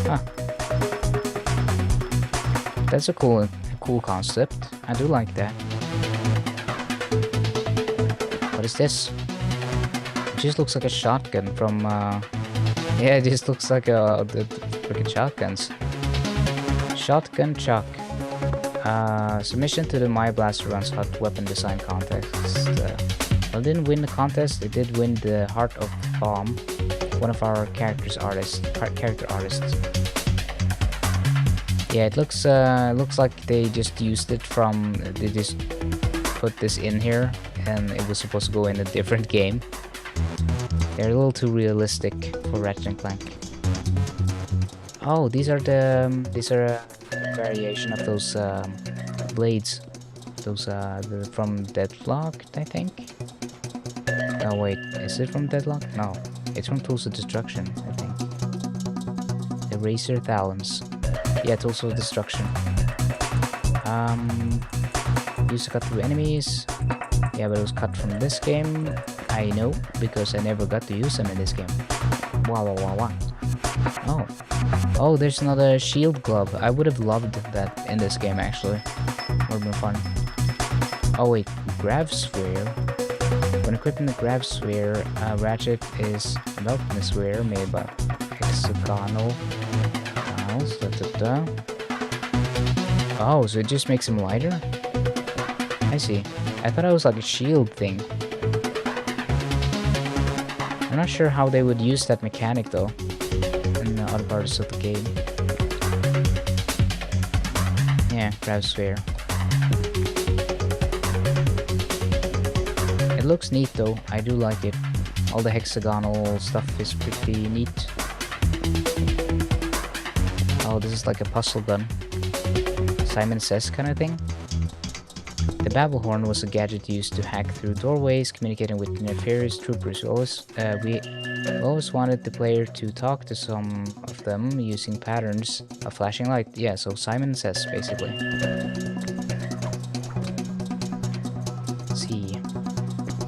Huh. That's a cool concept. I do like that. What is this? It just looks like a shotgun from yeah, it just looks like the freaking shotguns. Shotgun Chuck. Submission to the My Blaster Runs Hot Weapon Design Contest. Well, it didn't win the contest. It did win the Heart of Bomb, one of our character artists. Yeah, it looks like they just used it from. They just put this in here, and it was supposed to go in a different game. They're a little too realistic for Ratchet and Clank. Oh, these are a variation of those blades. Those from Deadlock, I think. Oh wait, is it from Deadlock? No, it's from Tools of Destruction, I think. The Razor Talons. Yeah, Tools of Destruction. Used to cut through enemies. Yeah, but it was cut from this game. I know, because I never got to use them in this game. Wow. Oh. Oh, there's another shield glove. I would have loved that in this game, actually. Would have been fun. Oh wait, Grav Sphere. When equipping the Grav Sphere, Ratchet is a Melton sphere made by hexagonal tiles. Oh, so it just makes him lighter? I see. I thought it was like a shield thing. I'm not sure how they would use that mechanic though in the other parts of the game. Yeah, Grav Sphere. It looks neat though, I do like it. All the hexagonal stuff is pretty neat. Oh, this is like a puzzle gun. Simon Says kind of thing. The Babel Horn was a gadget used to hack through doorways, communicating with nefarious troopers. We always wanted the player to talk to some of them using patterns of flashing light. Yeah, so Simon Says, basically. Let's see.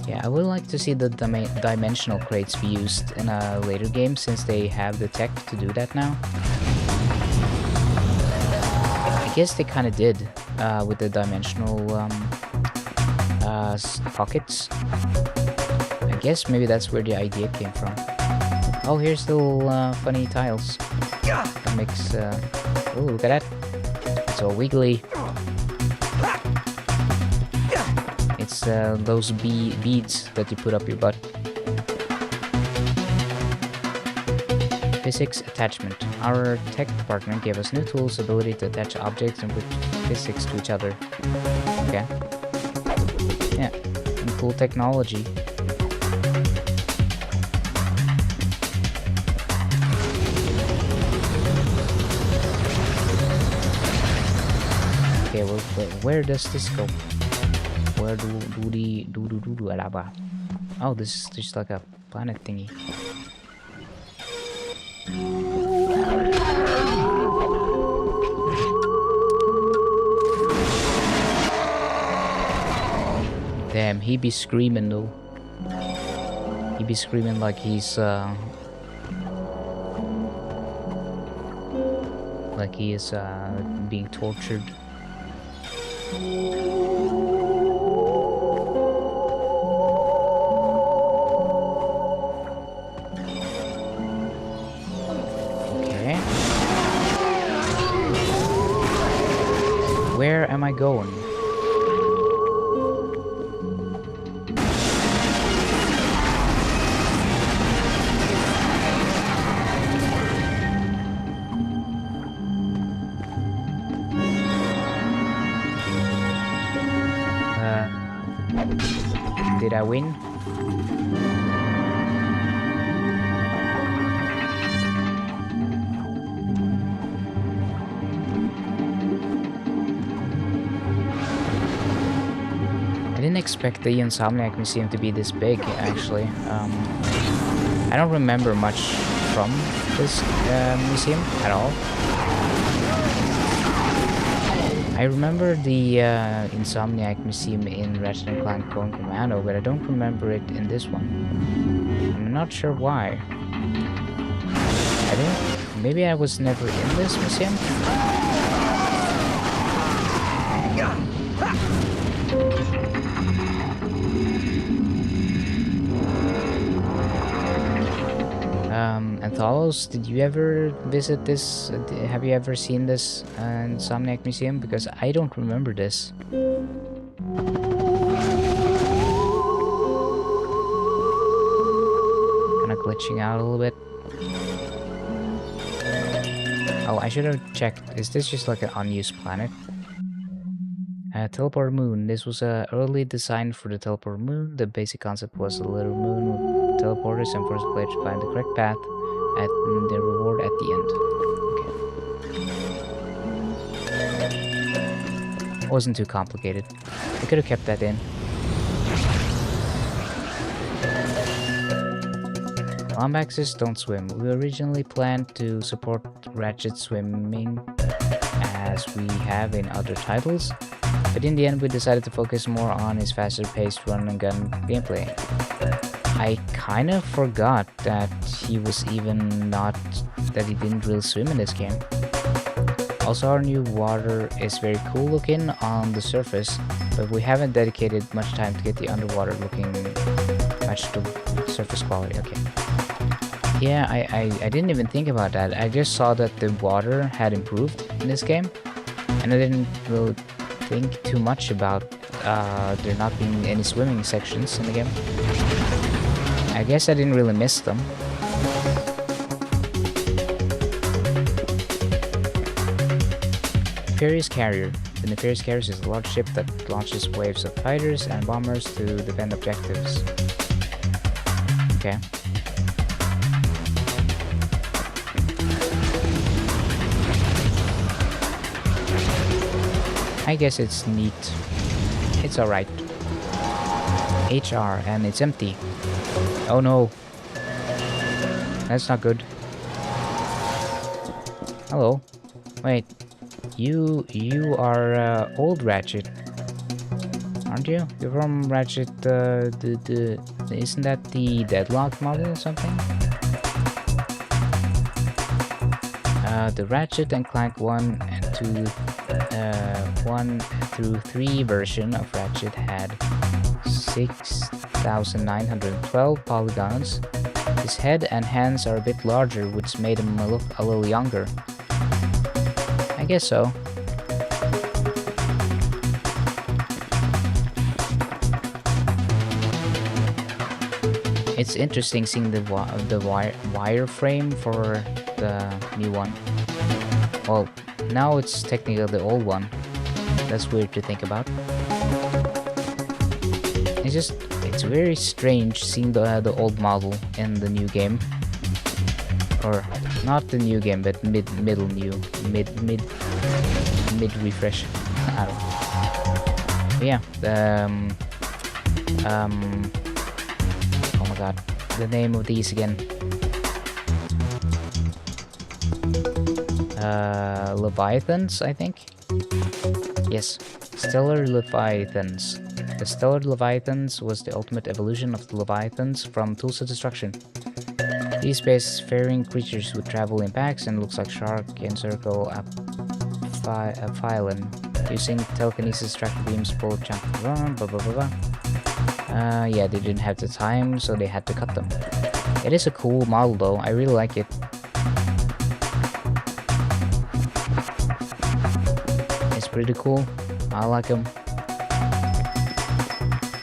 Yeah, I would like to see the dimensional crates be used in a later game, since they have the tech to do that now. I guess they kind of did with the dimensional pockets. I guess maybe that's where the idea came from. Oh, here's the little funny tiles. That makes... oh, look at that. It's all wiggly. It's those beads that you put up your butt. Physics attachment. Our tech department gave us new tools, ability to attach objects and with physics to each other. Okay. Yeah, and cool technology. Okay, well, where does this go? Where do oh, this is just like a planet thingy. Damn, he be screaming though. He be screaming like he's like he is being tortured. Okay. Where am I going? Did I win? I didn't expect the Insomniac Museum to be this big, actually. I don't remember much from this museum at all. I remember the Insomniac Museum in Ratchet and Clank Going Commando, but I don't remember it in this one. I'm not sure why. Maybe I was never in this museum? Antholos, did you ever visit this? Have you ever seen this Insomniac Museum? Because I don't remember this. Kinda glitching out a little bit. Oh, I should have checked. Is this just like an unused planet? Teleport moon. This was early designed for the teleport moon. The basic concept was a little moon with teleporters and force the player to find the correct path at the reward at the end. Okay. Wasn't too complicated. I could have kept that in. Lombaxes don't swim. We originally planned to support Ratchet swimming as we have in other titles, but in the end we decided to focus more on his faster-paced run-and-gun gameplay. I kind of forgot that he didn't really swim in this game. Also, our new water is very cool looking on the surface, but we haven't dedicated much time to get the underwater looking match to surface quality. Okay. Yeah, I didn't even think about that. I just saw that the water had improved in this game, and I didn't really think too much about there not being any swimming sections in the game. I guess I didn't really miss them. Nefarious Carrier. The Nefarious Carrier is a large ship that launches waves of fighters and bombers to defend objectives. Okay. I guess it's neat. It's alright. HR, and it's empty. Oh no. That's not good. Hello. Wait. You are old Ratchet, aren't you? You're from Ratchet. Isn't that the Deadlock model or something? The Ratchet and Clank 1 and 2, 1 through 3 version of Ratchet had 6,912 polygons. His head and hands are a bit larger, which made him look a little younger. I guess so. It's interesting seeing the wireframe for the new one. Well, now it's technically the old one. That's weird to think about. It's very strange seeing the old model in the new game. Or not the new game, but mid refresh. I don't know. But yeah, oh my god, the name of these again. Leviathans, I think. Yes, Stellar Leviathans. The Stellar Leviathans was the ultimate evolution of the Leviathans from Tools of Destruction. These space-faring creatures would travel in packs and looks like shark encircle a phylum. Using telekinesis, tractor beams, pull, jump, run, blah blah blah blah. Yeah, they didn't have the time, so they had to cut them. It is a cool model though, I really like it. It's pretty cool, I like him.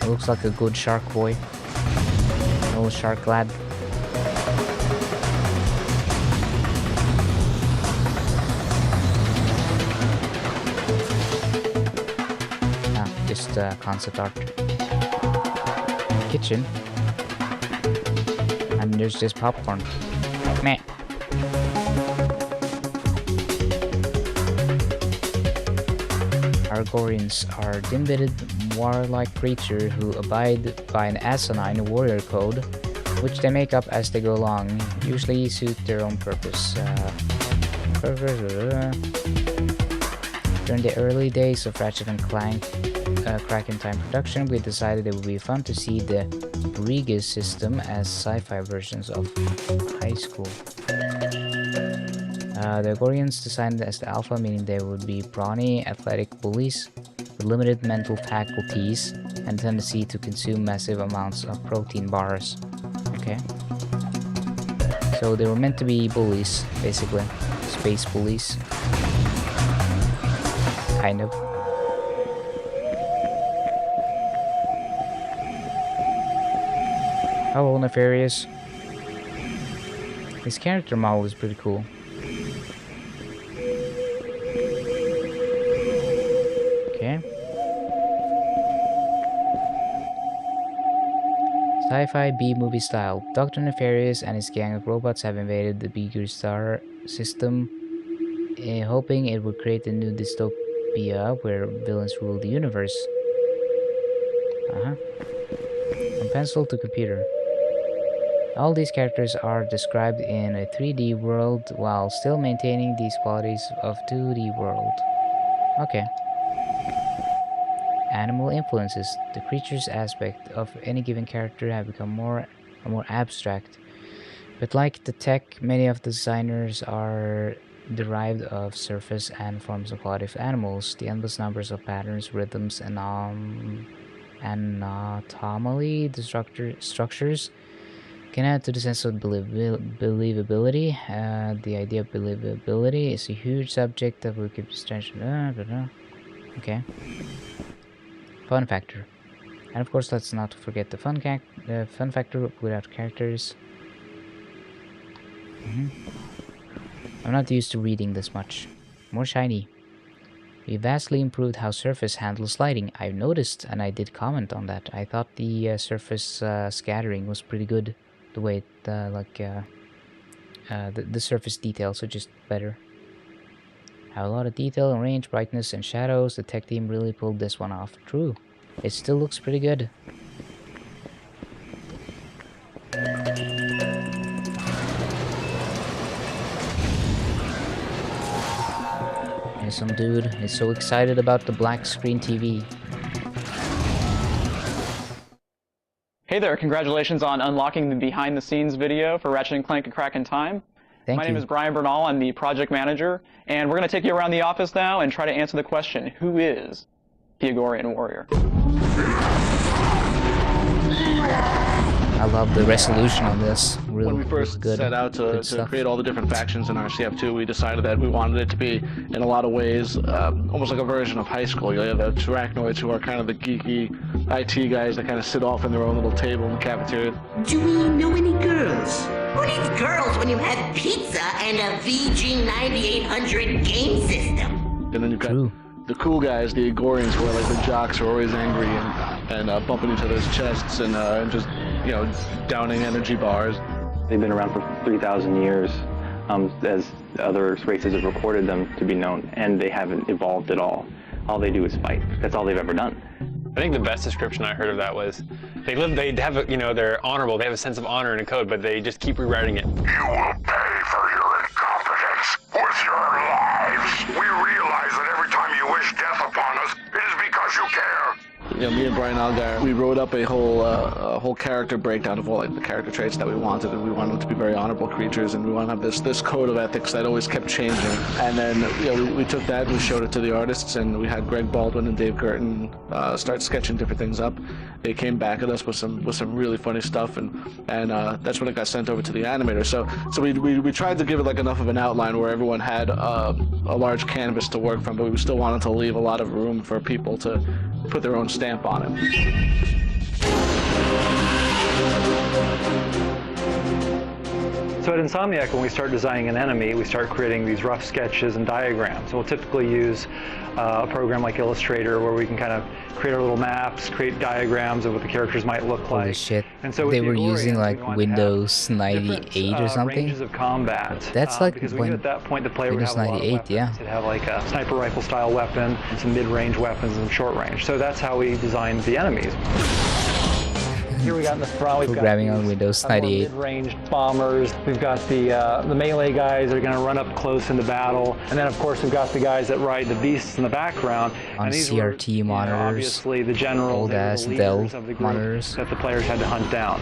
It looks like a good shark boy. An old shark lad. Just concept art. kitchen. And there's just popcorn. Meh. Argorians are dim-witted, warlike creatures who abide by an asinine warrior code, which they make up as they go along, usually suit their own purpose. During the early days of Ratchet and Clank Crack in Time production, we decided it would be fun to see the Brigas system as sci-fi versions of high school. The Argorians designed as the alpha, meaning they would be brawny, athletic bullies with limited mental faculties and tendency to consume massive amounts of protein bars. Okay. So they were meant to be bullies, basically. Space bullies. Kind of. Hello, Nefarious. His character model is pretty cool. Okay. Sci-fi B-movie style. Dr. Nefarious and his gang of robots have invaded the Beaker Star system, hoping it would create a new dystopia where villains rule the universe. From pencil to computer. All these characters are described in a 3D world while still maintaining these qualities of 2D world. Okay. Animal influences. The creatures aspect of any given character have become more abstract. But like the tech, many of the designers are derived of surface and forms of quality of animals. The endless numbers of patterns, rhythms, and anatomically the structures can add to the sense of believability. The idea of believability is a huge subject that will keep attention. Okay. Fun factor. And of course, let's not forget the fun factor without characters. I'm not used to reading this much. More shiny. We vastly improved how Surface handles lighting. I noticed, and I did comment on that. I thought the surface scattering was pretty good. The way it, the surface details are just better. Have a lot of detail and range, brightness, and shadows. The tech team really pulled this one off. True. It still looks pretty good. And some dude is so excited about the black screen TV. Hey there, congratulations on unlocking the behind-the-scenes video for Ratchet & Clank Crack in Time. My name is Brian Bernal, I'm the project manager, and we're going to take you around the office now and try to answer the question, who is the Argorian warrior? I love the resolution on this. When we first set out to create all the different factions in our CF2, we decided that we wanted it to be, in a lot of ways, almost like a version of high school. You have the Arachnoids who are kind of the geeky IT guys that kind of sit off in their own little table in the cafeteria. Do we know any girls? Who needs girls when you have pizza and a VG9800 game system? And then you've got the cool guys, the Agorians, who are like the jocks who are always angry and bumping each other's chests and just, you know, downing energy bars. They've been around for 3,000 years, as other races have recorded them to be known, and they haven't evolved at all. All they do is fight. That's all they've ever done. I think the best description I heard of that was they have, you know, they're honorable, they have a sense of honor and a code, but they just keep rewriting it. You will pay for your incompetence with your lives. We realize that every time you wish death upon us, it is because you care. You know, me and Brian Algar, we wrote up a whole character breakdown of all like the character traits that we wanted, and we wanted them to be very honorable creatures, and we want to have this code of ethics that always kept changing. And then, you know, we took that and we showed it to the artists, and we had Greg Baldwin and Dave Girton start sketching different things up. They came back at us with some really funny stuff, and that's when it got sent over to the animator. So we tried to give it like enough of an outline where everyone had a large canvas to work from, but we still wanted to leave a lot of room for people to put their own stamp on it. So at Insomniac, when we start designing an enemy, we start creating these rough sketches and diagrams. We'll typically use a program like Illustrator where we can kind of create our little maps, create diagrams of what the characters might look like. Holy shit. And so with They the were using Igorians, like we wanted to Windows 98 or something. ranges of combat. That's like because we when knew at that point the player Windows would have a lot of 98, weapons. yeah. It'd have like a sniper rifle style weapon and some mid-range weapons and some short range. So that's how we designed the enemies. Here we got in the front, we've Programming got on Windows 98. mid-range bombers. We've got the melee guys that are going to run up close into battle, and then of course we've got the guys that ride the beasts in the background. On and these CRT were, monitors, obviously the generals, old ass Dell monitors that the players had to hunt down.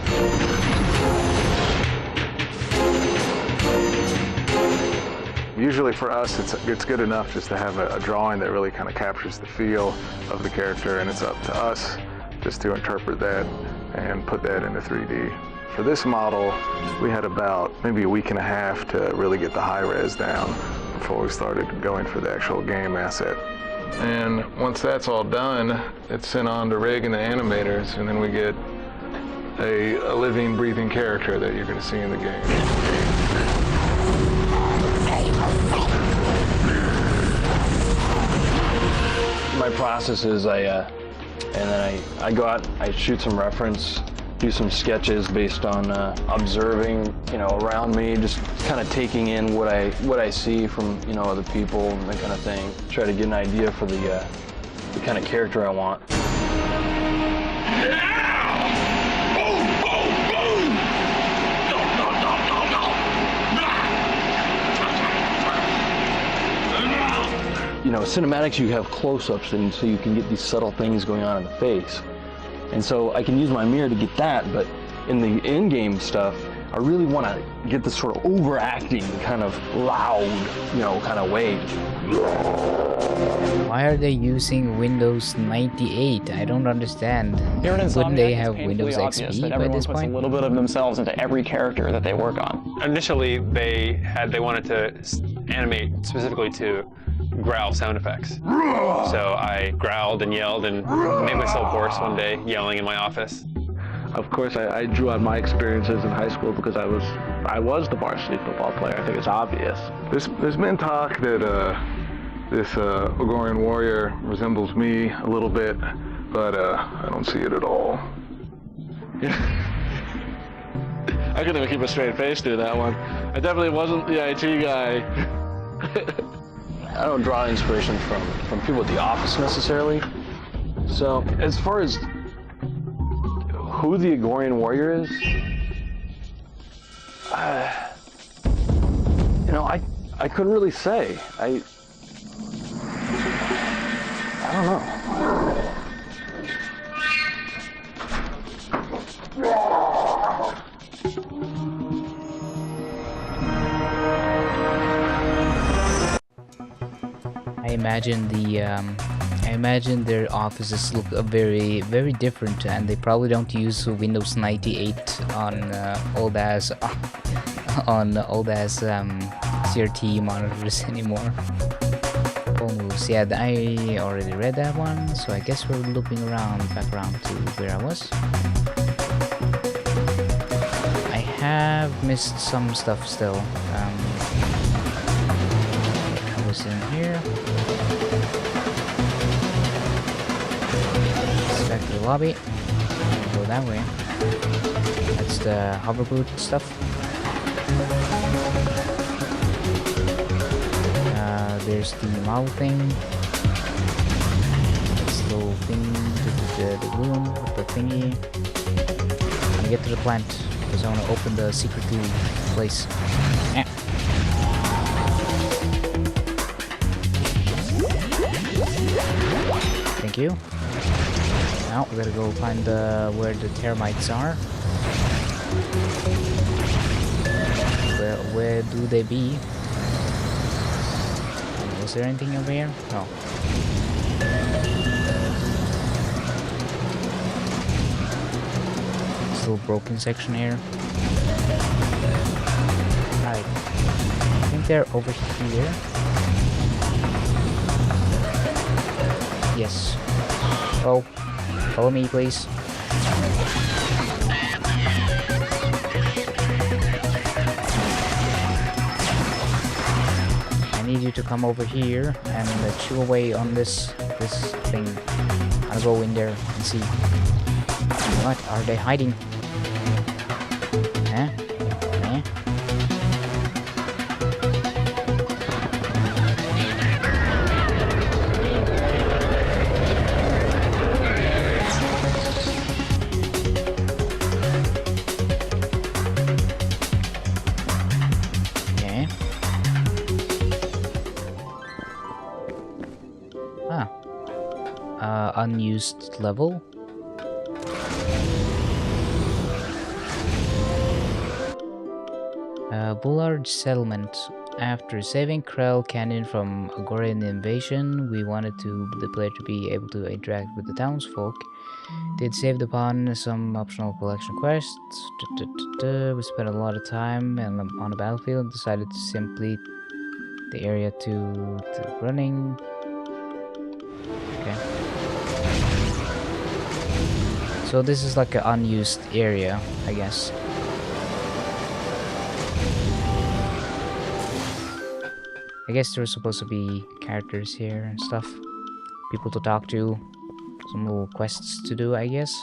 Usually for us, it's good enough just to have a drawing that really kind of captures the feel of the character, and it's up to us just to interpret that and put that into 3D. For this model, we had about maybe a week and a half to really get the high res down before we started going for the actual game asset. And once that's all done, it's sent on to rig and the animators, and then we get a living, breathing character that you're going to see in the game. My process is I go out, I shoot some reference, do some sketches based on observing, around me, just kind of taking in what I see from, other people and that kind of thing. Try to get an idea for the kind of character I want. Cinematics, you have close-ups, and so you can get these subtle things going on in the face. And so I can use my mirror to get that, but in the in-game stuff, I really want to get this sort of overacting, kind of loud, kind of way. Why are they using Windows 98? I don't understand. Wouldn't they have Windows XP by this point? A little bit of themselves into every character that they work on. Initially, they wanted to animate specifically to growl sound effects. So I growled and yelled and made myself hoarse one day, yelling in my office. Of course, I drew on my experiences in high school because I was the varsity football player. I think it's obvious. There's been talk that this Igorian warrior resembles me a little bit, but I don't see it at all. I couldn't even keep a straight face doing that one. I definitely wasn't the IT guy. I don't draw inspiration from people at the office necessarily. So as far as who the Igorian warrior is, I couldn't really say. I don't know. I imagine their offices look very, very different, and they probably don't use Windows 98 on old ass CRT monitors anymore. Full moves. Yeah, I already read that one, so I guess we're looping back around to where I was. I have missed some stuff still. I was in here. Back to the lobby. Go that way. That's the hoverboard stuff. There's the model thing. This little thing, the room with the thingy. I'm gonna get to the plant because I want to open the secret place. Yeah. Thank you. Now we gotta go find where the termites are. Where do they be? Was there anything over here? No. Still broken section here. Right. I think they're over here. Yes. Oh. Follow me, please. need you to come over here and chew away on this thing. I'll go in there and see. What are they hiding? Huh? Huh? Unused level. Bullard Settlement. After saving Krell Canyon from Agorian invasion, we wanted the player to be able to interact with the townsfolk. Did saved upon some optional collection quests. We spent a lot of time on the battlefield and decided to simply the area to running. Okay. So this is like an unused area, I guess. I guess there's supposed to be characters here and stuff. People to talk to. Some little quests to do, I guess.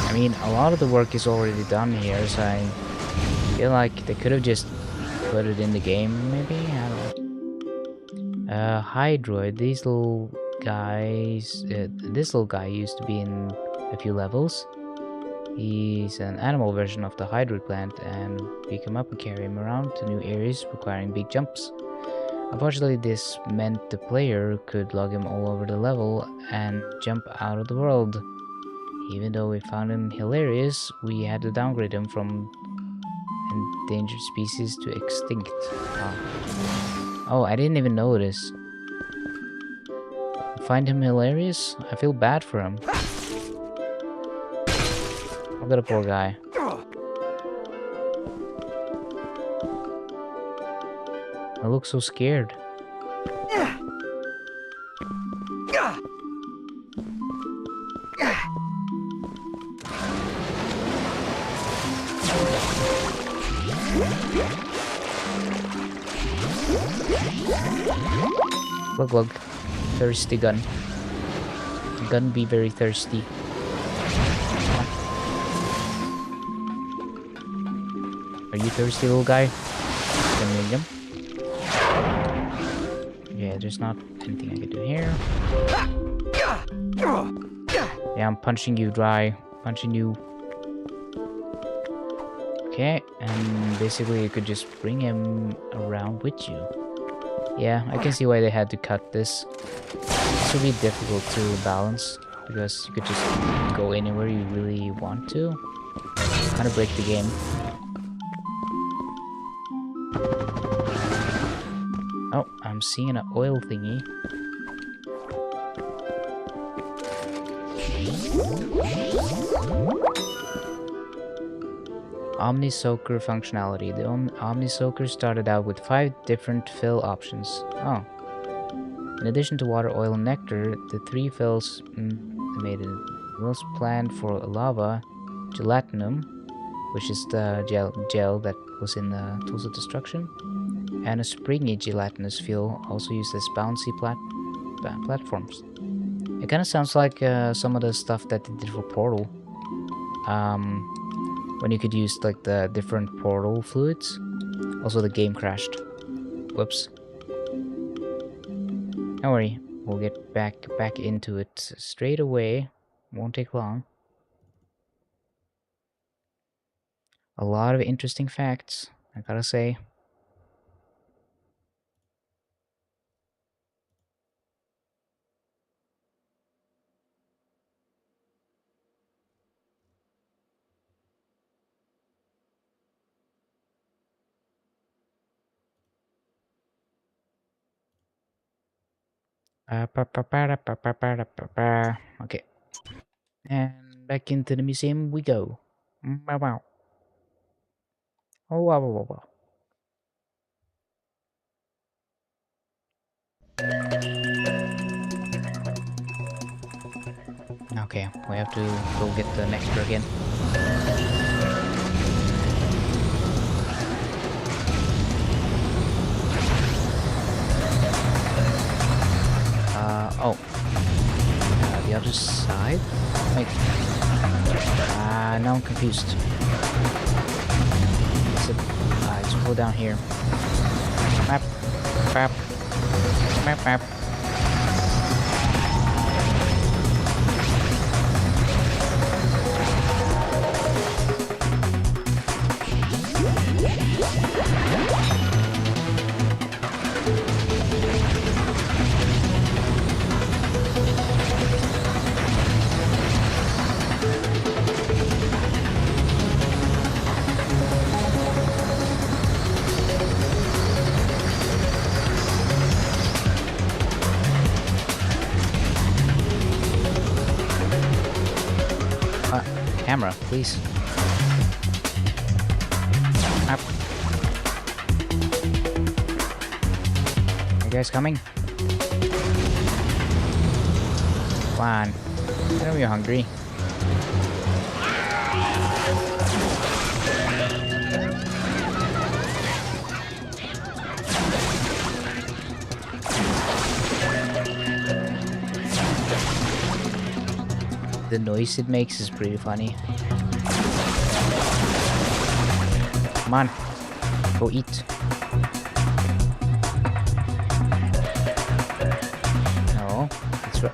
I mean, a lot of the work is already done here, so I feel like they could have just put it in the game, maybe? I don't know. Hydroid, these little guys, this little guy used to be in a few levels. He's an animal version of the Hydroid plant, and pick him up and carry him around to new areas requiring big jumps. Unfortunately, this meant the player could lug him all over the level and jump out of the world. Even though we found him hilarious, we had to downgrade him from endangered species to extinct. Oh, I didn't even notice. Find him hilarious? I feel bad for him. Look at the poor guy. I look so scared. Look, thirsty gun. Gun be very thirsty. Are you thirsty, little guy? Yum. Yeah, there's not anything I can do here. Yeah, I'm punching you dry. Punching you. Okay, and basically you could just bring him around with you. Yeah, I can see why they had to cut this. This would be difficult to balance, because you could just go anywhere you really want to. Kind of break the game. Oh, I'm seeing an oil thingy. Omni Soaker functionality. The Omni Soaker started out with 5 different fill options. Oh. In addition to water, oil, and nectar, the 3 fills made it most planned for lava, gelatinum, which is the gel that was in the Tools of Destruction, and a springy gelatinous fuel, also used as bouncy platforms. It kind of sounds like some of the stuff that they did for Portal. When you could use like the different portal fluids. Also, the game crashed. Whoops. Don't worry, we'll get back into it straight away. Won't take long. A lot of interesting facts, I gotta say. Okay. And back into the museum we go. Wow. Oh, wow. Okay, we have to go get the nectar again. The other side? Wait. Now I'm confused. Is it? It's go down here. Map. Map. Map. Map. Camera, please. Up. You guys coming? Come on. I know you're hungry. The noise it makes is pretty funny. Come on, go eat. No,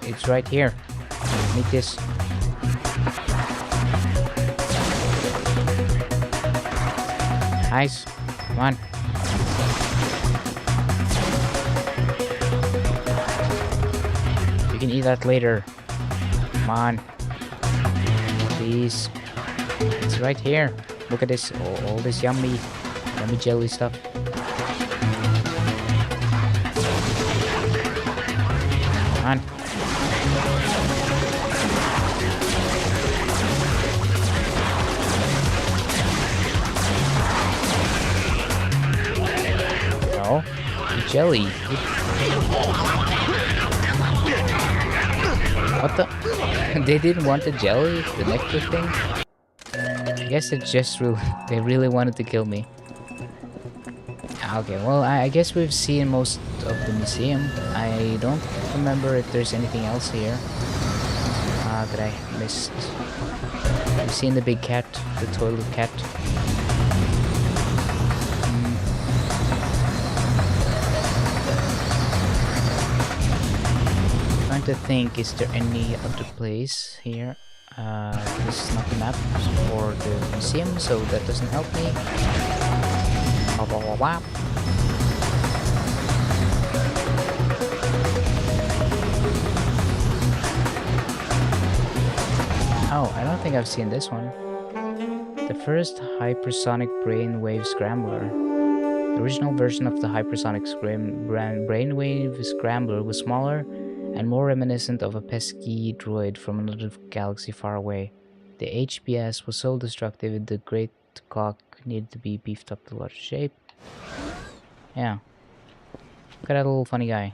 it's right here. Eat this. Nice. Come on. You can eat that later. Come on. Please. It's right here. Look at this. All this yummy jelly stuff. Come on. No. The jelly. What the? They didn't want the jelly? The nectar thing? I guess it just they really wanted to kill me. Okay, well, I guess we've seen most of the museum. I don't remember if there's anything else here that I missed. We've seen the big cat, the toilet cat. Trying to think, is there any other place here? This is not the map for the museum, so that doesn't help me. Oh, I don't think I've seen this one. The first hypersonic brainwave scrambler. The original version of the hypersonic brainwave scrambler was smaller and more reminiscent of a pesky droid from another galaxy far away. The HBS was so destructive the great clock needed to be beefed up to larger shape. Yeah. Look at that little funny guy.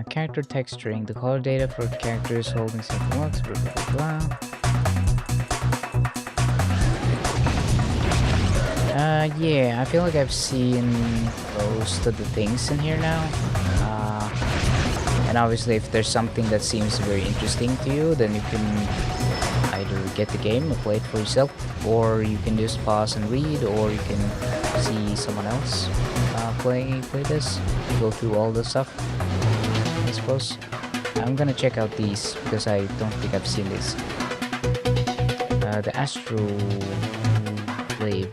Character texturing, the color data for characters holding something else, blah blah blah. Yeah, I feel like I've seen most of the things in here now. And obviously if there's something that seems very interesting to you, then you can either get the game and play it for yourself, or you can just pause and read, or you can see someone else play this, go through all the stuff. I suppose. I'm gonna check out these because I don't think I've seen these. The Astro Wave.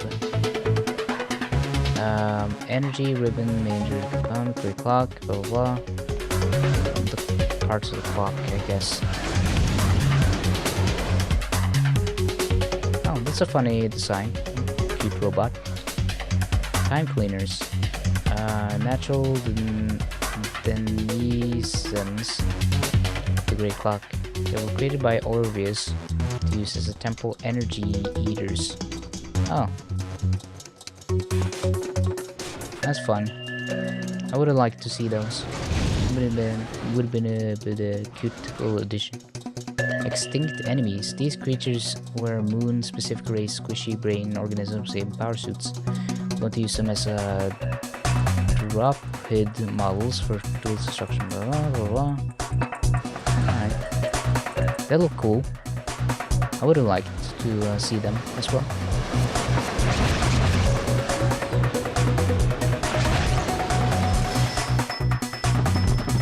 Energy ribbon, major component, quick clock, blah blah blah. The parts of the clock, I guess. Oh, that's a funny design. Cute robot. Time cleaners. Natural denizens of the Great Clock. They were created by Orvius to use as a temple energy eaters. Oh. That's fun. I would have liked to see those. Would have been a cute little addition. Extinct enemies. These creatures were moon-specific race squishy brain organisms in power suits. We want to use them as drop-hid models for tool destruction. Blah, blah, blah. Alright. They look cool. I would have liked to see them as well.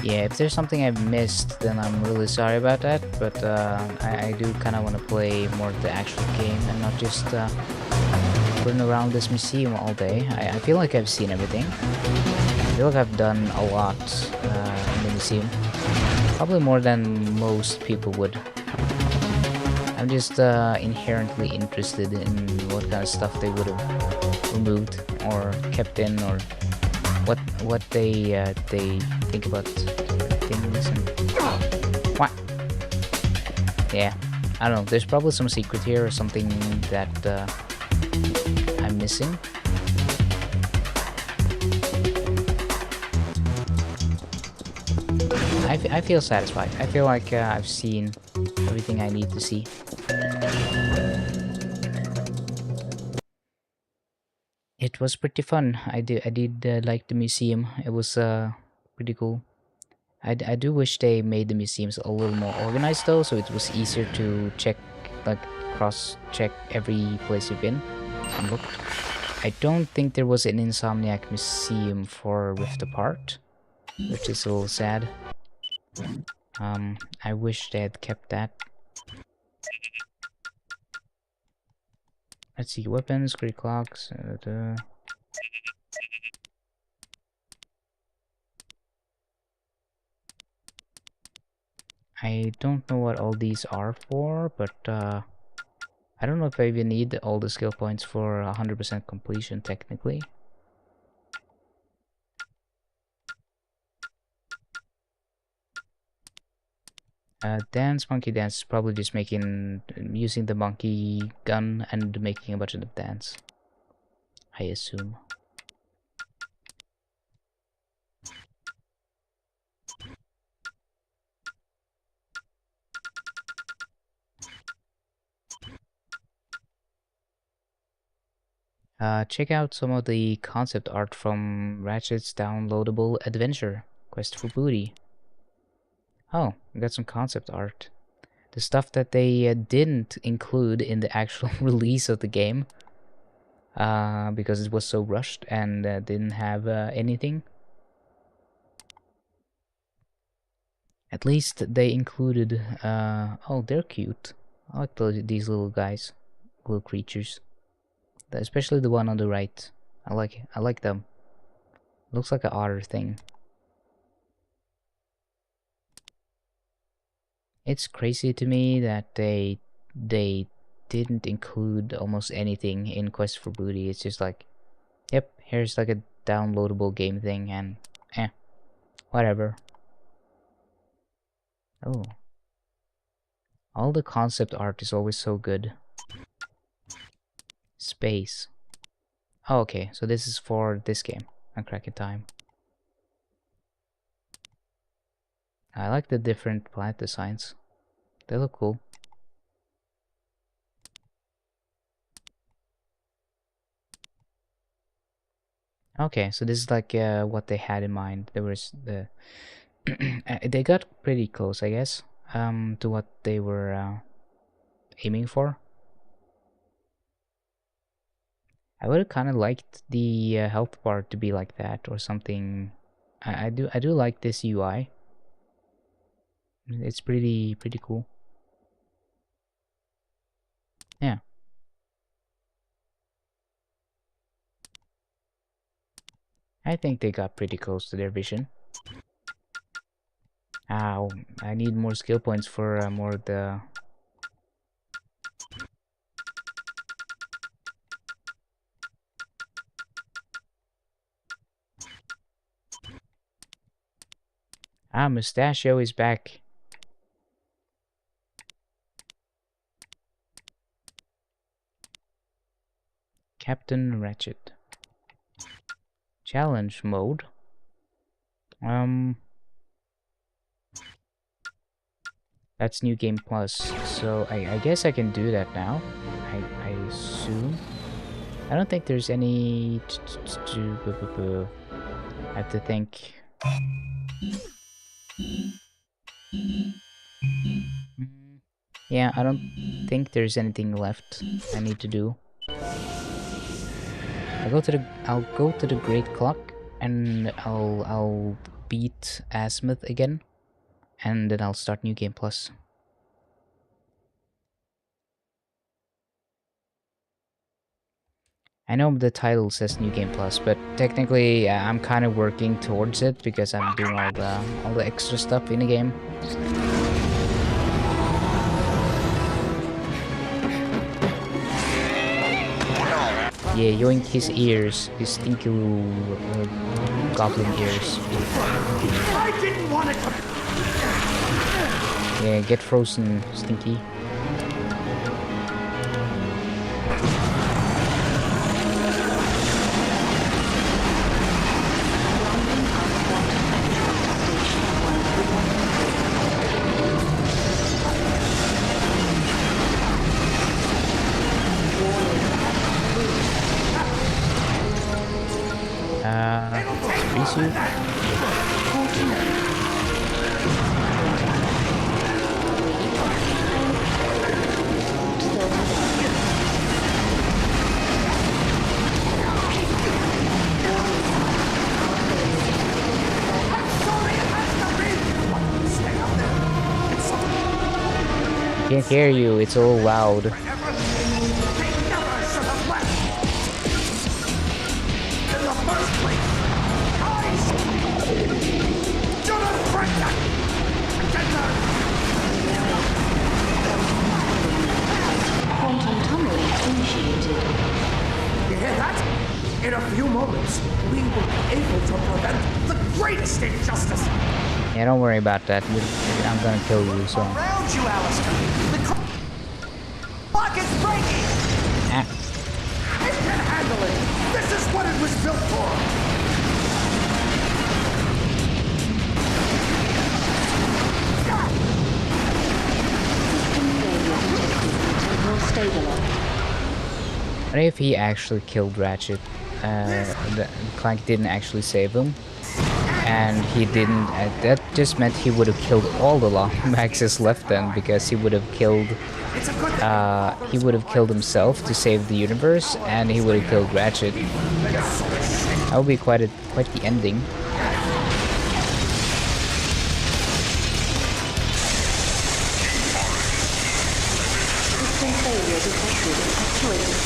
Yeah, if there's something I've missed, then I'm really sorry about that, but I do kind of want to play more of the actual game and not just run around this museum all day. I feel like I've seen everything. I feel like I've done a lot in the museum. Probably more than most people would. I'm just inherently interested in what kind of stuff they would have removed or kept in, or what they think about things and what. Yeah, I don't know. There's probably some secret here or something that I'm missing. I feel satisfied. I feel like I've seen everything I need to see. It was pretty fun. I did like the museum. It was pretty cool. I do wish they made the museums a little more organized though, so it was easier to check, like cross-check every place you've been and looked. I don't think there was an Insomniac museum for Rift Apart, which is a little sad. I wish they had kept that. Let's see, weapons, great clocks. I don't know what all these are for, but I don't know if I even need all the skill points for 100% completion technically. Dance, monkey dance is probably just using the monkey gun and making a bunch of them dance, I assume. Check out some of the concept art from Ratchet's downloadable adventure, Quest for Booty. Oh, we got some concept art. The stuff that they didn't include in the actual release of the game, because it was so rushed and didn't have anything. At least they included, oh, they're cute. I like these little guys, little creatures. Especially the one on the right. I like them. Looks like an otter thing. It's crazy to me that they didn't include almost anything in Quest for Booty. It's just like, yep, here's like a downloadable game thing and whatever. Oh. All the concept art is always so good. Space. Oh, okay, so this is for this game, on Crack in Time. I like the different planet designs. They look cool. Okay, so this is like what they had in mind. There was the they got pretty close, I guess, to what they were aiming for. I would have kind of liked the health bar to be like that or something. I do like this UI. It's pretty cool. Yeah. I think they got pretty close to their vision. Ow, I need more skill points for more of the... Ah, Mustachio is back. Captain Ratchet. Challenge mode. That's New Game Plus. So I guess I can do that now. I assume. I don't think there's any. I have to think. Yeah, I don't think there's anything left I need to do. I'll go to the Great Clock and I'll beat Azimuth again, and then I'll start New Game Plus. I know the title says New Game Plus, but technically I'm kind of working towards it because I'm doing all the extra stuff in the game. Yeah, yoink his ears, his stinky little goblin ears. I didn't want it to. Yeah, get frozen, Stinky. Spacesuit. Can't hear you, it's all loud. You hear that? In a few moments, we will be able to prevent the greatest injustice. Yeah, don't worry about that. I'm gonna kill you, so. Around you, Alistair. The clock is breaking. Ah. It can handle it. This is what it was built for. What if he actually killed Ratchet? Clank didn't actually save him, and he didn't. That just meant he would have killed all the Maxes left then, because he would have killed. He would have killed himself to save the universe, and he would have killed Ratchet. That would be quite the ending.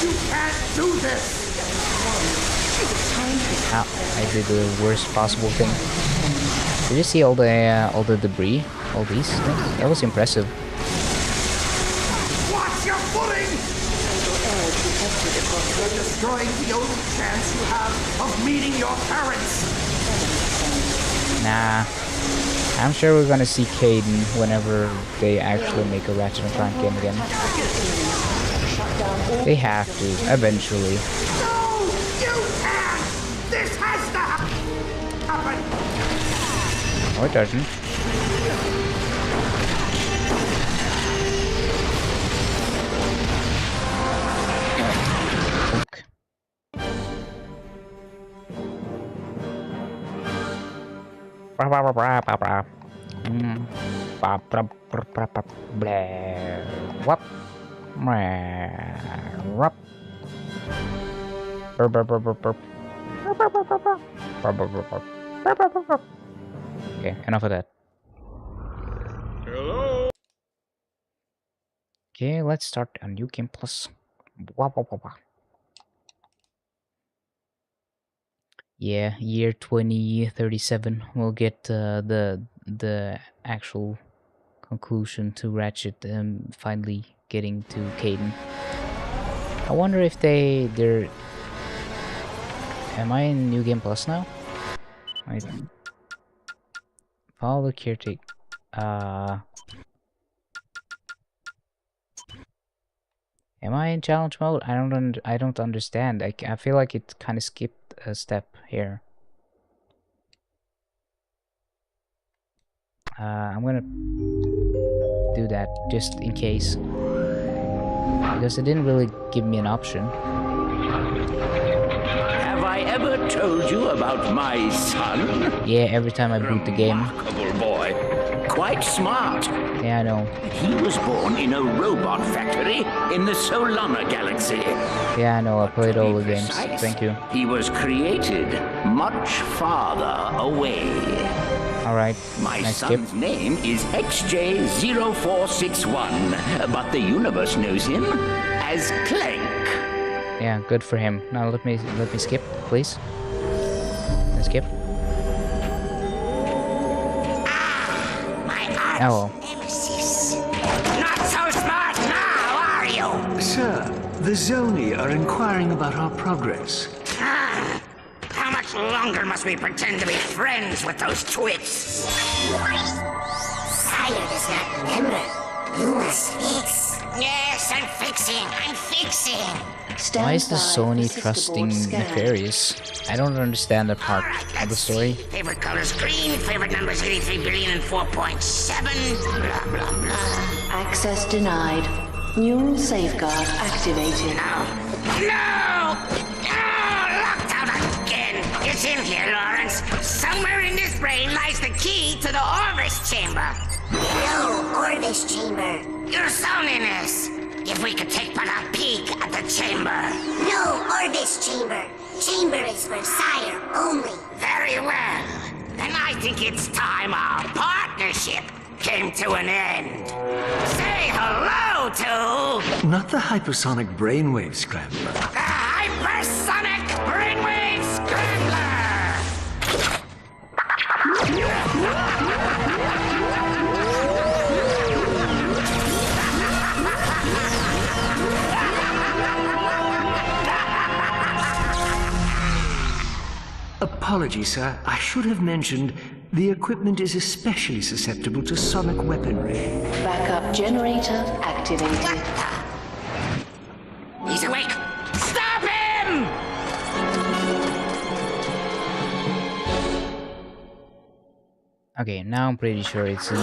You can't do this! Ow, I did the worst possible thing. Did you see all the debris? All these things? That was impressive. Watch your footing! You're destroying the only chance you have of meeting your parents! Nah. I'm sure we're gonna see Caden whenever they actually make a Ratchet and Clank game again. They have to, eventually. No! You can't! This has to happen! Or it doesn't. Okay, enough of that. Hello. Okay, let's start a New Game Plus. Yeah, year 2037 we'll get the actual conclusion to Ratchet finally getting to Caden. I wonder if they're. Am I in New Game Plus now? Wait. Follow the caretaker. Am I in challenge mode? I don't understand. I feel like it kind of skipped a step here. I'm gonna do that just in case, because it didn't really give me an option. Have I ever told you about my son? Yeah, every time I boot the game. Remarkable boy. Quite smart. Yeah, I know. He was born in a robot factory in the Solana galaxy. Yeah, I know. I played all the games. Thank you. He was created much farther away. Alright, My nice son's skip. name is XJ0461, but the universe knows him as Clank. Yeah, good for him. Now let me skip, please. Let's skip. Oh. Nemesis. Not so smart now, are you? Sir, the Zoni are inquiring about our progress. How much longer must we pretend to be friends with those twits? Sire does not remember. You must fix. Yes, I'm fixing. Why is the Sony trusting Nefarious? I don't understand that part of the story. Favorite color's green, favorite number's 83 billion and 4.7, blah, blah, blah. Access denied. Neural safeguard activated. No! Locked out again! It's in here, Lawrence. Somewhere in this brain lies the key to the Orbis chamber. No Orbis chamber. Your Soniness. If we could take but a peek at the chamber. No Orbis chamber. Chamber is for Sire only. Very well. Then I think it's time our partnership came to an end. Say hello to... Not the hypersonic brainwave scrambler. the Hypersonic Brainwave Apologies, sir. I should have mentioned the equipment is especially susceptible to sonic weaponry. Backup generator activated. He's awake! Stop him! Okay, now I'm pretty sure it's in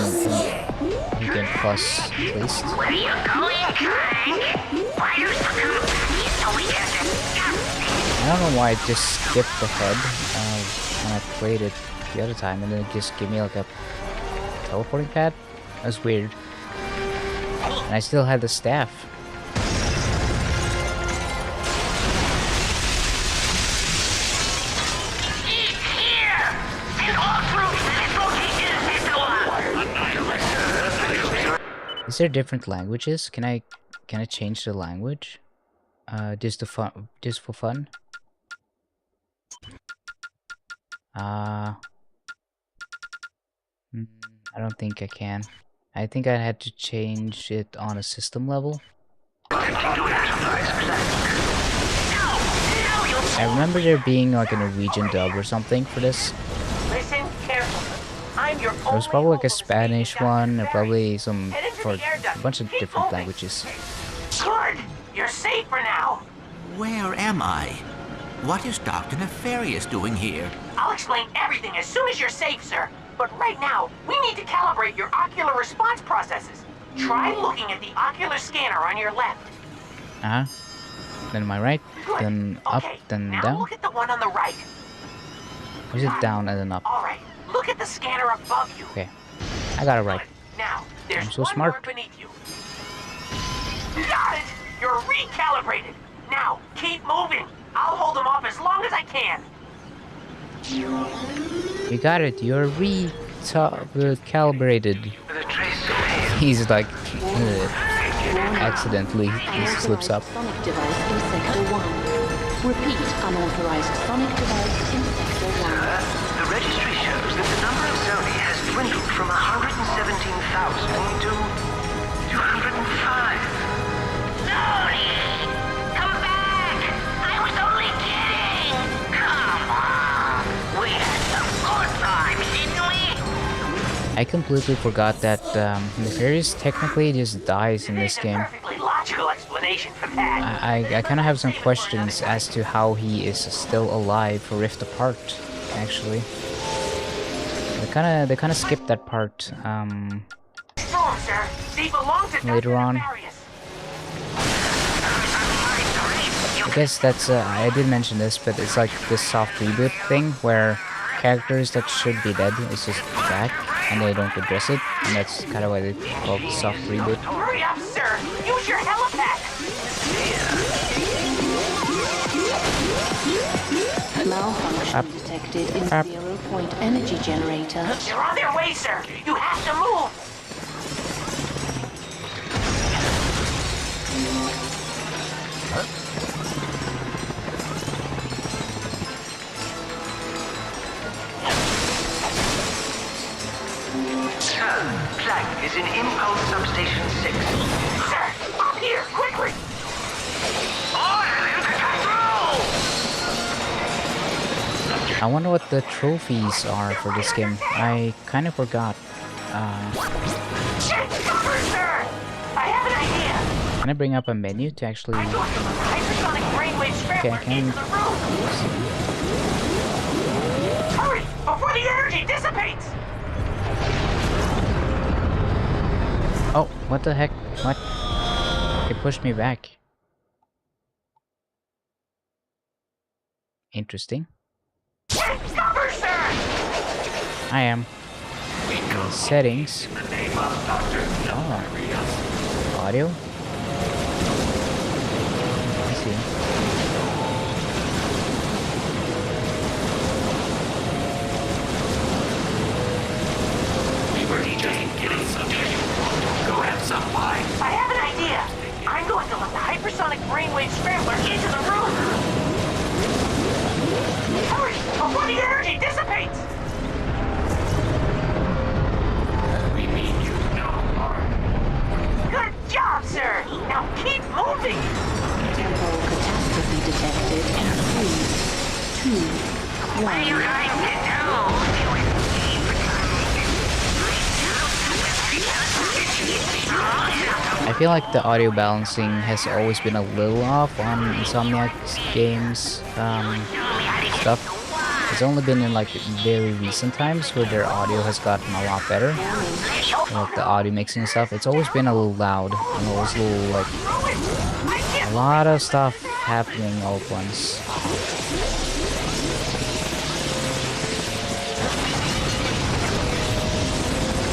Weekend Plus, at least. Where are you going, Clank? Why are you so I don't know why it just skipped ahead when I played it the other time, and then it just gave me like a teleporting pad. That's weird. And I still had the staff. Is there different languages? Can I change the language? Just for fun. I don't think I can. I think I had to change it on a system level. I remember there being like a Norwegian dub or something for this. Listen carefully. I'm your There was probably like a Spanish one, or probably some for a bunch of different languages. Good. You're safe for now. Where am I? What is Dr. Nefarious doing here? I'll explain everything as soon as you're safe, sir. But right now, we need to calibrate your ocular response processes. Try looking at the ocular scanner on your left. Then my right, Good. then up, Okay, then now down. look at the one on the right. Or is it down and then up? All right. Look at the scanner above you. Okay, I got it right. Now, there's I'm so one smart. more beneath you. Got it! You're recalibrated. Now, keep moving. I'll hold them off as long as I can. You got it. You're recalibrated. He's like accidentally he slips up. Sonic device in Sector 1. Repeat, unauthorized sonic device in Sector 1. The registry shows that the number of Zoni has dwindled from 117,000 to 205. Zoni! Come back! I was only kidding! Come on! We had some good times, didn't we? I completely forgot that Nefarious technically just dies in this game. Logical explanation for that. I kind of have some questions as to how he is still alive for Rift Apart, actually. They kind of skipped that part later on. I guess that's I did mention this, but it's like this soft reboot thing where characters that should be dead is just back and they don't address it, and that's kind of why they call it soft reboot. Hurry up, sir! Use your HaloPie! Malfunction detected in 0-point energy generator. They're on their way, sir! You have to move! Clank is in Impulse Substation 6. Sir, up here, quickly! I wonder what the trophies are for this game. I kind of forgot. Can I bring up a menu to actually... Okay, I can... Hurry, before the energy dissipates! Oh, what the heck? What? It pushed me back. Interesting. I am. Settings. Oh. Audio. I see. We were just getting some. Go have some pie. I have an idea. I'm going to let the hypersonic brainwave scrambler into the room. Hurry, before the energy dissipates! We mean you no harm. Good job, sir! Now keep moving! Temporal catastrophe detected in 3, 2, 1. What are you going to do? I feel like the audio balancing has always been a little off on Insomniac's games stuff. It's only been in like very recent times where their audio has gotten a lot better. Like the audio mixing and stuff, it's always been a little loud and always a little like a lot of stuff happening all at once.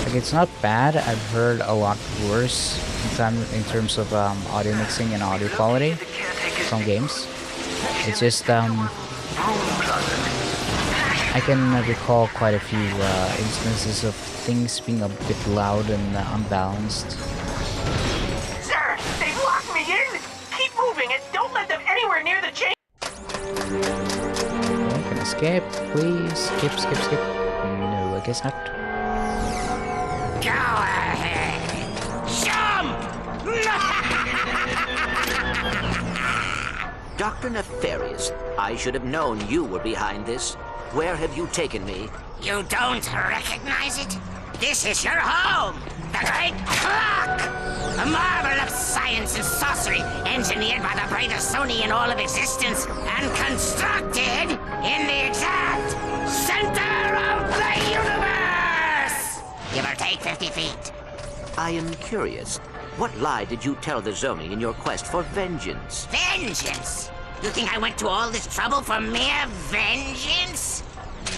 Like it's not bad. I've heard a lot worse in terms of audio mixing and audio quality from games. It's just I can recall quite a few instances of things being a bit loud and unbalanced. Sir, they've locked me in! Keep moving and don't let them anywhere near the chain! Okay, can I skip, please? Skip. No, I guess not. Go ahead! Jump! Dr. Nefarious, I should have known you were behind this. Where have you taken me? You don't recognize it? This is your home! The Great Clock! A marvel of science and sorcery, engineered by the brightest Sony in all of existence, and constructed in the exact center of the universe! Give or take 50 feet. I am curious. What lie did you tell the Zoni in your quest for vengeance? Vengeance? You think I went to all this trouble for mere vengeance?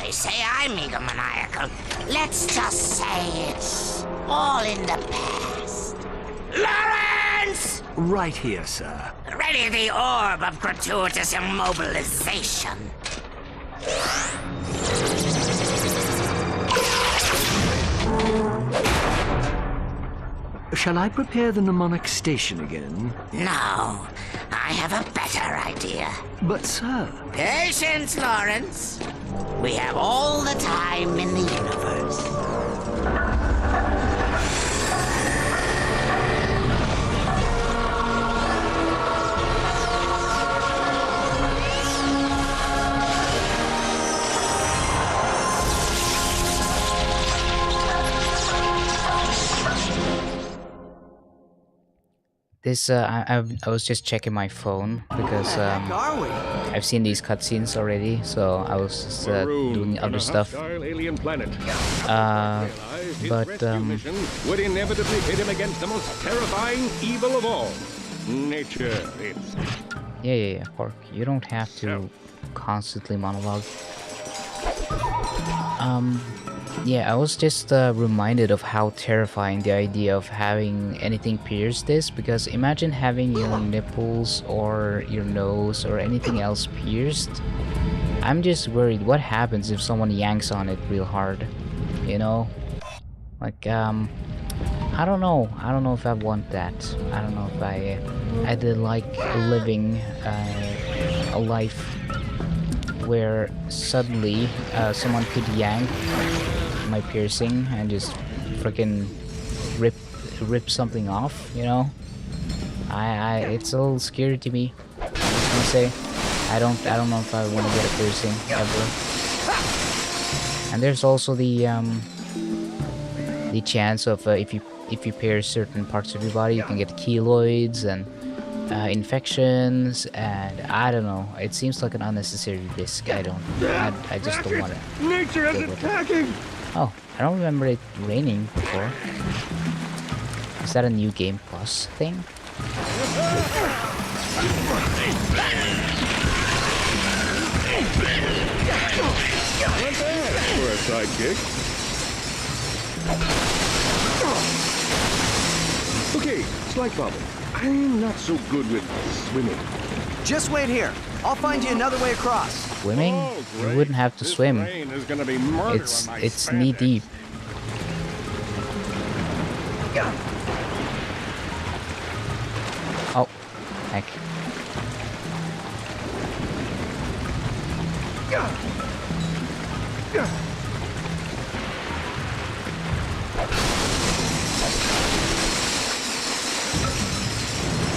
They say I'm egomaniacal. Let's just say it's all in the past. Lawrence! Right here, sir. Ready the orb of gratuitous immobilization. Shall I prepare the mnemonic station again? No, I have a better idea. But, sir... Patience, Lawrence. We have all the time in the universe. This I was just checking my phone because I've seen these cutscenes already, so I was just doing other stuff. Alien planet. But would inevitably pit him against the most terrifying evil of all, nature. yeah, Pork. You don't have to constantly monologue. Yeah, I was just reminded of how terrifying the idea of having anything pierce this, because imagine having your nipples or your nose or anything else pierced. I'm just worried what happens if someone yanks on it real hard, you know? Like, I don't know if I want that. I don't know if I'd like living a life where suddenly someone could yank my piercing and just freaking rip something off, you know? It's a little scary to me. I say I don't know if I want to get a piercing ever. And there's also the chance of if you pierce certain parts of your body, you can get keloids and infections, and I don't know. It seems like an unnecessary risk. I just don't want it. Nature is attacking! Oh, I don't remember it raining before. Is that a new Game Plus thing? For a sidekick. Okay, slight problem. I'm not so good with swimming. Just wait here. I'll find you another way across. Swimming? You wouldn't have to swim. It's knee deep. Oh, heck.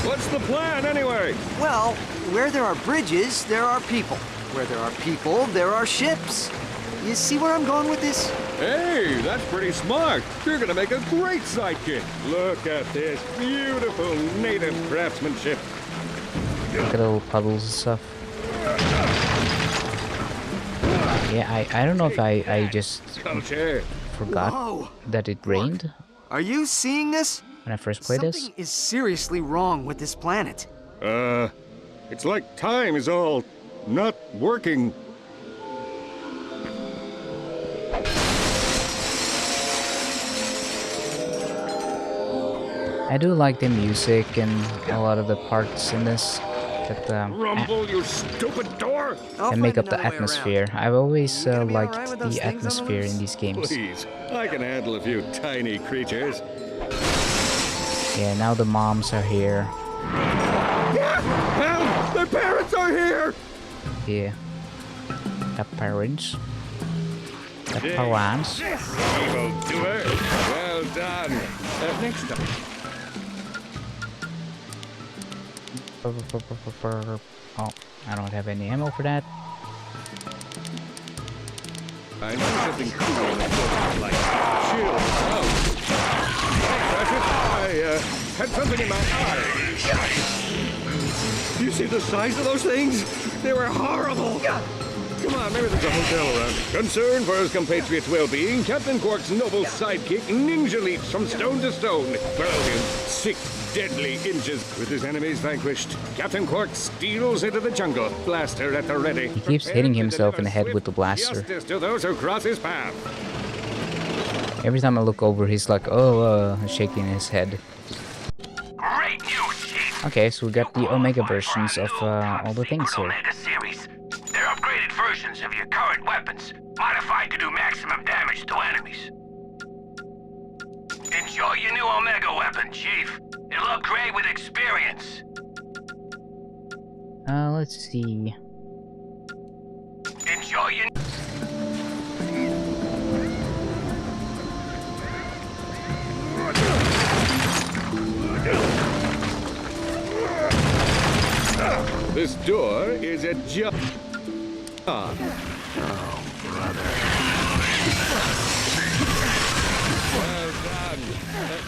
What's the plan, anyway? Well, where there are bridges, there are people. Where there are people, there are ships. You see where I'm going with this? Hey, that's pretty smart. You're gonna make a great sidekick. Look at this beautiful native craftsmanship. Look at all the puddles and stuff. Yeah, I don't know if I just forgot that it rained. Are you seeing this? When I first played this? Something is seriously wrong with this planet. It's like time is all not working. I do like the music and a lot of the parts in this that Rumble, you stupid door! and make up the atmosphere. I've always liked the atmosphere in these games. Please, I can handle a few tiny creatures. Yeah, now the moms are here. Help! The parents are here! Yeah. The parents. The parents. Evil doer. Well done. Next time. Oh, I don't have any ammo for that. I know something cool in the book, like chill out. I had something in my eye. Do you see the size of those things? They were horrible. Come on, maybe there's a hotel around. Concerned for his compatriot's well-being, Captain Quark's noble sidekick ninja leaps from stone to stone, burrowing 6 deadly inches. With his enemies vanquished, Captain Quark steals into the jungle, blaster at the ready. He keeps hitting himself in the head with the blaster. Justice to those who cross his path. Every time I look over, he's like, oh, shaking his head. Great news, Chief. Okay, so we got the Omega versions of all the things here. Omega series. They're upgraded versions of your current weapons, modified to do maximum damage to enemies. Enjoy your new Omega weapon, Chief. It'll upgrade with experience. Let's see. Enjoy your... This door is a job. Oh, brother. Well done.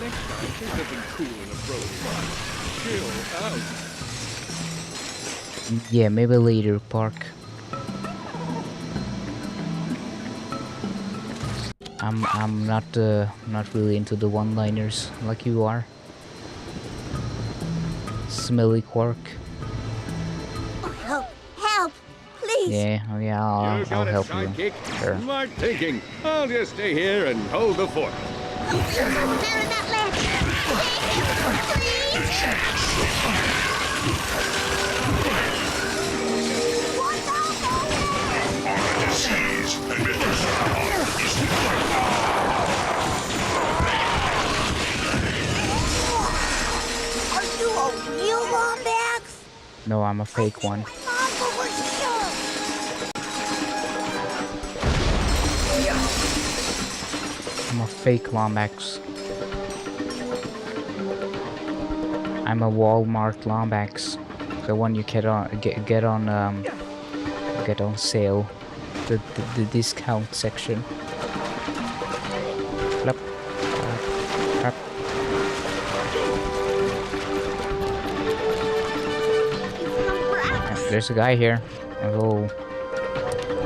Next time. Say something cool and appropriate. Chill out. Yeah, maybe later, Park. I'm not really into the one-liners like you are. Smelly Quark. Help! Help! Please! Yeah, oh yeah, I'll help you. Sidekick. Sure. Smart thinking. I'll just stay here and hold the fort. There in that ledge! Please! Disease and Are you a real Lombax? No, I'm a fake one. I'm a fake Lombax. I'm a Walmart Lombax. The one you get on sale. The discount section. Flap. Flap. There's a guy here. A little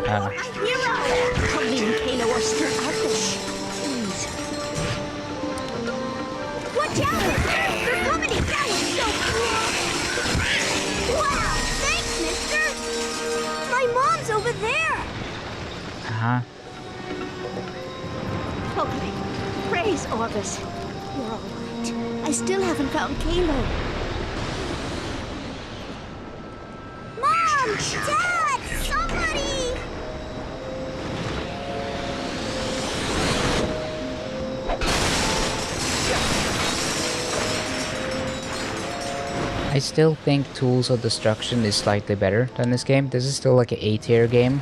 Tommy and Kayla are still out there. Please. Watch out! They're coming in! That was so cool! Wow! Thanks, mister! My mom's over there! Uh-huh. Okay. Praise Orbis. You're all right. I still haven't found Kayla. Mom! Dad! Somebody! I still think Tools of Destruction is slightly better than this game. This is still like an A-tier game.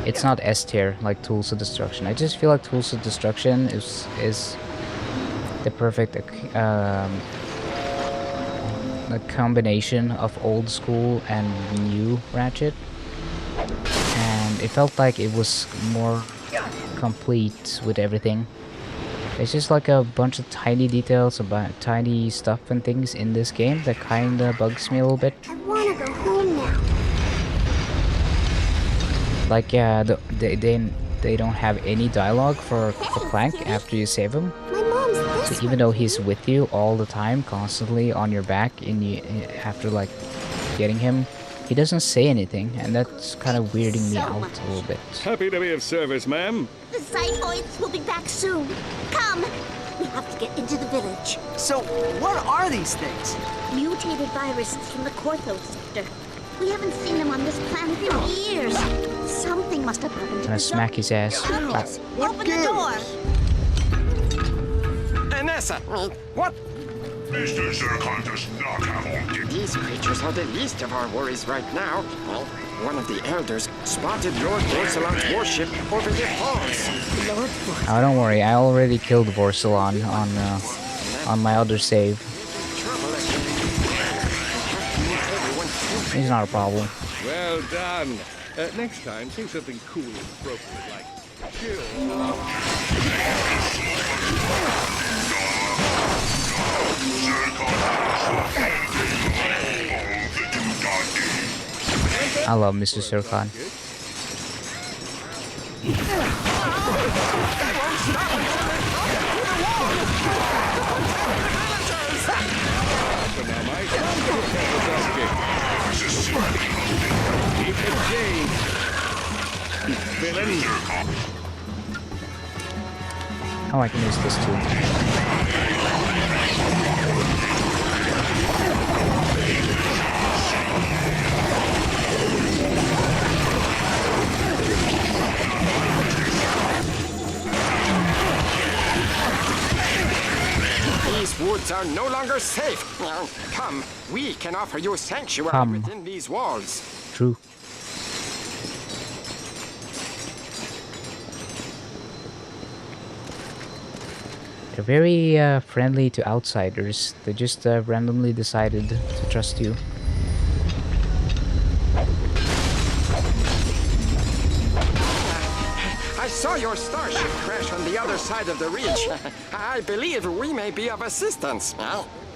It's not S-tier like Tools of Destruction. I just feel like Tools of Destruction is the perfect a combination of old school and new Ratchet. And it felt like it was more complete with everything. It's just like a bunch of tiny details about tiny stuff and things in this game that kinda bugs me a little bit. I wanna go home now. Like they don't have any dialogue for Clank after you save him. My mom's this So even though he's with you all the time, constantly on your back, after like getting him, he doesn't say anything, and that's kind of weirding me out a little bit. Happy to be of service, ma'am. The Xiphoids will be back soon. Come! We have to get into the village. So, what are these things? Mutated viruses from the Cortho sector. We haven't seen them on this planet in years. Something must have happened to Gonna the smack his ass. Charles, open the door! Anessa, what? Mr. Zircon does not have all the... These creatures are the least of our worries right now. Well, one of the elders spotted Lord Vorsalon's warship over the falls. Lord Oh, don't worry, I already killed Vorsalon on my other save. He's not a problem. Well done. Next time, say something cool and appropriate like chill. I love Mr. Zircon. Oh, I can use this too. These woods are no longer safe. Now, come, we can offer you sanctuary within these walls. True. They're very friendly to outsiders. They just randomly decided to trust you. I saw your starship crash on the other side of the ridge. I believe we may be of assistance.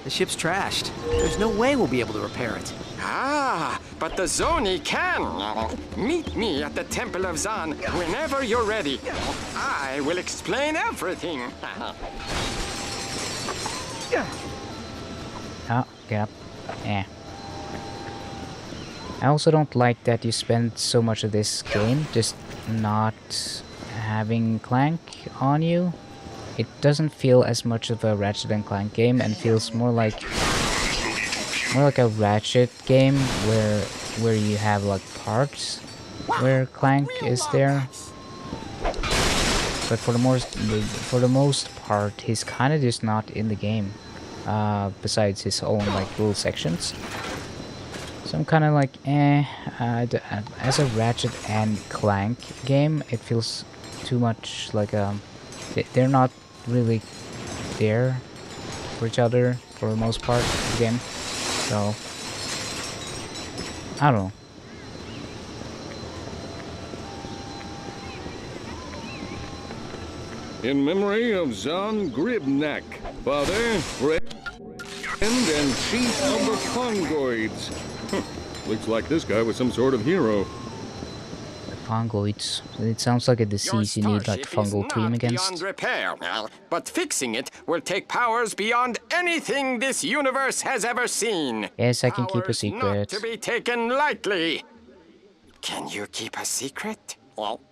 The ship's trashed. There's no way we'll be able to repair it. Ah, but the Zoni can. Meet me at the Temple of Zan whenever you're ready. I will explain everything. Oh, get up. Yeah. I also don't like that you spend so much of this game just not having Clank on you. It doesn't feel as much of a Ratchet and Clank game and feels more like a Ratchet game where you have like parts where Clank is there. But for the most part, he's kind of just not in the game. Besides his own like little sections. So I'm kind of like, as a Ratchet and Clank game, it feels too much like they're not really there for each other for the most part of the game. So I don't know. In memory of Zan Gribnak, father, friend, and chief of the Fongoids. Looks like this guy was some sort of hero. Fongoids. It sounds like a disease you need like fungal cream against. Beyond repair, but fixing it will take powers beyond anything this universe has ever seen. Yes, I can keep a secret. Not to be taken lightly. Can you keep a secret? Well,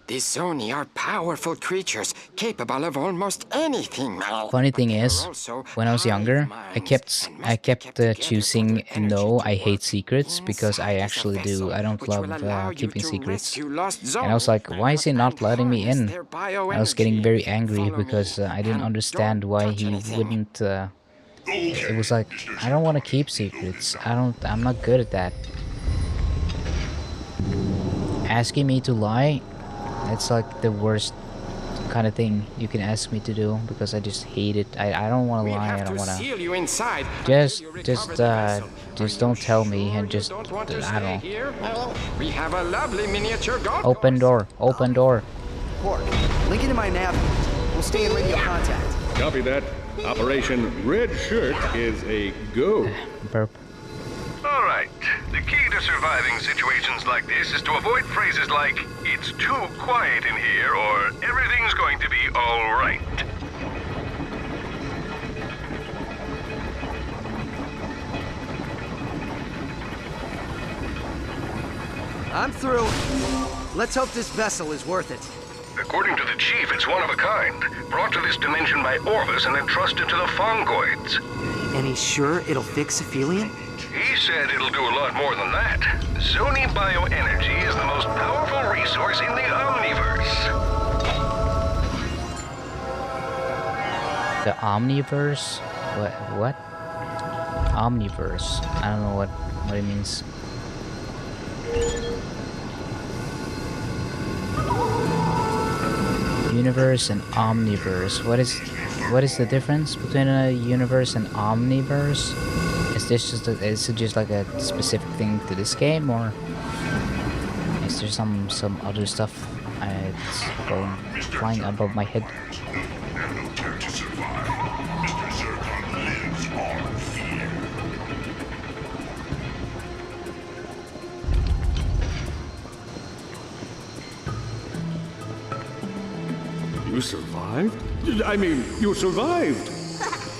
these Zoni are powerful creatures, capable of almost anything. Funny thing is, when I was younger, I kept choosing no, I hate secrets, because I actually do. I don't love keeping secrets. And I was like, why is he not letting me in? I was getting very angry because I didn't understand why he wouldn't. It was like, I don't want to keep secrets. I'm not good at that. Asking me to lie. It's like the worst kind of thing you can ask me to do because I just hate it. I don't want to lie. I don't want to. Just don't tell me and just I don't know. We have a lovely miniature god. Open door. Open door. Pork, link it in my nav. We'll stay in radio contact. Copy that. Operation Red Shirt is a go. Burp. All right. The key to surviving situations like this is to avoid phrases like, "It's too quiet in here," or "Everything's going to be all right." I'm through. Let's hope this vessel is worth it. According to the chief, it's one of a kind, brought to this dimension by Orvis and entrusted to the Fongoids. And he's sure it'll fix Aphelion? He said it'll do a lot more than that. Zoni bioenergy is the most powerful resource in the Omniverse. The Omniverse? What? Omniverse. I don't know what it means. Universe and Omniverse. What is the difference between a universe and Omniverse? Is it just like a specific thing to this game, or is there some other stuff it's flying above my head? You survived? I mean, you survived!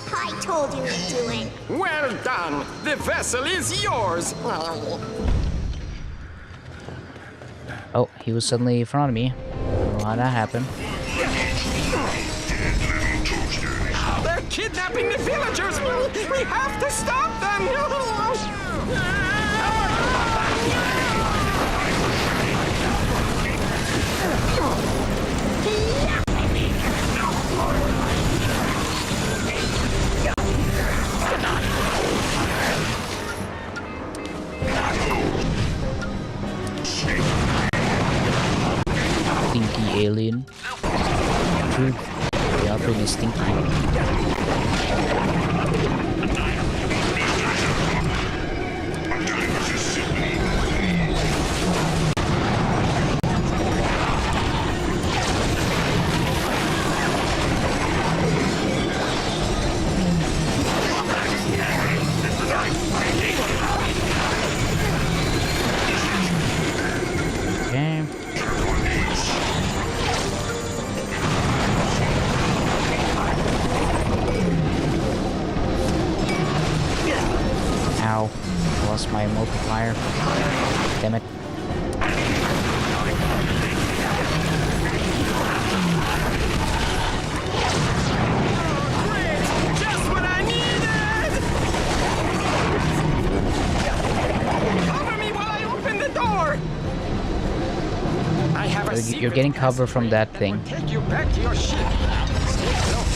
I told you to do it. Well done! The vessel is yours! Oh, he was suddenly in front of me. I don't know how that happened. They're kidnapping the villagers! We have to stop them! Stinky alien. True. They are pretty stinky. lost my multiplier. Damn it. Just what I needed! Cover me while I open the door! I have a You're getting cover from that thing. Take you back to your ship. Stay close.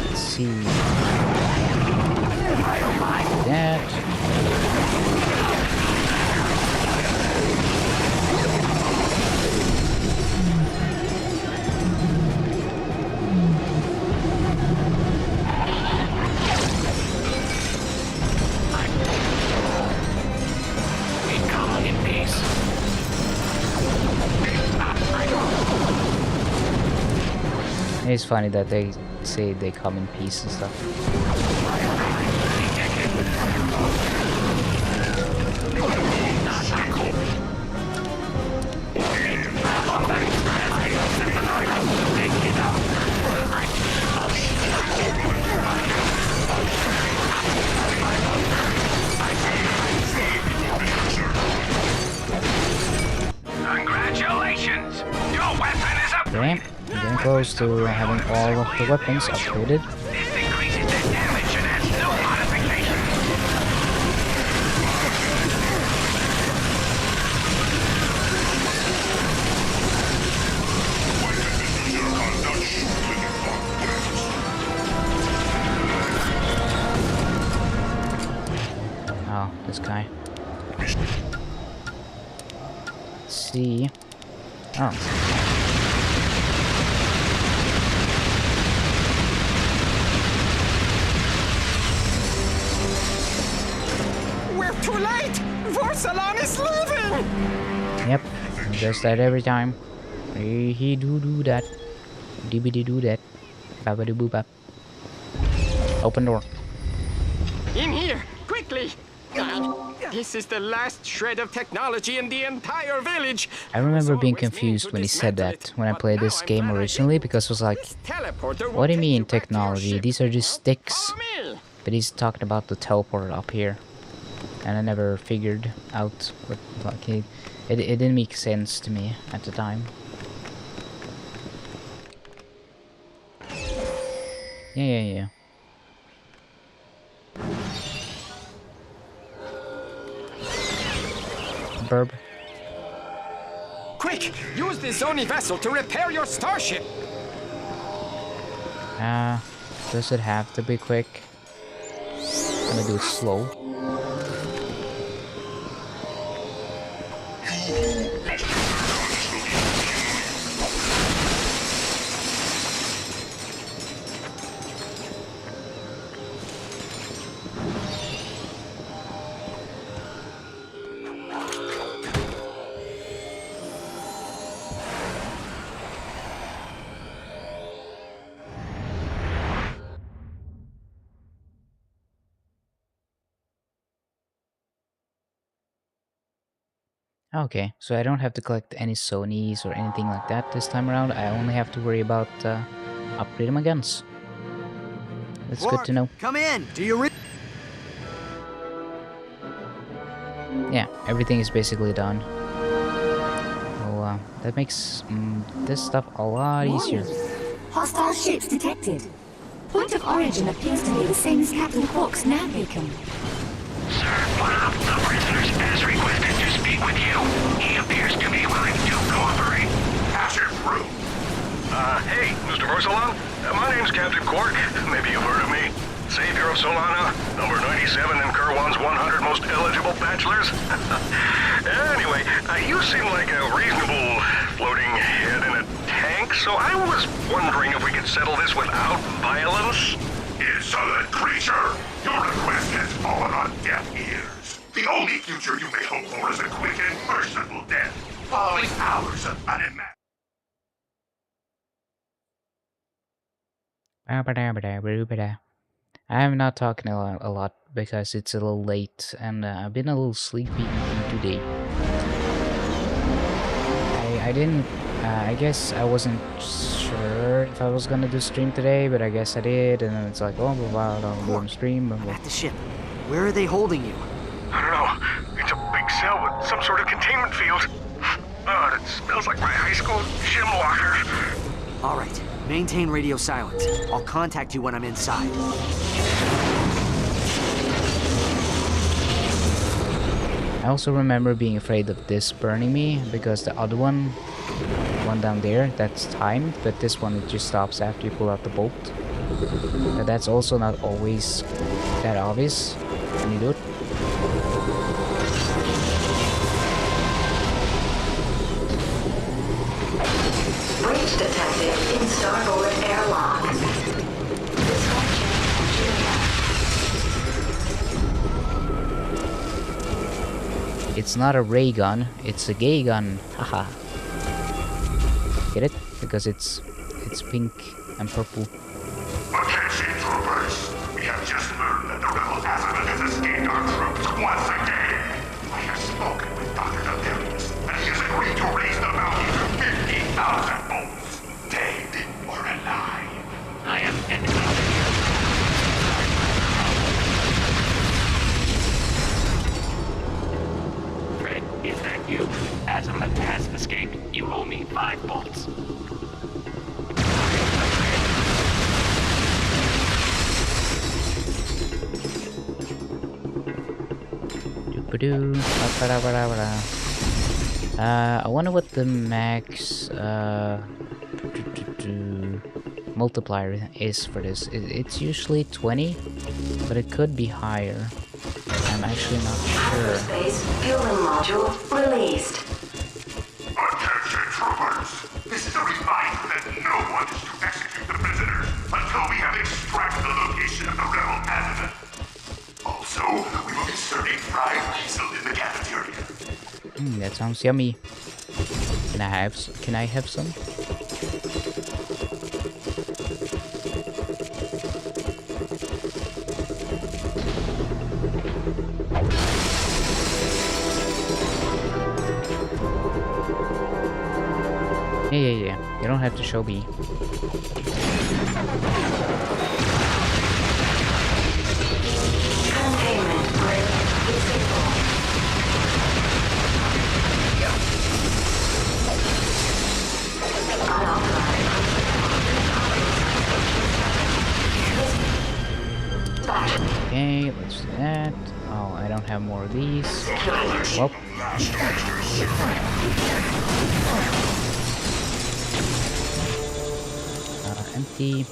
Let's see. That. It's funny that they say they come in peace and stuff. Congratulations! Your weapon is up. Okay, I'm getting close to having all of the weapons upgraded. This increases their damage and has no modification. Oh, this guy. Let's see. Oh. We're too late! Vorsalon is leaving! Yep, he does that every time. He do that. Dibbity do that. Babidi boop bap. Open door. In here, quickly! This is the last shred of technology in the entire village. I remember being confused when he said that when I played this game originally, because it was like, what do you mean technology? These are just sticks. But he's talking about the teleporter up here. And I never figured out what, like, it didn't make sense to me at the time. Yeah. Burb. Quick! Use the Zoni vessel to repair your starship! Does it have to be quick? I'm gonna do it slow. Okay, so I don't have to collect any Sonys or anything like that this time around. I only have to worry about upgrading my guns. That's good to know. Come in. Do you Yeah, everything is basically done. So that makes this stuff a lot easier. Hostile ships detected. Point of origin appears to be the same as Captain Quark's nav beacon. Sir, one of the prisoners has requested to speak with you. He appears to be willing to cooperate. Pass it through. Hey, Mr. Vorsalon. My name's Captain Quark. Maybe you've heard of me. Savior of Solana, number 97 in Kerwan's 100 most eligible bachelors. Anyway, you seem like a reasonable floating head in a tank, so I was wondering if we could settle this without violence? Insolent creature! Your request has fallen on deaf ears. The only future you may hope for is a quick and merciful death, following hours of unimaginable. I'm not talking a lot because it's a little late and I've been a little sleepy today. I didn't. I guess I wasn't sure if I was gonna do stream today, but I guess I did. And then it's like, oh, blah, blah, I'm doing stream. I'm at the ship. Where are they holding you? I don't know. It's a big cell with some sort of containment field. Oh, it smells like my high school gym locker. All right. Maintain radio silence. I'll contact you when I'm inside. I also remember being afraid of this burning me because the other one down there, that's timed, but this one, it just stops after you pull out the bolt. But that's also not always that obvious when you do it. Breach detected in starboard airlock. It's not a ray gun, it's a gay gun. Haha. Get it? Because it's pink and purple. Attention, troopers! We have just learned that the rebel azimuth has escaped our troops once again. I have spoken with Dr. Delius, and he has agreed to raise the bounty to 50,000 bolts, dead or alive. I am ending Fred, is that you? Azimuth has escaped. You owe me 5 bolts. I wonder what the max multiplier is for this. It's usually 20, but it could be higher. I'm actually not sure. Hyperspace fueling module released. Attention, troopers! This is a reminder that no one is to execute the prisoners until we have extracted the location of the rebel azimuth. Also, we will be serving fried weasel in the cafeteria. That sounds yummy. Can I have some? Yeah. You don't have to show me. Containment grid visible. Okay, let's do that. Oh, I don't have more of these. Well. Empty. You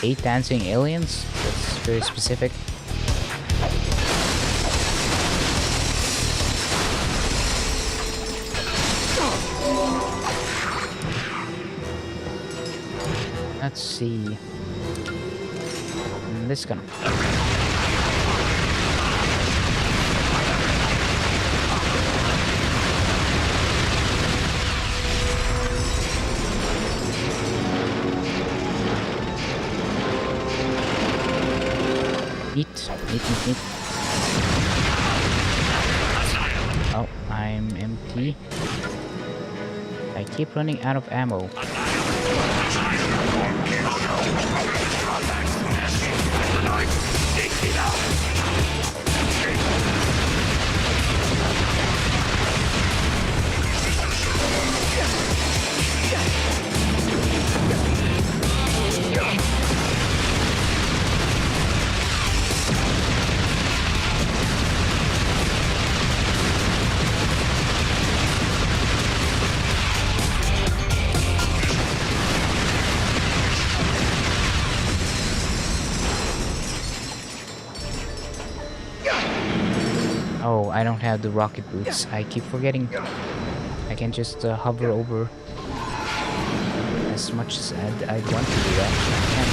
hate dancing aliens? That's very specific. Let's see. This gun. Neat. Oh, I'm empty. I keep running out of ammo. Oh, I don't have the rocket boots. I keep forgetting. I can just hover over as much as I'd want to do that. I can't.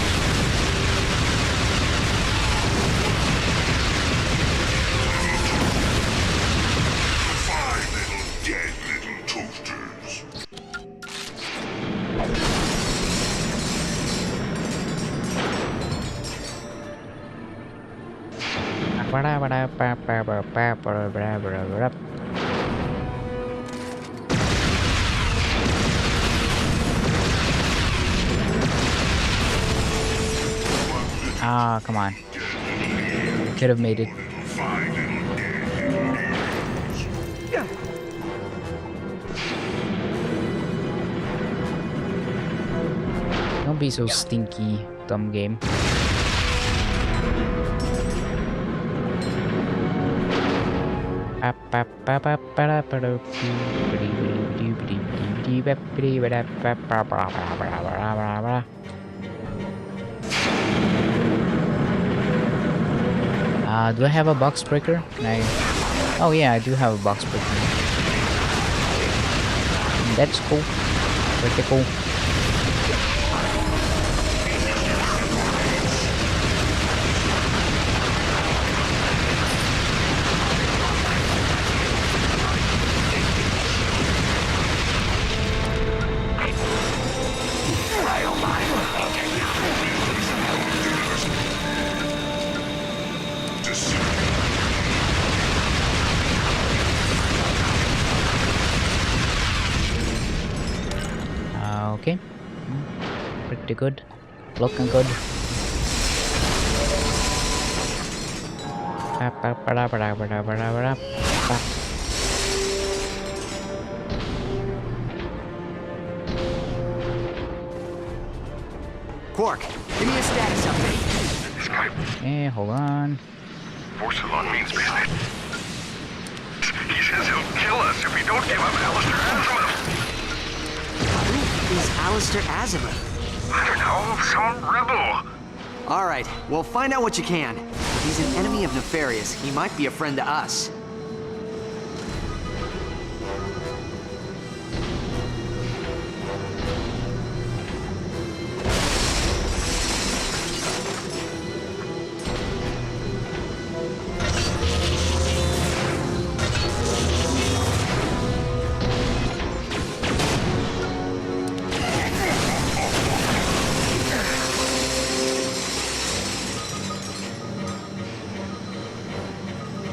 Ah, come on. Could have made it. Don't be so stinky, dumb game. Do I have a box breaker? Can I? Oh yeah, I do have a box breaker. That's cool. Pretty cool. Okay. Pretty good. Looking good. Quark, give me a status update. Hey, hold on. Force along means business. He says he'll kill us if we don't give up Alistair Azimuth. Who is Alistair Azimuth? I don't know, some rebel. All right, well, find out what you can. If he's an enemy of Nefarious, he might be a friend to us.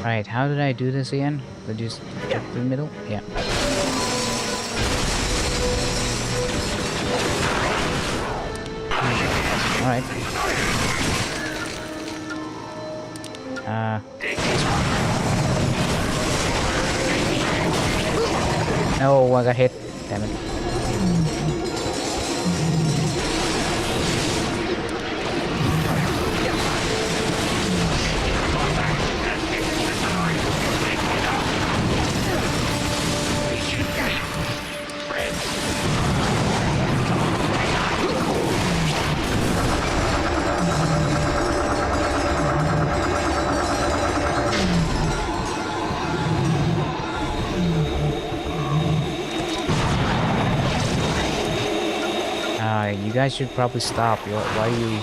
Right, how did I do this again? Did I just get to the middle? Yeah. Alright. No, I got hit. Damn it. You guys should probably stop. Why are you...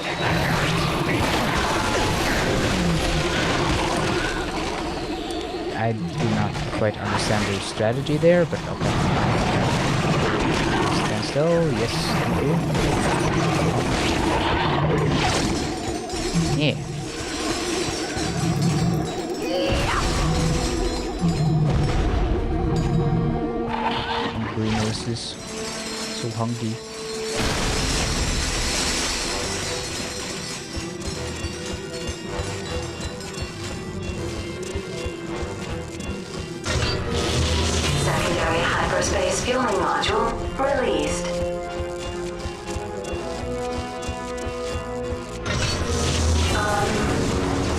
I do not quite understand your strategy there, but okay. Stand still. Yes, thank you. Yeah. Hungry noses. So hungry. Hyperspace fueling module released.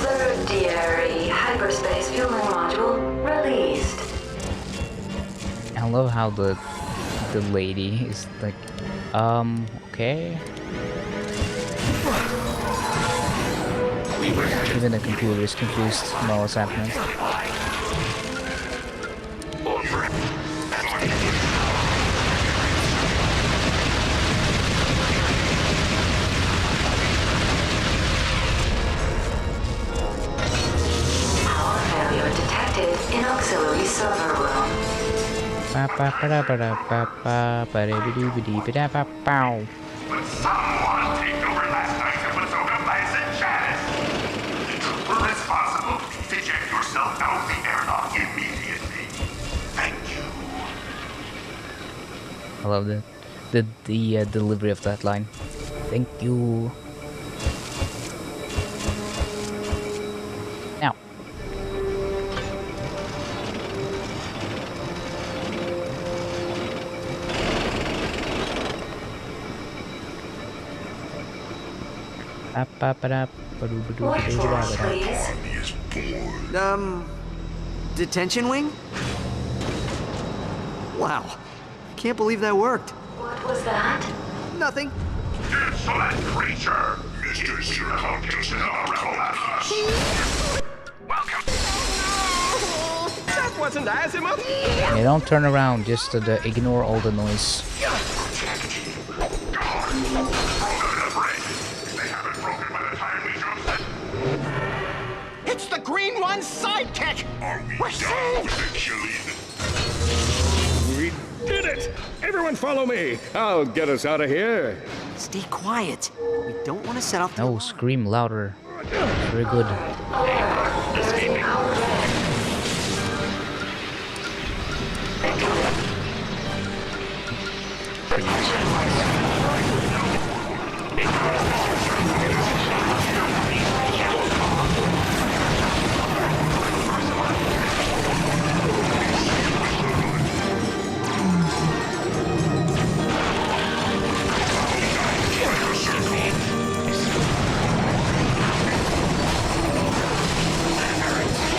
Tertiary hyperspace fueling module released. I love how the lady is like, okay. Even the computer is confused about what's happening. In auxiliary server room. But someone take over last night and was overbiased and Janice. It's responsible. It I love the delivery of that line. Thank you. Now. What floors, please? Detention wing? Wow. I can't believe that worked. What was that? Nothing. Insolent creature! Mr. Circle does not collapse. Welcome. That wasn't Azimuth. Yeah, don't turn around, just ignore all the noise. It's the Green One's sidekick! We're saved! We did it! Everyone follow me! I'll get us out of here. Stay quiet. We don't want to set off. No, scream louder. Very good.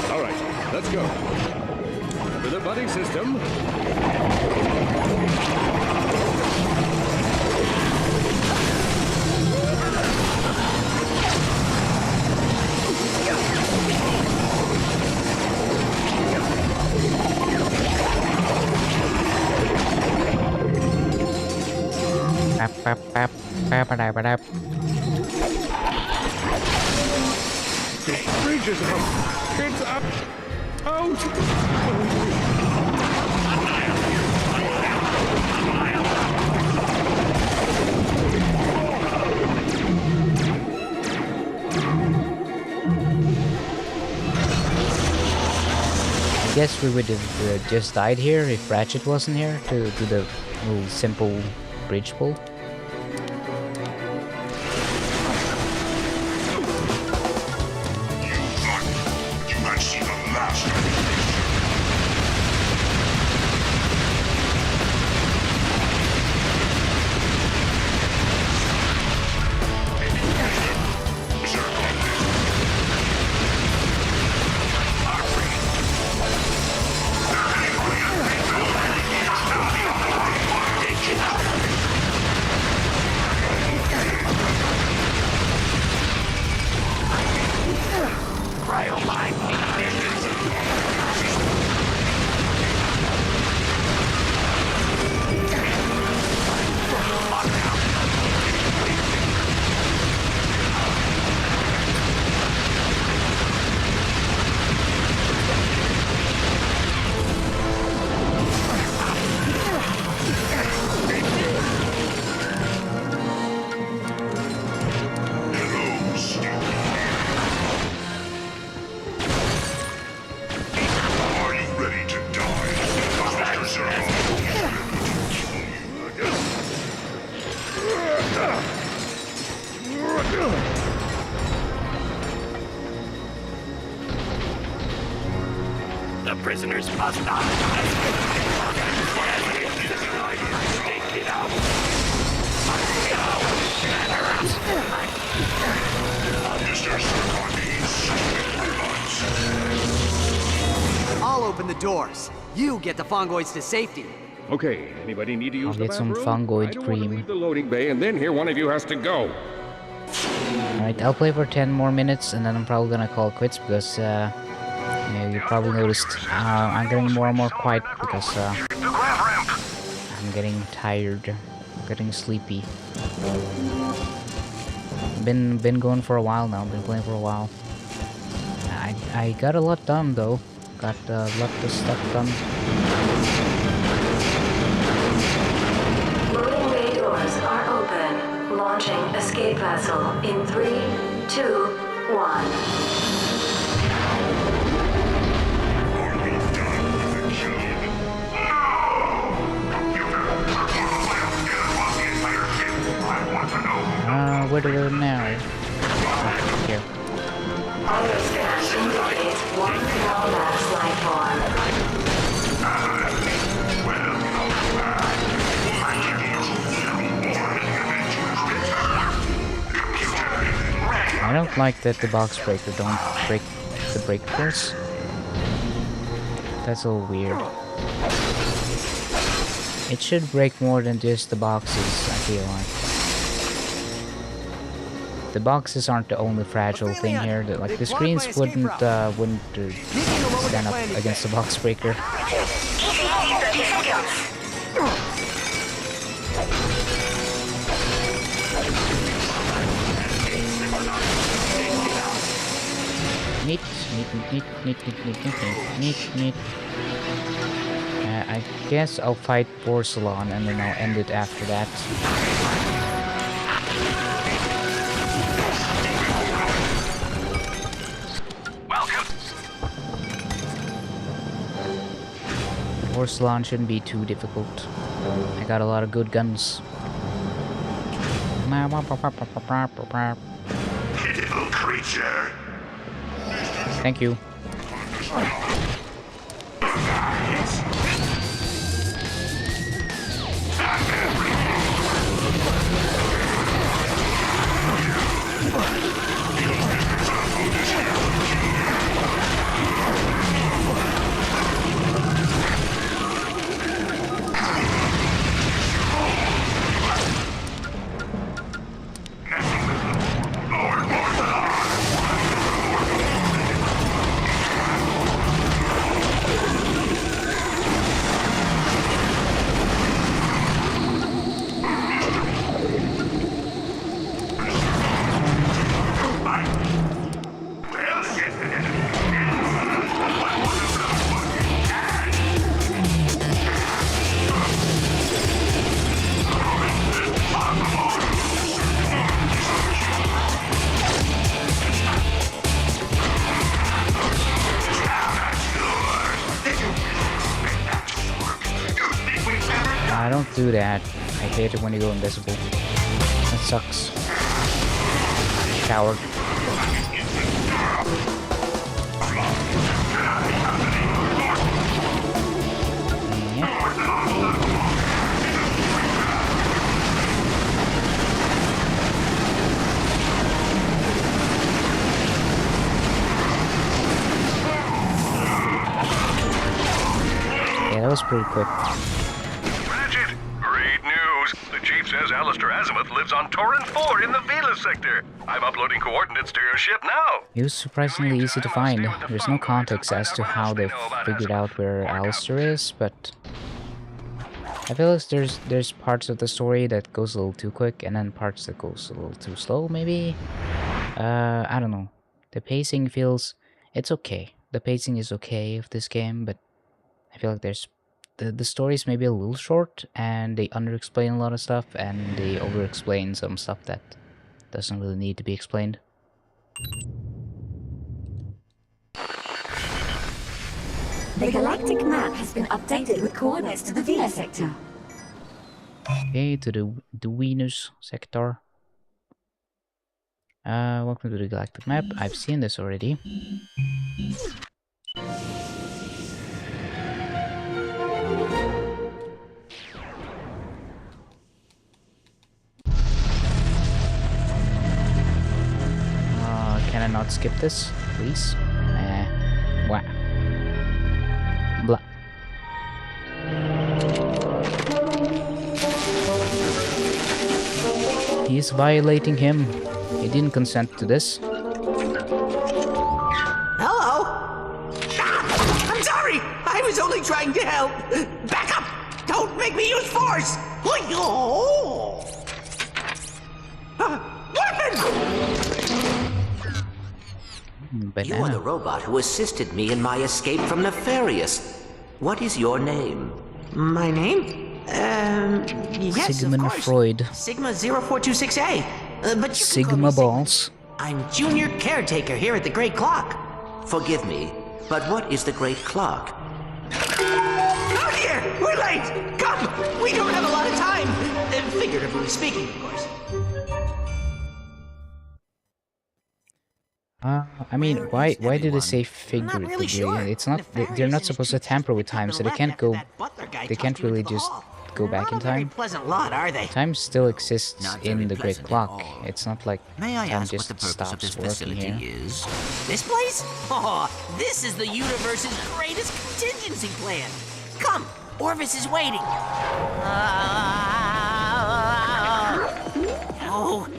All right, let's go. With the buddy system. The bridge is up. It's up. Out. I guess we would have just died here if Ratchet wasn't here to do the little simple bridge pull. You might see the last of me. The prisoners must not take it out. Mr. I'll open the doors. You get the Fongoids to safety. Okay, anybody need to use I'll the get some bathroom? fungoid I don't want to cream. leave the loading bay and then here one of you has to go. Alright, I'll play for 10 more minutes and then I'm probably gonna call quits because you probably noticed I'm getting more and more quiet because I'm getting tired. I'm getting sleepy. Been going for a while now, been playing for a while. I got a lot done though. Got a lot of stuff done. Loading bay doors are open. Launching escape vessel in 3, 2, 1. where to go now? Oh, here. Auto scan indicates one null mass life form. I don't like that the box breaker don't break the breakers. That's a little weird. It should break more than just the boxes, I feel like. The boxes aren't the only fragile thing here. Like the screens wouldn't stand up against the box breaker. Neat. I guess I'll fight Porcelain and then I'll end it after that. Welcome. Porcelain shouldn't be too difficult. I got a lot of good guns. Pitiful creature. Thank you. Don't do that. I hate it when you go invisible. That sucks. Coward. Yeah, that was pretty quick. Ratchet, great news. The chief says Alistair Azimuth lives on Torrent 4 in the Vela sector. I'm uploading coordinates to your ship now. He was surprisingly easy to find. There's no context as to how they figured out where Alistair is, but I feel like there's parts of the story that goes a little too quick, and then parts that goes a little too slow, maybe? I don't know. The pacing feels... it's okay. The pacing is okay of this game, but I feel like there's... The story's maybe a little short, and they under-explain a lot of stuff, and they over-explain some stuff that doesn't really need to be explained. The galactic map has been updated with coordinates to the Vela sector. Okay, to the Venus sector. Welcome to the galactic map. I've seen this already. Can I not skip this, please? What? Blah. He's violating him. He didn't consent to this. Hello? Ah, I'm sorry! I was only trying to help! Back up! Don't make me use force! Weapon! You are the robot who assisted me in my escape from Nefarious. What is your name? My name? Yes, Sigmund of course. Freud. Sigma 0426A. But you Sigma balls. I'm junior caretaker here at the Great Clock. Forgive me, but what is the Great Clock? Oh dear! We're late! Come! We don't have a lot of time! Figuratively speaking, of course. I mean, why did they say figuratively? really sure. It's not. They're not supposed to tamper with time, so they can't go. They can't really just go back in time. Pleasant lot, are they? Time still exists in the Great Clock. It's not like May I time ask what just the purpose stops of this working facility here. is? This place? Oh, this is the universe's greatest contingency plan. Come, Orvis is waiting. Oh no!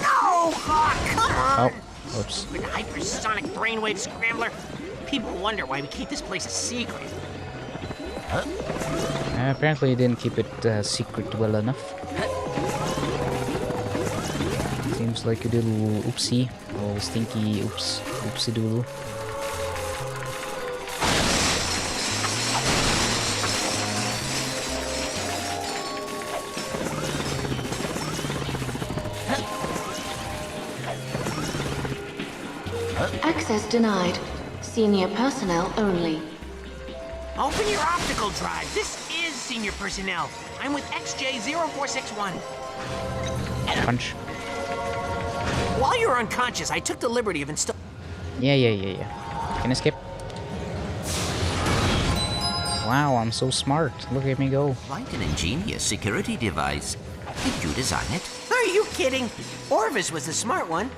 Oh, come on! Oh, oops. With hypersonic brainwave scrambler, people wonder why we keep this place a secret. Apparently, you didn't keep it secret well enough. Seems like a little oopsie, a little stinky oopsie doodle. Access denied. Senior personnel only. Open your optical drive. This is senior personnel. I'm with XJ0461. Punch. While you were unconscious, I took the liberty of installing. Yeah. Can I skip? Wow, I'm so smart. Look at me go. Quite an ingenious security device. Did you design it? Are you kidding? Orvis was the smart one.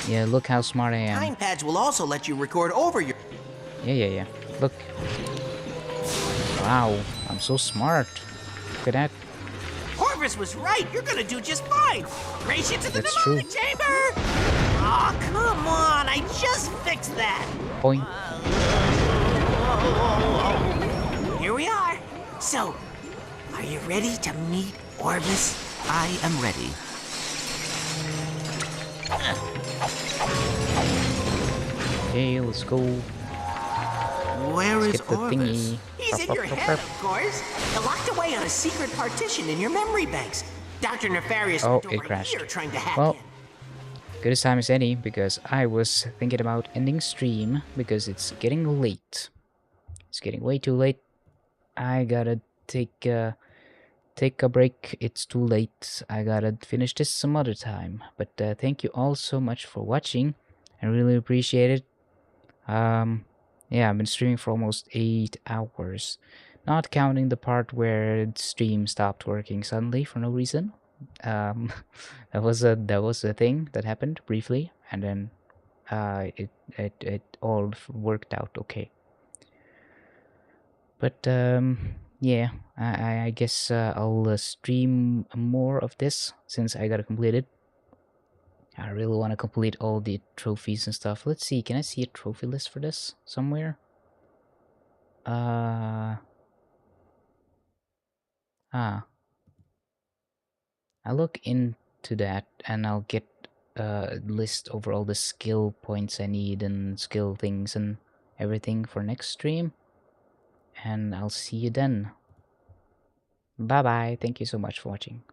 Yeah, look how smart I am. Time pads will also let you record over your. Yeah. Look. Wow, I'm so smart. Look at that. Orvis was right. You're gonna do just fine. Race you to the That's pneumatic true. chamber. Oh, come on. I just fixed that. Point. Here we are. So, are you ready to meet Orvis? I am ready. Okay, let's go. Where Let's is get the Orvis? thingy. He's in your head, of course. Locked away on a secret partition in your memory banks. Dr. Nefarious Oh, spent it over a crashed. year trying to hack Well, in. good as time as any, because I was thinking about ending stream because it's getting late. It's getting way too late. I gotta take a break. It's too late. I gotta finish this some other time. But thank you all so much for watching. I really appreciate it. Yeah, I've been streaming for almost 8 hours. Not counting the part where the stream stopped working suddenly for no reason. That was a thing that happened briefly, and then it all worked out okay. But yeah, I guess I'll stream more of this since I gotta complete it. I really want to complete all the trophies and stuff. Let's see, can I see a trophy list for this somewhere? I'll look into that and I'll get a list over all the skill points I need and skill things and everything for next stream. And I'll see you then. Bye bye. Thank you so much for watching.